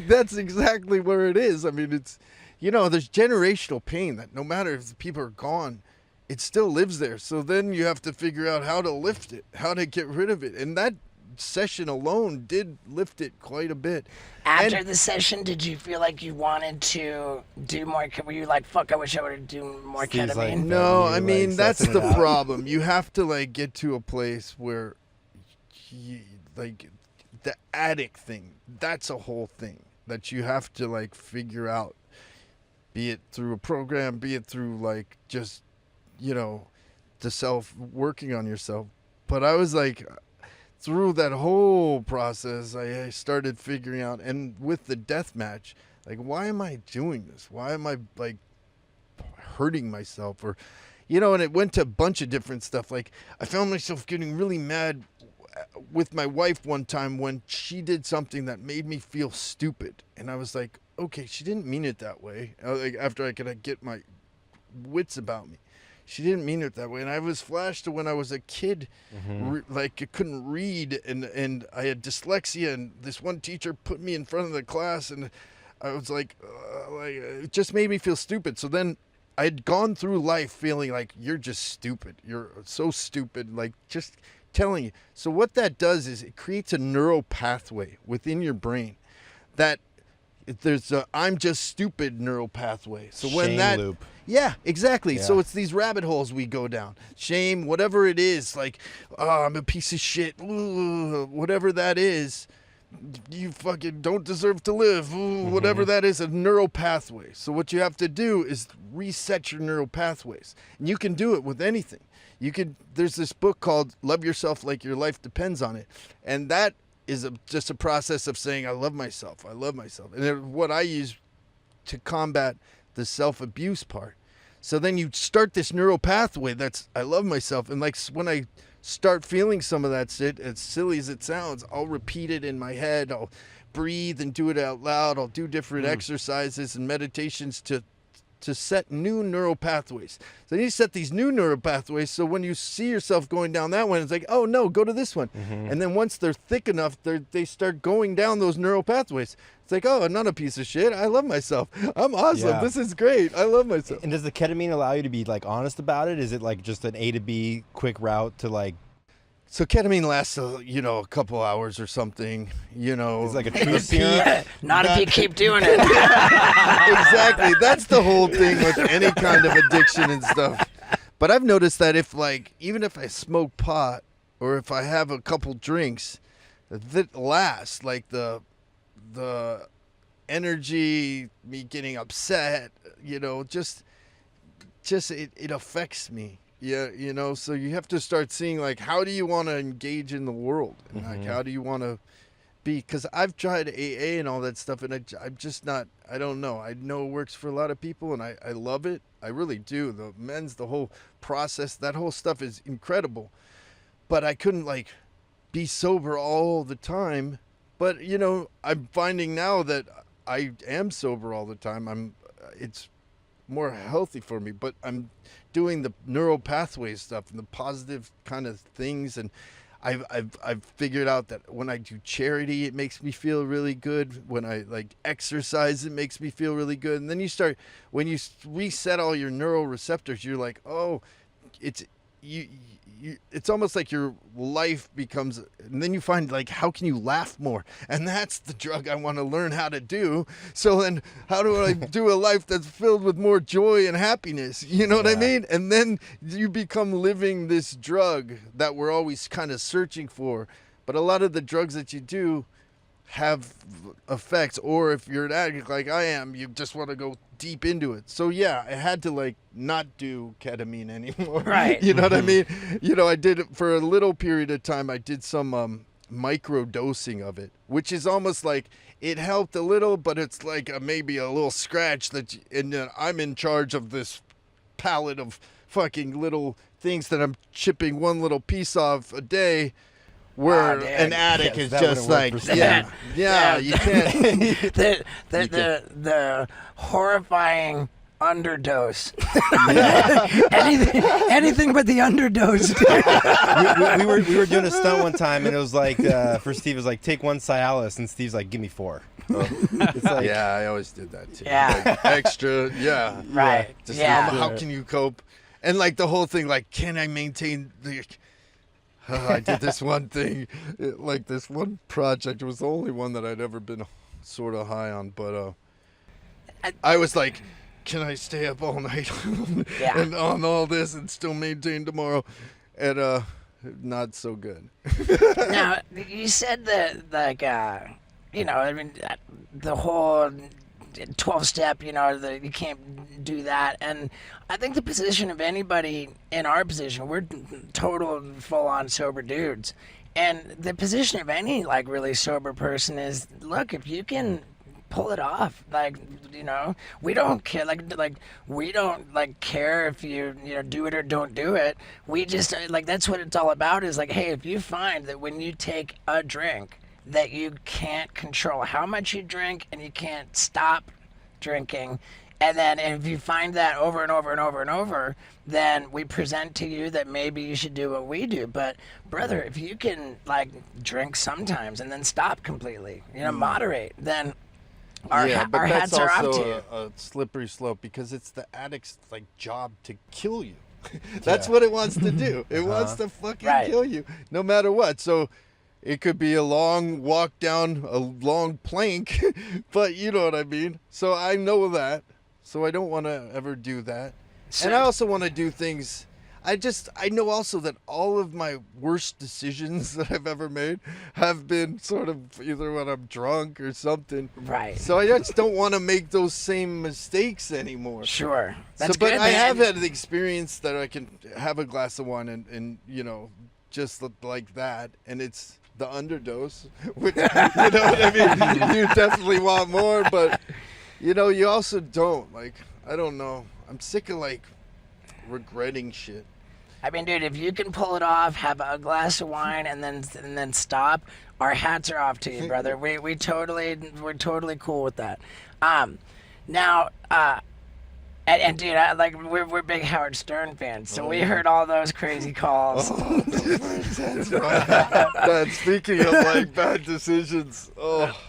that's exactly where it is. I mean, it's, you know, there's generational pain that no matter if the people are gone, it still lives there. So then you have to figure out how to lift it, how to get rid of it. And that session alone did lift it quite a bit. After the session, did you feel like you wanted to do more? Were you like, fuck, I wish I would have done more Steve's like, ketamine? No, you, I mean, like, that's sussing the it out. problem. You have to like get to a place where like the addict thing, that's a whole thing that you have to like figure out, be it through a program, be it through like just, you know, the self working on yourself. But I was like, through that whole process, I started figuring out, and with the death match, like, why am I doing this? Why am I like hurting myself? Or, you know, and it went to a bunch of different stuff. Like, I found myself getting really mad with my wife one time when she did something that made me feel stupid. And I was like, okay, she didn't mean it that way. Like, after I could get my wits about me. She didn't mean it that way. And I was flashed to when I was a kid, like I couldn't read, and I had dyslexia, and this one teacher put me in front of the class, and I was like it just made me feel stupid. So then I had gone through life feeling like, you're just stupid. You're so stupid, like just telling you. So what that does is it creates a neural pathway within your brain that there's a I'm just stupid neural pathway. So when Shame that loop. Yeah, exactly. Yeah. So it's these rabbit holes we go down. Shame, whatever it is, like, oh, I'm a piece of shit, ooh, whatever that is, you fucking don't deserve to live, ooh, whatever that is, a neural pathway. So what you have to do is reset your neural pathways. And you can do it with anything. There's this book called Love Yourself Like Your Life Depends on It. And that is just a process of saying, I love myself. I love myself. And then what I use to combat the self-abuse part. So then you start this neural pathway that's, I love myself. And like when I start feeling some of that shit, as silly as it sounds, I'll repeat it in my head. I'll breathe and do it out loud. I'll do different exercises and meditations to set new neural pathways. So you set these new neural pathways, so when you see yourself going down that one, it's like, oh no, go to this one. And then once they're thick enough, they start going down those neural pathways. It's like, oh, I'm not a piece of shit. I love myself. I'm awesome. Yeah. This is great. I love myself. And does the ketamine allow you to be like honest about it? Is it like just an A to B quick route to like? So ketamine lasts, a couple hours or something, It's like a truth serum. Not if you keep doing it. Exactly. That's the whole thing with any kind of addiction and stuff. But I've noticed that even if I smoke pot or if I have a couple drinks, that lasts. Like the energy, me getting upset, just it affects me. Yeah, so you have to start seeing, like, how do you want to engage in the world? And, like, how do you want to be? Because I've tried AA and all that stuff, and I'm just not, I don't know. I know it works for a lot of people, and I love it. I really do. The whole process, that whole stuff is incredible. But I couldn't, like, be sober all the time. But, I'm finding now that I am sober all the time. It's more healthy for me, but I'm doing the neural pathway stuff and the positive kind of things, and I've figured out that when I do charity, it makes me feel really good. When I like exercise, it makes me feel really good. And then when you reset all your neural receptors, you're like, oh, it's almost like your life becomes, and then you find, like, how can you laugh more? And that's the drug I want to learn how to do. So then how do I do a life that's filled with more joy and happiness? You know what I mean? And then you become living this drug that we're always kind of searching for. But a lot of the drugs that you do have effects, or if you're an addict like I am, you just want to go deep into it. So yeah, I had to like not do ketamine anymore. Right. You know what I mean? I did it for a little period of time. I did some micro dosing of it, which is almost like it helped a little, but it's like maybe a little scratch and I'm in charge of this palette of fucking little things that I'm chipping one little piece off a day. Where an addict is just like, you can't. the horrifying underdose. anything but the underdose. we were doing a stunt one time, and it was like for Steve, it was like, take one Cialis, and Steve's like, give me 4. It's like, yeah, I always did that too. Yeah. Like, extra. Yeah. Right. Just yeah. How can you cope? And like the whole thing, like, can I maintain the? I did this one thing, like this one project. It was the only one that I'd ever been sort of high on, but I was like, can I stay up all night and on all this and still maintain tomorrow? And not so good. Now, you said that, like, the whole 12-step, you can't do that. And I think the position of anybody in our position, we're total full-on sober dudes. And the position of any, like, really sober person is, look, if you can pull it off, like, we don't care, like we don't, like, care if you do it or don't do it. We just, like, that's what it's all about, is like, hey, if you find that when you take a drink that you can't control how much you drink and you can't stop drinking, and then if you find that over and over and over and over, then we present to you that maybe you should do what we do. But brother, if you can, like, drink sometimes and then stop completely, moderate, then our hats are off to you. But that's also a slippery slope, because it's the addict's, like, job to kill you. That's what it wants to do. It wants to fucking kill you, no matter what. So it could be a long walk down a long plank, but you know what I mean. So I know that. So I don't want to ever do that. And I also want to do things. I know also that all of my worst decisions that I've ever made have been sort of either when I'm drunk or something. Right. So I just don't want to make those same mistakes anymore. Sure. That's But good, I man. have had the experience that I can have a glass of wine and just like that, and it's the underdose, which, you know what I mean? You definitely want more, but, you know, you also don't. Like, I don't know. I'm sick of, like, regretting shit. I mean, dude, if you can pull it off, have a glass of wine, and then stop, our hats are off to you, brother. We're totally cool with that. Now, and dude, we're big Howard Stern fans, so we heard all those crazy calls. Man, speaking of like bad decisions,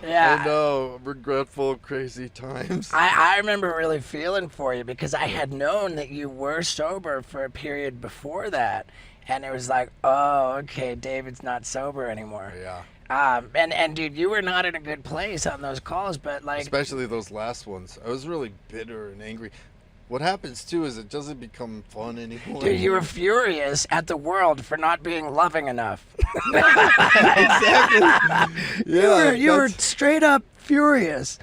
Yeah. I know, regretful, crazy times. I remember really feeling for you because I had known that you were sober for a period before that, and it was like, oh, okay, David's not sober anymore. Yeah. And dude, you were not in a good place on those calls, but like, Especially those last ones. I was really bitter and angry. What happens too is it doesn't become fun anymore. dude, you were furious at the world for not being loving enough. Exactly. Yeah, you were straight up furious.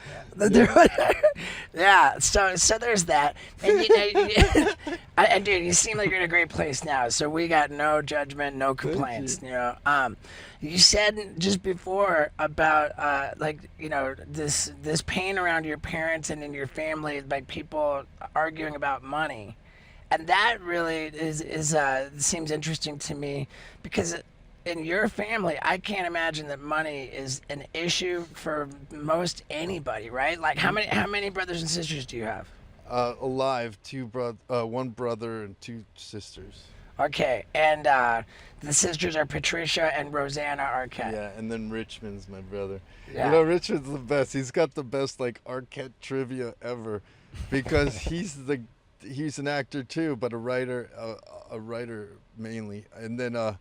Yeah, so there's that. And, and dude, you seem like you're in a great place now. So we got no judgment, no complaints. You know, you said just before about like, you know, this pain around your parents and in your family, like people arguing about money, and that really is seems interesting to me because in your family, I can't imagine that money is an issue for most anybody, right? Like, how many brothers and sisters do you have? Alive, one brother and two sisters. Okay, and the sisters are Patricia and Rosanna Arquette. Yeah, and then Richmond's my brother. Yeah. You know, Richmond's the best. He's got the best like Arquette trivia ever, because he's an actor too, but a writer mainly, and then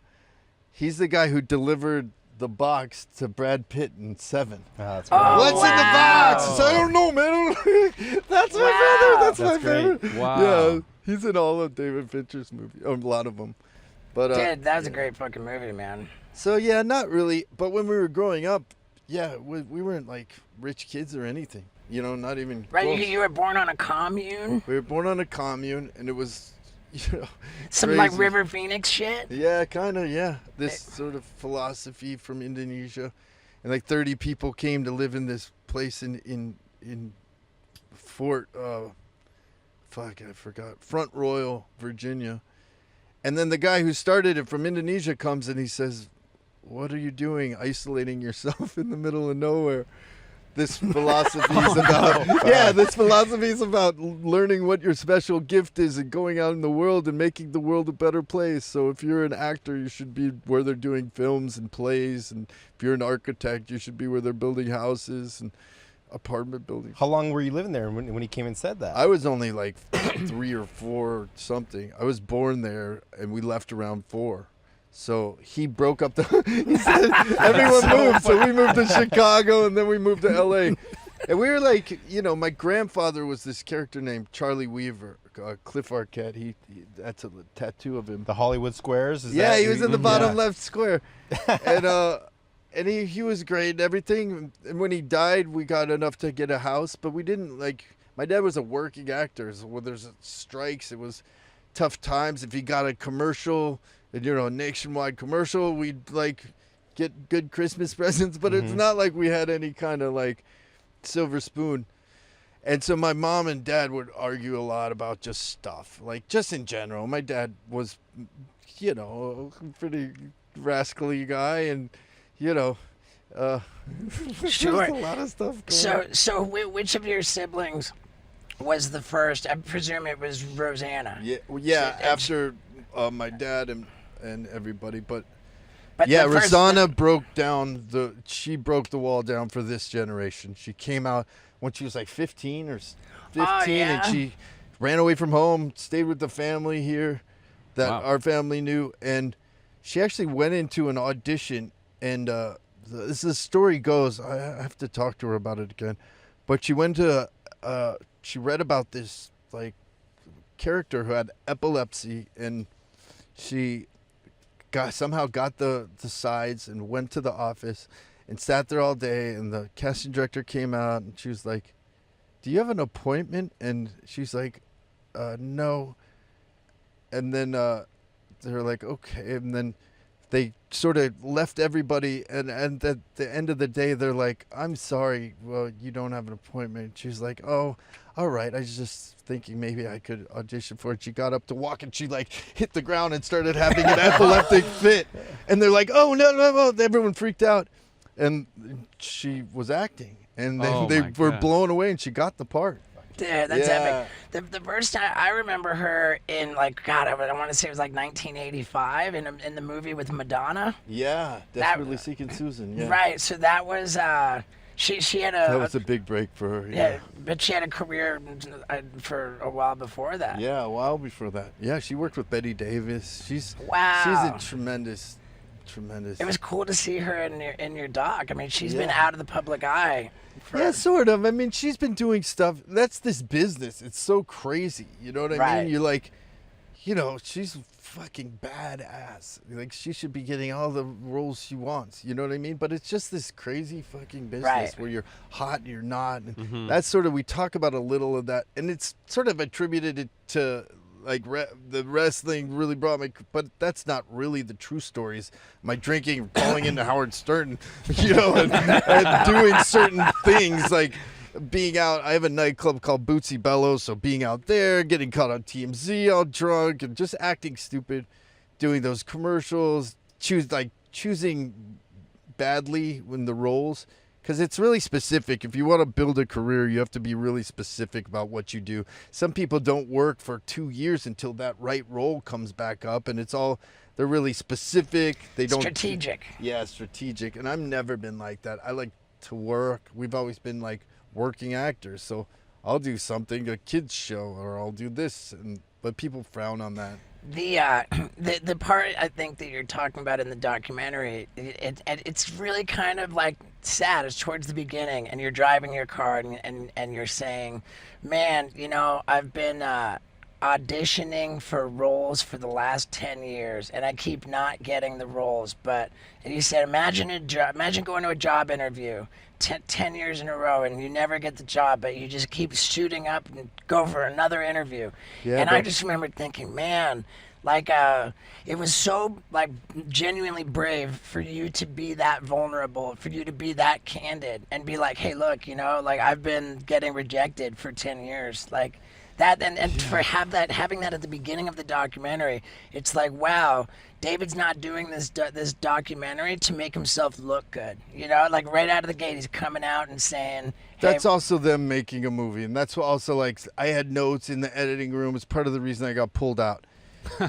he's the guy who delivered the box to Brad Pitt in Seven. That's What's in the box? So I don't know, man. That's my brother. That's my great. favorite. Wow. Yeah, he's in all of David Fincher's movies, or a lot of them. But Dude, that was a great fucking movie, man. so yeah, not really. But when we were growing up, yeah, we weren't like rich kids or anything. You know, not even Right, close. you were born on a commune? We were born on a commune, and it was, you know, Some like crazy. River Phoenix shit? Yeah, kind of, yeah. This sort of philosophy from Indonesia. And like 30 people came to live in this place in Fort, I forgot, Front Royal, Virginia. And then the guy who started it from Indonesia comes and he says, "What are you doing isolating yourself in the middle of nowhere?" This philosophy is about learning what your special gift is and going out in the world and making the world a better place. So if you're an actor, you should be where they're doing films and plays, and if you're an architect, you should be where they're building houses and apartment buildings. How long were you living there when he came and said that? I was only like 3 or 4 or something. I was born there, and we left around 4. So he broke up he said everyone moved. So we moved to Chicago, and then we moved to LA. And we were like, you know, my grandfather was this character named Charlie Weaver, Cliff Arquette. He that's a tattoo of him. The Hollywood Squares? He was in the bottom left square. And he was great and everything. And when he died, we got enough to get a house, but we didn't my dad was a working actor. So when there's strikes, it was tough times. If he got a commercial, and a nationwide commercial, we'd get good Christmas presents, but it's not like we had any kind of silver spoon. And so my mom and dad would argue a lot about just stuff, just in general. My dad was, a pretty rascally guy, and Sure. there's a lot of stuff going on. So which of your siblings was the first? I presume it was Rosanna. Yeah, after my dad and everybody, but the first- Rosanna broke the wall down for this generation. She came out when she was 15 or 15, yeah. and she ran away from home, stayed with the family here that our family knew, and she actually went into an audition, and as the story goes, I have to talk to her about it again, but she went to she read about this character who had epilepsy, and she somehow got the sides and went to the office and sat there all day, and the casting director came out, and she was like, "Do you have an appointment?" And she's like, "No." And then they were like, "Okay." And then they sort of left everybody, and at the end of the day, they're like, I'm sorry, well, you don't have an appointment. She's like, oh, all right, I was just thinking maybe I could audition for it. She got up to walk, and she like hit the ground and started having an epileptic fit. And they're like, oh, no. Everyone freaked out. And she was acting, and they were blown away, and she got the part. Dude, that's epic. The first time I remember her in, like, God, I want to say it was like 1985 in the movie with Madonna. Yeah, Desperately Seeking Susan. Yeah. Right. So that was she had That was a big break for her. yeah, but she had a career for a while before that. Yeah, a while before that. Yeah, she worked with Betty Davis. She's Wow. a tremendous. It was cool to see her in your doc. I mean, she's been out of the public eye. Yeah, sort of. I mean, she's been doing stuff. That's this business. It's so crazy. You know what I mean? You're like, you know, she's fucking badass. Like, she should be getting all the roles she wants. You know what I mean? But it's just this crazy fucking business where you're hot and you're not. And that's sort of, we talk about a little of that. And it's sort of attributed it to, like, the wrestling really brought me, but that's not really the true stories. My drinking, calling into Howard Stern, you know, and doing certain things, like being out. I have a nightclub called Bootsy Bellows, so being out there, getting caught on TMZ all drunk, and just acting stupid, doing those commercials, choosing badly in the roles. Because it's really specific. If you want to build a career, you have to be really specific about what you do. Some people don't work for 2 years until that right role comes back up, and they're really specific. They don't strategic. Yeah, strategic. And I've never been like that. I like to work. We've always been like working actors. So I'll do something, a kids show, or I'll do this, but people frown on that. The part I think that you're talking about in the documentary, it's really kind of like sad. It's towards the beginning, and you're driving your car, and you're saying, man, you know, I've been auditioning for roles for the last 10 years, and I keep not getting the roles. But and you said, imagine going to a job interview 10 years in a row, and you never get the job, but you just keep shooting up and go for another interview. Yeah, I just remember thinking, man, like it was so like genuinely brave for you to be that vulnerable, for you to be that candid, and be like, hey, look, you know, like I've been getting rejected for 10 years, like. That and for having that at the beginning of the documentary, it's like, wow, David's not doing this documentary to make himself look good. You know, like right out of the gate, he's coming out and saying, hey, that's also them making a movie, and that's also like I had notes in the editing room. It's part of the reason I got pulled out.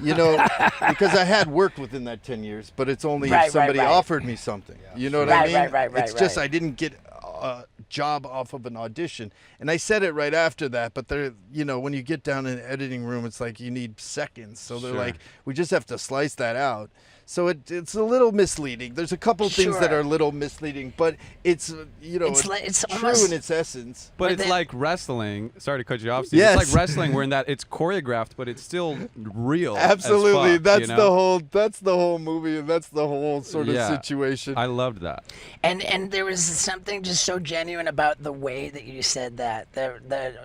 You know, because I had worked within that 10 years, but it's only if somebody offered me something. You know what I mean? It's just I didn't get a job off of an audition, and I said it right after that. But they're, you know, when you get down in the editing room, it's like you need seconds. So they're like, we just have to slice that out. So it's a little misleading. There's a couple things that are a little misleading, but it's, you know, it's true almost, in its essence. But it's like wrestling. Sorry to cut you off, Steve. Yes. It's like wrestling, where in that it's choreographed, but it's still real. Absolutely. As fuck, that's the whole movie, and that's the whole sort of situation. I loved that. And there was something just so genuine about the way that you said that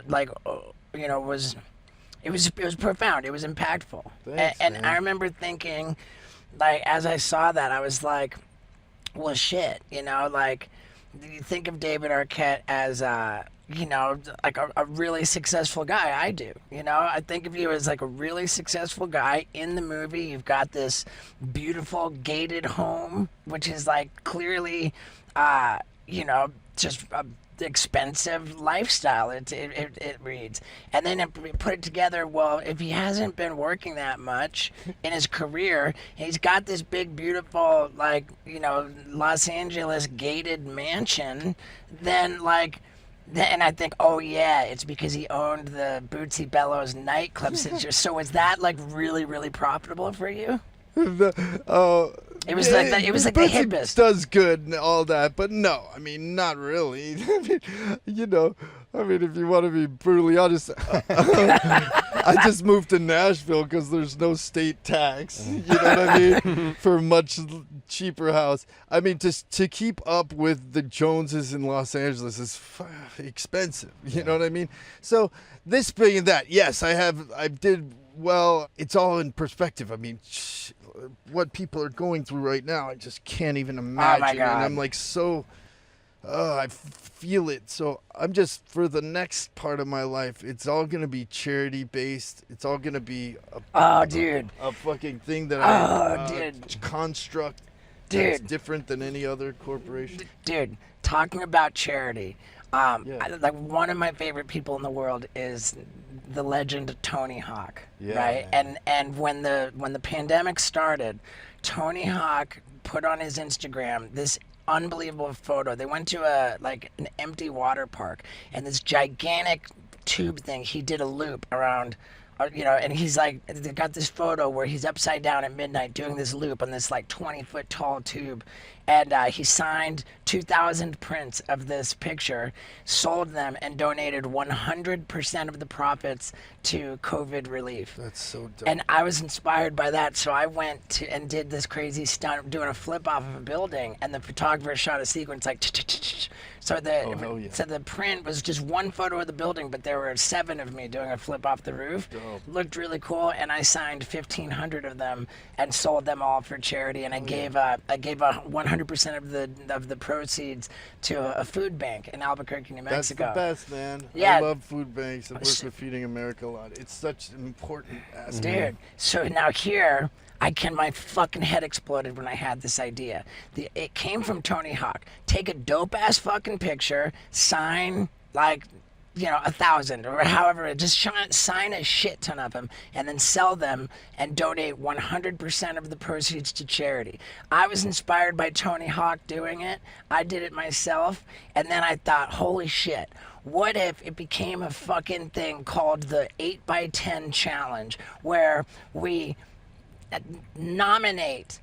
like, you know, it was profound. It was impactful. Thanks, and man. I remember thinking, like, as I saw that, I was like, well, shit, you know, like, you think of David Arquette as, you know, like a really successful guy. I do, you know, I think of you as like a really successful guy in the movie. You've got this beautiful gated home, which is like clearly, you know, just a expensive lifestyle, it reads. And then put it together, well, if he hasn't been working that much in his career, he's got this big, beautiful, like, you know, Los Angeles gated mansion, then like, and I think, oh yeah, it's because he owned the Bootsy Bellows nightclub. So is that like really, really profitable for you? It was like the hippest. Does good and all that, but no, I mean, not really. I mean, you know, I mean, if you want to be brutally honest, I just moved to Nashville because there's no state tax. You know what I mean? For a much cheaper house. I mean, to keep up with the Joneses in Los Angeles is expensive. You know what I mean? So this being that, yes, I did. Well, it's all in perspective. I mean, what people are going through right now. I just can't even imagine. God. And I'm like I feel it. So I'm just, for the next part of my life, it's all going to be charity based. It's all going to be a fucking thing that construct that's different than any other corporation. Dude, talking about charity, like one of my favorite people in the world is the legend Tony Hawk, right? And when the pandemic started, Tony Hawk put on his Instagram this unbelievable photo. They went to an empty water park, and this gigantic tube thing, he did a loop around, and he's like, they got this photo where he's upside down at midnight doing this loop on this like 20-foot tall tube. And he signed 2,000 prints of this picture, sold them, and donated 100% of the profits to COVID relief. That's so dope. And I was inspired by that, so I went and did this crazy stunt doing a flip off of a building, and the photographer shot a sequence like so the print was just one photo of the building, but there were 7 of me doing a flip off the roof. Dope. Looked really cool, and I signed 1,500 of them and sold them all for charity, and I gave 100% of the proceeds to a food bank in Albuquerque, New Mexico. That's the best, man. Yeah. I love food banks. I work with Feeding America a lot. It's such an important aspect. Dude, so now here, my fucking head exploded when I had this idea. It came from Tony Hawk. Take a dope-ass fucking picture, sign, 1,000 or however, just sign a shit ton of them, and then sell them and donate 100% of the proceeds to charity. I was inspired by Tony Hawk doing it. I did it myself, and then I thought, holy shit, what if it became a fucking thing called the 8x10 challenge, where we I nominate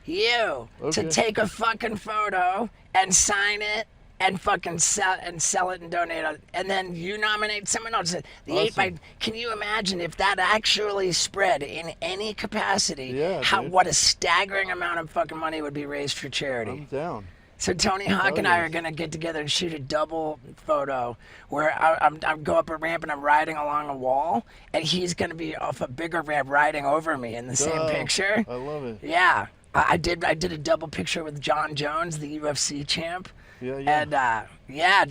you to take a fucking photo and sign it and fucking sell it and donate it, and then you nominate someone else. The Awesome. 8x. Can you imagine if that actually spread in any capacity? Yeah, dude. What a staggering amount of fucking money would be raised for charity. I'm down. So Tony Hawk and I are gonna get together and shoot a double photo where I go up a ramp and I'm riding along a wall, and he's gonna be off a bigger ramp riding over me in the same picture. I love it. Yeah, I did a double picture with John Jones, the UFC champ. Yeah. And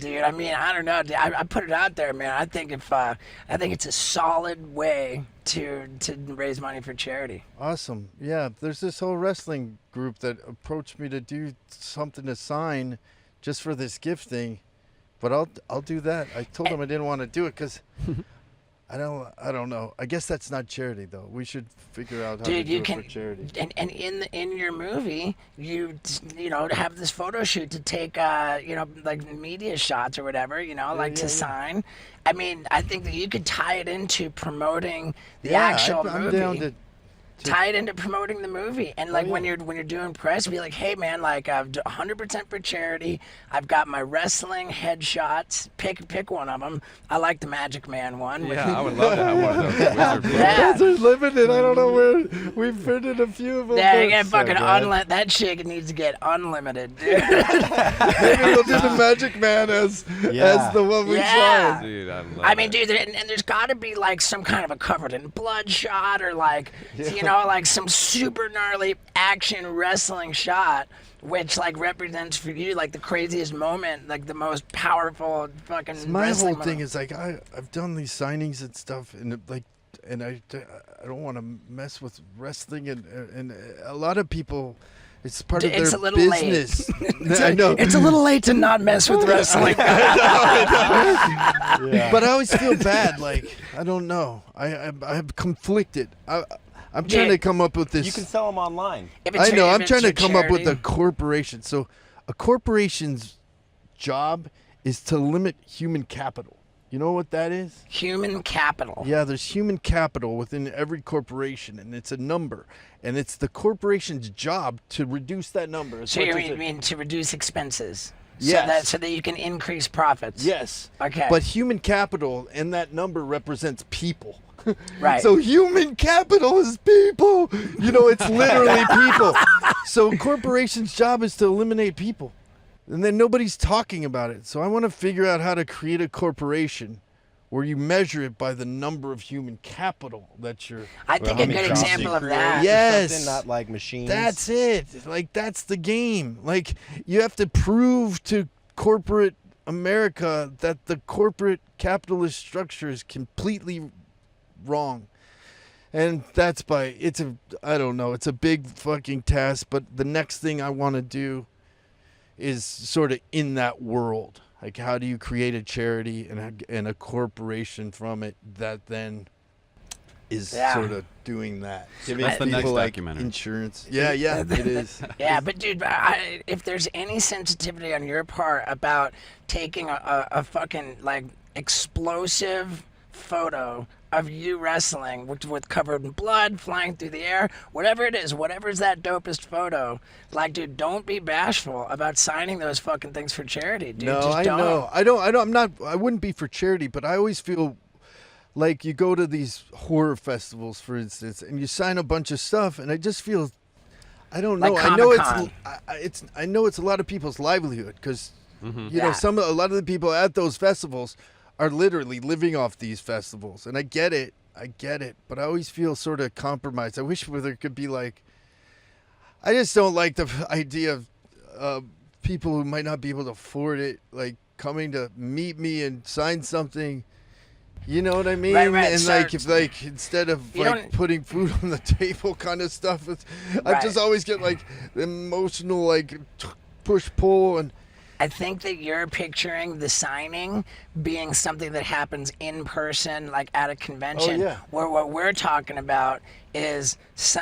dude. I mean, I don't know. I put it out there, man. I think it's a solid way to raise money for charity. Awesome. Yeah, there's this whole wrestling group that approached me to do something to sign just for this gift thing, but I'll do that. I told them I didn't want to do it because I don't know. I guess that's not charity though. We should figure out how to do it for charity. And in your movie, you have this photo shoot to take like media shots or whatever, to sign. I mean, I think that you could tie it into promoting the actual I'm movie. down to tie it into promoting the movie, and when you're doing press, be like, hey man, like I've 100% for charity. I've got my wrestling headshots. Pick one of them. I like the Magic Man one. Yeah, I would love to have one of those. Wizard Yeah. Those are limited. I don't know where we've printed a few of them. Yeah, you get fucking that shit needs to get unlimited, dude. Maybe we'll do the Magic Man as the one we Yeah. signed. Dude, I love I mean, that. dude, and there's got to be like some kind of a covered in blood shot, or like, like some super gnarly action wrestling shot, which like represents for you like the craziest moment, like the most powerful fucking. My wrestling whole thing moment. is like I've done these signings and stuff, and I don't want to mess with wrestling, and a lot of people. It's part of It's their a little business. I know. It's a little late to not mess with wrestling. But I always feel bad. Like I don't know. I'm conflicted. I'm trying to come up with this. You can sell them online. I know. I'm trying to your come up with a charity. corporation. So a corporation's job is to limit human capital. You know what that is? Human capital. Yeah, there's human capital within every corporation, and it's a number. And it's the corporation's job to reduce that number. as So much you as it- mean to reduce expenses? Yes. So that you can increase profits. Yes. Okay. But human capital and that number represents people. Right. So human capital is people. It's literally people. So a corporation's job is to eliminate people. And then nobody's talking about it. So I want to figure out how to create a corporation where you measure it by the number of human capital that you're. I think a good example of that. Yes. Something, not like machines. That's it. Like, that's the game. Like, you have to prove to corporate America that the corporate capitalist structure is completely wrong. And that's I don't know, it's a big fucking task, but the next thing I want to do is sort of in that world. Like, how do you create a charity and a corporation from it that then is sort of doing that? That's the next documentary. Insurance. Yeah, it is. Yeah, but dude, if there's any sensitivity on your part about taking a fucking like explosive photo of you wrestling with covered in blood, flying through the air, whatever it is, whatever's that dopest photo, like, dude, don't be bashful about signing those fucking things for charity, dude. No, Just I know. I wouldn't be for charity, but I always feel like you go to these horror festivals, for instance, and you sign a bunch of stuff, and I just feel, I don't know. Like I know Comic-Con. I know it's a lot of people's livelihood because, you know, Yeah. a lot of the people at those festivals are literally living off these festivals, and I get it, but I always feel sort of compromised. I wish there could be like, I just don't like the idea of people who might not be able to afford it, like coming to meet me and sign something. You know what I mean? Right, and sir. like, if like instead of You like don't- putting food on the table kind of stuff, I Right. just always get like emotional, like push pull and. I think that you're picturing the signing being something that happens in person, like at a convention. Oh, yeah. Where what we're talking about is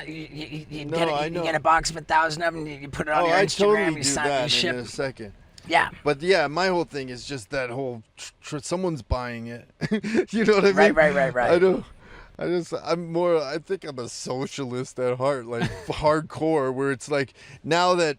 you No, get I you know. get a box of 1,000 of them, you put it on Oh, your I Instagram, totally you do sign, you that ship. in a second. Yeah. But yeah, my whole thing is just that whole someone's buying it. You know what I mean? Right. I think I'm a socialist at heart, like hardcore, where it's like now that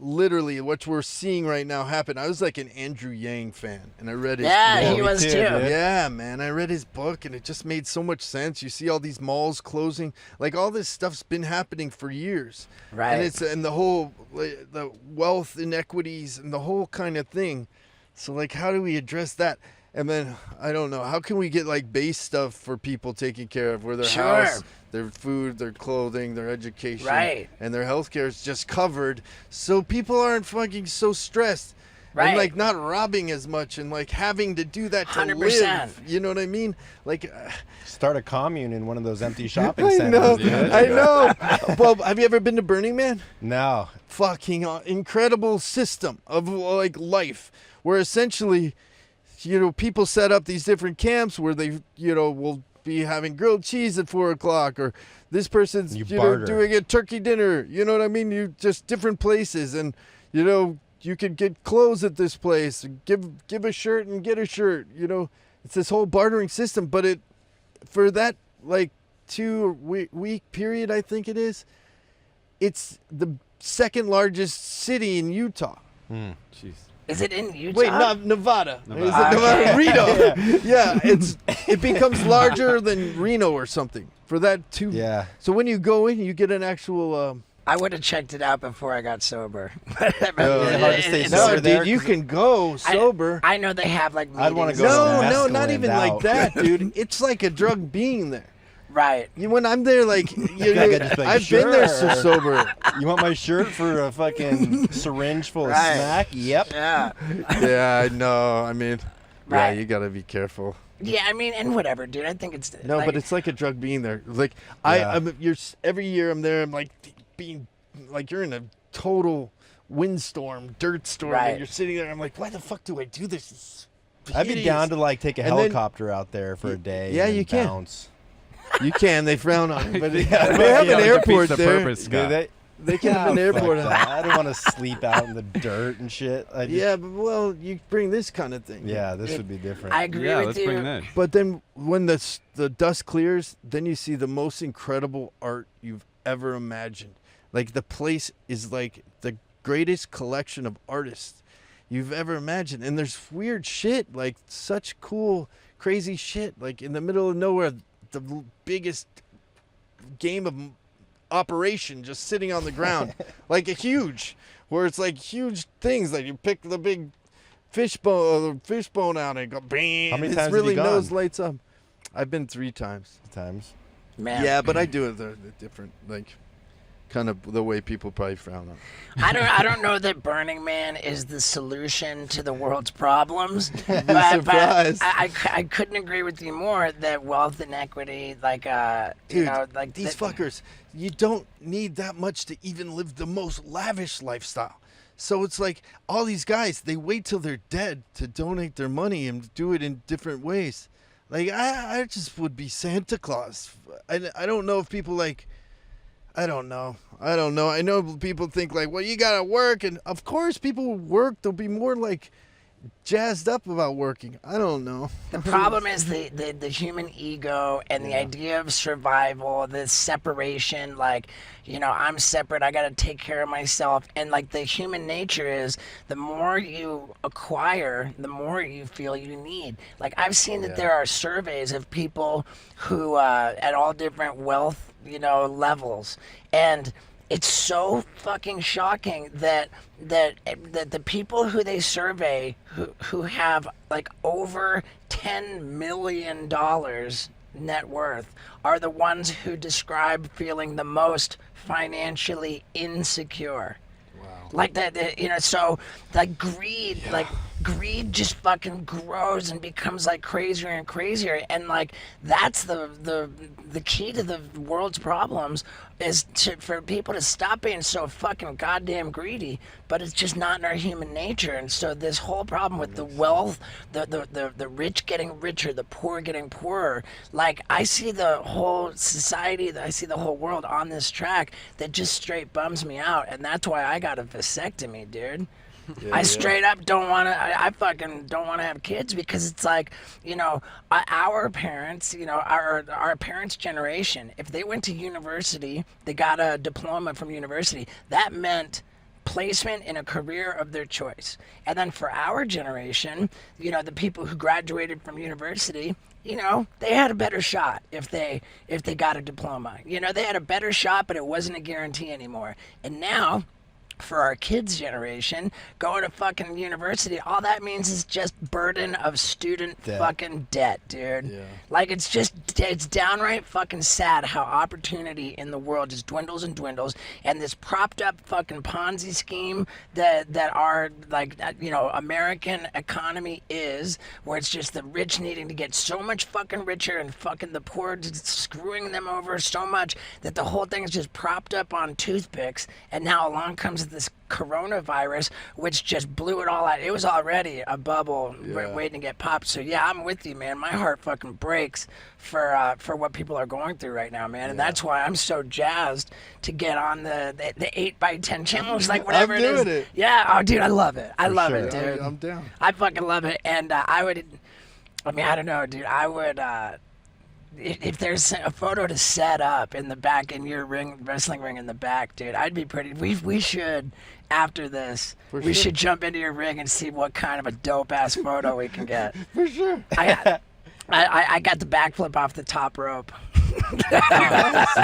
literally what we're seeing right now happen. I was like an Andrew Yang fan, and I read his Yeah, he book. was too. Yeah, man, I read his book, and it just made so much sense. You see all these malls closing, like all this stuff's been happening for years, Right. and the whole the wealth inequities and the whole kind of thing. So like, how do we address that? And then I don't know, how can we get like base stuff for people taken care of, where their Sure. house, their food, their clothing, their education, Right. and their healthcare is just covered, so people aren't fucking so stressed. Right. And like not robbing as much and like having to do that to 100%. live. You know what I mean? Like, Start a commune in one of those empty shopping I know, centers. I know. Well, have you ever been to Burning Man? No. Fucking incredible system of like life, where essentially, you know, people set up these different camps where they, you know, will be having grilled cheese at 4:00, or this person's, You you know, barter. doing a turkey dinner. You know what I mean? You just different places, and you know, you could get clothes at this place. Give a shirt and get a shirt. You know, it's this whole bartering system. But it, for that like 2-week period, I think it is. It's the second largest city in Utah. Jeez. Is it in Utah? Wait, not Nevada. Nevada. Is it Nevada? Reno. Yeah, it becomes larger than Reno or something for that too. Yeah. So when you go in, you get an actual. I would have checked it out before I got sober. Is it hard to stay No, sober dude, there? you can go sober. I know they have like meetings. I'd wanna go No, to no, Mescaline not even out. like that, dude. It's like a drug being there. Right. When I'm there, like, I could just be like, I've been there so "Sure." sober. You want my shirt for a fucking syringe full of Right. smack? Yep. Yeah. Yeah, I know. I mean, Right. yeah, you gotta be careful. Yeah, I mean, and whatever, dude. I think it's No, like, but it's like a drug being there. Like Yeah. every year I'm there. I'm like being like you're in a total windstorm, dirt storm, Right. and you're sitting there. I'm like, why the fuck do I do this? It's I'd be hideous. down to like take a And then- helicopter out there for a day. Yeah, and you can. bounce. You can. They frown on it, but they Yeah, have yeah, an it airport defeats the there. purpose, Do Scott. they They can have an fuck airport. that. I don't want to sleep out in the dirt and shit. I just, Yeah, but well, you bring this kind of thing. Yeah, this would be different. I agree Yeah, with let's you. bring that. But then when the dust clears, then you see the most incredible art you've ever imagined. Like the place is like the greatest collection of artists you've ever imagined. And there's weird shit, like such cool, crazy shit. Like in the middle of nowhere, the biggest game of operation just sitting on the ground. Like a huge, where it's like huge things. Like you pick the big fishbone out and go bam. How many His times have really you gone? nose lights up. I've been 3 times. Man. Yeah, but I do it the different, like, kind of the way people probably frown on. I don't know that Burning Man is the solution to the world's problems. but surprised. I couldn't agree with you more that wealth inequity, like Dude, you know, like these fuckers, you don't need that much to even live the most lavish lifestyle. So it's like all these guys, they wait till they're dead to donate their money and do it in different ways. Like, I just would be Santa Claus. I don't know if people like, I don't know. I know people think like, well, you gotta work, and of course people work. They'll be more like jazzed up about working. I don't know. The problem is the human ego and the idea of survival, the separation, like, you know, I'm separate, I gotta take care of myself. And like the human nature is the more you acquire, the more you feel you need. Like I've seen that there are surveys of people who at all different wealth, you know, levels. And it's so fucking shocking that the people who they survey who have like over $10 million net worth are the ones who describe feeling the most financially insecure. Like that, you know, so like greed, greed just fucking grows and becomes like crazier and crazier, and like that's the key to the world's problems is for people to stop being so fucking goddamn greedy. But it's just not in our human nature, and so this whole problem with the wealth, the rich getting richer, the poor getting poorer, like I see the whole society, I see the whole world on this track that just straight bums me out, and that's why I got a vasectomy, dude. I straight up don't want to, I fucking don't want to have kids, because it's like, you know, our parents, you know, our parents' generation, if they went to university, they got a diploma from university, that meant placement in a career of their choice. And then for our generation, you know, the people who graduated from university, you know, they had a better shot if they got a diploma. You know, they had a better shot, but it wasn't a guarantee anymore. And now, for our kids' generation, going to fucking university, all that means is just burden of student fucking debt, dude. Yeah. Like, it's downright fucking sad how opportunity in the world just dwindles and dwindles, and this propped up fucking Ponzi scheme that our, like, you know, American economy is, where it's just the rich needing to get so much fucking richer and fucking the poor just screwing them over so much that the whole thing is just propped up on toothpicks, and now along comes this coronavirus, which just blew it all out. It was already a bubble waiting to get popped. So yeah, I'm with you, man. My heart fucking breaks for what people are going through right now, man. And that's why I'm so jazzed to get on the 8x10 challenge, like whatever I'm it is. doing it. Yeah, oh dude, I love it. I love it, dude. I'm down. I fucking love it. And I don't know, dude. I would if there's a photo to set up in the back, in your wrestling ring in the back, dude, I'd be pretty. We should, after this, we should jump into your ring and see what kind of a dope ass photo we can get. For sure. I got the backflip off the top rope. You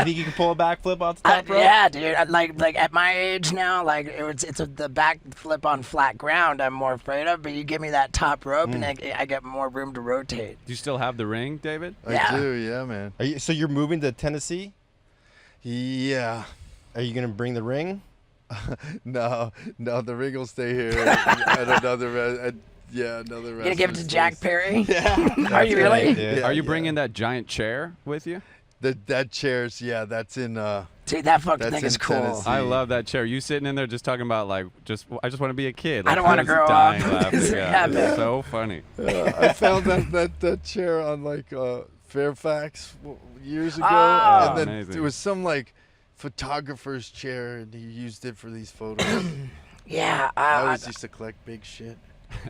think you can pull a backflip off the top rope? Yeah, dude. Like at my age now, like it's the backflip on flat ground I'm more afraid of. But you give me that top rope, and I get more room to rotate. Do you still have the ring, David? I do, yeah, man. So you're moving to Tennessee? Yeah. Are you gonna bring the ring? No, the ring will stay here. At another another. You gonna give it to Jack Perry? Yeah. Are you really? Yeah, Are you bringing that giant chair with you? That chair's that's in. Dude, that fucking That's thing is in cool. Tennessee. I love that chair. You sitting in there just talking about like I just want to be a kid. Like, I don't want to grow up. It's Epic. so funny. I found that chair on like Fairfax years ago, Oh. and then Amazing. it was some like photographer's chair, and he used it for these photos. Yeah, I always used to collect big shit.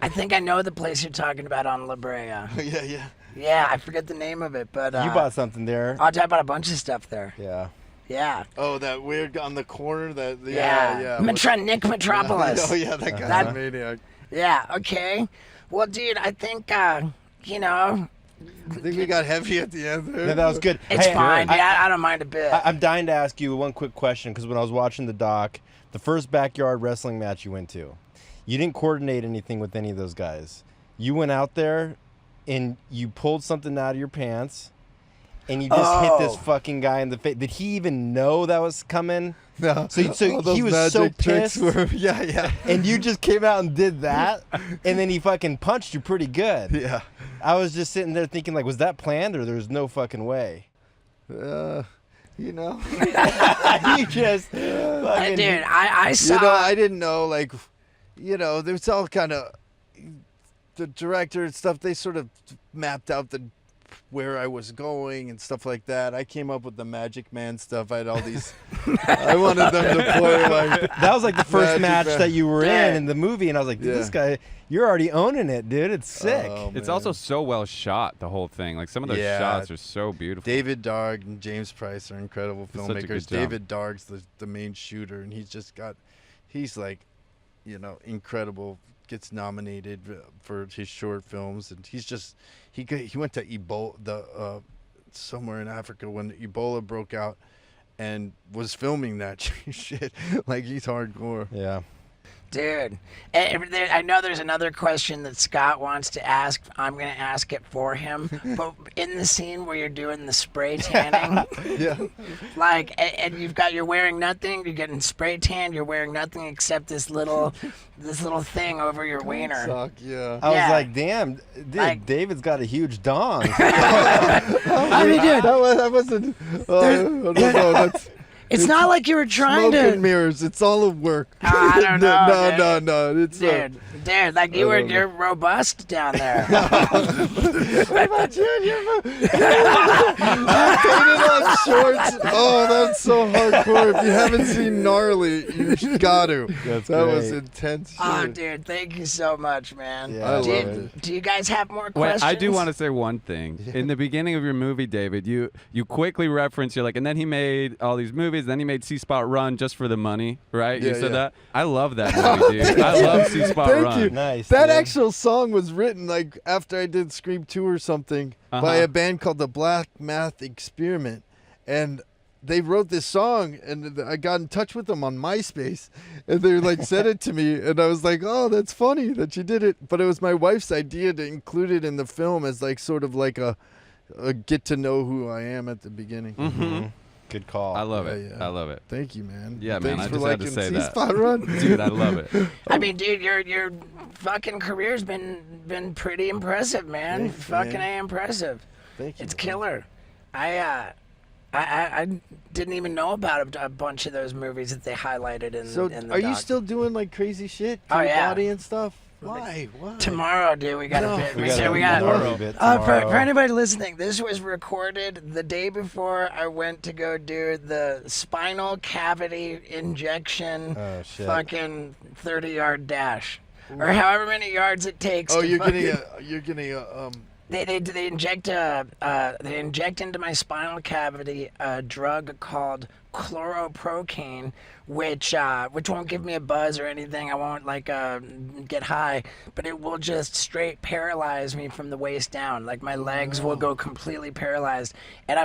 I think I know the place you're talking about on La Brea. Yeah. Yeah, I forget the name of it, but You bought something there. I bought a bunch of stuff there. Yeah. Yeah. Oh, that weird on the corner. Yeah. Nick Metropolis. Oh yeah, that guy's a maniac. Yeah. Okay. Well, dude, I think you know. I think we got heavy at the end there. Yeah, that was good. It's fine. I, Yeah, I don't mind a bit. I'm dying to ask you one quick question, because when I was watching the doc, the first backyard wrestling match you went to, You didn't coordinate anything with any of those guys. You went out there and you pulled something out of your pants and you just hit this fucking guy in the face. Did he even know that was coming? No. So he was so pissed. Yeah. And you just came out and did that, and then he fucking punched you pretty good. Yeah. I was just sitting there thinking, like, was that planned or there's no fucking way? You know. You just fucking... Dude, I saw. You know, I didn't know, like, you know, there was all kind of the director and stuff. They sort of mapped out where I was going and stuff like that. I came up with the Magic Man stuff. I had all these. I wanted them to play like. That was like the first Magic match Man. that you were in the movie, and I was like, dude, this guy, you're already owning it, dude. It's sick. Oh, It's man. also so well shot, the whole thing. Like, some of those Yeah. shots are so beautiful. David Darg and James Price are incredible It's such a good filmmakers. job. David Darg's the main shooter, and he's like, you know, incredible. Gets nominated for his short films, and he went to Ebola, somewhere in Africa when Ebola broke out, and was filming that shit. Like, he's hardcore. Yeah. Dude, I know there's another question that Scott wants to ask. I'm going to ask it for him. But in the scene where you're doing the spray tanning, Yeah. like, and you're wearing nothing, you're getting spray tanned, you're wearing nothing except this little thing over your wiener. Sock, yeah. I Yeah. was like, damn, dude, Like- David's got a huge dong. I mean, dude, That wasn't. I don't know. That's it's not like you were trying smoke and to. mirrors. It's all a work. I don't know. No. It's Dude, like you're robust down there. painted on shorts. Oh, that's so hardcore. If you haven't seen Gnarly, you got to. That's That was great. intense shit. Oh, dude, thank you so much, man. Yeah, I do, love you, do you guys have more Well, questions? I do want to say one thing. In the beginning of your movie, David, you quickly reference, you're like, and then he made all these movies, then he made C-Spot Run just for the money, right? You Yeah, said yeah. that? I love that movie, dude. I love C-Spot Thank Run. you. Nice. That dude. actual song was written like after I did Scream 2 or something by a band called the Black Math Experiment. And they wrote this song, and I got in touch with them on MySpace, and they like sent it to me, and I was like, oh, that's funny that you did it. But it was my wife's idea to include it in the film as like sort of like a get to know who I am at the beginning. Mm-hmm. Good call. I love it. Yeah. I love it. Thank you, man. Yeah, man, Thanks I for just had to liking say that. C-Spot Run. Dude, I love it. I mean, dude, your fucking career's been pretty impressive, man. Thanks, Fucking man. impressive. Thank you. It's man. killer. I didn't even know about a bunch of those movies that they highlighted in. So, in the are you doc. still doing like crazy shit to Oh, your yeah. body and stuff? Why? Why? Tomorrow, dude, we got No. a bit. We So we got got. a bit For tomorrow. anybody listening, this was recorded the day before I went to go do the spinal cavity injection Oh, shit. fucking 30-yard dash. Or however many yards it takes. Oh, to you're fucking- getting They inject into my spinal cavity a drug called chloroprocaine, which won't give me a buzz or anything. I won't get high, but it will just straight paralyze me from the waist down. Like my legs will go completely paralyzed, and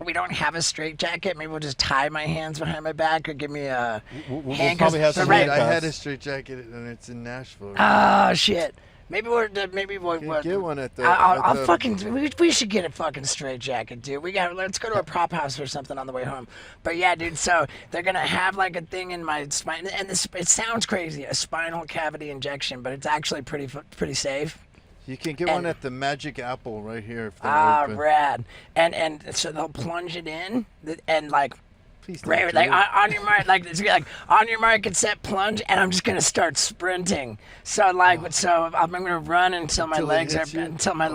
we don't have a straitjacket. Maybe we'll just tie my hands behind my back or give me a We'll handcuffs. probably have But some right- I had a handcuffs. straight jacket and it's in Nashville. Oh shit. Maybe we'll Get one at the. I'll at the- fucking. We should get a fucking straight jacket, dude. Let's go to a prop house or something on the way home. But yeah, dude. So they're gonna have like a thing in my spine, and it sounds crazy, a spinal cavity injection, but it's actually pretty safe. You can get one at the Magic Apple right here. If they're Ah, open. rad. And so they'll plunge it in, and like. Please don't Right, do like it. on your mark, like it's like on your mark, get set, plunge, and I'm just gonna start sprinting. So so I'm gonna run until my Until it legs hits you?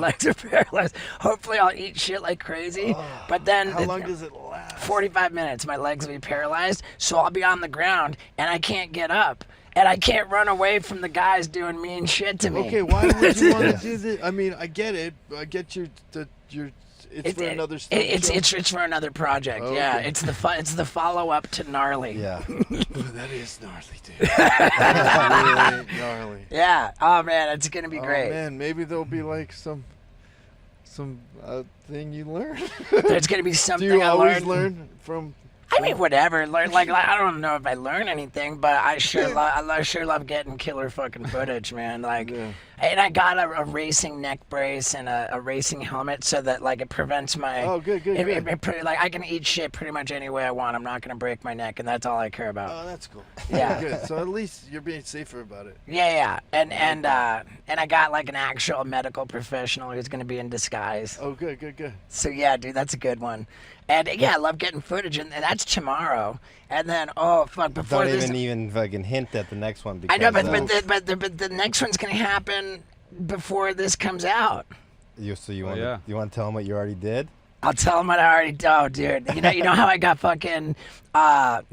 legs are paralyzed. Hopefully, I'll eat shit like crazy. But then How long does it last? 45 minutes, my legs will be paralyzed, so I'll be on the ground and I can't get up. And I can't run away from the guys doing mean shit to me. Okay, why would you want to do this? I mean, I get it. I get your. It's for another stunt show? It's for another project. Oh, Yeah, okay. it's the follow up to Gnarly. Yeah. Oh, that is gnarly, dude. That is really gnarly. Yeah. Oh man, it's gonna be Oh great. man, maybe there'll be like some thing you learn. There's gonna be Do something you I always learned. learn from? I mean, whatever. Like I don't know if I learn anything, but I sure love getting killer fucking footage, man. Like, and I got a racing neck brace and a racing helmet so that like it prevents my. Oh, good. Like I can eat shit pretty much any way I want. I'm not gonna break my neck, and that's all I care about. Oh, that's cool. Yeah. Good. So at least you're being safer about it. Yeah. And I got like an actual medical professional who's gonna be in disguise. Oh, good. So yeah, dude, that's a good one. And yeah, I love getting footage, and that's tomorrow. And then before Don't this, even fucking hint at the next one. Because, I know, but the next one's gonna happen before this comes out. You want to tell them what you already did? I'll tell them what I already dude. You know how I got fucking. I'm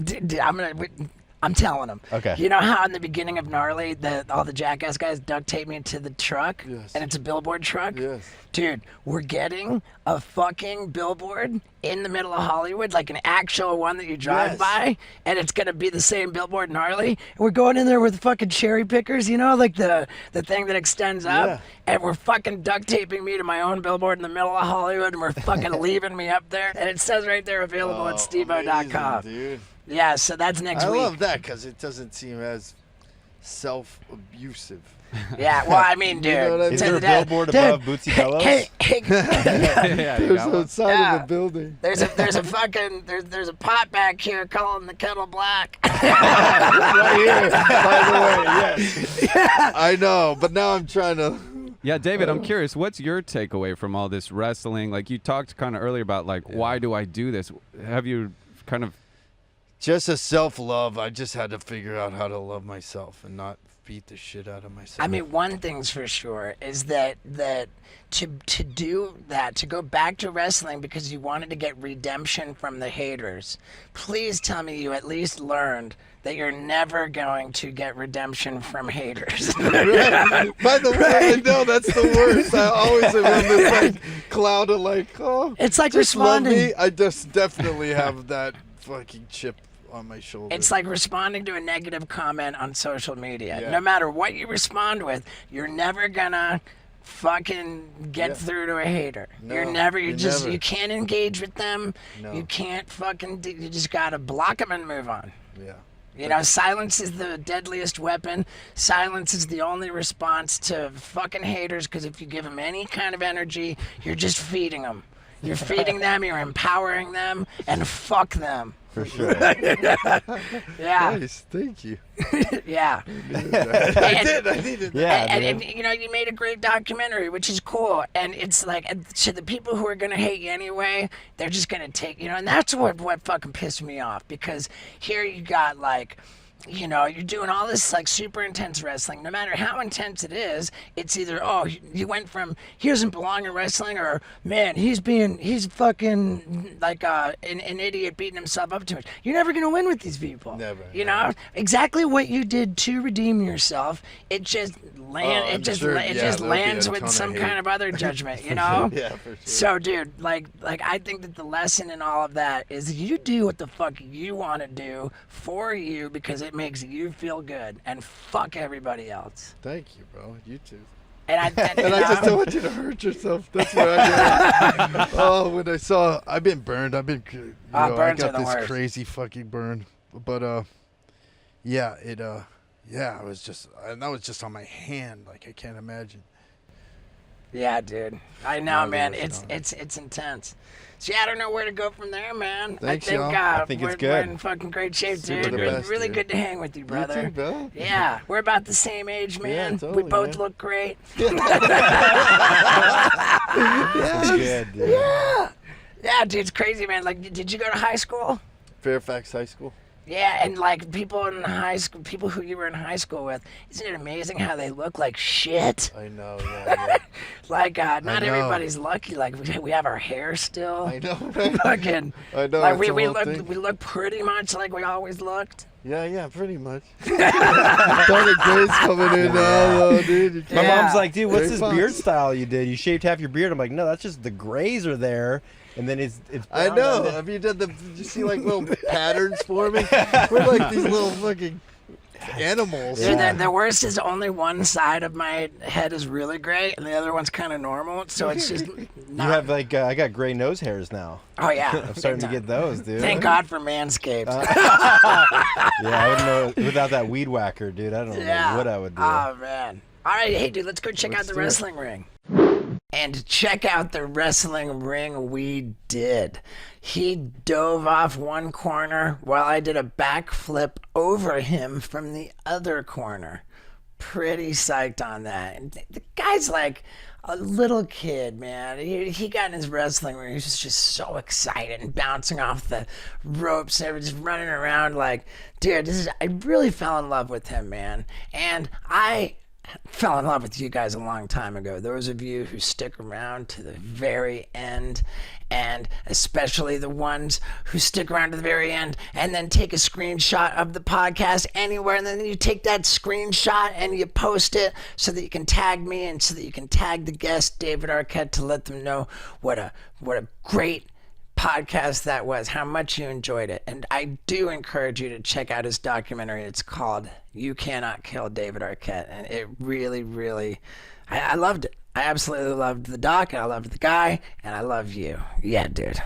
telling them. Okay. You know how in the beginning of Gnarly, all the Jackass guys duct taped me to the truck? Yes. And it's a billboard truck? Yes. Dude, we're getting a fucking billboard in the middle of Hollywood, like an actual one that you drive by, and it's going to be the same billboard Gnarly. And we're going in there with fucking cherry pickers, like the thing that extends up, and we're fucking duct taping me to my own billboard in the middle of Hollywood, and we're fucking leaving me up there. And it says right there, available at stevo.com. Dude. Yeah, so that's next week. I love that because it doesn't seem as self-abusive. Yeah, well, I mean, dude. know what I mean? Is there a billboard above Bootsy Bellows? Hey, Yeah, you There's got one. outside of the building. there's a pot back here calling the kettle black. Right here, by the way, yes. I know, but now I'm trying to... Yeah, David, I'm curious. What's your takeaway from all this wrestling? Like you talked kind of earlier about why do I do this? Have you kind of... Just a self-love. I just had to figure out how to love myself and not beat the shit out of myself. I mean, one thing's for sure is that to do that, to go back to wrestling because you wanted to get redemption from the haters, please tell me you at least learned that you're never going to get redemption from haters. Right. By the way, I know that's the worst. I always am in this cloud of it's like just love responding. me. I just definitely have that fucking chip on my shoulder. It's like responding to a negative comment on social media. Yeah. No matter what you respond with, you're never gonna fucking get through to a hater. No, You can't engage with them. No. You can't you just gotta block them and move on. Yeah. Silence is the deadliest weapon. Silence is the only response to fucking haters, because if you give them any kind of energy, you're just feeding them. You're feeding them, you're empowering them, and fuck them. For sure. Yeah. Nice, thank you. Yeah. I needed that. Yeah, and you made a great documentary, which is cool. And it's like, to the people who are going to hate you anyway, they're just going to take, and that's what fucking pissed me off. Because here you got you're doing all this super intense wrestling. No matter how intense it is, it's either, you went from he doesn't belong in wrestling, or man, he's fucking an idiot beating himself up too much. You're never gonna win with these people. Never. Exactly what you did to redeem yourself. It just lands with some kind of other judgment. Yeah, for sure. So, dude, I think that the lesson in all of that is you do what the fuck you want to do for you, because it makes you feel good, and fuck everybody else. Thank you, bro. You too. And I just don't want you to hurt yourself. That's what I get. When I saw, I've been burned. I got burns are the this worst. crazy fucking burn. But it was just, and that was just on my hand. I can't imagine. Yeah, dude. I know, No, man. there's It's intense. So yeah, I don't know where to go from there, man. Thanks, I think, y'all. I think it's we're good. in fucking great shape, Super dude. the best, Really dude. good to hang with you, brother. You too, bro. Yeah, we're about the same age, man. Yeah, totally, we both man. look great. Good, dude. Yeah, dude, it's crazy, man. Did you go to high school? Fairfax High School. Yeah, and people in high school, people who you were in high school with, isn't it amazing how they look like shit? I know, yeah. Not know. everybody's lucky. We have our hair still. I know, right? Fucking. I know. Like it's a we whole look thing. we look pretty much like we always looked. Yeah, pretty much. Tony Gray's coming in now, though, dude. My Yeah. mom's like, dude, what's Gray this Fox. beard style you did? You shaved half your beard. I'm like, no, that's just the grays are there, and then it's. I brown know. on it. Have you did you see little patterns forming? We're like these little fucking animals. Dude, the worst is only one side of my head is really gray and the other one's kind of normal. So it's just You not. have like I got gray nose hairs now. Oh yeah, I'm starting to get those, dude. Thank God for Manscaped. Yeah, I wouldn't know without that weed whacker, dude. I don't know what I would do. Oh man. All right, hey dude, let's go check out the do it. wrestling ring. And check out the wrestling ring we did. He dove off one corner while I did a backflip over him from the other corner. Pretty psyched on that. And the guy's like a little kid, man. He got in his wrestling ring. He was just so excited and bouncing off the ropes and just running around like, dude, I really fell in love with him, man. And I fell in love with you guys a long time ago. Those of you who stick around to the very end, and especially the ones who stick around to the very end and then take a screenshot of the podcast anywhere, and then you take that screenshot and you post it so that you can tag me and so that you can tag the guest David Arquette to let them know what a great podcast that was, how much you enjoyed it. And I do encourage you to check out his documentary. It's called You Cannot Kill David Arquette, and it really I loved it. I absolutely loved the doc, and I loved the guy, and I love you. Yeah, dude.